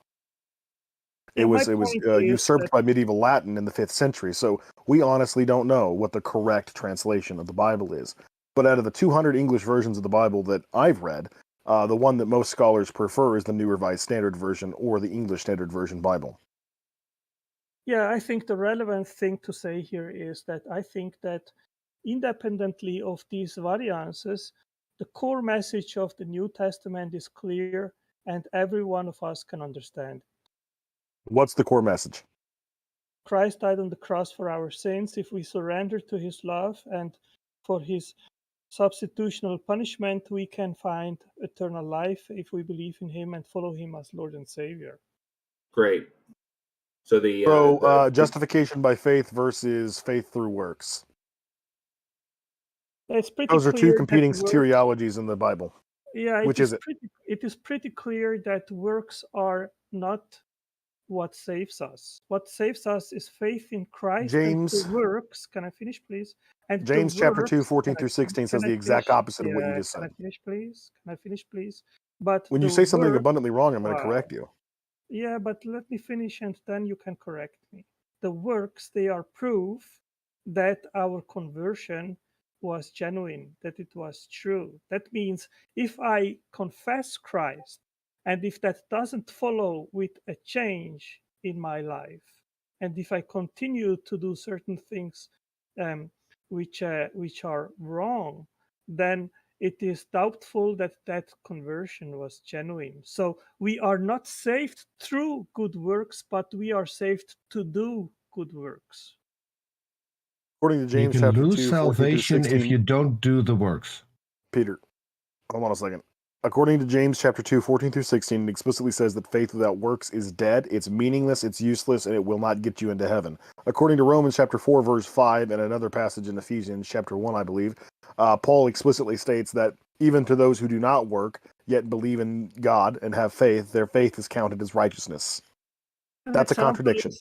It was usurped by medieval Latin in the 5th century. So we honestly don't know what the correct translation of the Bible is. But out of the 200 English versions of the Bible that I've read, the one that most scholars prefer is the New Revised Standard Version or the English Standard Version Bible. Yeah, I think the relevant thing to say here is that I think that independently of these variances, the core message of the New Testament is clear and every one of us can understand. What's the core message? Christ died on the cross for our sins. If we surrender to his love and for his substitutional punishment, we can find eternal life if we believe in him and follow him as Lord and Savior. Great. So justification by faith versus faith through works. It's pretty Those are two clear competing that soteriologies in the Bible. Yeah, Which is it? It is pretty clear that works are not what saves us. What saves us is faith in Christ. James- and the works. Can I finish, please? And the James chapter 2, works- 14 can through I- 16 says can I the exact finish? opposite of what you just Can I said. finish, please? Can I finish, please? But When you the say something work- abundantly wrong, I'm going to Wow. correct you. Yeah, but let me finish and then you can correct me. The works, they are proof that our conversion was genuine, that it was true. That means if I confess Christ and if that doesn't follow with a change in my life, and if I continue to do certain things which are wrong, then it is doubtful that that conversion was genuine. So we are not saved through good works, but we are saved to do good works. According to You James can chapter lose 2, 14 through salvation 16, if you don't do the works. Peter, hold on a second. According to James chapter 2, 14 through 16, it explicitly says that faith without works is dead, it's meaningless, it's useless, and it will not get you into heaven. According to Romans chapter 4, verse 5, and another passage in Ephesians chapter 1, I believe, Paul explicitly states that even to those who do not work, yet believe in God and have faith, their faith is counted as righteousness. That's a contradiction.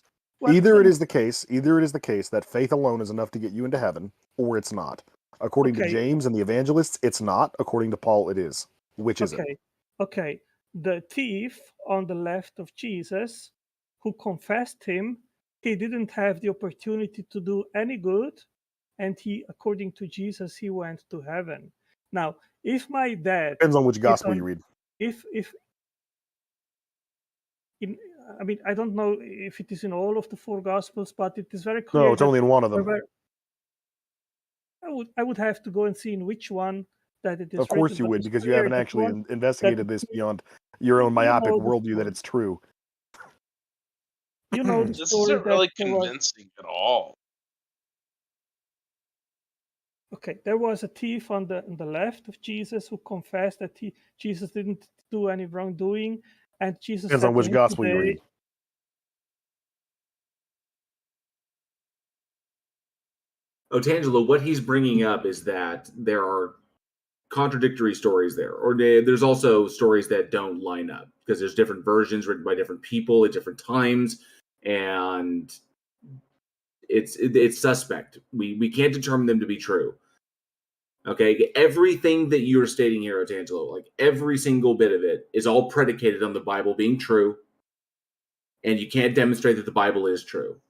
Either it is the case that faith alone is enough to get you into heaven, or it's not. According to Okay. James and the evangelists, it's not. According to Paul, it is. Which is it? Okay. The thief on the left of Jesus, who confessed him, he didn't have the opportunity to do any good, and he, according to Jesus, he went to heaven. Now, if my dad Depends on which is gospel on- you read. I mean, I don't know if it is in all of the four gospels, but it is very clear. No, it's only in one of them. I would have to go and see in which one that it is. Of course written, you but would, it's because you clear haven't that actually one- investigated that- this beyond your own You myopic know the worldview that story. it's true. You know the This story isn't really that there was- convincing at all. Okay, there was a thief on the left of Jesus who confessed that Jesus didn't do any wrongdoing, and Jesus Depends said on to which him gospel you today- read. Otangelo, what he's bringing up is that there are contradictory stories there, or there's also stories that don't line up because there's different versions written by different people at different times, and it's suspect. We can't determine them to be true. Okay, everything that you're stating here, Otangelo, like every single bit of it, is all predicated on the Bible being true, and you can't demonstrate that the Bible is true.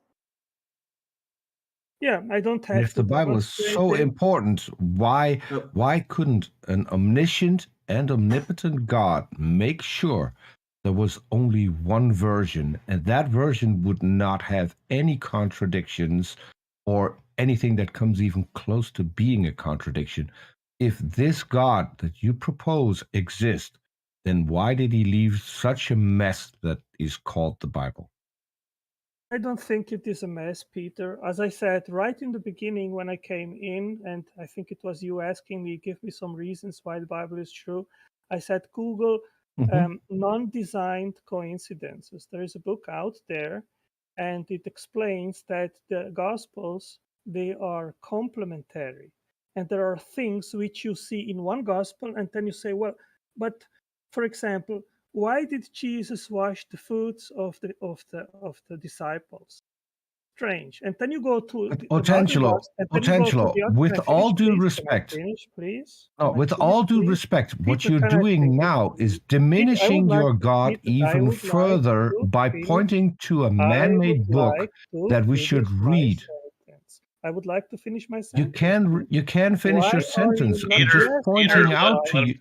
Yeah, I don't have. If the Bible is so important, why couldn't an omniscient and omnipotent God make sure there was only one version, and that version would not have any contradictions or anything that comes even close to being a contradiction? If this God that you propose exists, then why did he leave such a mess that is called the Bible? I don't think it is a mess, Peter. As I said right in the beginning when I came in, and I think it was you asking me, give me some reasons why the Bible is true. I said, Google non-designed coincidences. There is a book out there, and it explains that the Gospels, they are complementary. And there are things which you see in one Gospel, and then you say, well, but for example, why did Jesus wash the feet of the disciples? Strange. And then you go to Otangelo, with all due respect, please. with all due respect, what you're doing now is diminishing your God even further by pointing to a man-made book that we should read. I would like to finish my sentence. You can finish your sentence. I'm just pointing out to you.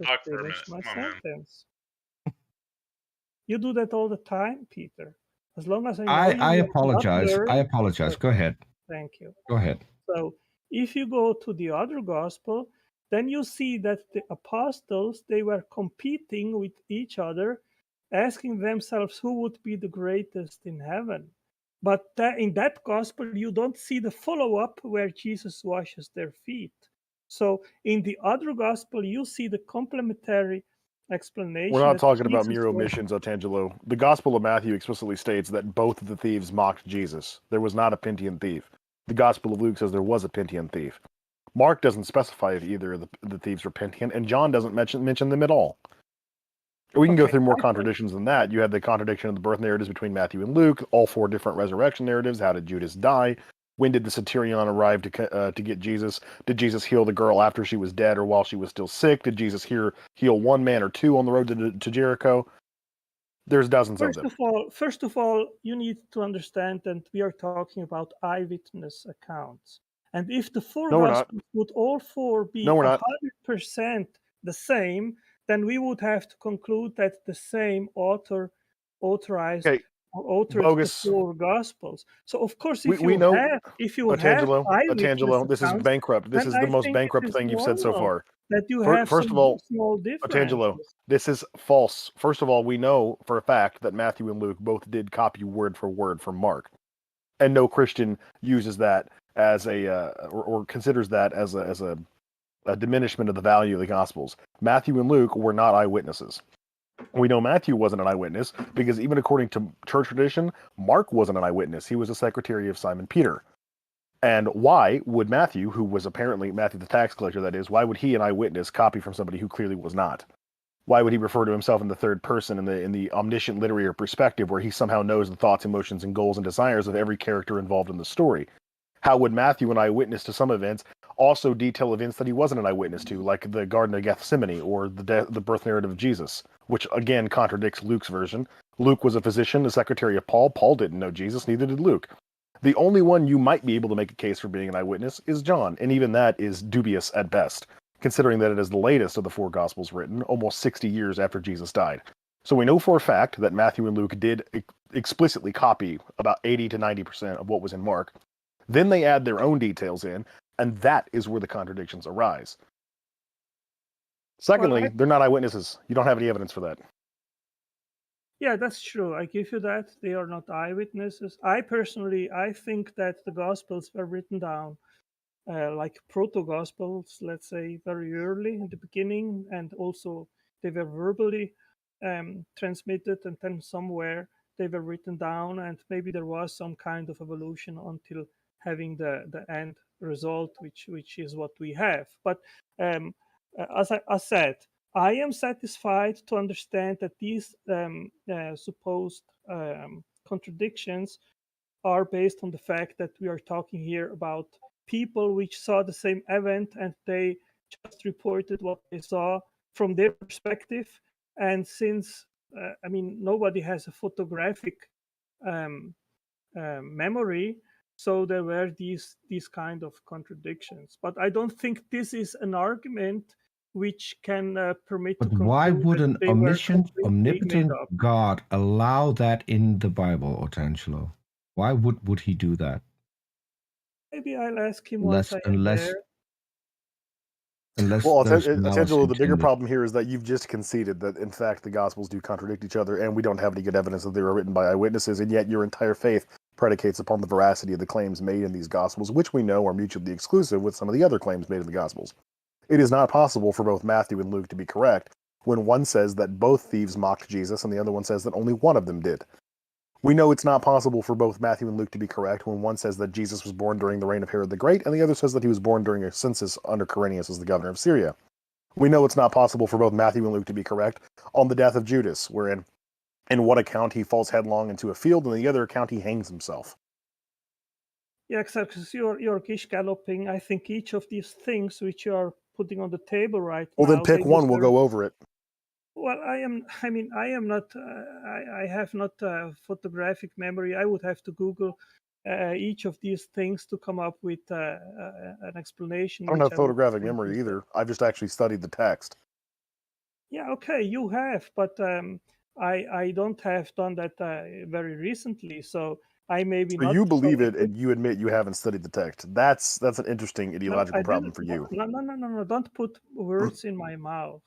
You do that all the time, Peter. As long as I know I apologize. I apologize. Go ahead. Thank you. Go ahead. So if you go to the other gospel, then you see that the apostles, they were competing with each other, asking themselves who would be the greatest in heaven. But in that gospel, you don't see the follow-up where Jesus washes their feet. So in the other gospel, you see the complementary explanation. We're not talking about mere omissions, Otangelo. The Gospel of Matthew explicitly states that both of the thieves mocked Jesus. There was not a Pintian thief. The Gospel of Luke says there was a Pintian thief. Mark doesn't specify if either of the thieves were Pintian, and John doesn't mention them at all. We can go through more contradictions than that. You have the contradiction of the birth narratives between Matthew and Luke, all 4 different resurrection narratives. How did Judas die? When did the centurion arrive to get Jesus? Did Jesus heal the girl after she was dead or while she was still sick? Did Jesus heal 1 man or 2 on the road to Jericho? There's dozens of them. First of all, you need to understand that we are talking about eyewitness accounts. And if the 4 Gospels would all 4 be 100% the same, then we would have to conclude that the same author authorized or authored the 4 Gospels. So of course, if you have Otangelo, this is bankrupt. This is the most bankrupt thing you've said so far. That you have first of all, small differences. Otangelo, this is false. First of all, we know for a fact that Matthew and Luke both did copy word for word from Mark, and no Christian uses that as or considers that as a diminishment of the value of the Gospels. Matthew and Luke were not eyewitnesses. We know Matthew wasn't an eyewitness because even according to church tradition, Mark wasn't an eyewitness. He was a secretary of Simon Peter. And why would Matthew, who was apparently Matthew the tax collector, that is, why would he, an eyewitness, copy from somebody who clearly was not? Why would he refer to himself in the third person in the omniscient literary perspective where he somehow knows the thoughts, emotions, and goals and desires of every character involved in the story? How would Matthew, an eyewitness to some events, also detail events that he wasn't an eyewitness to, like the Garden of Gethsemane or the birth narrative of Jesus, which again contradicts Luke's version? Luke was a physician, the secretary of Paul. Paul didn't know Jesus, neither did Luke. The only one you might be able to make a case for being an eyewitness is John, and even that is dubious at best, considering that it is the latest of the 4 Gospels written, almost 60 years after Jesus died. So we know for a fact that Matthew and Luke did explicitly copy about 80 to 90% of what was in Mark. Then they add their own details in, and that is where the contradictions arise. Secondly, they're not eyewitnesses. You don't have any evidence for that. Yeah, that's true. I give you that. They are not eyewitnesses. I think that the Gospels were written down like proto-Gospels, let's say, very early in the beginning, and also they were verbally transmitted, and then somewhere they were written down, and maybe there was some kind of evolution until having the end result, which is what we have. But as I said, I am satisfied to understand that these supposed contradictions are based on the fact that we are talking here about people which saw the same event and they just reported what they saw from their perspective. And since, nobody has a photographic memory, so there were these kind of contradictions. But I don't think this is an argument which can permit. But why would an omnipotent God allow that in the Bible, Otangelo? Why would he do that? Maybe I'll ask him once I am there. Unless Well, there's malice Angelo, the bigger intended. problem here is that you've just conceded that, in fact, the Gospels do contradict each other, and we don't have any good evidence that they were written by eyewitnesses, and yet your entire faith predicates upon the veracity of the claims made in these Gospels, which we know are mutually exclusive with some of the other claims made in the Gospels. It is not possible for both Matthew and Luke to be correct when one says that both thieves mocked Jesus and the other one says that only one of them did. We know it's not possible for both Matthew and Luke to be correct when one says that Jesus was born during the reign of Herod the Great and the other says that he was born during a census under Quirinius as the governor of Syria. We know it's not possible for both Matthew and Luke to be correct on the death of Judas, wherein in one account he falls headlong into a field and in the other account he hangs himself. Yeah, exactly. So you're gish galloping. I think each of these things which you are putting on the table right Well, now. then pick one, we'll go over it. Well, I am not. I have not photographic memory. I would have to Google each of these things to come up with an explanation. I don't which have I would photographic think memory is either. I've just actually studied the text. Yeah, okay, you have, but I don't have done that very recently, so I maybe So not. you believe so it and you admit you haven't studied the text. That's an interesting No, ideological I problem didn't. for you. No, don't put words in my mouth.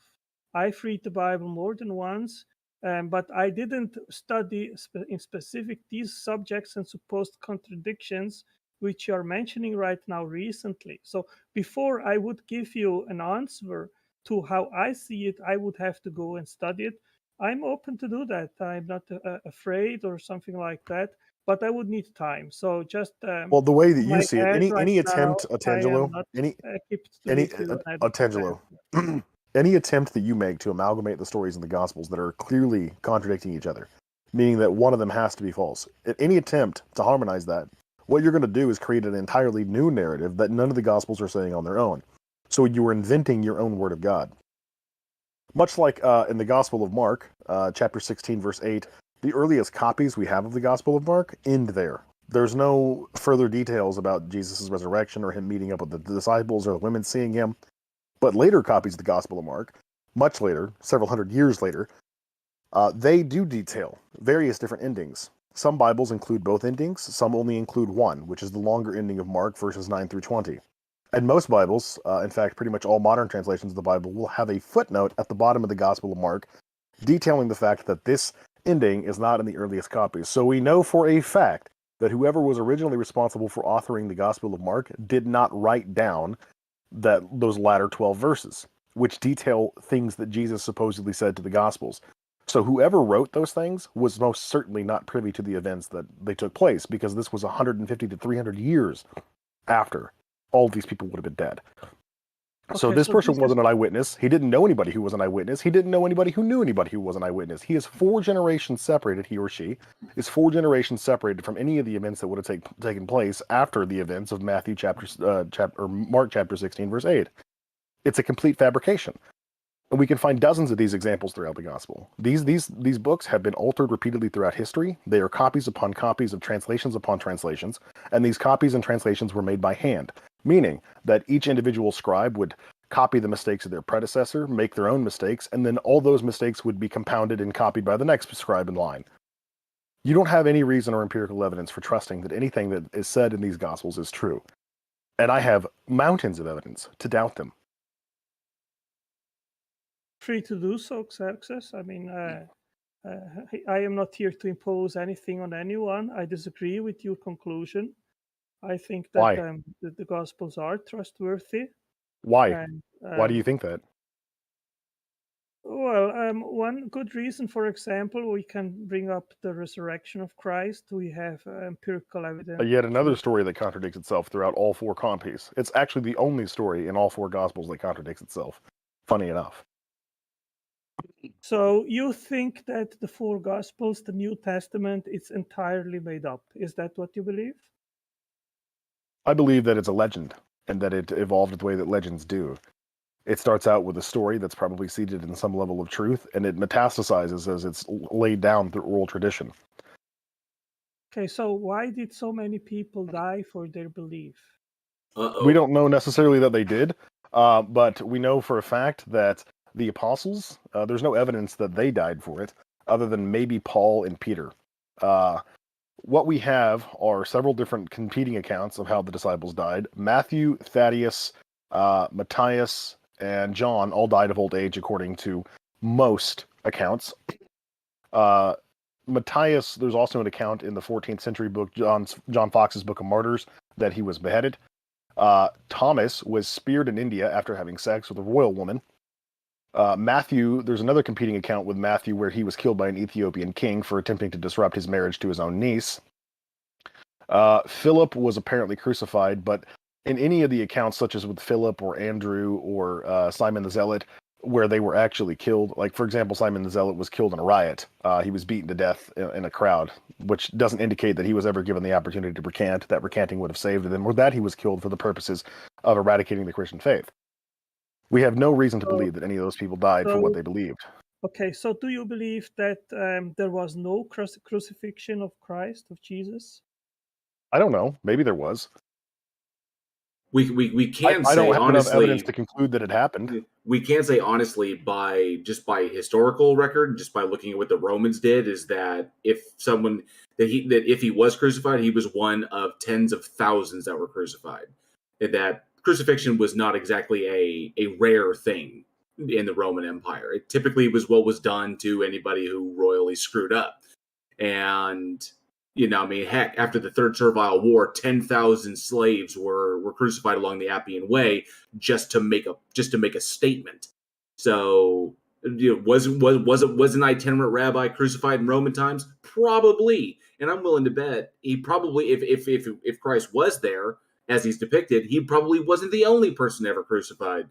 I've read the Bible more than once, but I didn't study in specific these subjects and supposed contradictions which you are mentioning right now recently. So before I would give you an answer to how I see it, I would have to go and study it. I'm open to do that. I'm not afraid or something like that, but I would need time. So just Well, the way that in you my see it, head any right now, attempt, I am Atangelo, not any equipped to any give you an adequate Atangelo, answer. any attempt that you make to amalgamate the stories in the Gospels that are clearly contradicting each other, meaning that one of them has to be false, any attempt to harmonize that, what you're going to do is create an entirely new narrative that none of the Gospels are saying on their own. So you are inventing your own word of God. Much like in the Gospel of Mark, chapter 16, verse 8, the earliest copies we have of the Gospel of Mark end there. There's no further details about Jesus' resurrection or him meeting up with the disciples or the women seeing him. But later copies of the Gospel of Mark, much later, several hundred years later, they do detail various different endings. Some Bibles include both endings, some only include one, which is the longer ending of Mark, verses 9 through 20. And most Bibles, in fact, pretty much all modern translations of the Bible, will have a footnote at the bottom of the Gospel of Mark detailing the fact that this ending is not in the earliest copies. So we know for a fact that whoever was originally responsible for authoring the Gospel of Mark did not write down those latter 12 verses, which detail things that Jesus supposedly said to the Gospels. So whoever wrote those things was most certainly not privy to the events that they took place, because this was 150 to 300 years after all these people would have been dead. So Okay, this so person this wasn't is an eyewitness. He didn't know anybody who was an eyewitness. He didn't know anybody who knew anybody who was an eyewitness. He is 4 generations separated, he or she is 4 generations separated from any of the events that would have taken place after the events of Mark chapter 16, verse 8. It's a complete fabrication. And we can find dozens of these examples throughout the gospel. These books have been altered repeatedly throughout history. They are copies upon copies of translations upon translations, and these copies and translations were made by hand, meaning that each individual scribe would copy the mistakes of their predecessor, make their own mistakes, and then all those mistakes would be compounded and copied by the next scribe in line. You don't have any reason or empirical evidence for trusting that anything that is said in these gospels is true. And I have mountains of evidence to doubt them. free to do so, Xerxes. I mean, I am not here to impose anything on anyone. I disagree with your conclusion. I think that Why? the Gospels are trustworthy. Why? And, Why do you think that? Well, one good reason, for example, we can bring up the resurrection of Christ. We have empirical evidence. Yet another story that contradicts itself throughout all 4 copies. It's actually the only story in all 4 Gospels that contradicts itself. Funny enough. So you think that the 4 Gospels, the New Testament, it's entirely made up? Is that what you believe? I believe that it's a legend, and that it evolved the way that legends do. It starts out with a story that's probably seated in some level of truth, and it metastasizes as it's laid down through oral tradition. Okay, so why did so many people die for their belief? We don't know necessarily that they did, but we know for a fact that the apostles, there's no evidence that they died for it, other than maybe Paul and Peter. What we have are several different competing accounts of how the disciples died. Matthew, Thaddeus, Matthias, and John all died of old age, according to most accounts. Matthias, there's also an account in the 14th century book, John Fox's Book of Martyrs, that he was beheaded. Thomas was speared in India after having sex with a royal woman. Matthew, there's another competing account with Matthew where he was killed by an Ethiopian king for attempting to disrupt his marriage to his own niece. Philip was apparently crucified, but in any of the accounts, such as with Philip or Andrew or Simon the Zealot, where they were actually killed, like, for example, Simon the Zealot was killed in a riot. He was beaten to death in a crowd, which doesn't indicate that he was ever given the opportunity to recant, that recanting would have saved him, or that he was killed for the purposes of eradicating the Christian faith. We have no reason to believe that any of those people died for what they believed. Okay, so do you believe that there was no crucifixion of Christ, of Jesus? I don't know. Maybe there was. We can say I don't have enough honestly evidence to conclude that it happened. We can say honestly by historical record, just by looking at what the Romans did, is that if he was crucified, he was one of tens of thousands that were crucified. And that crucifixion was not exactly a rare thing in the Roman Empire. It typically was what was done to anybody who royally screwed up. And heck, after the Third Servile War, 10,000 slaves were crucified along the Appian Way just to make a statement. So, was an itinerant rabbi crucified in Roman times? Probably, and I'm willing to bet he probably, if Christ was there as he's depicted, he probably wasn't the only person ever crucified.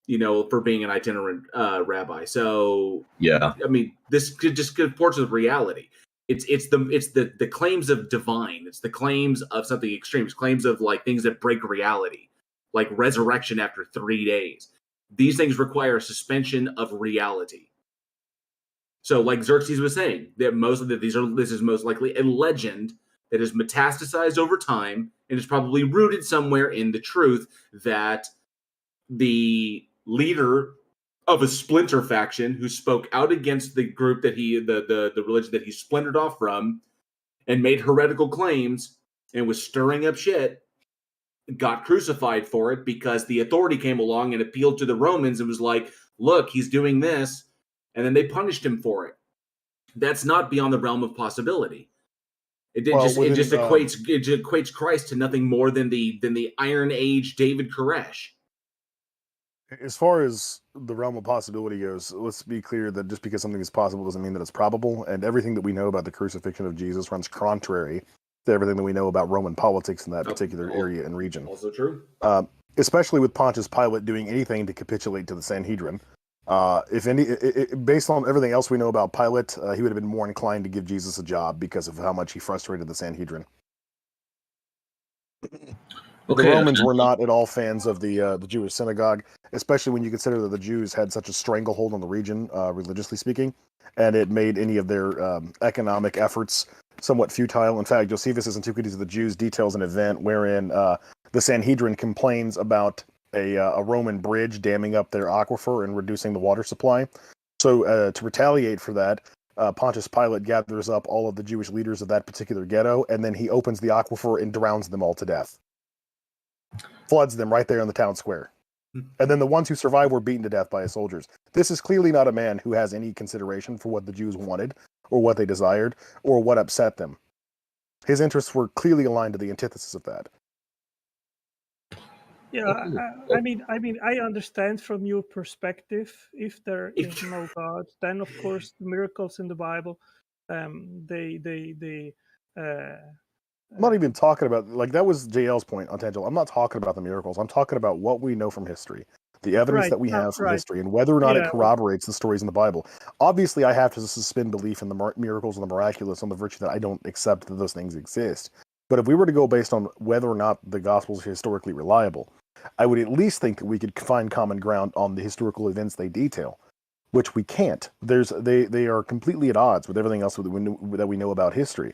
For being an itinerant rabbi. So, yeah, this could just comport with reality. It's the claims of divine. It's the claims of something extreme. It's claims of like things that break reality, like resurrection after 3 days. These things require a suspension of reality. So, like Xerxes was saying, that this is most likely a legend that is metastasized over time and is probably rooted somewhere in the truth that the leader of a splinter faction who spoke out against the group that the religion that he splintered off from and made heretical claims and was stirring up shit, got crucified for it because the authority came along and appealed to the Romans and was like, look, he's doing this, and then they punished him for it. That's not beyond the realm of possibility. It just equates Christ to nothing more than the Iron Age David Koresh. As far as the realm of possibility goes, let's be clear that just because something is possible doesn't mean that it's probable, and everything that we know about the crucifixion of Jesus runs contrary to everything that we know about Roman politics in that particular area and region. Also true. Especially with Pontius Pilate doing anything to capitulate to the Sanhedrin. Based on everything else we know about Pilate, he would have been more inclined to give Jesus a job because of how much he frustrated the Sanhedrin. Okay, the Romans were not at all fans of the Jewish synagogue, especially when you consider that the Jews had such a stranglehold on the region, religiously speaking, and it made any of their economic efforts somewhat futile. In fact, Josephus' Antiquities of the Jews details an event wherein the Sanhedrin complains about a Roman bridge damming up their aquifer and reducing the water supply. So to retaliate for that, Pontius Pilate gathers up all of the Jewish leaders of that particular ghetto, and then he opens the aquifer and drowns them all to death. Floods them right there in the town square. And then the ones who survived were beaten to death by his soldiers. This is clearly not a man who has any consideration for what the Jews wanted, or what they desired, or what upset them. His interests were clearly aligned to the antithesis of that. Yeah, I understand from your perspective. If there is no God, then of course the miracles in the Bible, I'm not even talking about, like, that was JL's point on Tangelo. I'm not talking about the miracles. I'm talking about what we know from history, the evidence that we have from history, and whether or not it corroborates the stories in the Bible. Obviously, I have to suspend belief in the miracles and the miraculous on the virtue that I don't accept that those things exist. But if we were to go based on whether or not the Gospels are historically reliable, I would at least think that we could find common ground on the historical events they detail, which we can't. They are completely at odds with everything else that we know about history.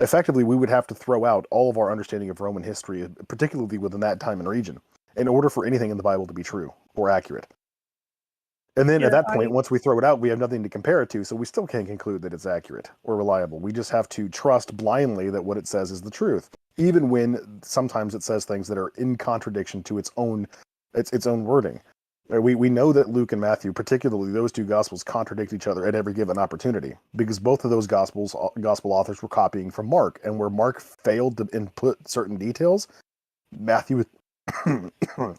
Effectively, we would have to throw out all of our understanding of Roman history, particularly within that time and region, in order for anything in the Bible to be true or accurate. And then at that point, once we throw it out, we have nothing to compare it to, so we still can't conclude that it's accurate or reliable. We just have to trust blindly that what it says is the truth, even when sometimes it says things that are in contradiction to its own wording. We know that Luke and Matthew, particularly those two gospels, contradict each other at every given opportunity because both of those gospel authors were copying from Mark, and where Mark failed to input certain details, Matthew, I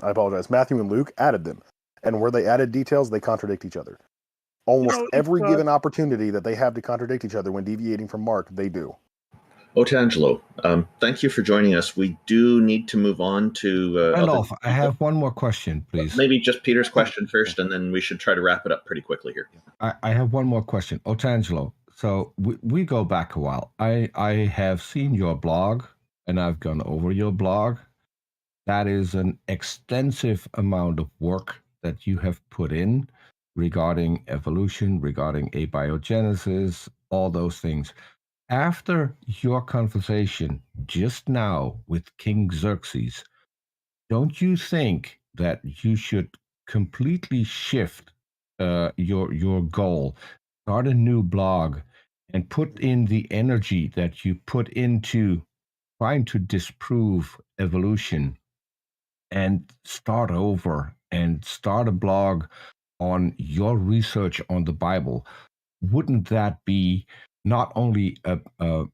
apologize, Matthew and Luke added them, and where they added details, they contradict each other. Almost every given opportunity that they have to contradict each other when deviating from Mark, they do. Otangelo, thank you for joining us. We do need to move on to... Randolph, I have one more question, please. Maybe just Peter's question first, and then we should try to wrap it up pretty quickly here. I have one more question. Otangelo, so we go back a while. I have seen your blog, and I've gone over your blog. That is an extensive amount of work that you have put in regarding evolution, regarding abiogenesis, all those things. After your conversation just now with King Xerxes, don't you think that you should completely shift your goal, start a new blog, and put in the energy that you put into trying to disprove evolution and start over and start a blog on your research on the Bible? Wouldn't that be not only a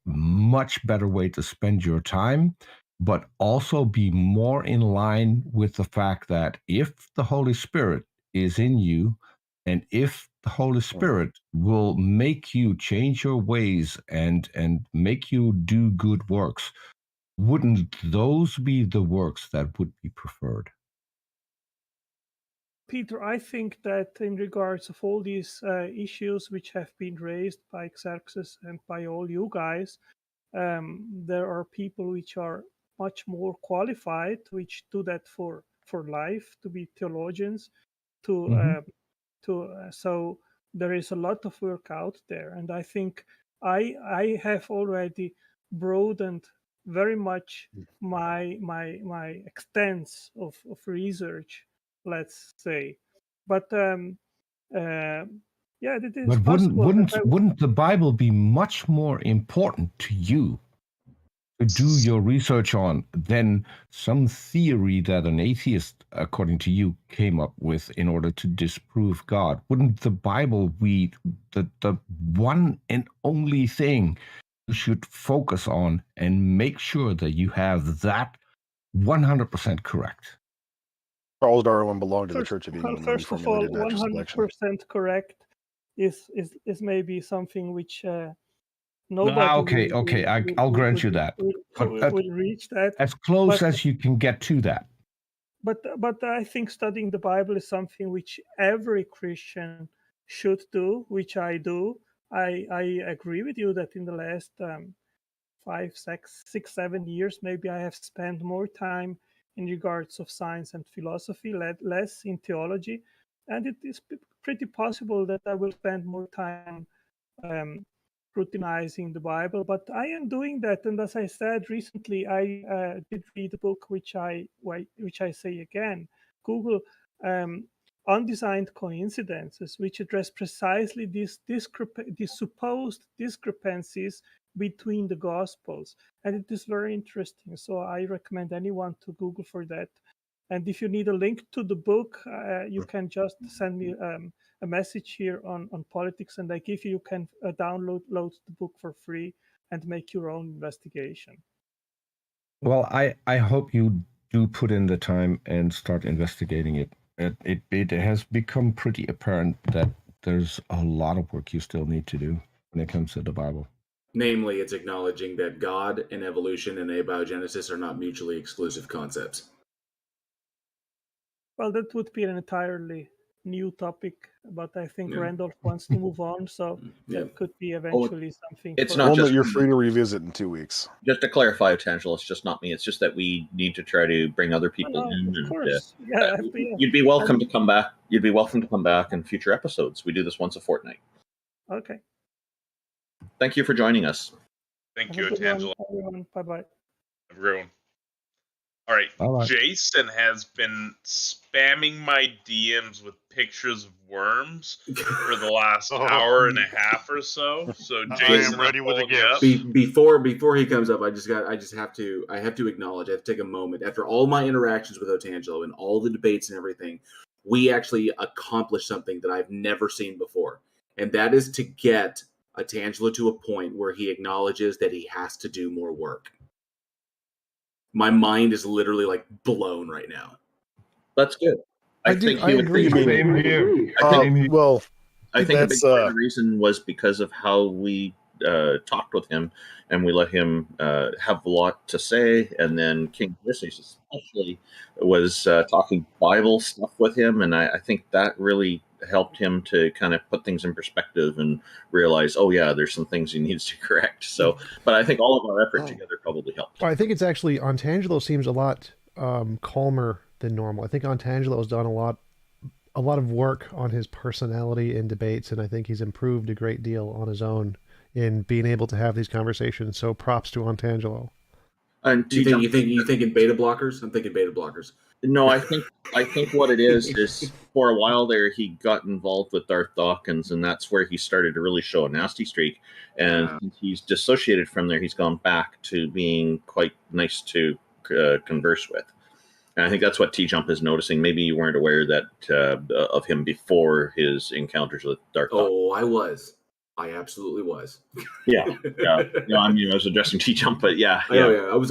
much better way to spend your time, but also be more in line with the fact that if the Holy Spirit is in you, and if the Holy Spirit will make you change your ways and make you do good works, wouldn't those be the works that would be preferred? Peter, I think that in regards of all these issues which have been raised by Xerxes and by all you guys, there are people which are much more qualified, which do that for life, to be theologians, so there is a lot of work out there, and I think I have already broadened very much my extents of research, let's say, but yeah, it is But possible. wouldn't the Bible be much more important to you to do your research on than some theory that an atheist, according to you, came up with in order to disprove God? Wouldn't the Bible be the one and only thing you should focus on and make sure that you have that 100% correct? Charles Darwin belonged to the Church of England. First of all, 100% correct is maybe something which nobody I'll grant you that. Will reach that. As close as you can get to that. But I think studying the Bible is something which every Christian should do, which I do. I agree with you that in the last 5, 6, 7 years, maybe I have spent more time in regards of science and philosophy, less in theology, and it is pretty possible that I will spend more time scrutinizing the Bible, but I am doing that. And as I said recently, I did read a book which I say again, Google Undesigned Coincidences, which address precisely these supposed discrepancies between the Gospels, and it is very interesting. So I recommend anyone to Google for that. And if you need a link to the book, you can just send me a message here on Politics, and I give you can download the book for free and make your own investigation. Well, I hope you do put in the time and start investigating it. It has become pretty apparent that there's a lot of work you still need to do when it comes to the Bible. Namely, it's acknowledging that God and evolution and abiogenesis are not mutually exclusive concepts. Well, that would be an entirely new topic, but I think Randolph wants to move on, so that could be eventually something. It's not just you're free to revisit in 2 weeks. Just to clarify, Otangelo, it's just not me. It's just that we need to try to bring other people in. Of course, yeah. You'd be welcome to come back. You'd be welcome to come back in future episodes. We do this once a fortnight. Okay. Thank you for joining us. Thank you, Otangelo. Bye bye. Everyone. All right. Jason has been spamming my DMs with pictures of worms for the last hour and a half or so. So Jason, I am ready with a gift. Before he comes up, I have to acknowledge. I have to take a moment after all my interactions with Otangelo and all the debates and everything. we actually accomplished something that I've never seen before. And that is to get a Tangela to a point where he acknowledges that he has to do more work. My mind is literally like blown right now. That's good. I agree. Same here. Well, I think a big that's part of the reason was because of how we talked with him, and we let him have a lot to say. And then King Ulysses especially was talking Bible stuff with him, and I think that really helped him to kind of put things in perspective and realize, oh yeah, there's some things he needs to correct. So, but I think all of our effort together probably helped. Well, I think it's actually Ontangelo seems a lot calmer than normal. I think Ontangelo has done a lot of work on his personality in debates, and I think he's improved a great deal on his own in being able to have these conversations. So props to Ontangelo. And you think in beta blockers? I'm thinking beta blockers. No, I think what it is for a while there he got involved with Darth Dawkins, and that's where he started to really show a nasty streak. And he's dissociated from there. He's gone back to being quite nice to converse with. And I think that's what TJump is noticing. Maybe you weren't aware that of him before his encounters with Darth Dawkins. Oh, I was. I absolutely was. Yeah. No, I mean, I was addressing TJump, but yeah. I was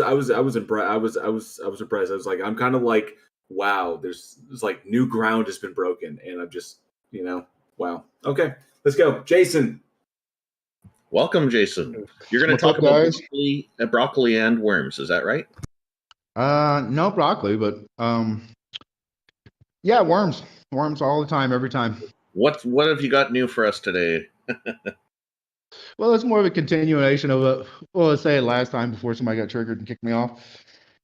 impressed. I was impressed. I was like, I'm kind of like, wow, there's like new ground has been broken, and I'm just, wow. Okay, let's go, Jason. Welcome, Jason. You're going to talk about broccoli and worms. Is that right? No broccoli, but yeah, worms all the time, every time. What have you got new for us today? Well, it's more of a continuation of let's say last time before somebody got triggered and kicked me off.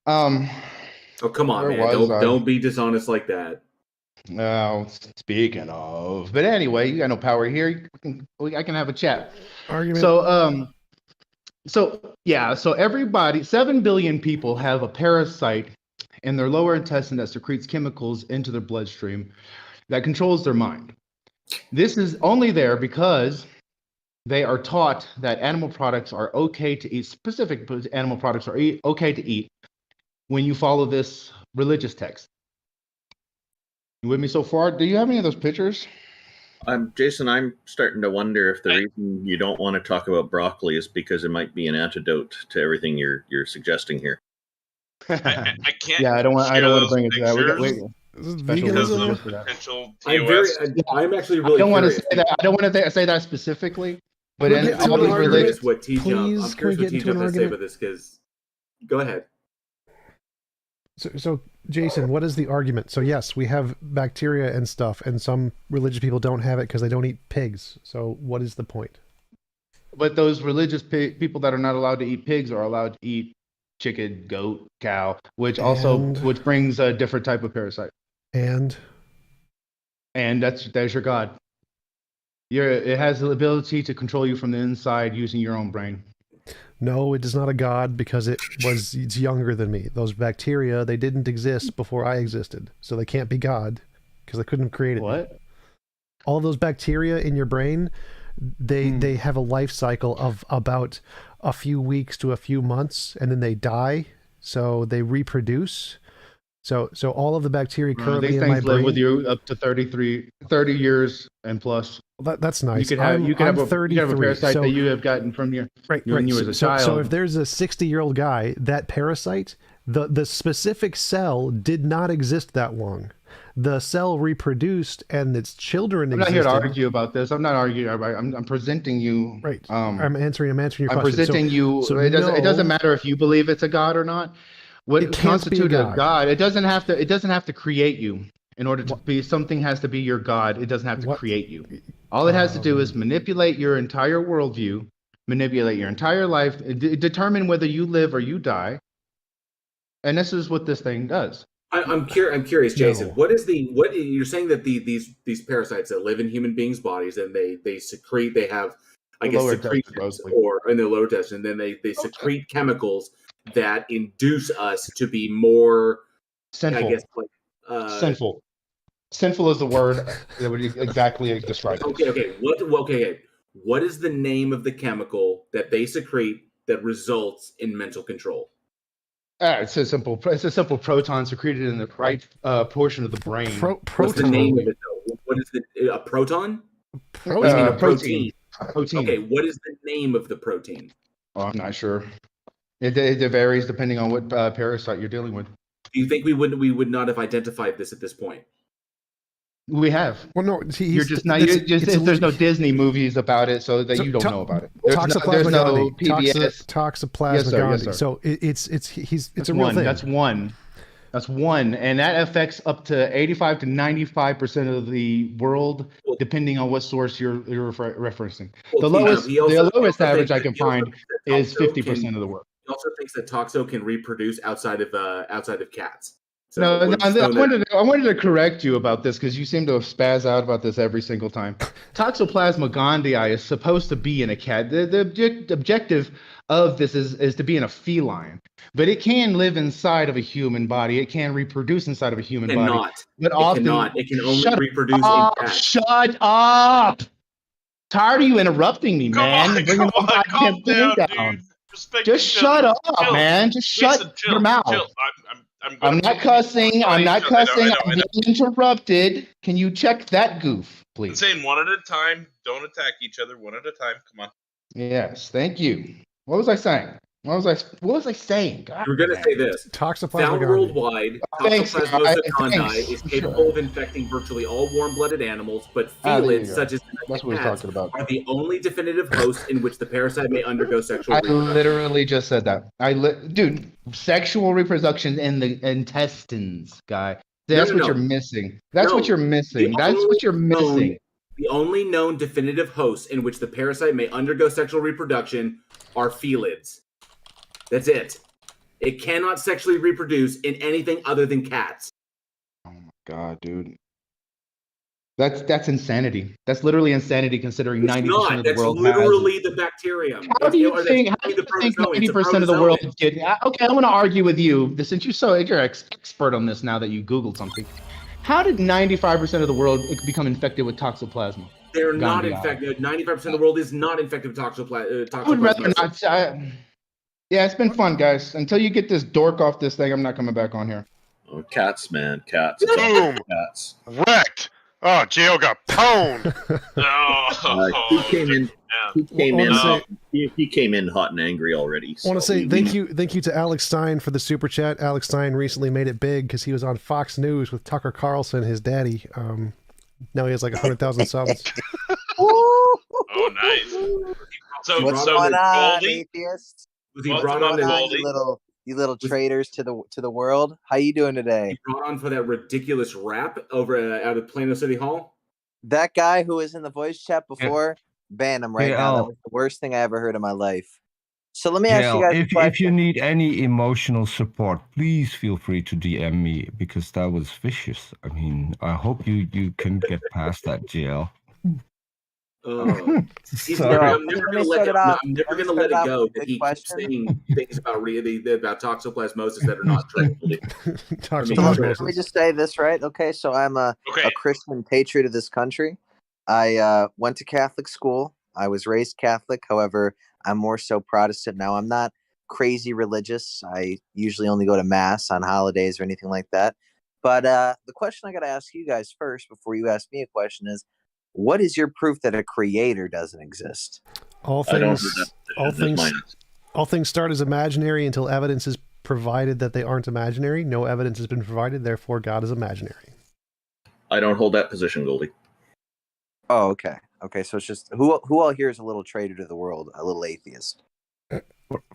Oh, come on, man. Don't be dishonest like that. No, speaking of. But anyway, you got no power here. I can have a chat. Argument. So everybody, 7 billion people have a parasite in their lower intestine that secretes chemicals into their bloodstream that controls their mind. This is only there because they are taught that animal products are okay to eat. Specific animal products are okay to eat when you follow this religious text. You with me so far? Do you have any of those pictures? Jason, I'm starting to wonder if the reason you don't want to talk about broccoli is because it might be an antidote to everything you're suggesting here. I can't. Yeah, I don't want to bring it to that. Because of potential I'm actually really. I don't want to say that. I don't want to say that specifically. But I'm curious what TJump has to say about this. Because go ahead. So Jason, what is the argument? So yes, we have bacteria and stuff, and some religious people don't have it because they don't eat pigs. So what is the point? But those religious people that are not allowed to eat pigs are allowed to eat chicken, goat, cow, which brings a different type of parasite. And there's your God. It has the ability to control you from the inside using your own brain. No, it is not a god because it's younger than me. Those bacteria, they didn't exist before I existed. So they can't be God because I couldn't have created what? Them. All those bacteria in your brain, they have a life cycle of about a few weeks to a few months, and then they die. So they reproduce. So all of the bacteria currently in my brain live with you up to 30 years and plus. That's nice. You could have a parasite that you have gotten from when you as a child. So if there's a 60-year-old guy, that parasite, the specific cell did not exist that long. The cell reproduced and its children existed. I'm not here to argue about this. I'm not arguing. I'm presenting you. Right. I'm answering your question. I'm presenting you. So it doesn't matter if you believe it's a god or not. What constitutes a god? It doesn't have to create you. In order to be something has to be your god. It doesn't have to create you. All it has to do is manipulate your entire worldview, manipulate your entire life, determine whether you live or you die. And this is what this thing does. I'm curious, Jason. What you're saying that these parasites that live in human beings' bodies and they secrete, they have secretions or in their lower intestine, and then they secrete chemicals that induce us to be more sinful. I guess sinful. Sinful is the word that would exactly describe it. Okay. What is the name of the chemical that they secrete that results in mental control? It's a simple proton secreted in the right portion of the brain. What's the name of it though? What is a proton? What do you mean a protein? Protein. Okay, what is the name of the protein? Oh, I'm not sure. It varies depending on what parasite you're dealing with. Do you think we would not have identified this at this point? We have. Well, no, you're just not. There's no Disney movies about it, so that you don't know about it. There's no PBS. Toxoplasma Yes, sir, yes, gondii. sir. So it's a real one. thing. That's one, and that affects up to 85 to 95% of the world, depending on what source you're referencing. The lowest average I can find is 50% of the world. He also thinks that Toxo can reproduce outside of cats. So No, I wanted to correct you about this because you seem to spaz out about this every single time. Toxoplasma gondii is supposed to be in a cat. The objective of this is to be in a feline, but it can live inside of a human body. It can reproduce inside of a human body. But It can only reproduce in cats. Shut up! Tired of you interrupting me, man. Calm down, dude. Just shut up, man. Just shut your mouth. I'm not cussing. I'm not cussing. I'm being interrupted. Can you check that goof, I'm please? saying one at a time. Don't attack each other. One at a time. Come on. Yes, thank you. What was I saying? What was I saying? God, We're going to say this. Toxoplasma Found gondii. worldwide, Thanks, Toxoplasmosis guys. gondii Thanks. is capable of infecting virtually all warm-blooded animals, but There you felids, go. such as That's what we're cats, talking about. are the only definitive hosts in which the parasite may undergo sexual I reproduction. literally just said that. Dude, sexual reproduction in the intestines, guy. That's what you're missing. That's what you're missing. That's what you're missing. The only known definitive hosts in which the parasite may undergo sexual reproduction are felids. That's it. It cannot sexually reproduce in anything other than cats. Oh my god, dude. That's insanity. That's literally insanity considering 90% of the world That's literally the bacterium. How do you think 90% of the world is getting? Okay, I'm going to argue with you. Since you're expert on this now that you Googled something. How did 95% of the world become infected with toxoplasma? They're not infected. 95% of the world is not infected with toxoplasma. I would rather not. Yeah, it's been fun, guys. Until you get this dork off this thing, I'm not coming back on here. Oh, cats, man, cats. Boom. Cats. Wrecked. Oh, Gio got pwned. Oh, He came in hot and angry already. I want to say thank you to Alex Stein for the super chat. Alex Stein recently made it big because he was on Fox News with Tucker Carlson, his daddy. Now he has like 100,000 subs. Oh, nice. So, What's so going on, Goldie? atheists? Was he What's brought going on on, you little traitors to the world? How you doing today? He brought on for that ridiculous rap over out of Plano City Hall? That guy who was in the voice chat before, ban him right now. That was the worst thing I ever heard in my life. So let me ask you guys a question. If you need any emotional support, please feel free to DM me because that was vicious. I mean, I hope you can get past that, JL. I'm never going to let it go that he keeps saying things about toxoplasmosis that are not true. Let me just say this, right? Okay, so I'm a Christian patriot of this country. I went to Catholic school. I was raised Catholic. However, I'm more so Protestant now. I'm not crazy religious. I usually only go to mass on holidays or anything like that. But the question I got to ask you guys first before you ask me a question is, what is your proof that a creator doesn't exist? All things start as imaginary until evidence is provided that they aren't imaginary. No evidence has been provided, therefore God is imaginary. I don't hold that position, Goldie. Oh, okay. Okay, so it's just who all here is a little traitor to the world, a little atheist.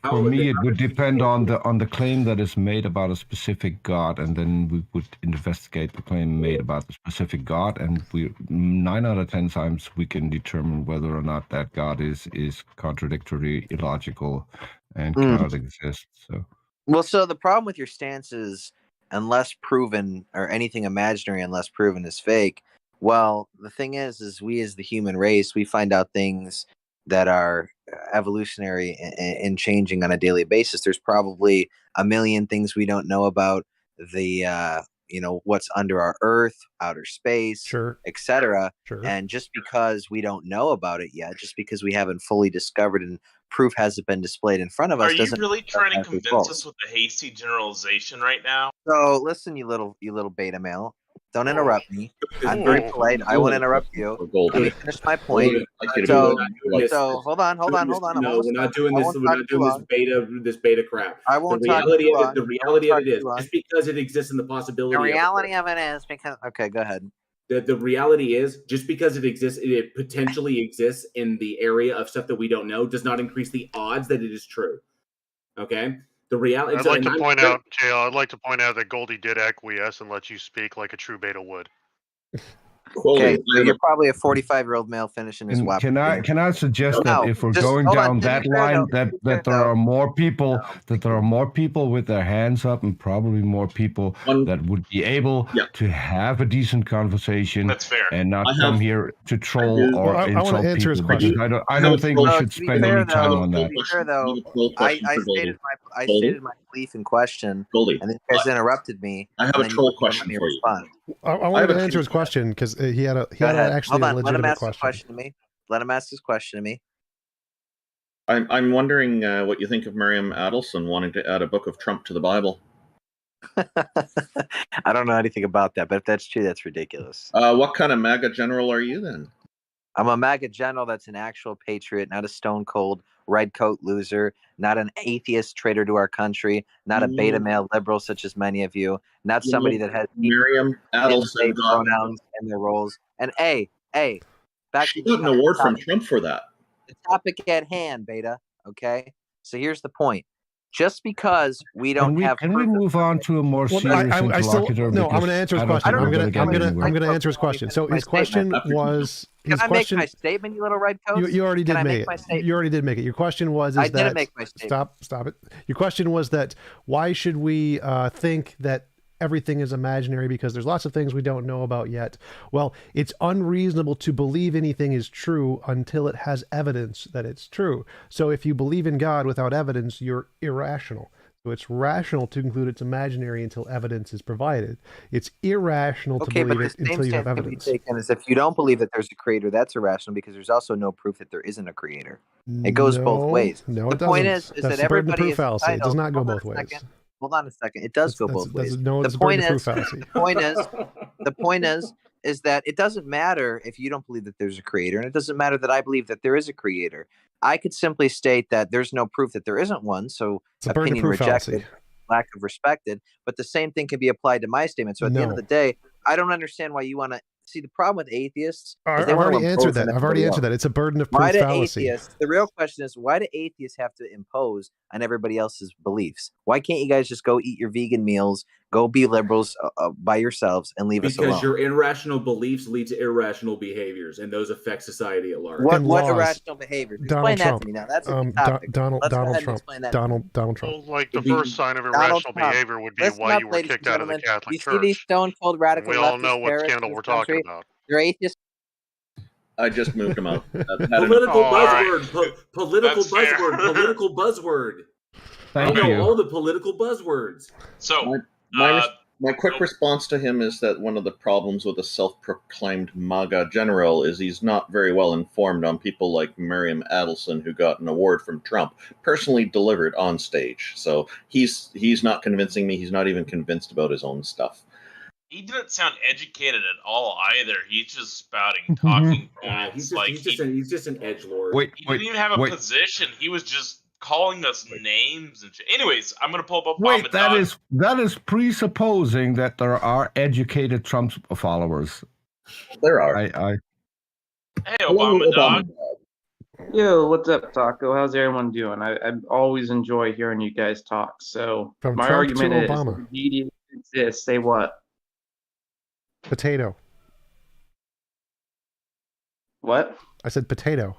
For me, it would depend on the claim that is made about a specific God, and then we would investigate the claim made about the specific God, and 9 out of 10 times we can determine whether or not that God is contradictory, illogical, and cannot exist. So the problem with your stance is, unless proven, or anything imaginary unless proven is fake. Well, the thing is we as the human race, we find out things that are evolutionary and changing on a daily basis. There's probably a million things we don't know about the what's under our Earth, outer space, sure, etc. Sure. And just because we don't know about it yet, just because we haven't fully discovered and proof hasn't been displayed in front of us, Are you doesn't really mean trying to that's convince false. us with a hasty generalization right now? So listen, you little beta male. Don't Oh. interrupt me. I'm very polite. I won't interrupt you. Let me finish my point. So hold on. No, I'm we're almost not done. doing I this. won't We're talk not too doing this beta crap. I won't talk too long. The reality of it is, just because it exists in the possibility. The reality of it is because. Okay, go ahead. The reality is, just because it exists, it potentially exists in the area of stuff that we don't know, does not increase the odds that it is true. Okay. The reality. I'd like to point out, JL, I'd like to point out that Goldie did acquiesce and let you speak like a true beta would. Okay, so you're probably a 45-year-old male finishing his WAP. Can I suggest that if we're going hold on, down to be that fair, line, though, that there are more people with their hands up, and probably more people that would be able to have a decent conversation. That's fair. And not come here to troll or I insult want to answer his people, because question. I don't think we should to be spend fair, any time though, on that. To be fair, though, I stated my belief in question, Goldie, and then you guys interrupted me. I have and a then you troll wouldn't question let me for you. respond. I wanted to answer his question because he had Go ahead. actually Hold a on. Let him legitimate ask his question. question to me. Let him ask his question to me. I'm wondering what you think of Miriam Adelson wanting to add a book of Trump to the Bible. I don't know anything about that, but if that's true, that's ridiculous. What kind of MAGA general are you then? I'm a MAGA general that's an actual patriot, not a stone cold red coat loser, not an atheist traitor to our country, not a beta male liberal such as many of you, not somebody that has Miriam Adelson pronouns in their roles. And back she to got an award from Trump for that. The topic at hand, beta. Okay, so here's the point. Just because we don't have, can we move on to a more serious interlocutor? I'm going to answer his question. I'm going to answer his question. So his question was. Can I make my statement, you little red coats? You already did make it. You already did make it. Your question was, I didn't make my statement. Stop it. Your question was that why should we think that everything is imaginary, because there's lots of things we don't know about yet. Well, it's unreasonable to believe anything is true until it has evidence that it's true. So if you believe in God without evidence, you're irrational. So it's rational to conclude it's imaginary until evidence is provided. It's irrational to believe it until you have evidence. Taken as if you don't believe that there's a creator, that's irrational, because there's also no proof that there isn't a creator. It goes both ways. No, the it doesn't. point is That's that the burden of everybody proof is fallacy. It does entitled. not go both ways. Hold on a second. It does go both ways. No, the point is that it doesn't matter if you don't believe that there's a creator, and it doesn't matter that I believe that there is a creator. I could simply state that there's no proof that there isn't one, so opinion rejected, lack of respected. But the same thing can be applied to my statement. So at the end of the day, I don't understand why you want to see the problem with atheists. I've already answered that. It's a burden of proof fallacy. The real question is, why do atheists have to impose on everybody else's beliefs? Why can't you guys just go eat your vegan meals, go be liberals by yourselves, and leave us alone? Because your irrational beliefs lead to irrational behaviors, and those affect society at large. What irrational behaviors? Explain that to me now. That's a topic. Donald Trump. Donald Trump. Well, like the first sign of irrational behavior would be why you were kicked out of the Catholic Church. You see these stone-cold radical we all know what scandal we're talking about. They're atheists. I just moved him out. Political buzzword. Political buzzword. Political buzzword. Thank you. You. All the political buzzwords. So my quick response to him is that one of the problems with a self-proclaimed MAGA general is he's not very well informed on people like Miriam Adelson, who got an award from Trump, personally delivered on stage. So he's not convincing me. He's not even convinced about his own stuff. He didn't sound educated at all either. He's just spouting talking points. He's just an edgelord. He didn't even have a position. He was just calling us names and shit. Anyways, I'm gonna pull up Obama. That is presupposing that there are educated Trump followers. There are. Hey, Obama dog. Yo, what's up, Taco? How's everyone doing? I always enjoy hearing you guys talk. So From my Trump argument to is, Obama. if media exists, say what? Potato. What? I said potato.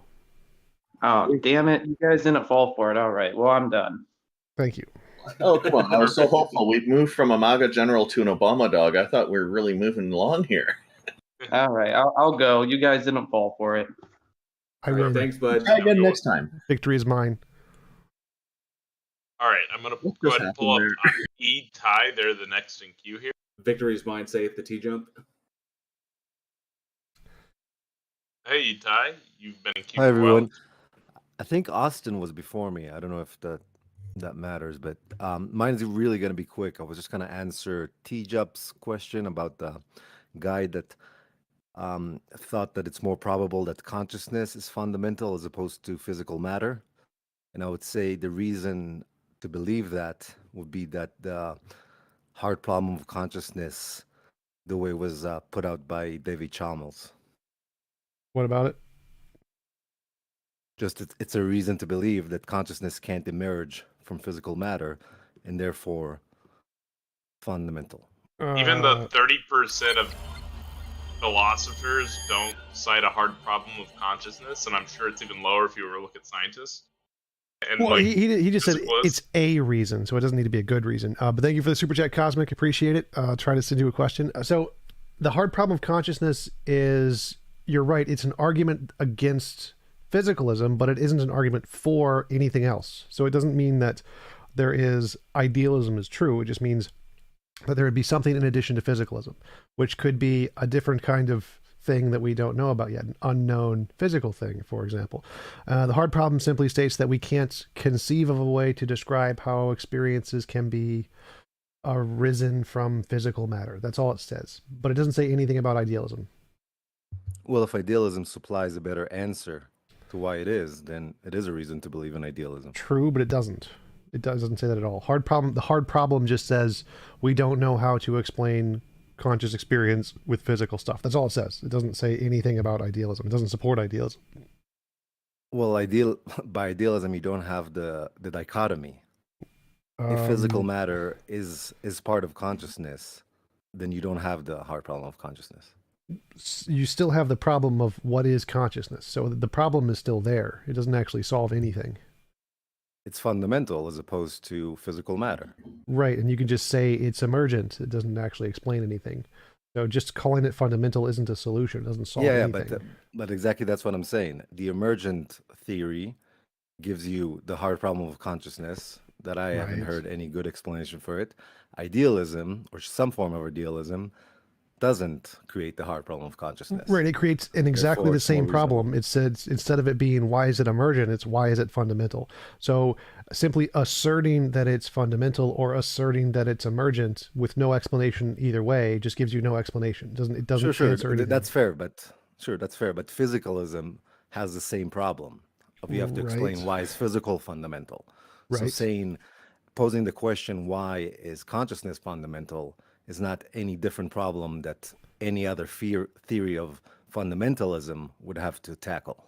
Oh, damn it. You guys didn't fall for it. All right. Well, I'm done. Thank you. Oh, come on. I was so hopeful. We've moved from a MAGA general to an Obama dog. I thought we were really moving along here. All right. I'll go. You guys didn't fall for it. I win. Thanks, bud. Try again next time. Victory is mine. All right, I'm gonna go ahead and pull up E. Ty. They're the next in queue here. Victory's mine, saith the TJump. Hey, Ty, you've been keeping Hi everyone. well. I think Austin was before me. I don't know if that matters, but mine's really going to be quick. I was just going to answer TJump's question about the guy that thought that it's more probable that consciousness is fundamental as opposed to physical matter. And I would say the reason to believe that would be that the hard problem of consciousness, the way it was put out by David Chalmers. What about it? Just it's a reason to believe that consciousness can't emerge from physical matter and therefore fundamental. Even the 30% of philosophers don't cite a hard problem of consciousness, and I'm sure it's even lower if you were to look at scientists. And Well, like, he just said physicalists. it's a reason, so it doesn't need to be a good reason. But thank you for the super chat, Cosmic. Appreciate it. Try to send you a question. So the hard problem of consciousness is, you're right, it's an argument against physicalism, but it isn't an argument for anything else. So it doesn't mean that there is idealism is true. It just means that there would be something in addition to physicalism, which could be a different kind of thing that we don't know about yet, an unknown physical thing, for example. The hard problem simply states that we can't conceive of a way to describe how experiences can be arisen from physical matter. That's all it says, but it doesn't say anything about idealism. Well, if idealism supplies a better answer to why it is, then it is a reason to believe in idealism. True, but it doesn't. It doesn't say that at all. The hard problem just says we don't know how to explain conscious experience with physical stuff. That's all it says. It doesn't say anything about idealism. It doesn't support idealism. Well, by idealism, you don't have the dichotomy. If physical matter is part of consciousness, then you don't have the hard problem of consciousness. You still have the problem of what is consciousness. So the problem is still there. It doesn't actually solve anything. It's fundamental as opposed to physical matter. Right, and you can just say it's emergent. It doesn't actually explain anything. So just calling it fundamental isn't a solution. It doesn't solve anything. But exactly that's what I'm saying. The emergent theory gives you the hard problem of consciousness that I haven't heard any good explanation for it. Idealism, or some form of idealism, doesn't create the hard problem of consciousness. Right, it creates exactly the same problem. It says, instead of it being why is it emergent, it's why is it fundamental. So simply asserting that it's fundamental or asserting that it's emergent with no explanation either way just gives you no explanation. It doesn't answer anything. That's fair, but physicalism has the same problem. You have to explain why is physical fundamental. So posing the question why is consciousness fundamental is not any different problem that any other theory of fundamentalism would have to tackle.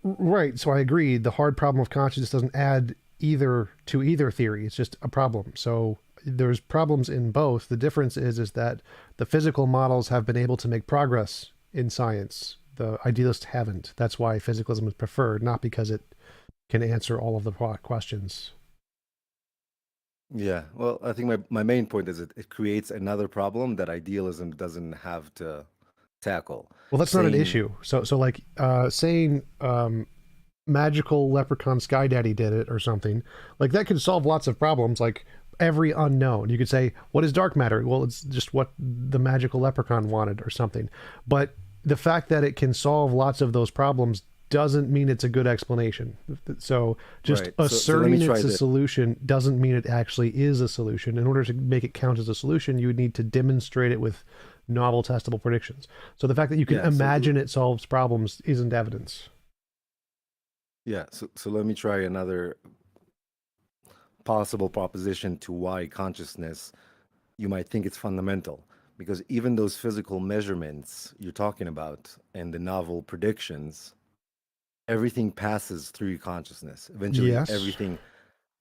Right. So I agree. The hard problem of consciousness doesn't add either to either theory. It's just a problem. So there's problems in both. The difference is that the physical models have been able to make progress in science. The idealists haven't. That's why physicalism is preferred, not because it can answer all of the questions. Yeah, well, I think my main point is it creates another problem that idealism doesn't have to tackle. Well, that's not an issue. So like saying magical leprechaun sky daddy did it or something, like that could solve lots of problems, like every unknown. You could say, what is dark matter? Well, it's just what the magical leprechaun wanted or something. But the fact that it can solve lots of those problems doesn't mean it's a good explanation. So just asserting it's a solution doesn't mean it actually is a solution. In order to make it count as a solution, you would need to demonstrate it with novel testable predictions. So the fact that you can imagine it solves problems isn't evidence. Yeah, so let me try another possible proposition to why consciousness, you might think it's fundamental. Because even those physical measurements you're talking about and the novel predictions, everything passes through consciousness. Eventually, everything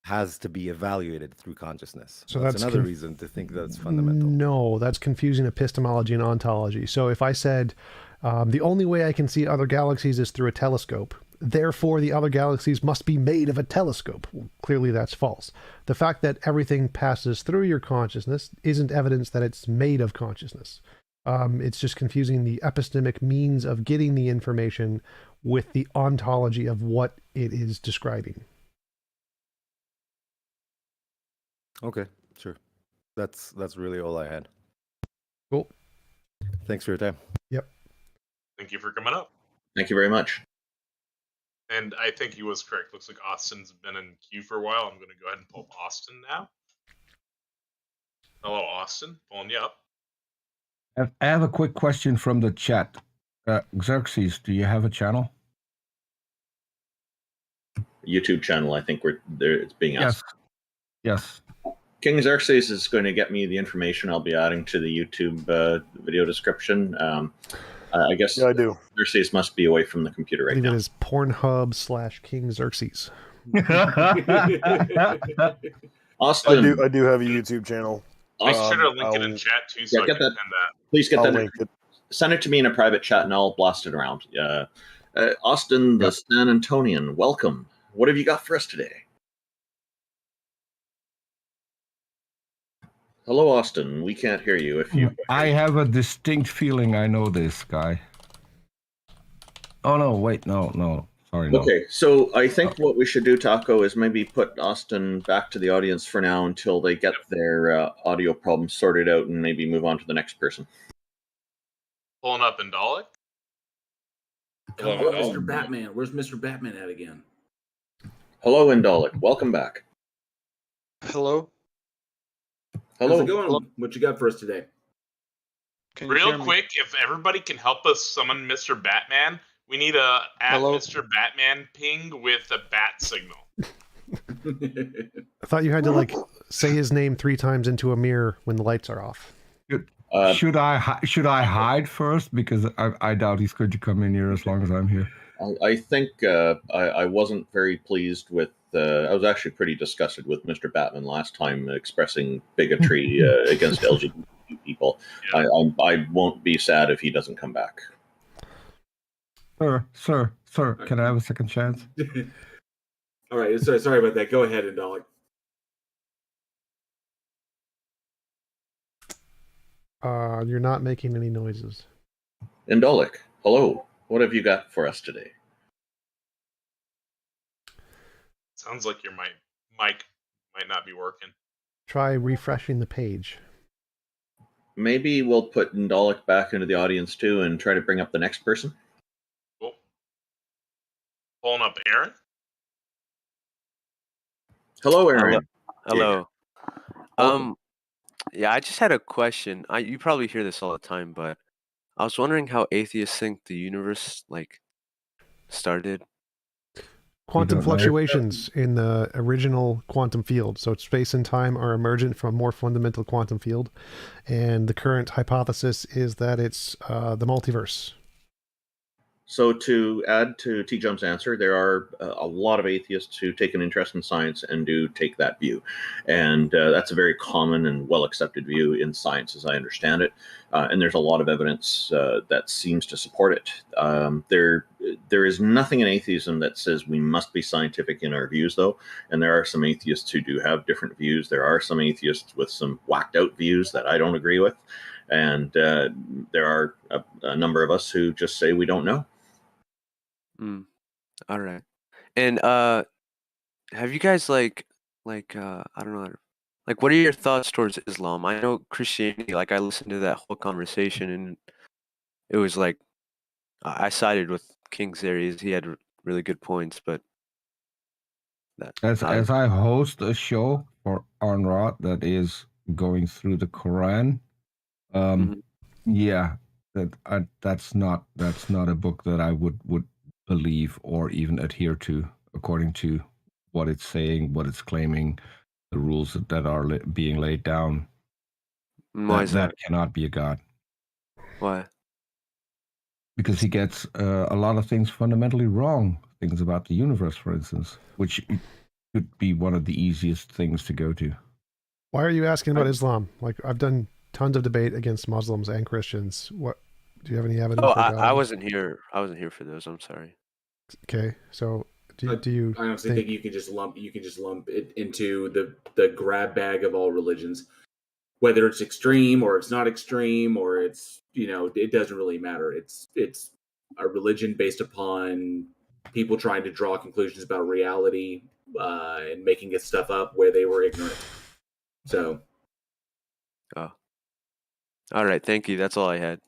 has to be evaluated through consciousness. So that's another reason to think that's fundamental. No, that's confusing epistemology and ontology. So if I said the only way I can see other galaxies is through a telescope, therefore the other galaxies must be made of a telescope. Well, clearly that's false. The fact that everything passes through your consciousness isn't evidence that it's made of consciousness. It's just confusing the epistemic means of getting the information with the ontology of what it is describing. Okay, sure. That's really all I had. Cool. Thanks for your time. Yep. Thank you for coming up. Thank you very much. And I think he was correct. Looks like Austin's been in queue for a while. I'm going to go ahead and pull up Austin now. Hello, Austin. Pulling you up. I have a quick question from the chat. Xerxes, do you have a channel? YouTube channel, I think we're there. It's being asked. Yes. King Xerxes is going to get me the information I'll be adding to the YouTube video description. I guess I do. Xerxes must be away from the computer I right believe now. it is Pornhub/King Xerxes. Austin, I do have a YouTube channel. Make sure to link it in chat too, so I can get that. pin that. Please get I'll that. link it. Send it to me in a private chat, and I'll blast it around. Austin, the San Antonian, welcome. What have you got for us today? Hello, Austin. We can't hear you. If you, I have a distinct feeling I know this guy. Oh no! Wait, no. Sorry, no. Okay, so I think what we should do, Taco, is maybe put Austin back to the audience for now until they get their audio problems sorted out, and maybe move on to the next person. Pulling up Indalik. Come on, Mr. Batman. Where's Mr. Batman at again? Hello, Indalik. Welcome back. Hello. Hello. How's it going? What you got for us today? Real quick, if everybody can help us summon Mr. Batman, we need a Mr. Batman ping with a bat signal. I thought you had to like say his name 3 times into a mirror when the lights are off. Should I hide first, because I doubt he's going to come in here as long as I'm here. I think I wasn't very pleased with. I was actually pretty disgusted with Mr. Batman last time expressing bigotry against LGBT people. Yeah. I won't be sad if he doesn't come back. Sir, can I have a second chance? All right, sorry about that. Go ahead, Indalik. You're not making any noises. Indalik, hello. What have you got for us today? Sounds like your mic might not be working. Try refreshing the page. Maybe we'll put Indalik back into the audience too and try to bring up the next person. Cool. Pulling up Aaron. Hello, Aaron. Hello. Yeah, I just had a question. You probably hear this all the time, but I was wondering how atheists think the universe started. Quantum fluctuations in the original quantum field. So space and time are emergent from a more fundamental quantum field. And the current hypothesis is that it's the multiverse. So to add to TJump's answer, there are a lot of atheists who take an interest in science and do take that view. And that's a very common and well-accepted view in science, as I understand it. And there's a lot of evidence that seems to support it. There is nothing in atheism that says we must be scientific in our views, though. And there are some atheists who do have different views. There are some atheists with some whacked-out views that I don't agree with. And there are a number of us who just say we don't know. All right. And have you guys I don't know, what are your thoughts towards Islam? I know Christianity, I listened to that whole conversation and it was I sided with King Xerxes. He had really good points, but as I host a show for Anra that is going through the Quran, yeah, that's not a book that I would believe or even adhere to according to what it's saying, what it's claiming, the rules that are being laid down. Why is that? Cannot be a god. Why? Because he gets a lot of things fundamentally wrong. Things about the universe, for instance, which could be one of the easiest things to go to. Why are you asking about Islam? I've done tons of debate against Muslims and Christians. What do you have any evidence? Oh, I wasn't here. I wasn't here for those. I'm sorry. Okay, so do you? I honestly think you can just lump it into the grab bag of all religions, whether it's extreme or it's not extreme or it's it doesn't really matter. It's a religion based upon people trying to draw conclusions about reality and making it stuff up where they were ignorant. So. All right, thank you. That's all I had.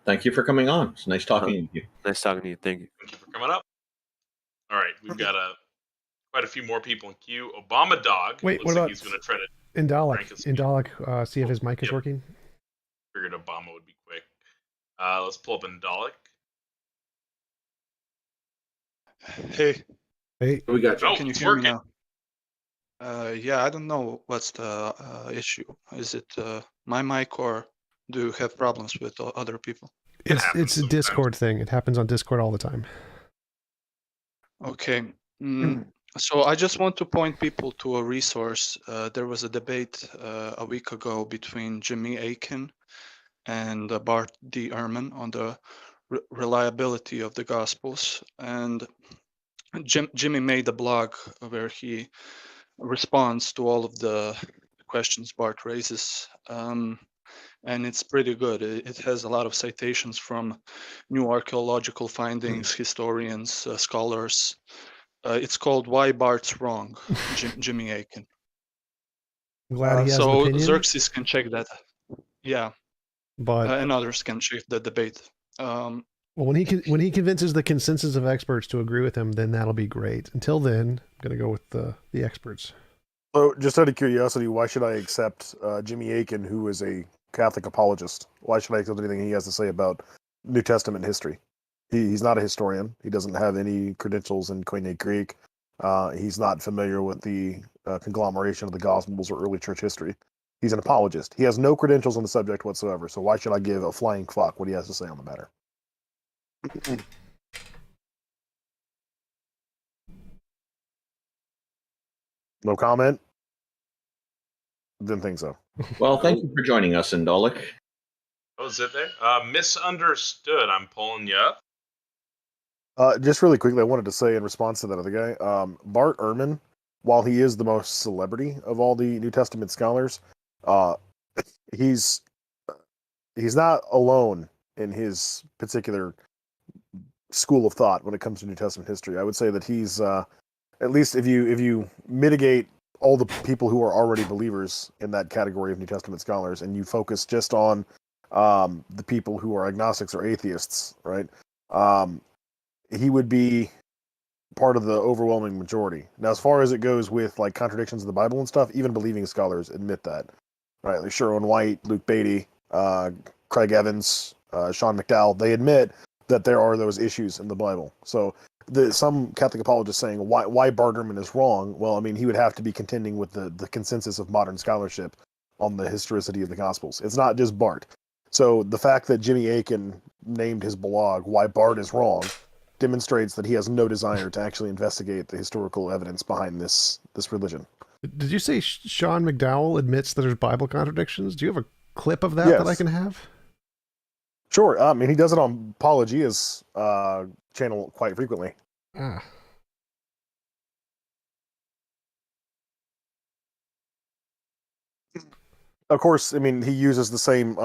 Thank you for coming on. It's nice talking to you. Nice talking to you. Thank you. Thank you for coming up. All right, we've got quite a few more people in queue. Obama Dog. Wait, looks what like about he's going to try to Indalek? rank us. Indalek, see if his mic is working. Figured Obama would be quick. Let's pull up Indalek. Hey. Hey. We got you. Oh, Can you it's hear me working. now? Yeah, I don't know what's the issue. Is it my mic, or do you have problems with other people? It's a Discord thing. It happens on Discord all the time. Okay. So I just want to point people to a resource. There was a debate a week ago between Jimmy Akin and Bart D. Ehrman on the reliability of the Gospels. And Jimmy made a blog where he responds to all of the questions Bart raises. And it's pretty good. It has a lot of citations from new archaeological findings, historians, scholars. It's called "Why Bart's Wrong," Jimmy Akin. I'm glad he has an So opinion. Xerxes can check that. Yeah, but and others can check the debate. Well, when he convinces the consensus of experts to agree with him, then that'll be great. Until then, I'm going to go with the experts. So, just out of curiosity, why should I accept Jimmy Akin, who is a Catholic apologist? Why should I accept anything he has to say about New Testament history? He's not a historian. He doesn't have any credentials in Koine Greek. He's not familiar with the conglomeration of the Gospels or early church history. He's an apologist. He has no credentials on the subject whatsoever. So why should I give a flying fuck what he has to say on the matter? No comment? Didn't think so. Well, thank you for joining us, Indalek. That was it there. Misunderstood. I'm pulling you up. Just really quickly, I wanted to say in response to that other guy, Bart Ehrman, while he is the most celebrity of all the New Testament scholars, he's not alone in his particular school of thought when it comes to New Testament history. I would say that he's at least if you mitigate all the people who are already believers in that category of New Testament scholars, and you focus just on the people who are agnostics or atheists, right? He would be part of the overwhelming majority. Now, as far as it goes with like contradictions in the Bible and stuff, even believing scholars admit that, right? Like Sherwin White, Luke Beatty, Craig Evans, Sean McDowell, they admit that there are those issues in the Bible. So some Catholic apologists saying why Bart Ehrman is wrong. Well, I mean, he would have to be contending with the consensus of modern scholarship on the historicity of the Gospels. It's not just Bart. So the fact that Jimmy Akin named his blog "Why Bart is Wrong" demonstrates that he has no desire to actually investigate the historical evidence behind this religion. Did you say Sean McDowell admits that there's Bible contradictions? Do you have a clip of that Yes. that I can have? Sure. I mean, he does it on Apologia's channel quite frequently. Ah. Of course, I mean, he uses the same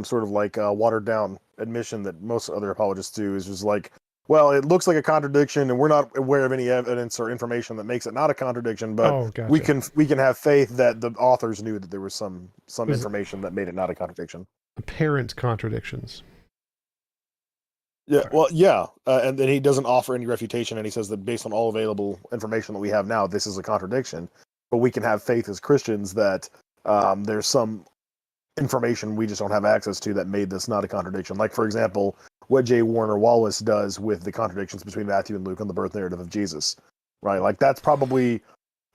sort of like watered down admission that most other apologists do, is just like, well, it looks like a contradiction, and we're not aware of any evidence or information that makes it not a contradiction, but we can have faith that the authors knew that there was some information that made it not a contradiction. Apparent contradictions. Yeah, well, yeah, and then he doesn't offer any refutation, and he says that based on all available information that we have now, this is a contradiction. But we can have faith as Christians that there's some information we just don't have access to that made this not a contradiction. Like, for example, what J. Warner Wallace does with the contradictions between Matthew and Luke on the birth narrative of Jesus, right? Like, that's probably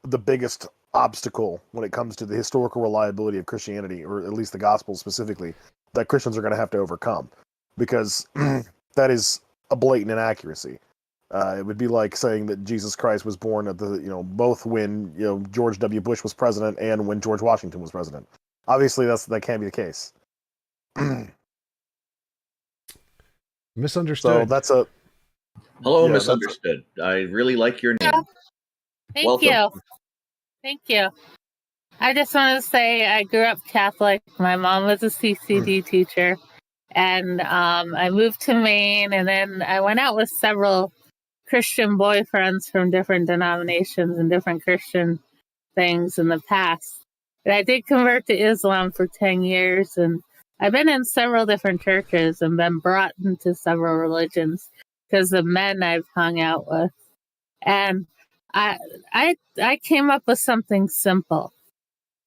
the biggest obstacle when it comes to the historical reliability of Christianity, or at least the gospel specifically, that Christians are going to have to overcome, because that is a blatant inaccuracy. It would be like saying that Jesus Christ was born at both when George W. Bush was president and when George Washington was president. Obviously, that can't be the case. Misunderstood. So that's a Hello, Yeah, Misunderstood. I really like your name. Thank Welcome. you. Thank you. I just want to say I grew up Catholic. My mom was a CCD teacher. And I moved to Maine, and then I went out with several Christian boyfriends from different denominations and different Christian things in the past. And I did convert to Islam for 10 years, and I've been in several different churches and been brought into several religions because of men I've hung out with. And I came up with something simple,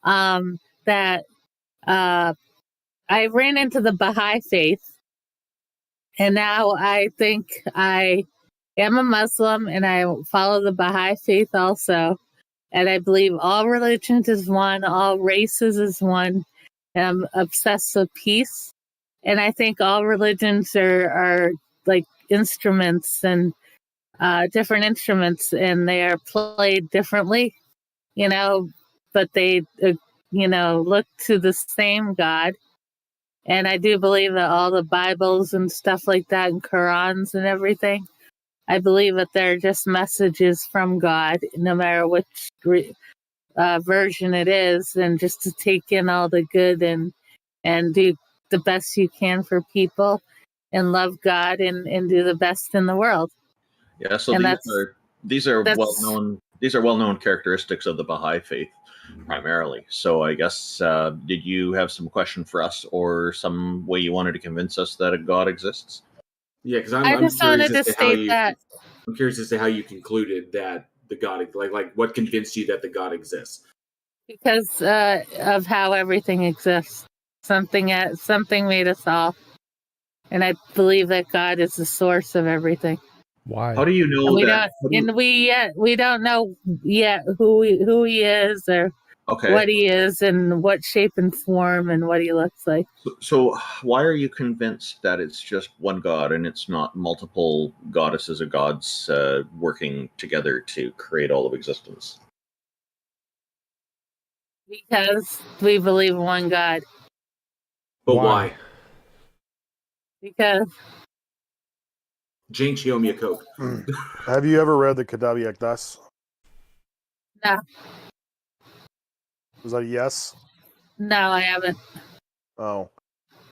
that I ran into the Baha'i faith, and now I think I am a Muslim, and I follow the Baha'i faith also. And I believe all religions is one, all races is one. And I'm obsessed with peace. And I think all religions are like instruments and different instruments, and they are played differently, but they, look to the same God. And I do believe that all the Bibles and stuff like that, and Qurans and everything, I believe that they're just messages from God, no matter which version it is, and just to take in all the good and do the best you can for people and love God and do the best in the world. Yeah, so And these are well known characteristics of the Baha'i faith primarily. So I guess did you have some question for us or some way you wanted to convince us that a God exists? Yeah, because I just wanted to state that. I'm curious as to how you concluded that the God, like what convinced you that the God exists? Because of how everything exists. Something made us all. And I believe that God is the source of everything. Why? How do you know that? We don't know yet who he is or what he is and what shape and form and what he looks like. So why are you convinced that it's just one God and it's not multiple goddesses or gods working together to create all of existence? Because we believe in one God. But why? Because Jinx, you owe me a Coke. Have you ever read the Kitabi Akdas? no. Was that a yes? No, I haven't. Oh.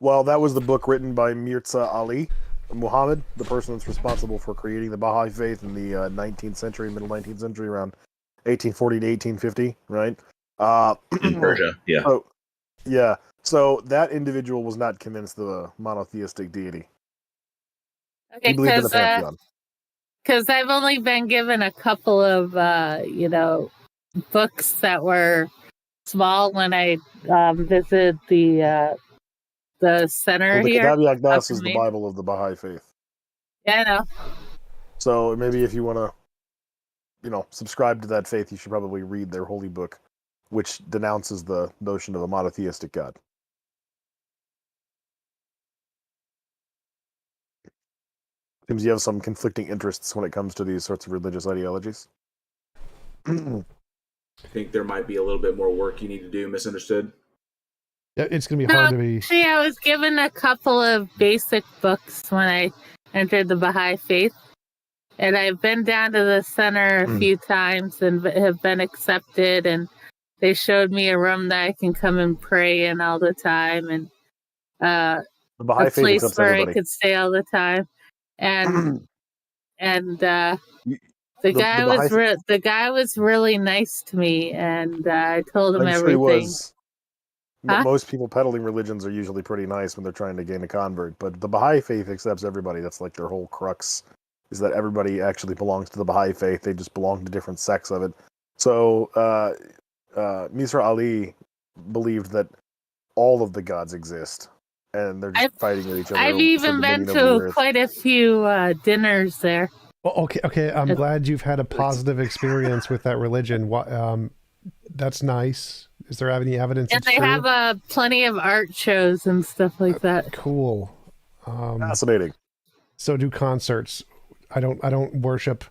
Well, that was the book written by Mirza Ali Muhammad, the person that's responsible for creating the Baha'i faith in the 19th century, middle 19th century, around 1840 to 1850, right? In Persia, yeah. Oh, yeah. So that individual was not convinced of a monotheistic deity. Okay, He believed in the pantheon. Because I've only been given a couple of, books that were small when I visited the center Well, the here. Kitabi Akdas is the Bible of the Baha'i faith. Yeah, I know. So maybe if you want to, subscribe to that faith, you should probably read their holy book, which denounces the notion of a monotheistic God. Seems you have some conflicting interests when it comes to these sorts of religious ideologies. I think there might be a little bit more work you need to do. Misunderstood? Yeah, it's going to be hard to be... Actually, I was given a couple of basic books when I entered the Baha'i faith. And I've been down to the center a few times and have been accepted. And they showed me a room that I can come and pray in all the time. And the Baha'i a faith place accepts where everybody. I could stay all the time. And the guy was really nice to me, and I told him I'm everything. sure he was. Huh? Most people peddling religions are usually pretty nice when they're trying to gain a convert, but the Baha'i faith accepts everybody. That's like their whole crux, is that everybody actually belongs to the Baha'i faith. They just belong to different sects of it. So Mirza Ali believed that all of the gods exist, and they're just fighting with each other. I've even been to quite a few dinners there. Well, okay. I'm glad you've had a positive experience with that religion. That's nice. Is there any evidence? And they have plenty of art shows and stuff like that. Cool. Fascinating. So do concerts. I don't worship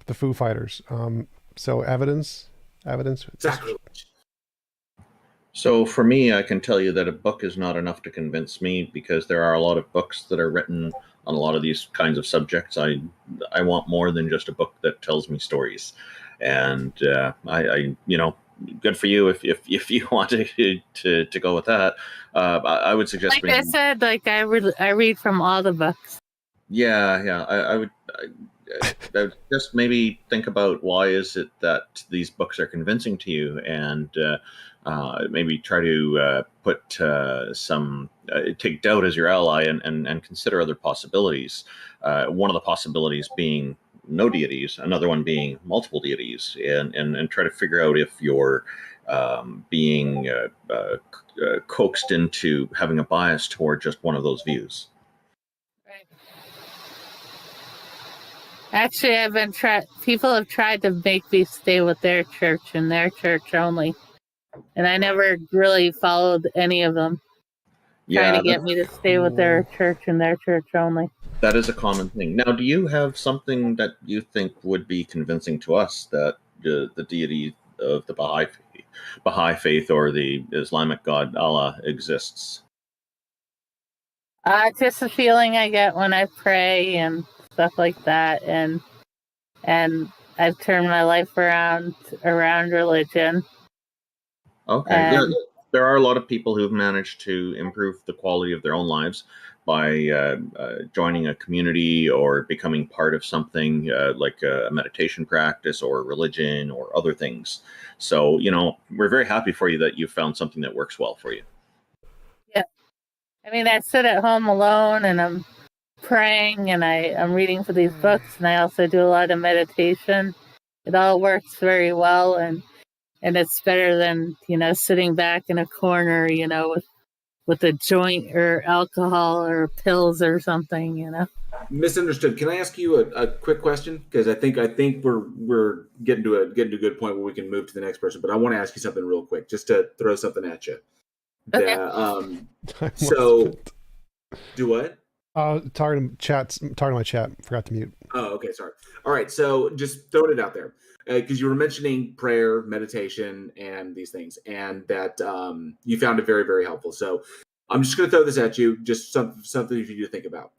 the Foo Fighters. So evidence. Exactly. So for me, I can tell you that a book is not enough to convince me, because there are a lot of books that are written on a lot of these kinds of subjects. I want more than just a book that tells me stories, and I good for you if you want to go with that. I would suggest. Like I said, I read from all the books. Yeah. I would. just maybe think about why is it that these books are convincing to you, and maybe try to put take doubt as your ally, and consider other possibilities. One of the possibilities being no deities, another one being multiple deities, and try to figure out if you're being coaxed into having a bias toward just one of those views. Actually, I've been people have tried to make me stay with their church and their church only. And I never really followed any of them. Trying to get me to stay with their church and their church only. That is a common thing. Now, do you have something that you think would be convincing to us that the deity of the Baha'i faith or the Islamic god Allah exists? Just a feeling I get when I pray and stuff like that, and I've turned my life around religion. Okay. There are a lot of people who've managed to improve the quality of their own lives by joining a community or becoming part of something like a meditation practice or religion or other things. So, we're very happy for you that you found something that works well for you. Yeah. I mean, I sit at home alone and I'm praying and I'm reading for these books, and I also do a lot of meditation. It all works very well, and it's better than, sitting back in a corner, with a joint or alcohol or pills or something, Misunderstood. Can I ask you a quick question? Because I think we're getting to a good point where we can move to the next person. But I want to ask you something real quick, just to throw something at you. Okay. So, do what? Talking to my chat. Forgot to mute. Oh, okay. Sorry. All right. So just throwing it out there, because you were mentioning prayer, meditation, and these things, and that you found it very, very helpful. So I'm just going to throw this at you, just something for you to think about.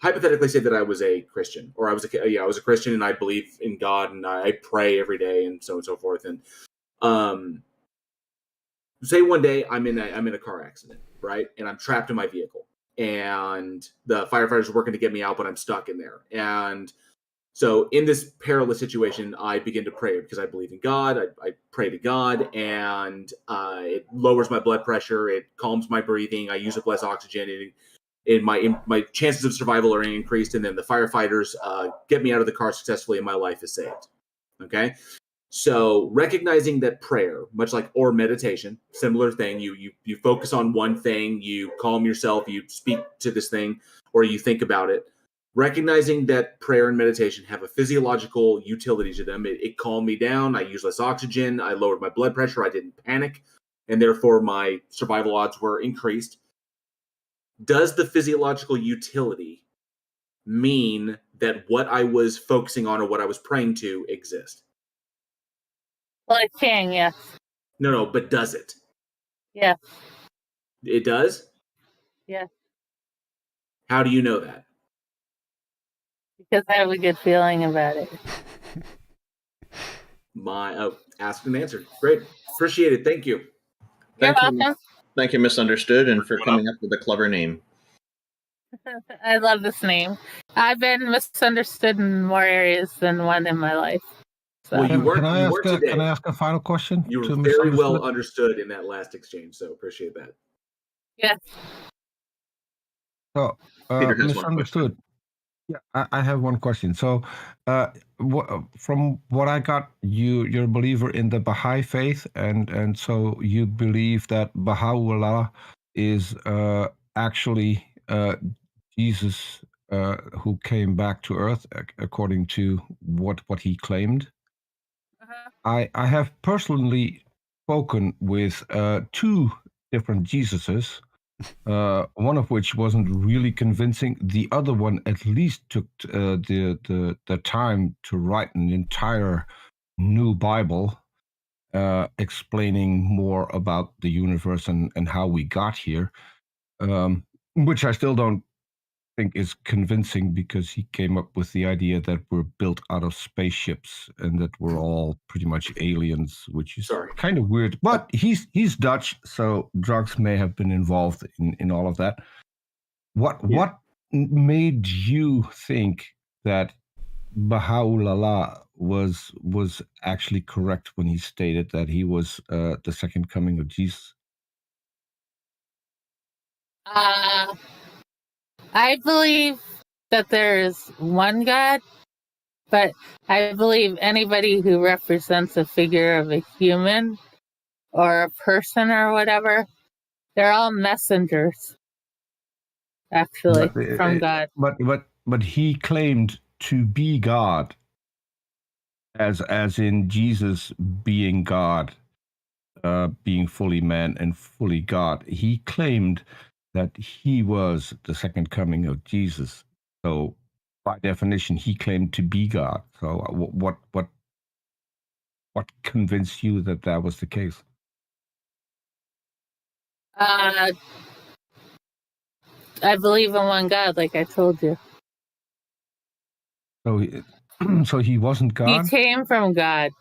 Hypothetically, say that I was a Christian, or I was a Christian, and I believe in God, and I pray every day, and so on and so forth. And say one day I'm in a car accident, right, and I'm trapped in my vehicle, and the firefighters are working to get me out, but I'm stuck in there. And so in this perilous situation, I begin to pray because I believe in God. I pray to God, and it lowers my blood pressure. It calms my breathing. I use up less oxygen. My chances of survival are increased. And then the firefighters get me out of the car successfully, and my life is saved. Okay. So recognizing that prayer, much like or meditation, similar thing, you focus on one thing, you calm yourself, you speak to this thing, or you think about it. Recognizing that prayer and meditation have a physiological utility to them. It calmed me down. I used less oxygen. I lowered my blood pressure. I didn't panic. And therefore, my survival odds were increased. Does the physiological utility mean that what I was focusing on or what I was praying to exist? Well, it can, yes. No, but does it? Yes. It does? Yes. How do you know that? Because I have a good feeling about it. Asked and answered. Great. Appreciate it. Thank you. You're welcome. Thank you, Misunderstood, and for coming up with a clever name. I love this name. I've been misunderstood in more areas than one in my life. So. Well, you weren't today. Can I ask a final question? You were very well understood in that last exchange, so appreciate that. Yes. So, Misunderstood. Yeah, I have one question. So, from what I got, you're a believer in the Baha'i faith, and so you believe that Baha'u'llah is actually Jesus who came back to Earth, according to what he claimed. I have personally spoken with two different Jesuses. One of which wasn't really convincing. The other one at least took the time to write an entire new Bible, explaining more about the universe and how we got here, which I still don't think is convincing, because he came up with the idea that we're built out of spaceships and that we're all pretty much aliens, which is kind of weird. But he's Dutch, so drugs may have been involved in all of that. What made you think that Baha'u'llah was actually correct when he stated that he was the second coming of Jesus? I believe that there is one God, but I believe anybody who represents a figure of a human or a person or whatever, they're all messengers, actually, from God. But he claimed to be God, as in Jesus being God, being fully man and fully God. He claimed that he was the second coming of Jesus. So, by definition, he claimed to be God. So, what convinced you that that was the case? I believe in one God, like I told you. So, so he wasn't God. He came from God.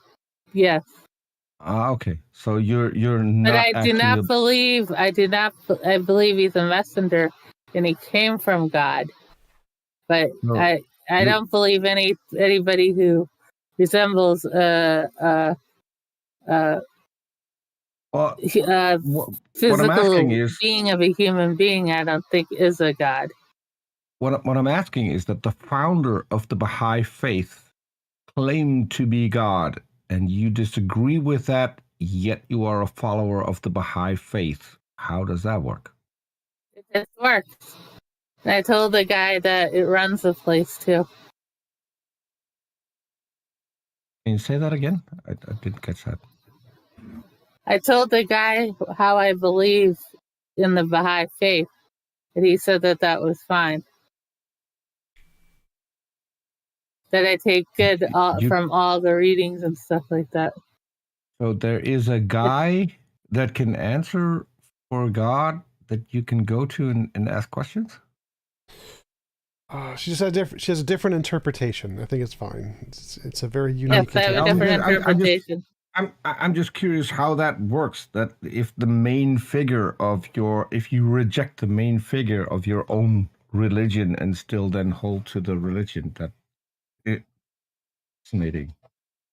Yes. Okay. So you're But not I do actually. not believe. I believe he's a messenger, and he came from God. But No, I don't believe anybody who resembles what I'm asking physical is being of a human being. I don't think is a God. what I'm asking is that the founder of the Baha'i faith claimed to be God, and you disagree with that, yet you are a follower of the Baha'i faith. How does that work? It just works. And I told the guy that it runs the place too. Can you say that again? I didn't catch that. I told the guy how I believe in the Baha'i faith, and he said that that was fine. That I take good from all the readings and stuff like that. So there is a guy that can answer for God that you can go to and ask questions? She has a different interpretation. I think it's fine. It's a very unique Yes, I have a different interpretation. I'm just curious how that works. That if you reject the main figure of your own religion and still then hold to the religion, that it's fascinating.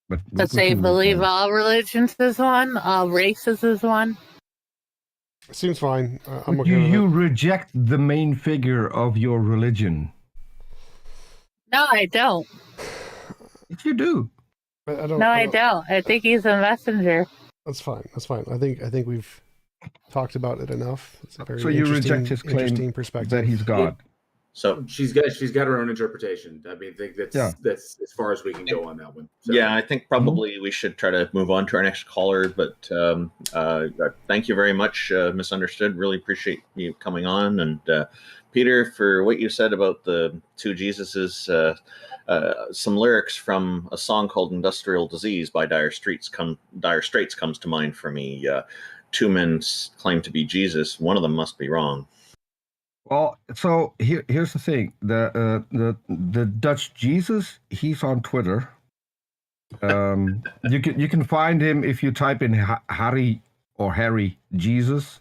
But But they believe all religions is one, all races is one. Seems fine. I'm okay do with you it. reject the main figure of your religion? No, I don't. If you do. I don't. No, I don't. I think he's a messenger. That's fine. That's fine. I think we've talked about it enough. It's a very So you reject his claim interesting perspective that he's God. So she's got her own interpretation. I mean, I think that's as far as we can go on that one. So. Yeah, I think probably we should try to move on to our next caller. But thank you very much, Misunderstood. Really appreciate you coming on. And Peter, for what you said about the two Jesuses, some lyrics from a song called "Industrial Disease" by Dire Straits comes to mind for me. Two men claim to be Jesus. One of them must be wrong. Well, so here's the thing: the Dutch Jesus, he's on Twitter. You can find him if you type in Harry Jesus.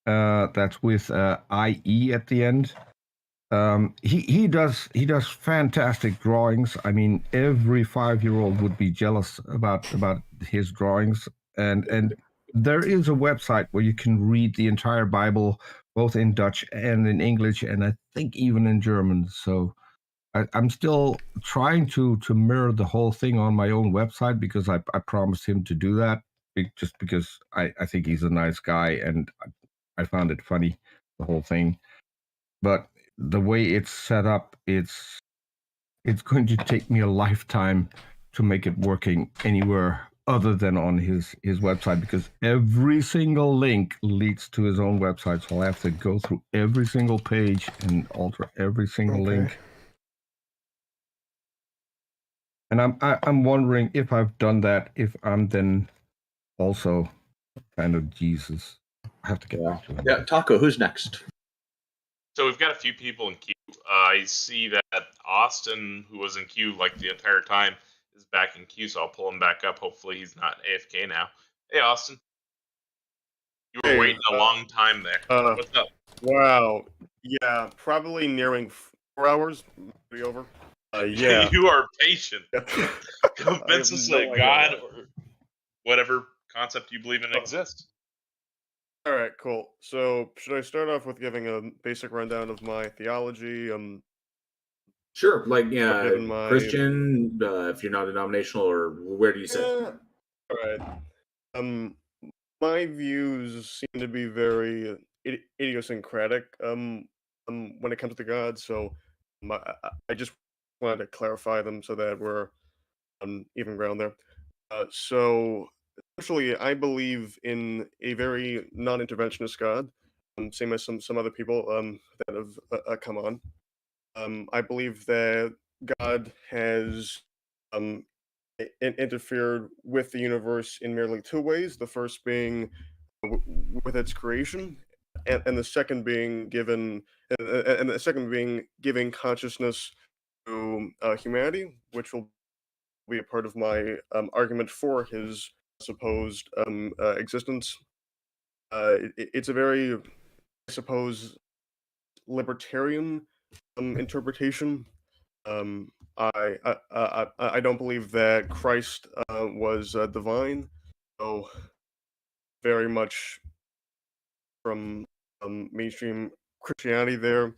That's with IE at the end. He does fantastic drawings. I mean, every 5-year-old would be jealous about his drawings. And there is a website where you can read the entire Bible, both in Dutch and in English, and I think even in German. So I'm still trying to mirror the whole thing on my own website because I promised him to do that, just because I think he's a nice guy and I found it funny, the whole thing. But the way it's set up, it's going to take me a lifetime to make it working anywhere other than on his website, because every single link leads to his own website. So I'll have to go through every single page and alter every single link. And I'm wondering if I've done that, if I'm then also kind of Jesus. I have to get back to him. Yeah, Taco, who's next? So we've got a few people in queue. I see that Austin, who was in queue like the entire time, is back in queue, so I'll pull him back up. Hopefully he's not AFK now. Hey, Austin. You were waiting a long time there. What's up? Wow. Yeah, probably nearing 4 hours. Be over. Yeah. You are patient. Convince us that God or whatever concept you believe in exists. All right, cool. So, should I start off with giving a basic rundown of my theology? Sure, like given my Christian, if you're not denominational, or where do you sit? all right. My views seem to be very idiosyncratic. When it comes to God, so I just wanted to clarify them so that we're on even ground there. So essentially, I believe in a very non-interventionist God, same as some other people that have come on. I believe that God has interfered with the universe in merely two ways. The first being with its creation, and the second being giving consciousness to humanity, which will be a part of my argument for his supposed existence. It's a very, I suppose, libertarian interpretation. I don't believe that Christ was divine, so very much from mainstream Christianity there.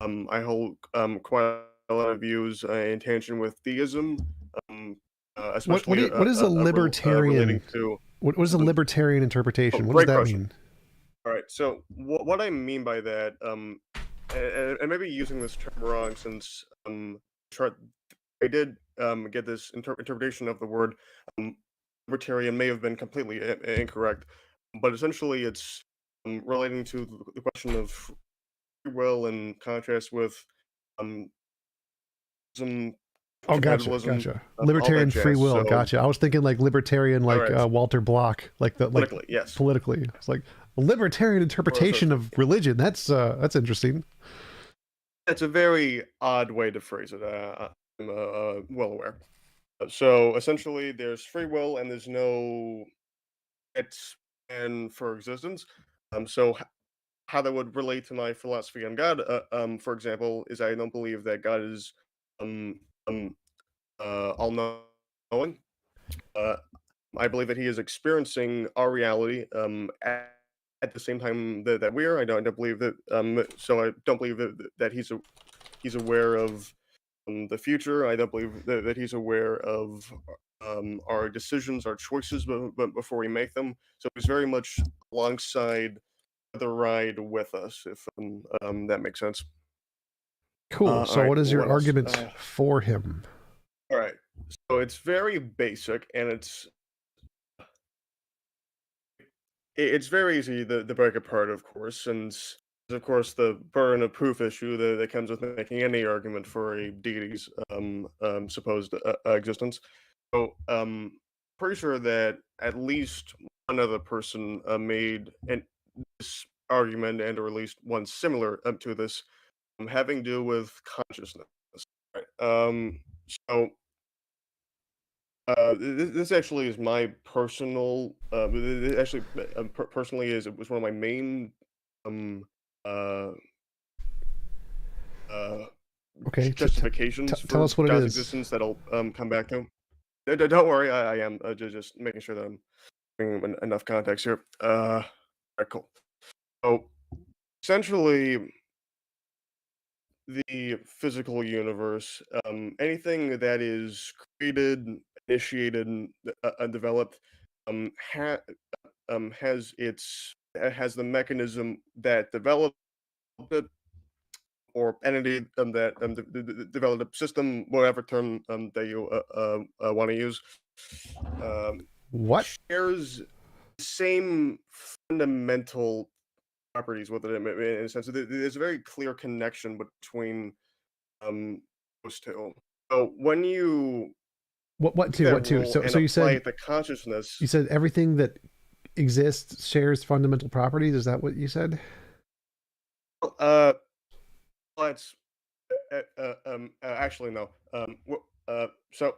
I hold quite a lot of views in tangent with theism, especially What is a libertarian? relating to What is a libertarian interpretation? What does great that question. mean? All right, so what I mean by that, and maybe using this term wrong, since I did get this interpretation of the word libertarian may have been completely incorrect, but essentially it's relating to the question of free will in contrast with some Oh, gotcha, compatibilism, gotcha. all that Libertarian free jazz, will, so- gotcha. I was thinking like libertarian, like Alright. Walter Block, like the like Politically, yes. politically. It's like a libertarian interpretation of religion. That's interesting. It's a very odd way to phrase it. I'm well aware. So essentially, there's free will and there's no and for existence. So how that would relate to my philosophy on God, for example, is I don't believe that God is all knowing. I believe that He is experiencing our reality at the same time that we are. I don't believe that. So I don't believe that He's aware of the future. I don't believe that He's aware of our decisions, our choices, but before we make them. So He's very much alongside the ride with us, if that makes sense. Cool. So alright, what is your what else? argument for him? All right. So it's very basic, and it's very easy to break apart, of course, since of course the burden of proof issue that comes with making any argument for a deity's supposed existence. So pretty sure that at least one other person made this argument, and or at least one similar to this, having to do with consciousness. Right? So this actually is my personal. Actually, personally, it was one of my main uh, Okay, justifications tell for us what it God's is. existence that I'll come back to. Don't worry, I am just making sure that I'm bringing enough context here. All right, cool. So essentially, the physical universe, anything that is created, initiated, and developed, has has the mechanism that developed it, or entity that developed a system, whatever term that you want to use. What shares the same fundamental properties with it in a sense. There's a very clear connection between those two. So when you What take that two? rule So and you apply said it to consciousness, you said everything that exists shares fundamental properties. Is that what you said? let's actually no. So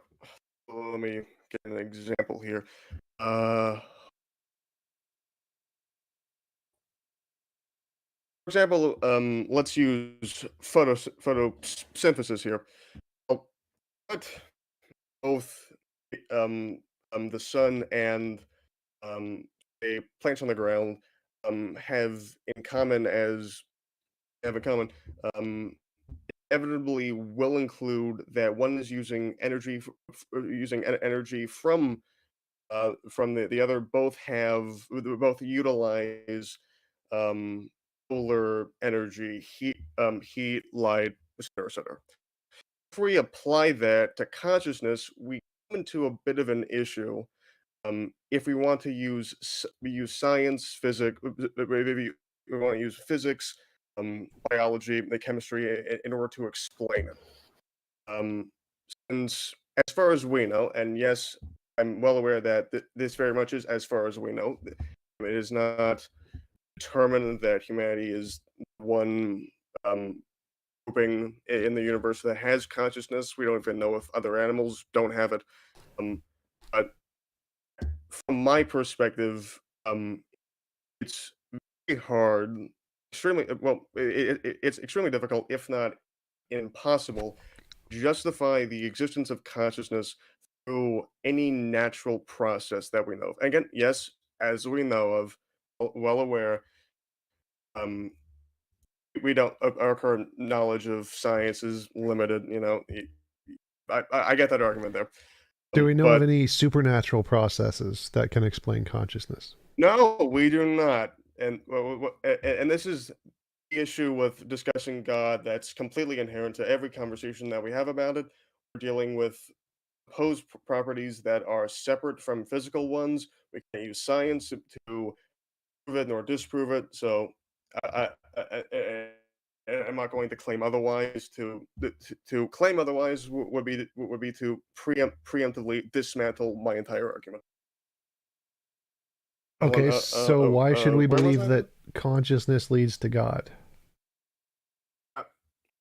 let me get an example here. For example, let's use photosynthesis here. But both the sun and the plants on the ground have in common inevitably will include that one is using energy energy from the other. Both utilize solar energy, heat, light, etc. If we apply that to consciousness, we come into a bit of an issue. If we want to use science, physics, maybe we want to use physics, biology, the chemistry in order to explain it. Since, as far as we know, and yes, I'm well aware that this very much is as far as we know. It is not determined that humanity is one grouping in the universe that has consciousness. We don't even know if other animals don't have it. But from my perspective, it's very hard, it's extremely difficult, if not impossible, to justify the existence of consciousness through any natural process that we know of. Again, yes, as we know of, well aware, we don't. Our current knowledge of science is limited. I get that argument there. Do we know of But any supernatural processes that can explain consciousness? no, we do not. And this is the issue with discussing God that's completely inherent to every conversation that we have about it. We're dealing with opposed properties that are separate from physical ones. We can't use science to prove it nor disprove it. So I'm not going to claim otherwise. To claim otherwise would be to preemptively dismantle my entire argument. Okay, so why should we where was believe I? that consciousness leads to God?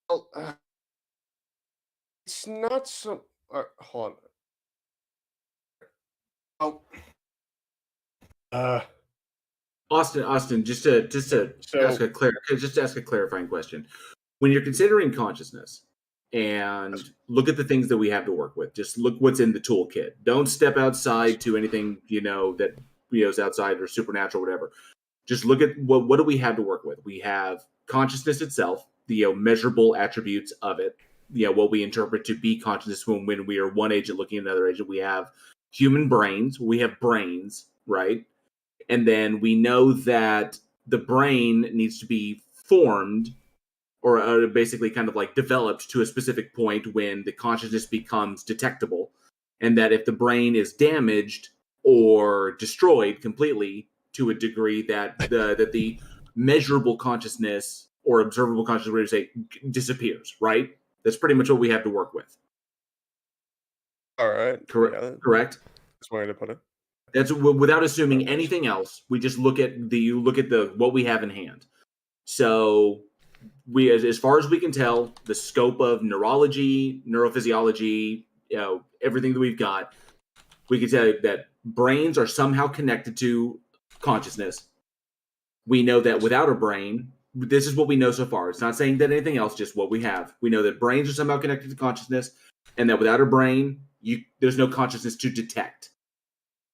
Well, it's not so. Hold on. Austin, just to ask a clarifying question. When you're considering consciousness and look at the things that we have to work with, just look what's in the toolkit. Don't step outside to anything that is outside or supernatural, whatever. Just look at what do we have to work with. We have consciousness itself, the measurable attributes of it. What we interpret to be consciousness when we are one agent looking at another agent. We have human brains. We have brains, right? And then we know that the brain needs to be formed or basically kind of like developed to a specific point when the consciousness becomes detectable. And that if the brain is damaged or destroyed completely to a degree that the measurable consciousness or observable consciousness, whatever you say, disappears, right? That's pretty much what we have to work with. All right. Correct? That's one way to put it. That's without assuming anything else. We just look at the what we have in hand. So we, as far as we can tell, the scope of neurology, neurophysiology, everything that we've got, we can tell you that brains are somehow connected to consciousness. We know that without a brain, this is what we know so far. It's not saying that anything else, just what we have. We know that brains are somehow connected to consciousness, and that without a brain, there's no consciousness to detect.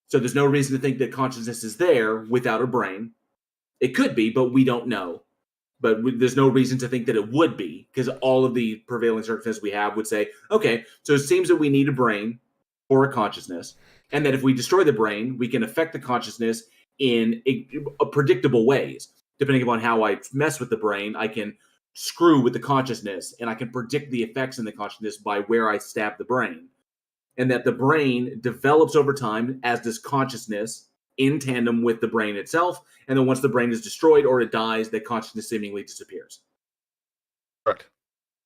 So there's no reason to think that consciousness is there without a brain. It could be, but we don't know. But there's no reason to think that it would be, because all of the prevailing circumstances we have would say, okay, so it seems that we need a brain for a consciousness, and that if we destroy the brain, we can affect the consciousness in predictable ways. Depending upon how I mess with the brain, I can screw with the consciousness, and I can predict the effects in the consciousness by where I stab the brain. And that the brain develops over time, as does consciousness, in tandem with the brain itself. And then once the brain is destroyed or it dies, the consciousness seemingly disappears. Correct.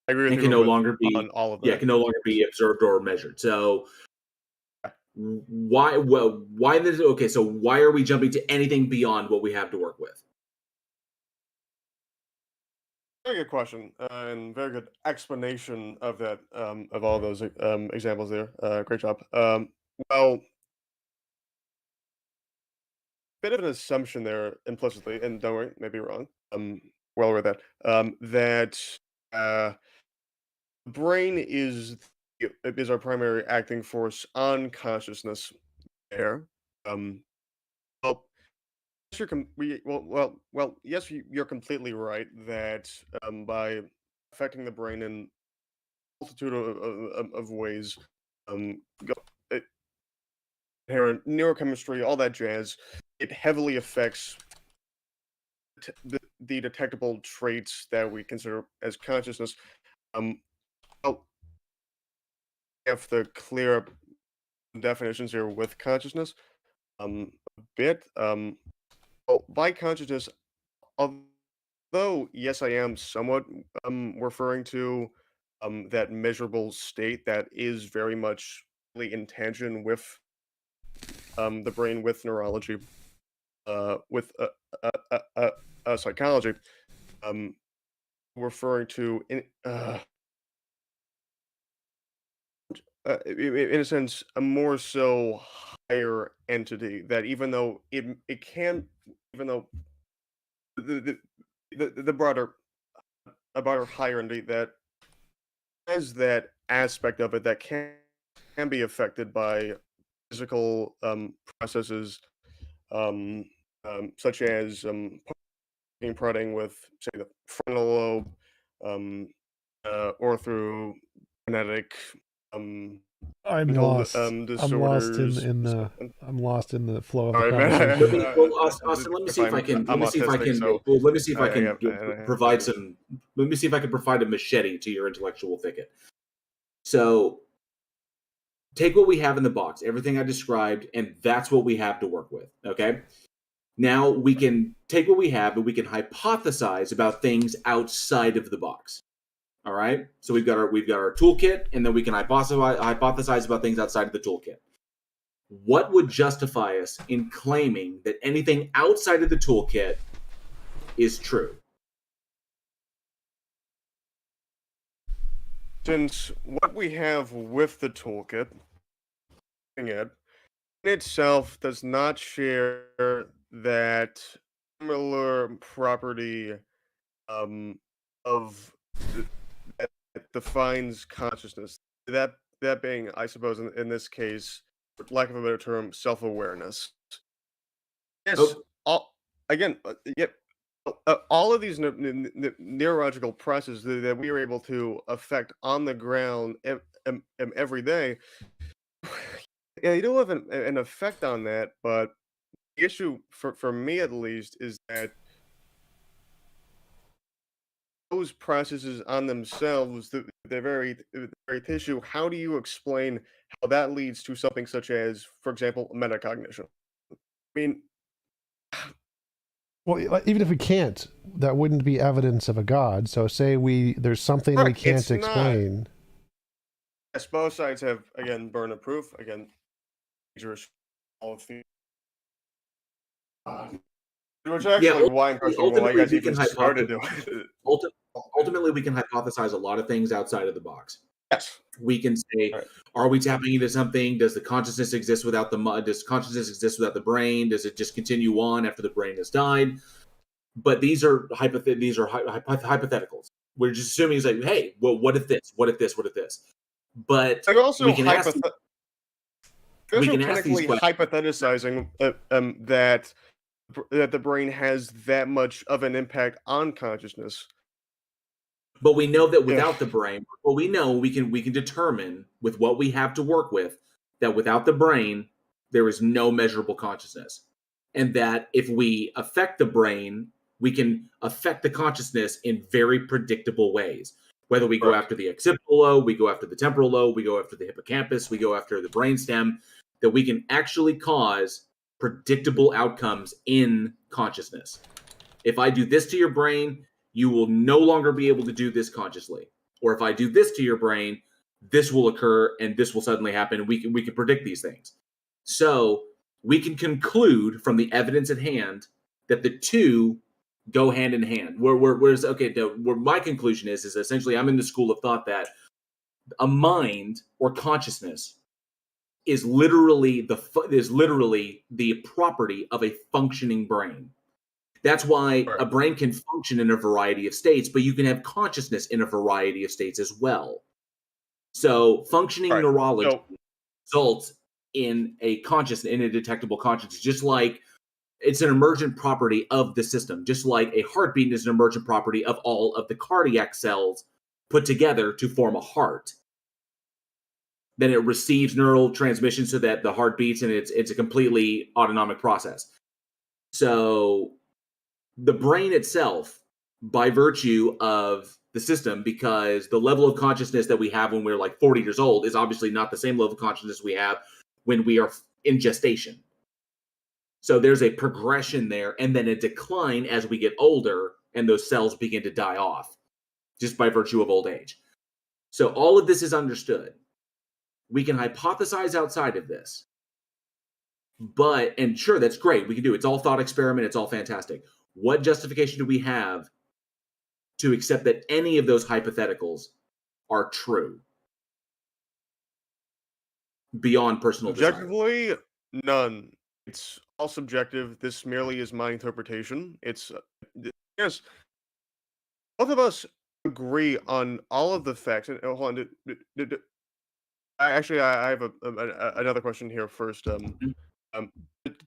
I agree with you. Can no longer be on all of that. Yeah, can no longer be observed or measured. So why? Well, why this? Okay, so why are we jumping to anything beyond what we have to work with? Very good question, and very good explanation of that, of all those examples there. Great job. Well, bit of an assumption there implicitly, and don't worry, maybe wrong. Well aware of that. That brain is is our primary acting force on consciousness there. Well, yes, yes, you're completely right that by affecting the brain in a multitude of ways, neurochemistry, all that jazz, it heavily affects the detectable traits that we consider as consciousness. Well, have the clear definitions here with consciousness, a bit. Well, by consciousness, although yes, I am somewhat referring to that measurable state that is very much in tension with the brain, with neurology, with psychology, referring to in a sense a more so higher entity that even though it can, even though the broader a broader higher entity that has that aspect of it that can be affected by physical processes, um, such as prodding with, say, the frontal lobe, um, or through genetic I'm mental lost. disorders. I'm lost in the flow of the Sorry, man. conversation. Austin, let me see if I can. Let I'm me see if I autistic, can. so Well, let me see if I I can have provide some. Let me see if I can provide a machete to your intellectual thicket. So, take what we have in the box, everything I described, and that's what we have to work with. Okay. Now we can take what we have and we can hypothesize about things outside of the box. All right. So we've got our toolkit, and then we can hypothesize about things outside of the toolkit. What would justify us in claiming that anything outside of the toolkit is true? Since what we have with the toolkit, it in itself does not share that similar property of that defines consciousness. That being, I suppose, in this case, for lack of a better term, self-awareness. Yes, all again, yep. All of these neurological processes that we are able to affect on the ground every day, yeah, you do have an effect on that. But the issue, for me at least, is that those processes on themselves, the very tissue, how do you explain how that leads to something such as, for example, metacognition? I mean, Well, even if we can't, that wouldn't be evidence of a god. So say there's something we correct, can't it's not. explain. Yes, both sides have, again, burden of proof. Again, all of the which actually why I'm questioning why you guys even started doing it. Ultimately, we can hypothesize a lot of things outside of the box. Yes. We can say, are we tapping into something? Does the consciousness exist without does consciousness exist without the brain? Does it just continue on after the brain has died? But these are hypotheticals. We're just assuming it's like, hey, well, what if this? What if this? What if this? But they're also we can ask technically hypothesizing that the brain has that much of an impact on consciousness. But we know that without the brain, well, we know we can determine with what we have to work with that without the brain, there is no measurable consciousness. And that if we affect the brain, we can affect the consciousness in very predictable ways. Whether we go after the occipital lobe, we go after the temporal lobe, we go after the hippocampus, we go after the brainstem, that we can actually cause predictable outcomes in consciousness. If I do this to your brain, you will no longer be able to do this consciously. Or if I do this to your brain, this will occur and this will suddenly happen. We can predict these things. So we can conclude from the evidence at hand that the two go hand in hand. Where my conclusion is essentially I'm in the school of thought that a mind or consciousness is literally the property of a functioning brain. That's why a brain can function in a variety of states, but you can have consciousness in a variety of states as well. So functioning neurology results in a detectable consciousness, just like it's an emergent property of the system, just like a heartbeat is an emergent property of all of the cardiac cells put together to form a heart. Then it receives neural transmission so that the heart beats, and it's a completely autonomic process. So the brain itself, by virtue of the system, because the level of consciousness that we have when we're like 40 years old is obviously not the same level of consciousness we have when we are in gestation. So there's a progression there, and then a decline as we get older, and those cells begin to die off, just by virtue of old age. So all of this is understood. We can hypothesize outside of this. And sure, that's great. We can do it. It's all thought experiment. It's all fantastic. What justification do we have to accept that any of those hypotheticals are true? Beyond personal desire. Objectively, none. It's all subjective. This merely is my interpretation. It's yes. Both of us agree on all of the facts. And hold on. I have another question here first.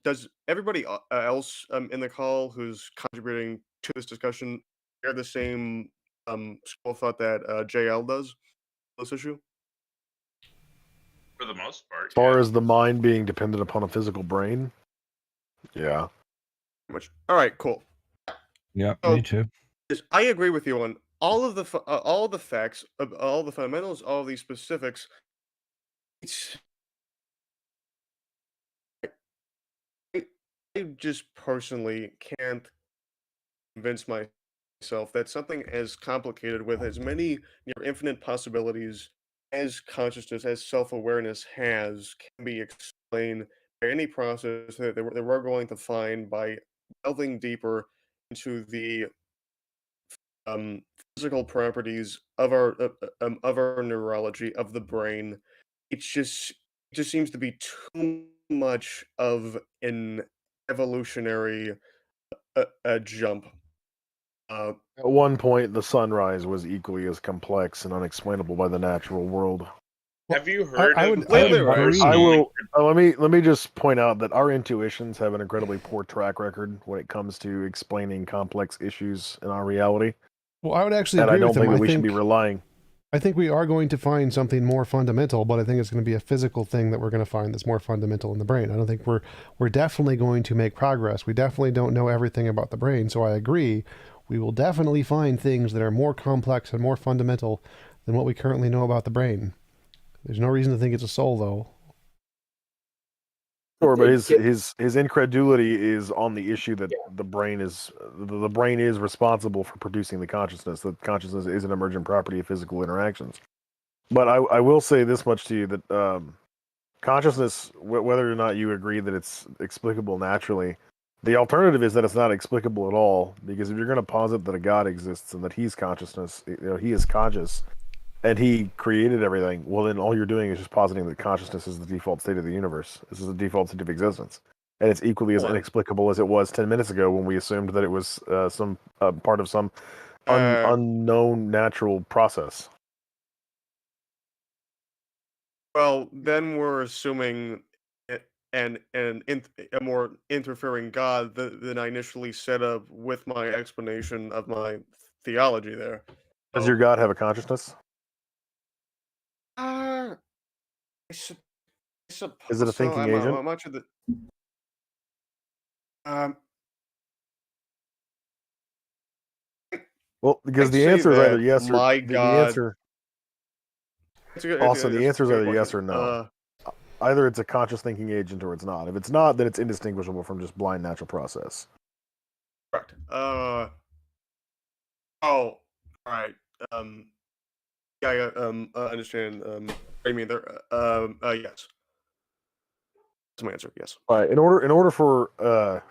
Does everybody else in the call who's contributing to this discussion share the same school of thought that JL does on this issue? For the most part. As far as the mind being dependent upon a physical brain, yeah. Much. All right, cool. Yeah, So, me too. I agree with you on all of the facts, all the fundamentals, all of these specifics. I just personally can't convince myself that something as complicated with as many near infinite possibilities as consciousness, as self-awareness has, can be explained by any process that we're going to find by delving deeper into the physical properties of our neurology of the brain. It just seems to be too much of an evolutionary jump. At one point, the sunrise was equally as complex and unexplainable by the natural world. Have you heard I of would agree. I will. Let me just point out that our intuitions have an incredibly poor track record when it comes to explaining complex issues in our reality. Well, I would actually and agree I don't with him. think that I we should think be relying. I think we are going to find something more fundamental, but I think it's going to be a physical thing that we're going to find that's more fundamental in the brain. I don't think we're definitely going to make progress. We definitely don't know everything about the brain, so I agree. We will definitely find things that are more complex and more fundamental than what we currently know about the brain. There's no reason to think it's a soul, though. Sure, but his incredulity is on the issue that the brain is responsible for producing the consciousness. That consciousness is an emergent property of physical interactions. But I will say this much to you that consciousness, whether or not you agree that it's explicable naturally, the alternative is that it's not explicable at all. Because if you're going to posit that a God exists and that he's consciousness, he is conscious, and he created everything, well, then all you're doing is just positing that consciousness is the default state of the universe. This is the default state of existence. And it's equally as inexplicable as it was 10 minutes ago when we assumed that it was some part of some unknown natural process. Well, then we're assuming a more interfering God than I initially set up with my explanation of my theology there. Does your God have a consciousness? I suppose Is it a thinking agent? Much of the Well, because the answer is either yes or the answer. Also, the answer is either yes or no. Either it's a conscious thinking agent or it's not. If it's not, then it's indistinguishable from just blind natural process. Correct. All right. Yeah, I understand. I mean, there. Yes. That's my answer. Yes. All right. In order for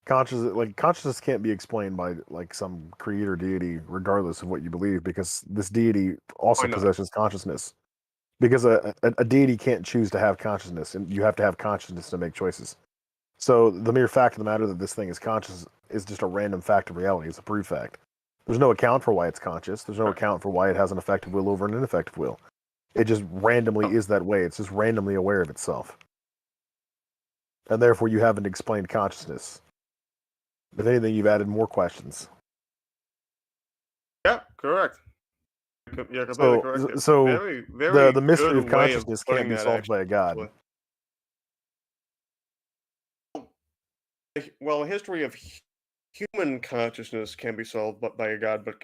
consciousness can't be explained by like some creator deity, regardless of what you believe, because this deity also possesses consciousness. Because a deity can't choose to have consciousness, and you have to have consciousness to make choices. So the mere fact of the matter that this thing is conscious is just a random fact of reality. It's a proved fact. There's no account for why it's conscious. There's no account for why it has an effective will over an ineffective will. It just randomly is that way. It's just randomly aware of itself. And therefore you haven't explained consciousness. If anything, you've added more questions. Yeah, correct. Yeah, completely correct. So very, very the mystery good of way consciousness putting can't be that, solved by a god. Well, a history of human consciousness can be solved by a god, but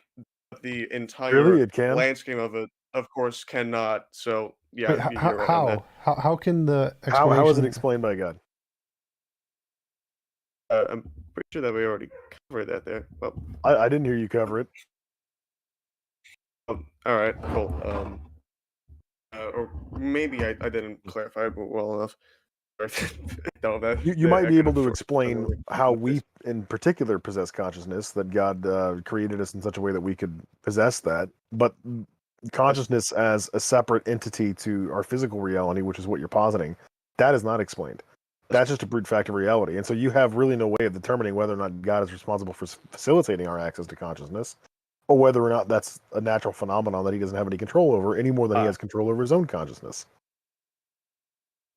the entire Really, it can? landscape of it, of course, cannot. So yeah, Wait, you're right on that. how can the How is it explanation? explained by God? I'm pretty sure that we already covered that there. Well, I didn't hear you cover it. all right, cool. Or maybe I didn't clarify it well enough. No, You might be able to explain how we, in particular, possess consciousness, that God created us in such a way that we could possess that. But consciousness as a separate entity to our physical reality, which is what you're positing, that is not explained. That's just a brute fact of reality. And so you have really no way of determining whether or not God is responsible for facilitating our access to consciousness, or whether or not that's a natural phenomenon that he doesn't have any control over, any more than he has control over his own consciousness.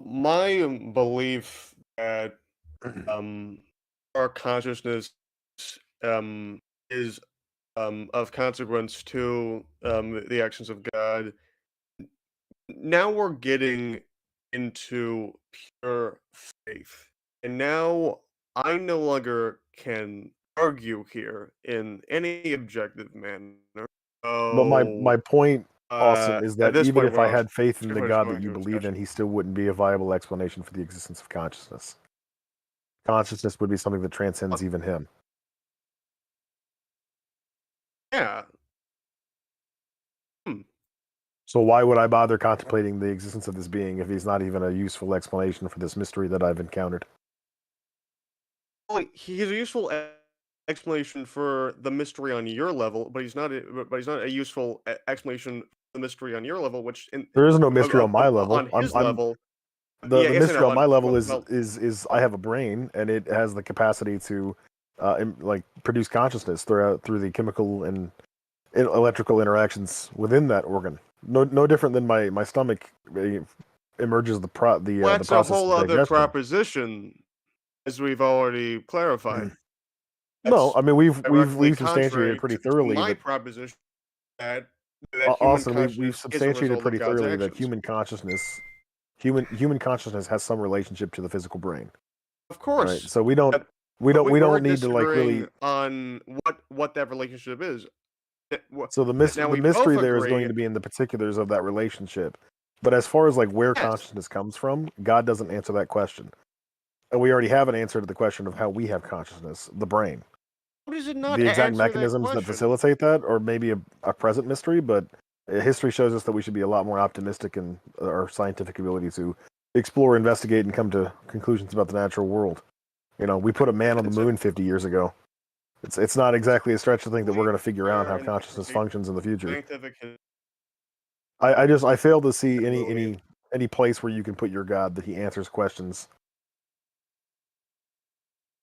My belief that our consciousness is of consequence to the actions of God. Now we're getting into pure faith, and now I no longer can argue here in any objective manner. But my point, Austin, is at that this even point, if I we're had faith in the pretty much God going that you to a believe in, discussion. he still wouldn't be a viable explanation for the existence of consciousness. Consciousness would be something that transcends even him. Yeah. So why would I bother contemplating the existence of this being if he's not even a useful explanation for this mystery that I've encountered? Well, he's a useful explanation for the mystery on your level, but he's not. But he's not a useful explanation for the mystery on your level. Which There is no mystery on my level. On his level, The yes, I mystery know, on my level well, is I have a brain and it has the capacity to like produce consciousness through the chemical and electrical interactions within that organ. No different than my stomach emerges the that's a process whole of other digestion. proposition, as we've already clarified. No, I mean we've Directly substantiated contrary pretty to thoroughly my that proposition that human Austin, we've consciousness is a substantiated result pretty of God's thoroughly that actions. human consciousness has some relationship to the physical brain. Of course. Right. So we don't we're need to like really. disagreeing on what that relationship is. So the Now we mystery both there is agree- going to be in the particulars of that relationship. But as far as like where consciousness comes from, God doesn't answer that question. And we already have an answer to the question of how we have consciousness, the brain. How does it not The exact answer that mechanisms that question? facilitate that, or maybe a present mystery, but history shows us that we should be a lot more optimistic in our scientific ability to explore, investigate, and come to conclusions about the natural world. You know, we put a man on the moon 50 years ago. It's not exactly a stretch to think that we're going to figure out how consciousness functions in the future. Scientific I fail to see any place where you can put your God that he answers questions.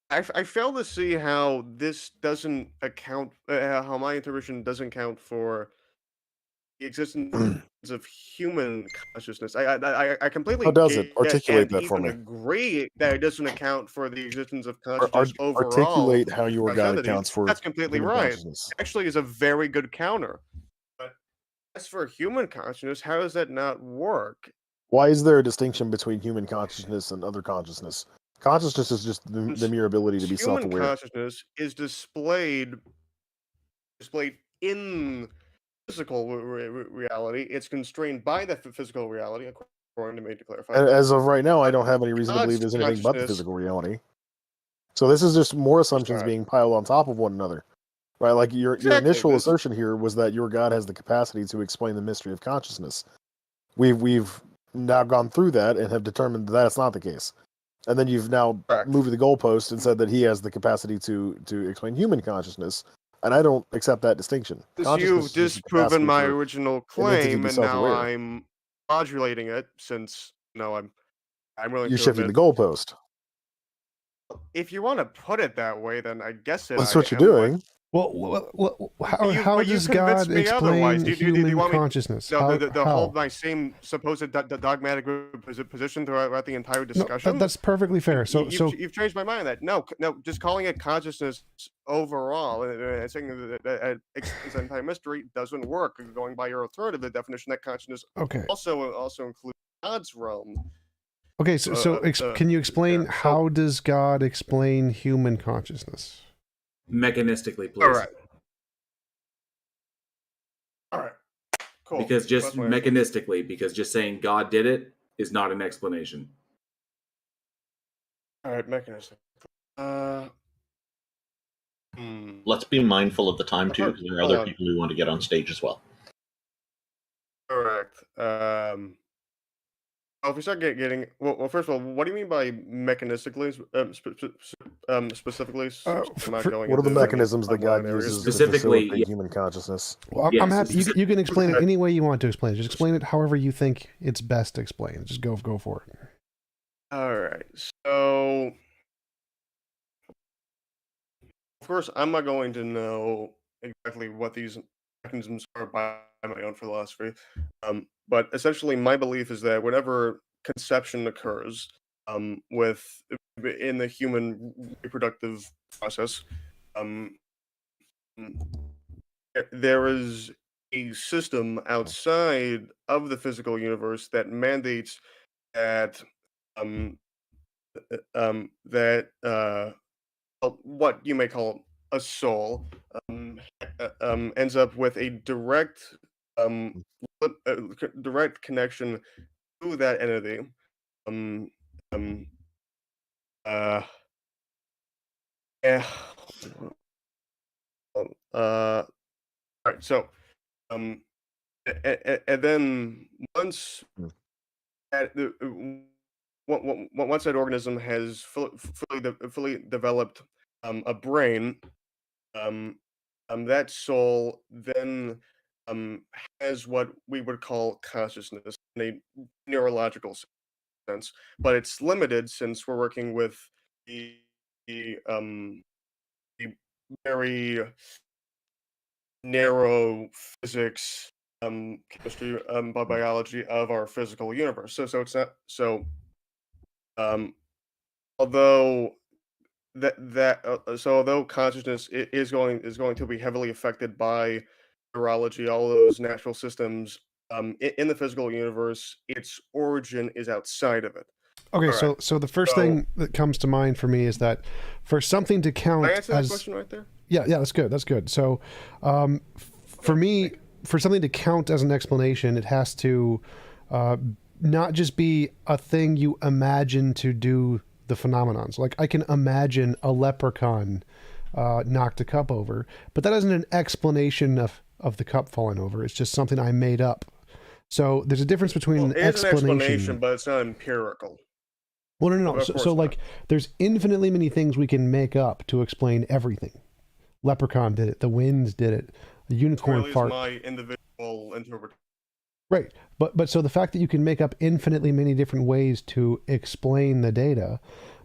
I fail to see how this doesn't account, how my interpretation doesn't count for the existence of human consciousness. I completely How does it? get Articulate and that for even me. agree that it doesn't account for the existence of consciousness overall. Articulate how your as God entities. accounts for That's completely human right. consciousness. Actually, is a very good counter. But as for human consciousness, how does that not work? Why is there a distinction between human consciousness and other consciousness? Consciousness is just the mere ability to be Human self-aware. consciousness is displayed in physical reality. It's constrained by the physical reality, according to me, to clarify. And as of right now, I don't have any reason to God's believe there's anything but the consciousness- physical reality. So this is just more assumptions being piled on top of one another. Right? Like your Exactly, initial this- assertion here was that your God has the capacity to explain the mystery of consciousness. We've now gone through that and have determined that that's not the case. And then you've now moved the goalpost and said that he has the capacity to explain human consciousness. And I don't accept that distinction. Since you've disproven my original claim, and now I'm modulating it. Since I'm willing You're to shifting the admit. goalpost. If you want to put it that way, then I guess That's what you're doing. Well, how does God explain human consciousness? No, How? the hold my same supposed dogmatic position throughout the entire No, discussion. that's perfectly fair. So, You've changed my mind on that. No, just calling it consciousness overall and saying that explains the entire mystery doesn't work. Going by your alternative definition, that consciousness Okay. also includes God's realm. Okay, can you explain how does God explain human consciousness? Mechanistically, please. All right. Cool. Because just That's my answer. mechanistically, because just saying God did it is not an explanation. All right, mechanistic. Let's be mindful of the time too, because there are other people who want to get on stage as well. Correct. If we start getting well, first of all, what do you mean by mechanistically? Specifically, what are the mechanisms that God uses to facilitate human consciously? Well, I'm happy. You can explain it any way you want to explain it. Just explain it however you think it's best to explain. Just go for it. All right. So, of course, I'm not going to know exactly what these mechanisms are by my own philosophy. But essentially, my belief is that whenever conception occurs in the human reproductive process, there is a system outside of the physical universe that mandates that what you may call a soul ends up with a direct direct connection to that entity. Yeah. All right. So, and then once once that organism has fully developed a brain, that soul then has what we would call consciousness in a neurological sense, but it's limited since we're working with the very narrow physics, chemistry, biology of our physical universe. So it's not so. Although although consciousness is going to be heavily affected by neurology, all those natural systems in the physical universe, its origin is outside of it. Okay, so the first thing that comes to mind for me is that for something to count Can I answer that question right there? Yeah, that's good. So, for me, for something to count as an explanation, it has to not just be a thing you imagine to do the phenomenons. Like, I can imagine a leprechaun knocked a cup over, but that isn't an explanation of the cup falling over. It's just something I made up. So there's a difference between an explanation, but it's not empirical. Well, no. So like, there's infinitely many things we can make up to explain everything. Leprechaun did it. The winds did it. A unicorn fart. My individual interpretation. Right, but so the fact that you can make up infinitely many different ways to explain the data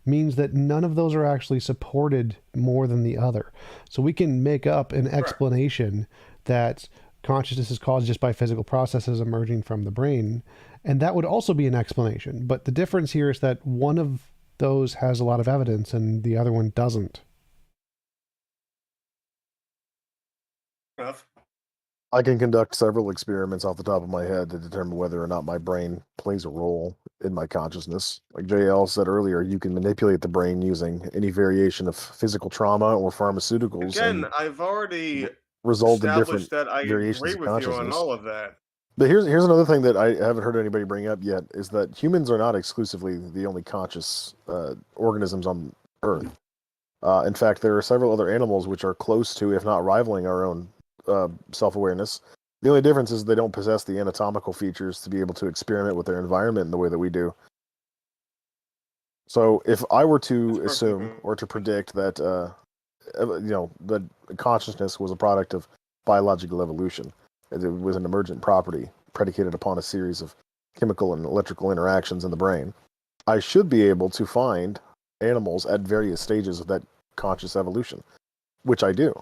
means that none of those are actually supported more than the other. So we can make up an explanation that consciousness is caused just by physical processes emerging from the brain, and that would also be an explanation. But the difference here is that one of those has a lot of evidence and the other one doesn't. I can conduct several experiments off the top of my head to determine whether or not my brain plays a role in my consciousness. Like JL said earlier, you can manipulate the brain using any variation of physical trauma or pharmaceuticals. Again, I've already result in established different that I variations agree of with you on consciousness. all of that. But here's another thing that I haven't heard anybody bring up yet, is that humans are not exclusively the only conscious organisms on Earth. In fact, there are several other animals which are close to, if not rivaling, our own self-awareness. The only difference is they don't possess the anatomical features to be able to experiment with their environment in the way that we do. So if I were to assume or to predict that that consciousness was a product of biological evolution, it was an emergent property predicated upon a series of chemical and electrical interactions in the brain, I should be able to find animals at various stages of that conscious evolution, which I do.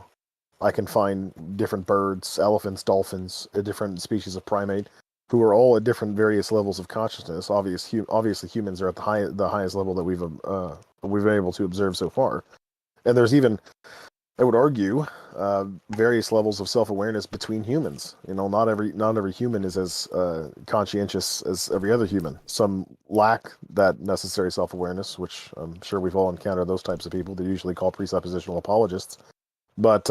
I can find different birds, elephants, dolphins, a different species of primate, who are all at different various levels of consciousness. Obviously, humans are at the highest level that we've been able to observe so far. And there's even, I would argue, various levels of self-awareness between humans. Not every human is as conscientious as every other human. Some lack that necessary self-awareness, which I'm sure we've all encountered those types of people. They're usually called presuppositional apologists. But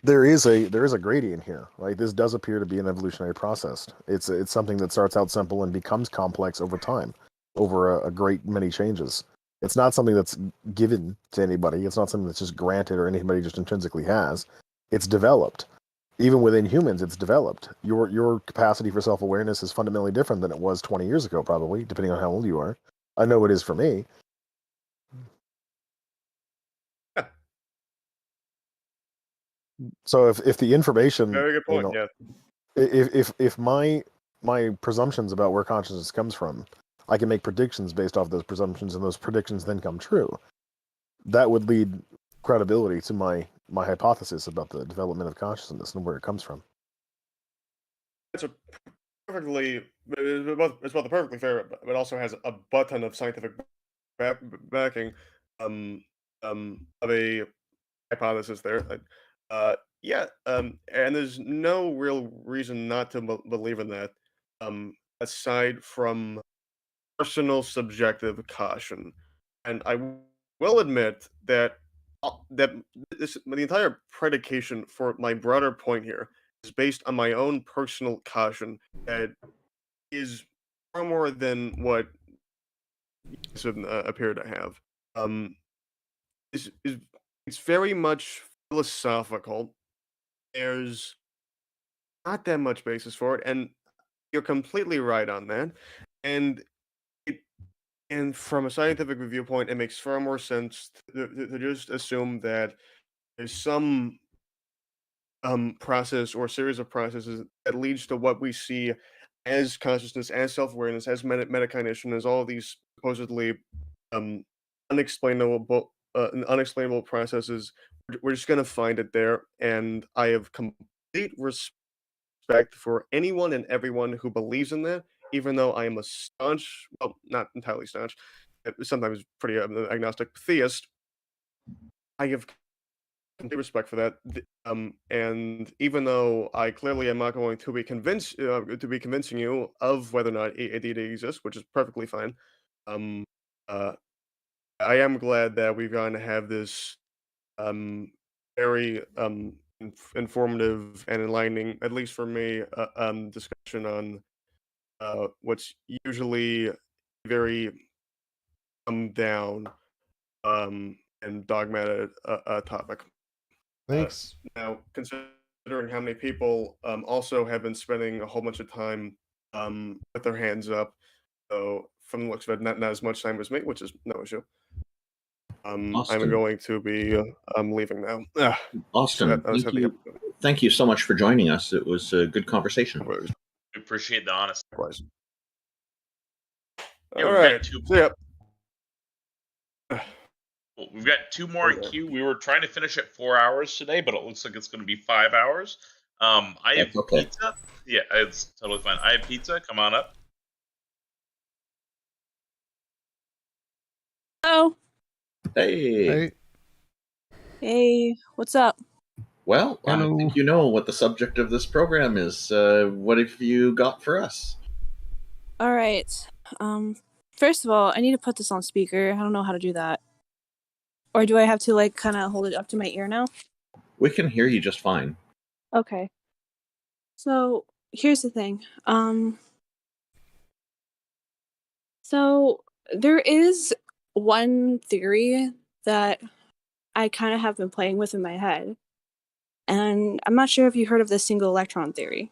there is a gradient here, right? This does appear to be an evolutionary process. It's something that starts out simple and becomes complex over time, over a great many changes. It's not something that's given to anybody. It's not something that's just granted or anybody just intrinsically has. It's developed. Even within humans, it's developed. Your capacity for self-awareness is fundamentally different than it was 20 years ago, probably, depending on how old you are. I know it is for me. So if the information, Very good point. Yeah. if my presumptions about where consciousness comes from, I can make predictions based off those presumptions, and those predictions then come true. That would lead credibility to my hypothesis about the development of consciousness and where it comes from. It's both perfectly fair, but also has a button of scientific backing of a hypothesis there. And there's no real reason not to believe in that, aside from personal subjective caution. And I will admit that the entire predication for my broader point here is based on my own personal caution that is far more than what you appear to have. It's very much philosophical. There's not that much basis for it, and you're completely right on that. And from a scientific viewpoint, it makes far more sense to just assume that there's some process or series of processes that leads to what we see as consciousness, as self-awareness, as metacognition, as all of these supposedly unexplainable processes. We're just going to find it there, and I have complete respect for anyone and everyone who believes in that, even though I am a staunch, well, not entirely staunch, sometimes pretty agnostic theist. I have complete respect for that. And even though I clearly am not going to be convincing you of whether or not a deity exists, which is perfectly fine, I am glad that we've gotten to have this very informative and enlightening, at least for me, discussion on what's usually very down and dogmatic topic. Thanks. Now, considering how many people also have been spending a whole bunch of time with their hands up, so from the looks of it, not as much time as me, which is no issue. I'm going to be leaving now. Austin, thank you so much for joining us. It was a good conversation. We appreciate the honesty. All right. Well, we've got 2 more in queue. We were trying to finish at 4 hours today, but it looks like it's going to be 5 hours. I have pizza. Yeah, it's totally fine. I have pizza. Come on up. Hello. Hey. Hey, what's up? Well, I think you know what the subject of this program is. What have you got for us? All right. First of all, I need to put this on speaker. I don't know how to do that. Or do I have to kind of hold it up to my ear now? We can hear you just fine. Okay. So here's the thing. So there is one theory that I kind of have been playing with in my head. And I'm not sure if you heard of the single electron theory.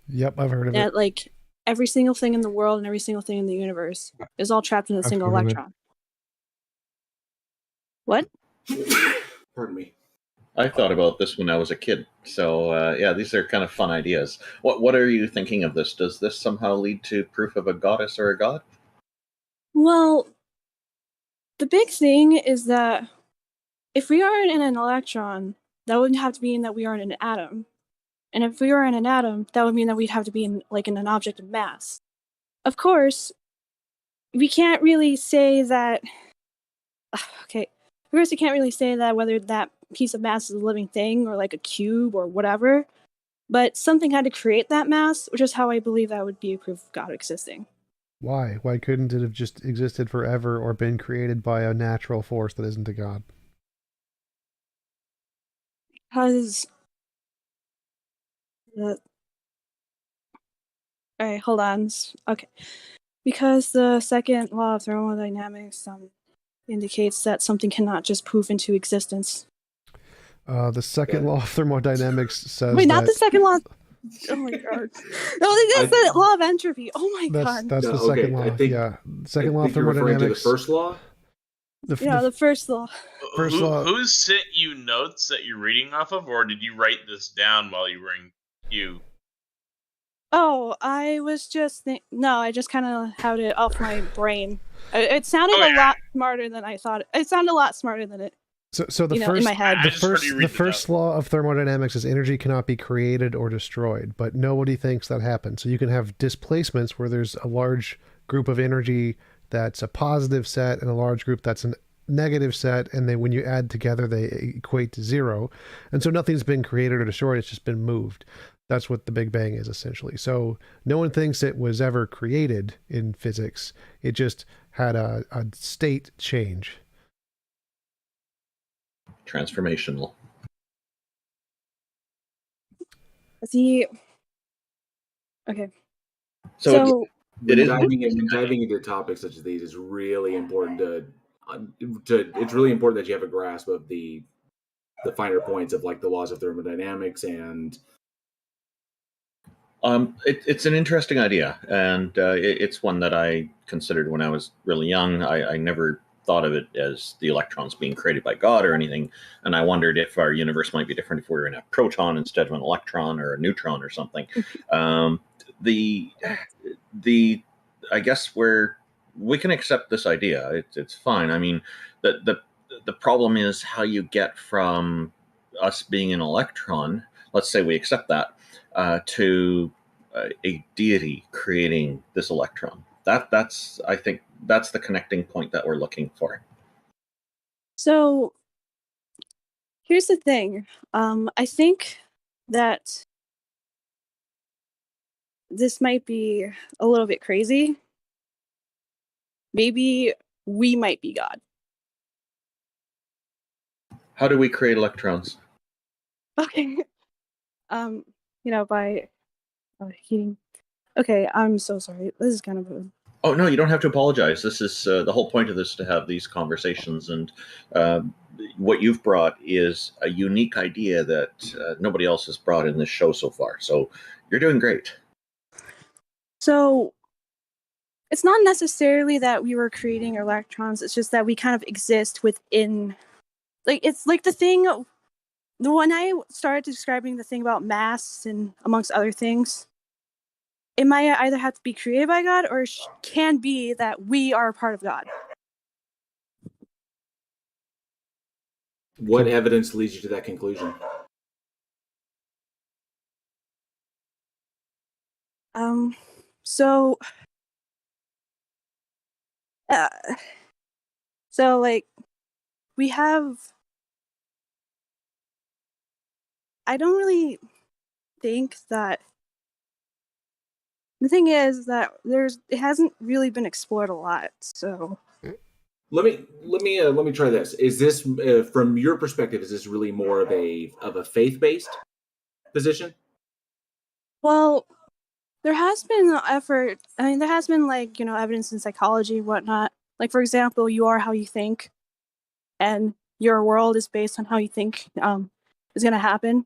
Yep, I've heard of it. That every single thing in the world and every single thing in the universe is all trapped in a single electron. What? Pardon me. I thought about this when I was a kid. So, yeah, these are kind of fun ideas. What are you thinking of this? Does this somehow lead to proof of a goddess or a god? Well, the big thing is that if we are in an electron, that would have to mean that we are in an atom. And if we are in an atom, that would mean that we'd have to be in an object of mass. Of course, we can't really say that. Okay, of course, we can't really say that whether that piece of mass is a living thing or like a cube or whatever. But something had to create that mass, which is how I believe that would be a proof of God existing. Why? Why couldn't it have just existed forever or been created by a natural force that isn't a god? Because alright, hold on. Okay. Because the second law of thermodynamics indicates that something cannot just poof into existence. The second law of thermodynamics says Wait, not that... the second law. Oh my god. No, that's the law of entropy. Oh my god. That's the second law. Yeah. Second law of You're referring to the thermodynamics. first law? The first law. First law. Who sent you notes that you're reading off of, or did you write this down while you were in queue? Oh, I was just no, I just kind of had it off my brain. It sounded a lot smarter than I thought. It sounded a lot smarter than it. So the in my head. the first law of thermodynamics is energy cannot be created or destroyed, but nobody thinks that happens. So you can have displacements where there's a large group of energy that's a positive set and a large group that's a negative set, and when you add together, they equate to zero. And so nothing's been created or destroyed, it's just been moved. That's what the Big Bang is, essentially. So no one thinks it was ever created in physics. It just had a state change. Transformational. Okay. So it is diving into topics such as these is really important to it's really important that you have a grasp of the finer points of like the laws of thermodynamics and it's an interesting idea, and it's one that I considered when I was really young. I never thought of it as the electrons being created by God or anything, and I wondered if our universe might be different if we were in a proton instead of an electron or a neutron or something. I guess where we can accept this idea, it's fine. I mean, the problem is how you get from us being an electron, let's say we accept that, to a deity creating this electron. That's I think that's the connecting point that we're looking for. So here's the thing. I think that this might be a little bit crazy. Maybe we might be God. How do we create electrons? Okay. By heating. Okay, I'm so sorry. This is kind of a... Oh no, you don't have to apologize. This is the whole point of this is to have these conversations, and what you've brought is a unique idea that nobody else has brought in this show so far. So you're doing great. So it's not necessarily that we were creating electrons. It's just that we kind of exist within. Like it's like the thing. When I started describing the thing about mass and amongst other things, it might either have to be created by God or can be that we are a part of God. What evidence leads you to that conclusion? So like we have. I don't really think that. The thing is that it hasn't really been explored a lot. So let me try this. Is this from your perspective? Is this really more of a faith-based position? Well, there has been effort. I mean, there has been evidence in psychology and whatnot. Like for example, you are how you think, and your world is based on how you think is going to happen.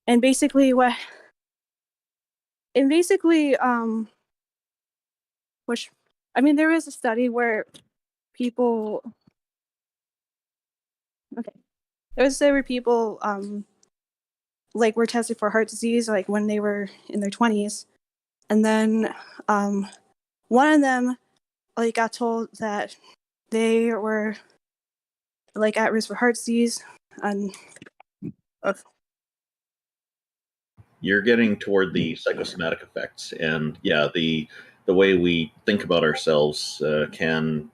And basically, which, I mean, there is a study where people, there was a study where people, were tested for heart disease, like when they were in their 20s, and then, one of them, got told that they were, like at risk for heart disease, and You're getting toward the psychosomatic effects, and yeah, the way we think about ourselves can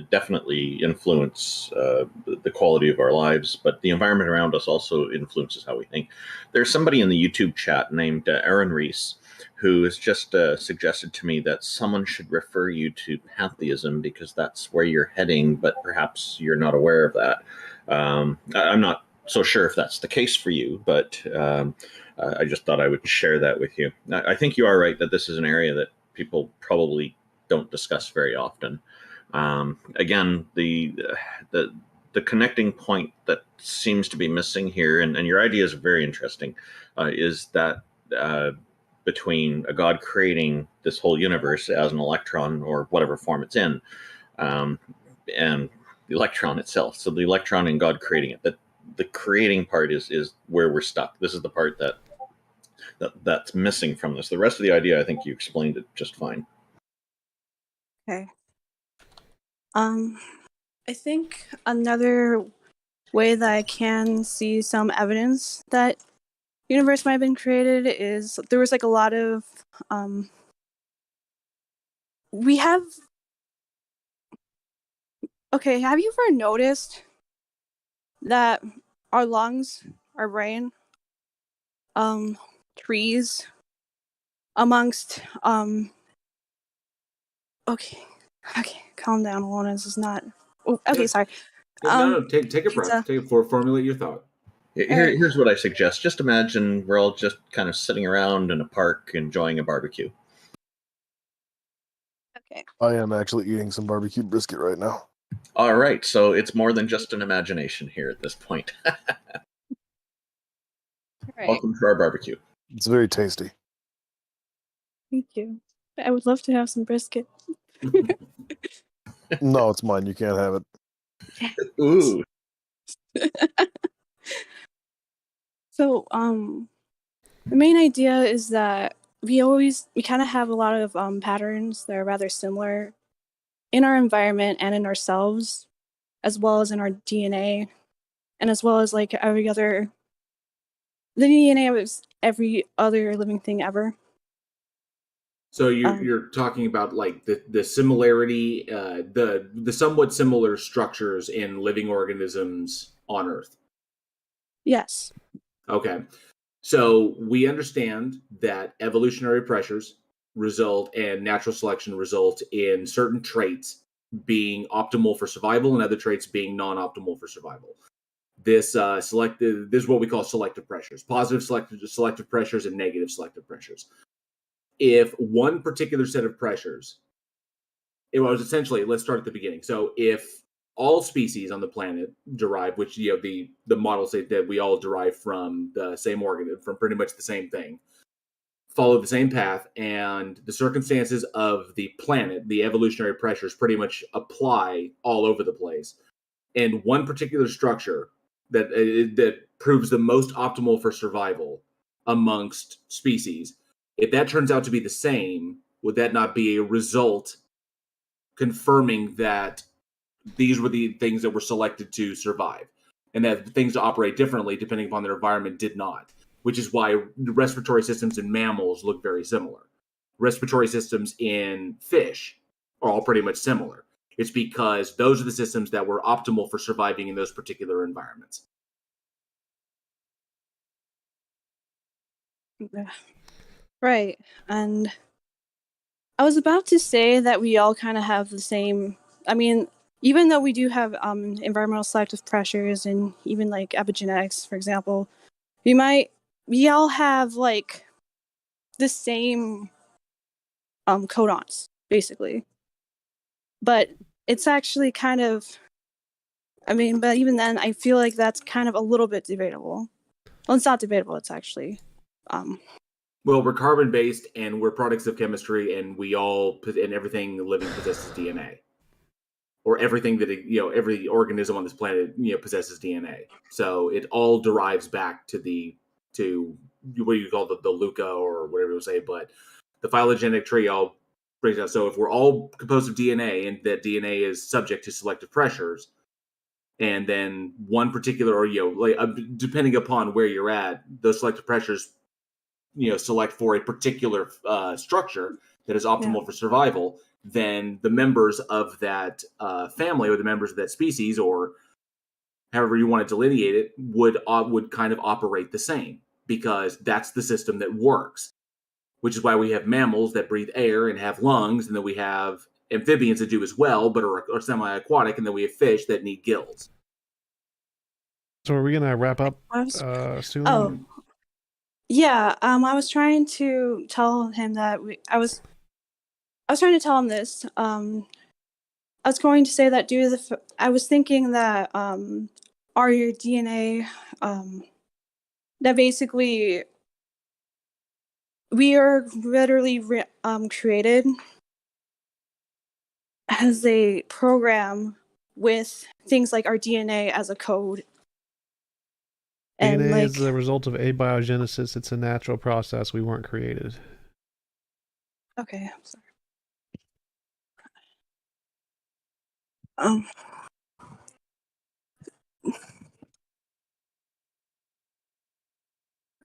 definitely influence the quality of our lives, but the environment around us also influences how we think. There's somebody in the YouTube chat named Aaron Reese who has just suggested to me that someone should refer you to pantheism because that's where you're heading, but perhaps you're not aware of that. I'm not so sure if that's the case for you, but I just thought I would share that with you. I think you are right that this is an area that people probably don't discuss very often. Again, the connecting point that seems to be missing here, and your idea is very interesting, is that between a God creating this whole universe as an electron or whatever form it's in, and the electron itself. So the electron and God creating it. The creating part is where we're stuck. This is the part that's missing from this. The rest of the idea, I think you explained it just fine. Okay. I think another way that I can see some evidence that universe might have been created is there was like a lot of we have okay, have you ever noticed that our lungs, our brain, trees amongst okay, calm down, Alona. This is not okay, sorry. No, take a breath. Formulate your thought. Here's what I suggest. Just imagine we're all just kind of sitting around in a park enjoying a barbecue. Okay. I am actually eating some barbecue brisket right now. All right, so it's more than just an imagination here at this point. Right. Welcome to our barbecue. It's very tasty. Thank you. I would love to have some brisket. No, it's mine. You can't have it. Ooh. So, the main idea is that we kind of have a lot of patterns that are rather similar in our environment and in ourselves, as well as in our DNA, and as well as like the DNA of every other living thing ever. So you're talking about like the similarity, the somewhat similar structures in living organisms on Earth. Yes. Okay. So we understand that evolutionary pressures result and natural selection result in certain traits being optimal for survival and other traits being non-optimal for survival. This this is what we call selective pressures: positive selective pressures and negative selective pressures. If one particular set of pressures, it was essentially, let's start at the beginning. So if all species on the planet derive, which the models say that we all derive from the same organ, from pretty much the same thing, follow the same path, and the circumstances of the planet, the evolutionary pressures pretty much apply all over the place. And one particular structure that proves the most optimal for survival amongst species, if that turns out to be the same, would that not be a result confirming that these were the things that were selected to survive, and that things to operate differently depending upon their environment did not? Which is why respiratory systems in mammals look very similar. Respiratory systems in fish are all pretty much similar. It's because those are the systems that were optimal for surviving in those particular environments. Right. And I was about to say that we all kind of have the same, I mean, even though we do have environmental selective pressures and even like epigenetics, for example, we all have like the same codons, basically. But it's actually kind of, but even then, I feel like that's kind of a little bit debatable. Well, it's not debatable, it's actually Well, we're carbon-based, and we're products of chemistry, and and everything living possesses DNA, or everything that every organism on this planet possesses DNA. So it all derives back to what you call the Luca or whatever you say, but the phylogenetic tree all brings out. So if we're all composed of DNA, and that DNA is subject to selective pressures, and then one particular, or like depending upon where you're at, those selective pressures, select for a particular structure that is optimal for survival. Then the members of that family, or the members of that species, or however you want to delineate it, would kind of operate the same, because that's the system that works. Which is why we have mammals that breathe air and have lungs, and then we have amphibians that do as well, but are semi-aquatic, and then we have fish that need gills. So are we gonna wrap up soon? Oh, yeah. I was trying to tell him that I was trying to tell him this. I was going to say that I was thinking that our DNA, that basically we are literally created as a program with things like our DNA as a code. And DNA is the result of abiogenesis. It's a natural process. We weren't created. Okay, I'm sorry.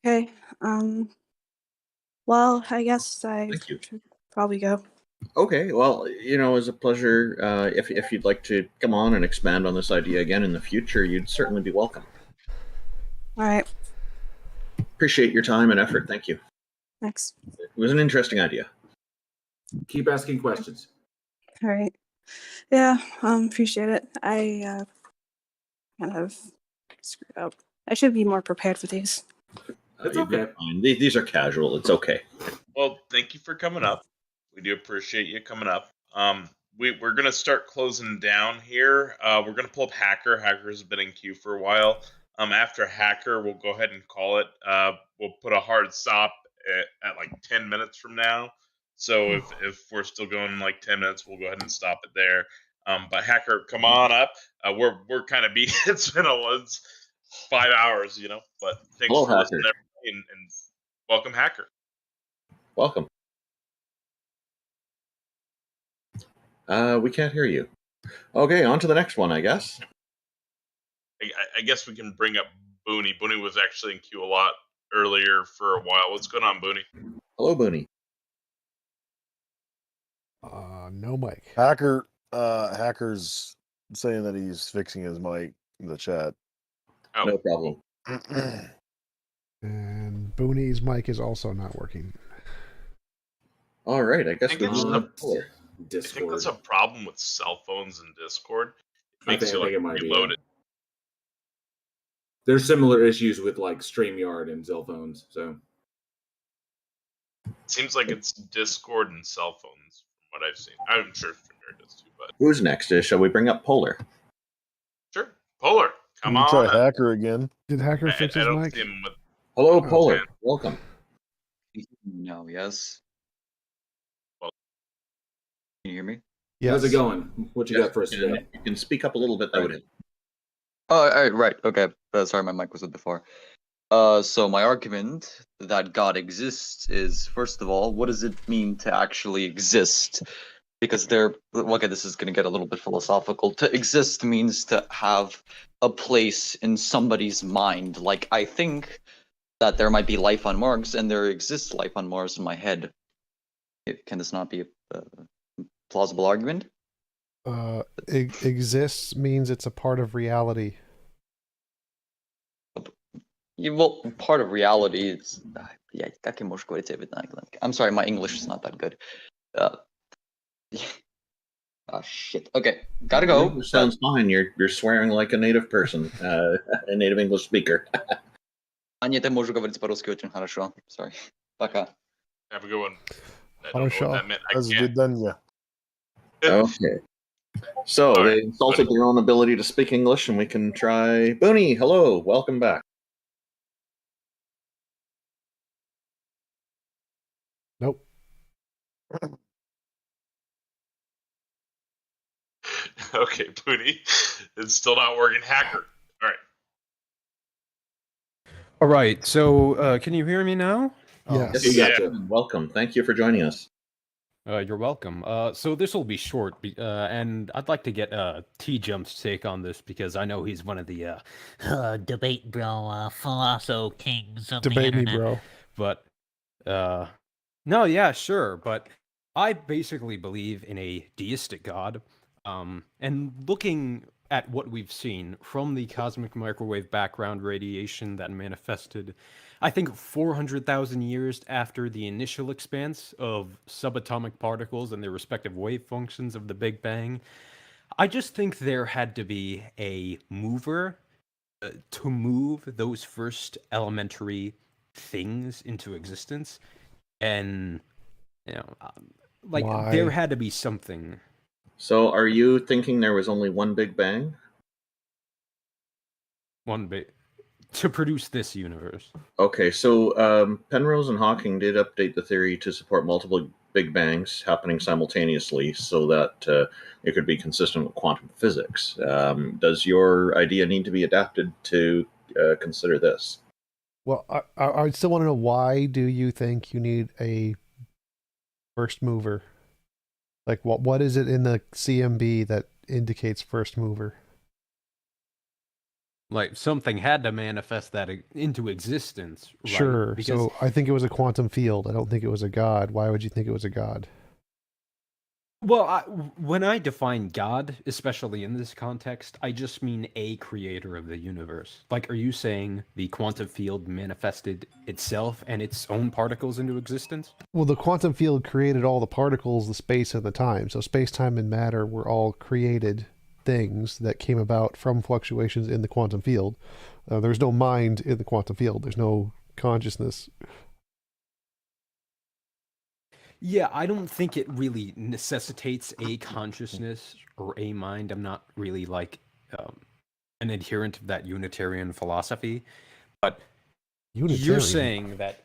Okay. Well, I guess I should probably go. Okay, well, it was a pleasure. If you'd like to come on and expand on this idea again in the future, you'd certainly be welcome. All right. Appreciate your time and effort. Thank you. Thanks. It was an interesting idea. Keep asking questions. All right. Yeah, appreciate it. I kind of screwed up. I should be more prepared for these. It's okay. Fine. These are casual. It's okay. Well, thank you for coming up. We do appreciate you coming up. We're gonna start closing down here. We're gonna pull up Hacker. Hacker's been in queue for a while. After Hacker, we'll go ahead and call it. We'll put a hard stop at like 10 minutes from now. So if we're still going like 10 minutes, we'll go ahead and stop it there. But Hacker, come on up. We're kind of beat. It's been 5 hours, But thanks Hello, for Hacker. listening, everybody, and welcome, Hacker. Welcome. We can't hear you. Okay, on to the next one, I guess. I guess we can bring up Booney. Booney was actually in queue a lot earlier for a while. What's going on, Booney? Hello, Booney. No mic. Hacker's saying that he's fixing his mic in the chat. Oh. No problem. And Booney's mic is also not working. All right, I guess we it's have I think that's a problem with cell phones and Discord. It makes you I think it might be, reload it. There's similar issues with like StreamYard and cell phones, so. Seems like it's Discord and cell phones from what I've seen. I'm sure StreamYard does too, but Who's next? Shall we bring up Polar? sure. Polar, come on. Try Hacker again. Did Hacker fix his mic? See him with... Hello, Polar. Welcome. No, yes. Can you hear me? Yes. How's it going? What you got for us today? You can speak up a little bit, that would help. Oh, all right, okay. Sorry, my mic was up before. So my argument that God exists is, first of all, what does it mean to actually exist? Because this is going to get a little bit philosophical. To exist means to have a place in somebody's mind. Like, I think that there might be life on Mars, and there exists life on Mars in my head. Can this not be a plausible argument? Exists means it's a part of reality. Well, part of reality is... I'm sorry, my English is not that good. Shit. Okay, gotta go. Sounds fine. You're swearing like a native person, a native English speaker. Нет, я могу говорить по-русски очень хорошо. Sorry. Пока. Have a good one. Хорошо. Okay. So they insulted their own ability to speak English, and we can try. Booney, hello, welcome back. Nope. Okay, Booney. It's still not working. Hacker. All right. All right. So, can you hear me now? Yes. Yes, you got you. Welcome. Thank you for joining us. You're welcome. So this will be short, and I'd like to get TJump's take on this because I know he's one of the debate bro, philosopho kings of Debate the me, internet. bro. But no, yeah, sure. But I basically believe in a deistic God. And looking at what we've seen from the cosmic microwave background radiation that manifested, I think 400,000 years after the initial expanse of subatomic particles and their respective wave functions of the Big Bang, I just think there had to be a mover to move those first elementary things into existence. And, you know, there Why? had to be something. So, are you thinking there was only one Big Bang? One bit to produce this universe. Okay, so Penrose and Hawking did update the theory to support multiple Big Bangs happening simultaneously so that it could be consistent with quantum physics. Does your idea need to be adapted to consider this? Well, I still want to know, why do you think you need a first mover? Like, what is it in the CMB that indicates first mover? Like, something had to manifest that into existence, right? Sure. Because, So I think it was a quantum field. I don't think it was a god. Why would you think it was a god? well, when I define God, especially in this context, I just mean a creator of the universe. Like, are you saying the quantum field manifested itself and its own particles into existence? Well, the quantum field created all the particles, the space, and the time. So space, time, and matter were all created things that came about from fluctuations in the quantum field. There's no mind in the quantum field. There's no consciousness. Yeah, I don't think it really necessitates a consciousness or a mind. I'm not really like an adherent of that Unitarian philosophy, but you're Unitarian. saying that,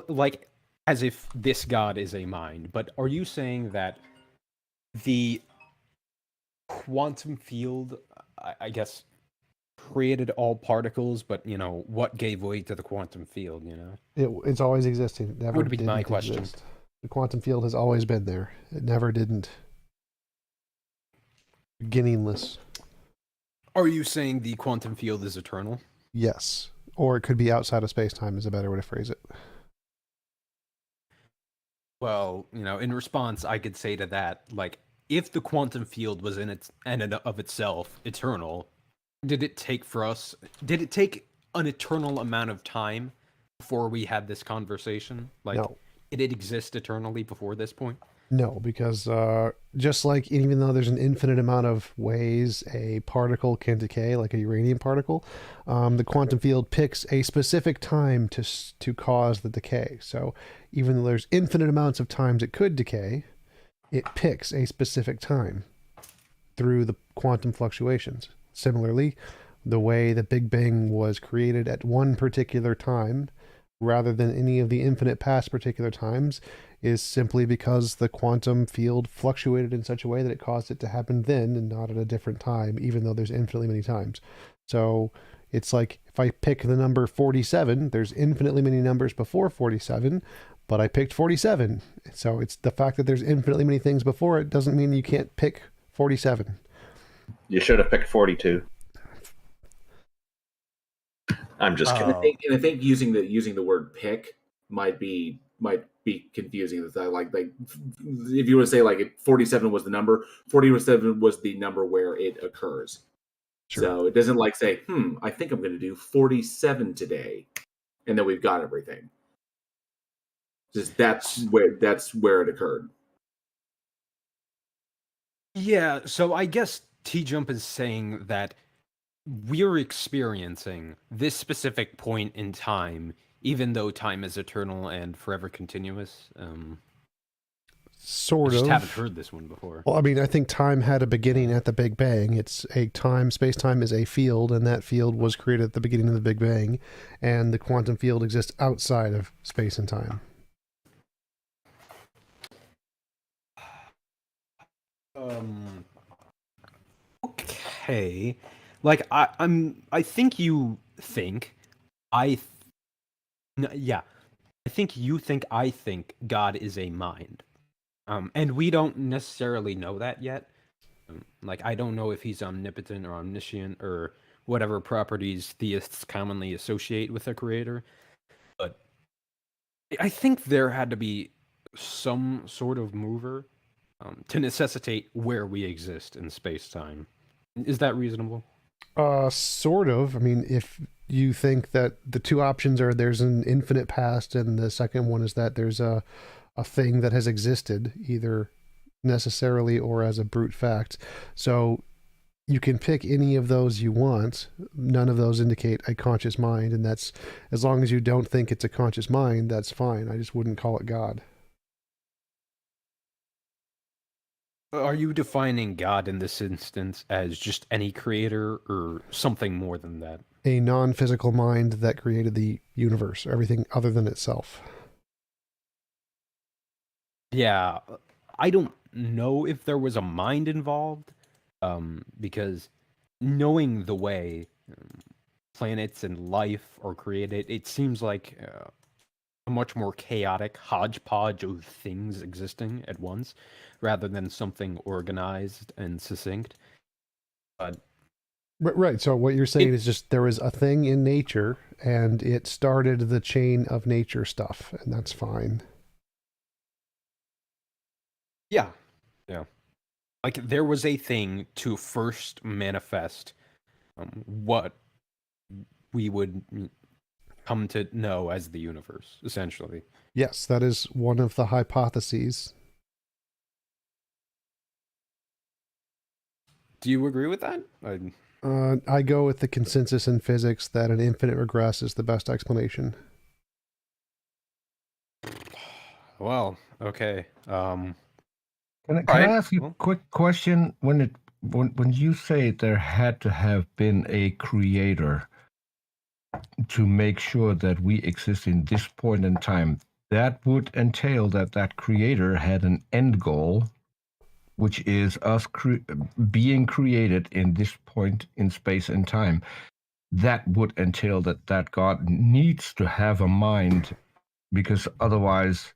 like, as if this God is a mind. But are you saying that the quantum field, I guess, created all particles, but what gave way to the quantum field? It's always existing. It never Would be my didn't question. exist. The quantum field has always been there. It never didn't. Beginningless. Are you saying the quantum field is eternal? Yes. Or it could be outside of space-time is a better way to phrase it. Well, in response, I could say to that, like, if the quantum field was in and of itself eternal, did it take an eternal amount of time before we had this conversation? Like, No. Did it exist eternally before this point? No, because just like, even though there's an infinite amount of ways a particle can decay, like a uranium particle, the quantum field picks a specific time to cause the decay. So even though there's infinite amounts of times it could decay, it picks a specific time through the quantum fluctuations. Similarly, the way the Big Bang was created at one particular time, rather than any of the infinite past particular times, is simply because the quantum field fluctuated in such a way that it caused it to happen then and not at a different time, even though there's infinitely many times. So it's like, if I pick the number 47, there's infinitely many numbers before 47, but I picked 47. So it's the fact that there's infinitely many things before it doesn't mean you can't pick 47. You should have picked 42. I'm just kidding. And I think using the word "pick" might be confusing. Like if you were to say, like, 47 was the number, 47 was the number where it occurs. Sure. So it doesn't like say, I think I'm going to do 47 today, and then we've got everything. Just that's where it occurred. Yeah, so I guess TJump is saying that we're experiencing this specific point in time, even though time is eternal and forever continuous. Sort I just of. haven't heard this one before. Well, I mean, I think time had a beginning at the Big Bang. It's a time, space-time is a field, and that field was created at the beginning of the Big Bang, and the quantum field exists outside of space and time. Okay. Like, I think you think yeah. I think God is a mind. And we don't necessarily know that yet. Like, I don't know if he's omnipotent or omniscient or whatever properties theists commonly associate with a creator. But I think there had to be some sort of mover to necessitate where we exist in space-time. Is that reasonable? Sort of. I mean, if you think that the two options are there's an infinite past, and the second one is that there's a thing that has existed, either necessarily or as a brute fact. So you can pick any of those you want. None of those indicate a conscious mind, and that's, as long as you don't think it's a conscious mind, that's fine. I just wouldn't call it God. Are you defining God in this instance as just any creator or something more than that? A non-physical mind that created the universe, everything other than itself. Yeah, I don't know if there was a mind involved, because knowing the way planets and life are created, it seems like a much more chaotic hodgepodge of things existing at once, rather than something organized and succinct. But Right. So what you're saying is just there was a thing in nature, and it started the chain of nature stuff, and that's fine. Yeah. Like, there was a thing to first manifest what we would come to know as the universe, essentially. Yes, that is one of the hypotheses. Do you agree with that? I go with the consensus in physics that an infinite regress is the best explanation. Well, okay. Can I ask you a quick question? When you say there had to have been a creator to make sure that we exist in this point in time, that would entail that that creator had an end goal, which is us being created in this point in space and time. That would entail that that God needs to have a mind, because otherwise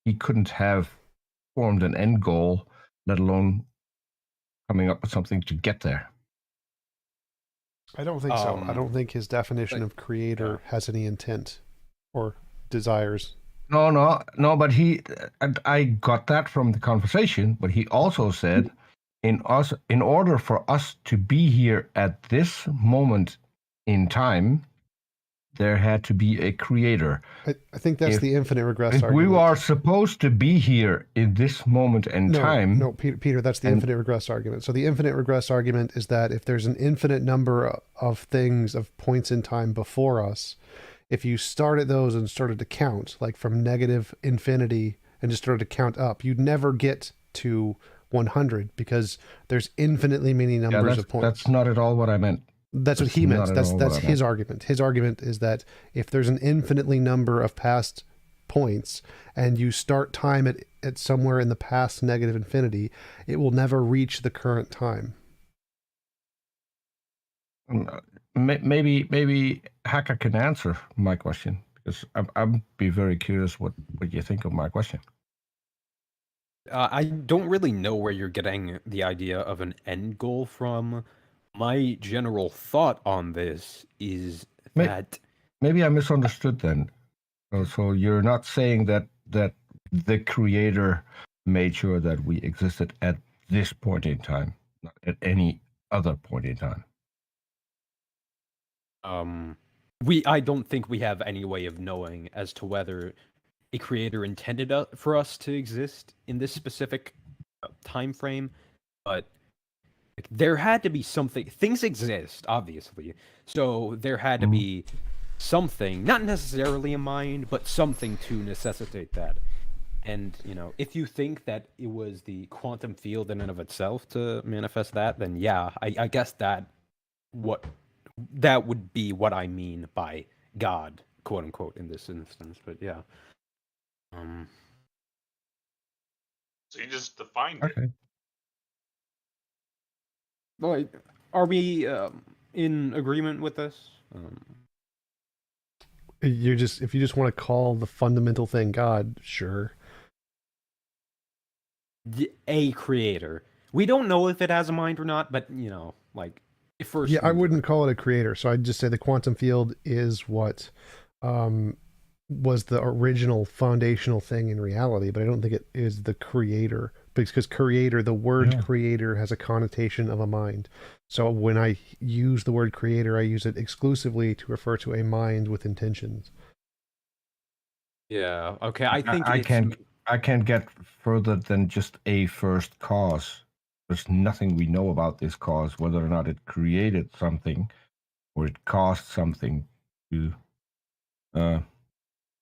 he couldn't have formed an end goal, let alone coming up with something to get there. I don't think so. I don't think his definition of creator has any intent or desires. No, but I got that from the conversation, but he also said, in order for us to be here at this moment in time, there had to be a creator. I think that's the infinite regress if argument. we are supposed to be here in this moment in time. No, Peter, that's the infinite regress argument. So the infinite regress argument is that if there's an infinite number of things, of points in time before us, if you started those and started to count, like from negative infinity, and just started to count up, you'd never get to 100, because there's infinitely many numbers of points. That's not at all what I meant. That's what he meant. That's his argument. His argument is that if there's an infinitely number of past points and you start time at somewhere in the past negative infinity, it will never reach the current time. Maybe Hacker can answer my question, because I'd be very curious what you think of my question. I don't really know where you're getting the idea of an end goal from. My general thought on this is that maybe I misunderstood then. So you're not saying that the creator made sure that we existed at this point in time, not at any other point in time. I don't think we have any way of knowing as to whether a creator intended for us to exist in this specific time frame, but there had to be something. Things exist, obviously, so there had to be something, not necessarily a mind, but something to necessitate that. And, if you think that it was the quantum field in and of itself to manifest that, then yeah, I guess that would be what I mean by God, quote unquote, in this instance. But yeah. So you just defined it. Well, are we in agreement with this? if you just want to call the fundamental thing God, sure. A creator. We don't know if it has a mind or not, but like first. Yeah, I wouldn't call it a creator. So I'd just say the quantum field is what was the original foundational thing in reality, but I don't think it is the creator, because creator, the word creator has a connotation of a mind. So when I use the word creator, I use it exclusively to refer to a mind with intentions. Yeah. Okay. I think I can't get further than just a first cause. There's nothing we know about this cause, whether or not it created something or it caused something to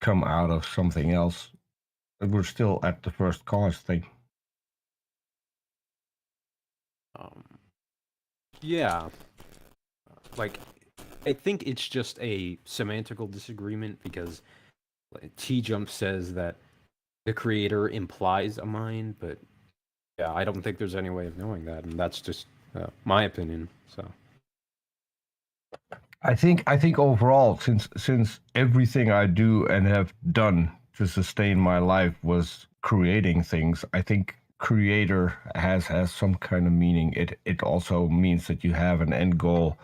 come out of something else. We're still at the first cause thing. Yeah. Like, I think it's just a semantical disagreement because TJump says that the creator implies a mind, but yeah, I don't think there's any way of knowing that, and that's just my opinion. So I think overall, since everything I do and have done to sustain my life was creating things, I think creator has some kind of meaning. It also means that you have an end goal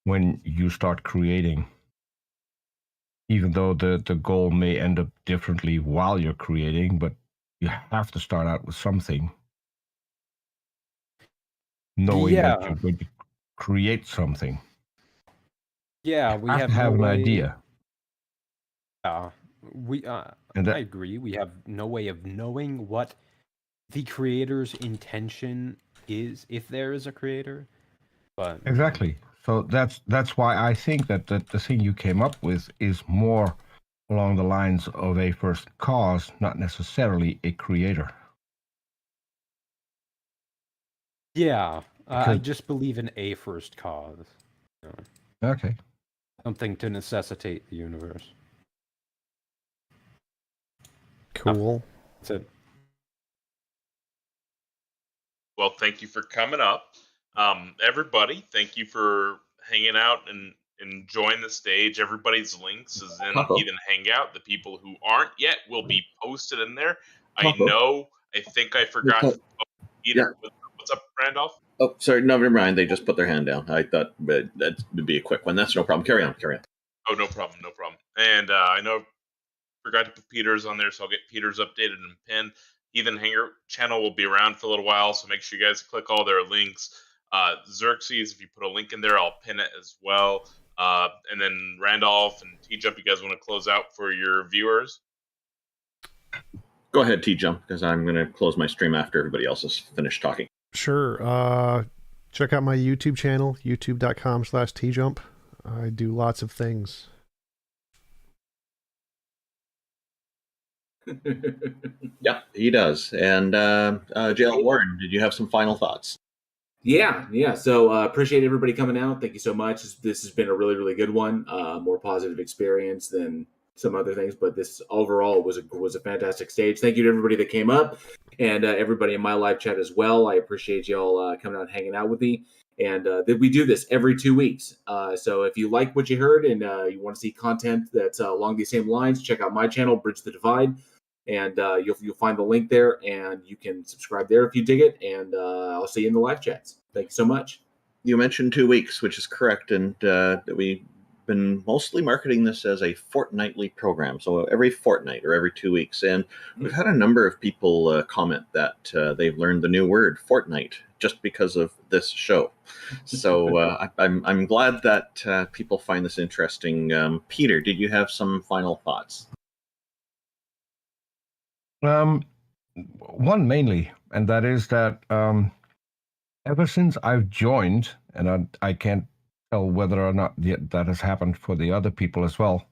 when you start creating, even though the goal may end up differently while you're creating, but you have to start out with something, knowing that you're going to create something. Yeah, we have to have no an way... idea. Yeah, I agree. We have no way of knowing what the creator's intention is, if there is a creator. But Exactly. So that's why I think that the thing you came up with is more along the lines of a first cause, not necessarily a creator. Yeah, I just believe in a first cause. Okay. Something to necessitate the universe. Cool. That's it. Well, thank you for coming up. Everybody, thank you for hanging out and enjoying the stage. Everybody's links is in Heathen Hangout. The people who aren't yet will be posted in there. I think I forgot. Peter, what's up, Randolph? Oh, sorry. No, never mind. They just put their hand down. I thought that would be a quick one. That's no problem. Carry on. Oh, no problem. And I know forgot to put Peter's on there, so I'll get Peter's updated and pinned. Heathen Hanger channel will be around for a little while, so make sure you guys click all their links. Xerxes, if you put a link in there, I'll pin it as well. And then Randolph and TJump, you guys want to close out for your viewers? Go ahead, TJump, because I'm going to close my stream after everybody else has finished talking. Sure. Check out my YouTube channel, youtube.com/TJump. I do lots of things. Yeah, he does. And Jail Warren, did you have some final thoughts? Yeah. So appreciate everybody coming out. Thank you so much. This has been a really, really good one. More positive experience than some other things, but this overall was a fantastic stage. Thank you to everybody that came up and everybody in my live chat as well. I appreciate y'all coming out and hanging out with me. And we do this every 2 weeks. So if you like what you heard and you want to see content that's along these same lines, check out my channel, Bridge the Divide. And you'll find the link there, and you can subscribe there if you dig it. And I'll see you in the live chats. Thank you so much. You mentioned 2 weeks, which is correct, and we've been mostly marketing this as a fortnightly program, so every fortnight or every 2 weeks. And we've had a number of people comment that they've learned the new word, fortnight, just because of this show. So I'm glad that people find this interesting. Peter, did you have some final thoughts? One mainly, and that is that ever since I've joined, and I can't tell whether or not that has happened for the other people as well.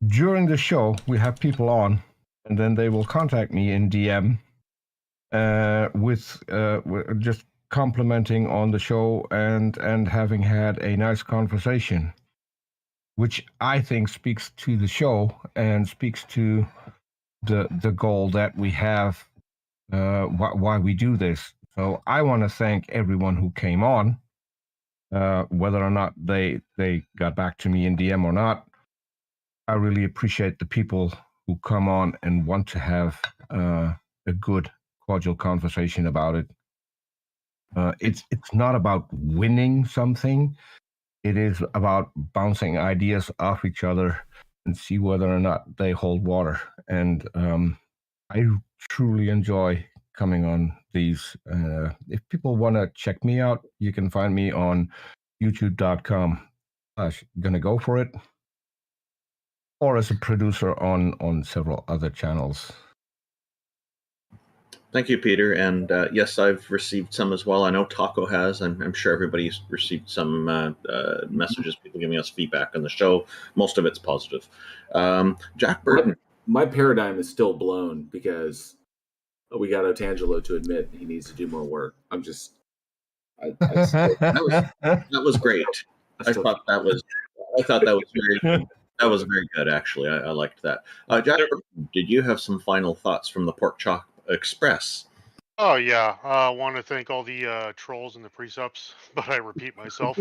During the show, we have people on, and then they will contact me in DM with just complimenting on the show and having had a nice conversation, which I think speaks to the show and speaks to the goal that we have, why we do this. So I want to thank everyone who came on whether or not they got back to me in DM or not. I really appreciate the people who come on and want to have a good, cordial conversation about it. It's not about winning something. It is about bouncing ideas off each other and see whether or not they hold water. And I truly enjoy coming on these. If people want to check me out, you can find me on youtube.com/gonna go for it, or as a producer on several other channels. Thank you, Peter. And yes, I've received some as well. I know Taco has. I'm sure everybody's received some messages, people giving us feedback on the show. Most of it's positive. Jack Burton. My paradigm is still blown because we got Otangelo to admit he needs to do more work. I'm just... that was great. I thought that was very good, actually. I liked that. Jack, did you have some final thoughts from the Pork Chop Express? Oh yeah, I want to thank all the trolls and the pre-subs, but I repeat myself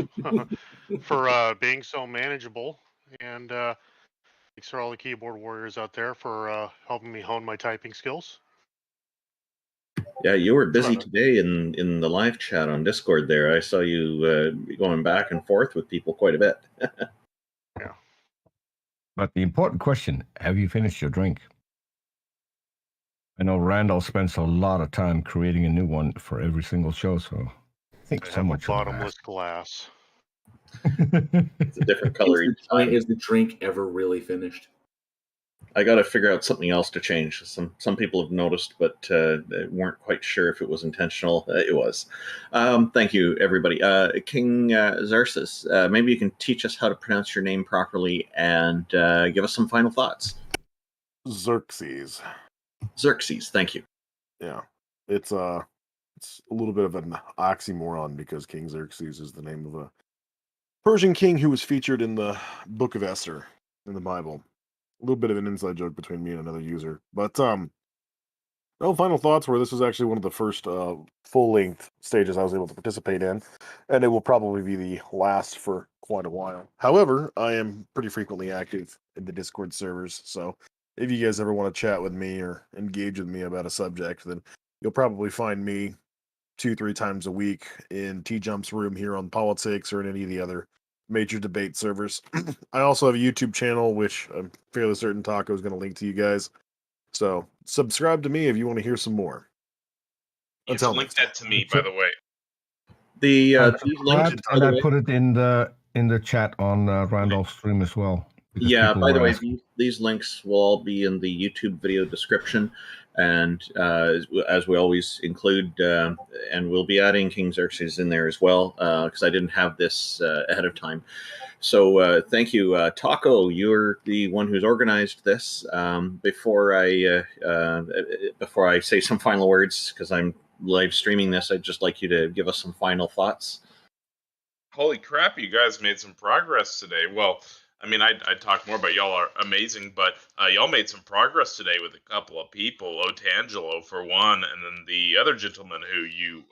for being so manageable, and thanks for all the keyboard warriors out there for helping me hone my typing skills. Yeah, you were busy today in the live chat on Discord there. I saw you going back and forth with people quite a bit. Yeah. But the important question, have you finished your drink? I know Randall spends a lot of time creating a new one for every single show, so I think someone should Bottomless glass. It's a different color each time. Is the drink ever really finished? I got to figure out something else to change. Some people have noticed, but they weren't quite sure if it was intentional. It was. Thank you, everybody. King Xerxes, maybe you can teach us how to pronounce your name properly and give us some final thoughts. Xerxes. Xerxes, thank you. Yeah, it's a little bit of an oxymoron because King Xerxes is the name of a Persian king who was featured in the Book of Esther in the Bible. A little bit of an inside joke between me and another user, but no final thoughts were this was actually one of the first full-length stages I was able to participate in, and it will probably be the last for quite a while. However, I am pretty frequently active in the Discord servers, so if you guys ever want to chat with me or engage with me about a subject, then you'll probably find me 2-3 times a week in TJump's room here on politics or in any of the other major debate servers. I also have a YouTube channel, which I'm fairly certain Taco is going to link to you guys. So subscribe to me if you want to hear some more. You have to link that to me, by the way. And I put it in the chat on Randolph's stream as well. Yeah, by the way, these links will all be in the YouTube video description. And as we always include, and we'll be adding King Xerxes in there as well, because I didn't have this ahead of time. So thank you. Taco, you're the one who's organized this. Before I say some final words, because I'm live streaming this, I'd just like you to give us some final thoughts. Holy crap, you guys made some progress today. Well, I mean, I'd talk more, but y'all are amazing. But y'all made some progress today with a couple of people, Otangelo for one, and then the other gentleman who you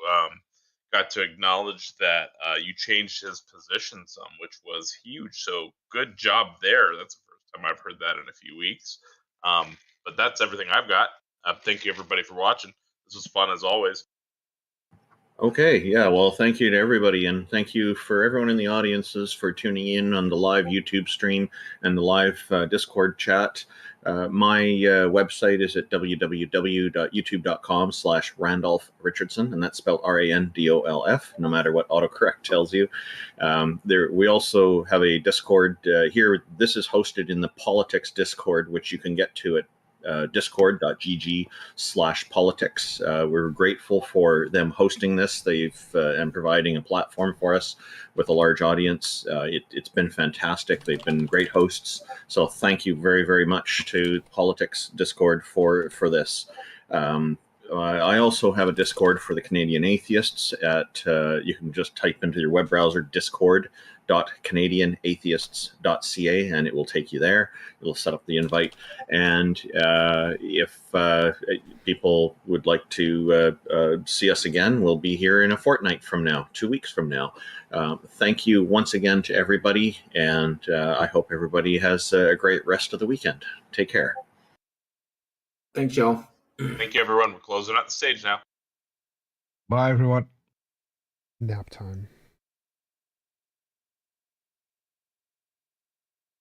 got to acknowledge that you changed his position some, which was huge. So good job there. That's the first time I've heard that in a few weeks. But that's everything I've got. Thank you, everybody, for watching. This was fun as always. Okay, yeah, well, thank you to everybody, and thank you for everyone in the audiences for tuning in on the live YouTube stream and the live Discord chat. My website is at www.youtube.com/Randolph Richardson, and that's spelled RANDOLF, no matter what autocorrect tells you. We also have a Discord here. This is hosted in the Politics Discord, which you can get to at discord.gg/politics. We're grateful for them hosting this. And providing a platform for us with a large audience. It's been fantastic. They've been great hosts. So thank you very, very much to Politics Discord for this. I also have a Discord for the Canadian Atheists. You can just type into your web browser discord.canadianatheists.ca and it will take you there. It'll set up the invite. And if people would like to see us again, we'll be here in a fortnight from now, 2 weeks from now. Thank you once again to everybody, and I hope everybody has a great rest of the weekend. Take care. Thanks, y'all. Thank you, everyone. We're closing out the stage now. Bye, everyone. Nap time.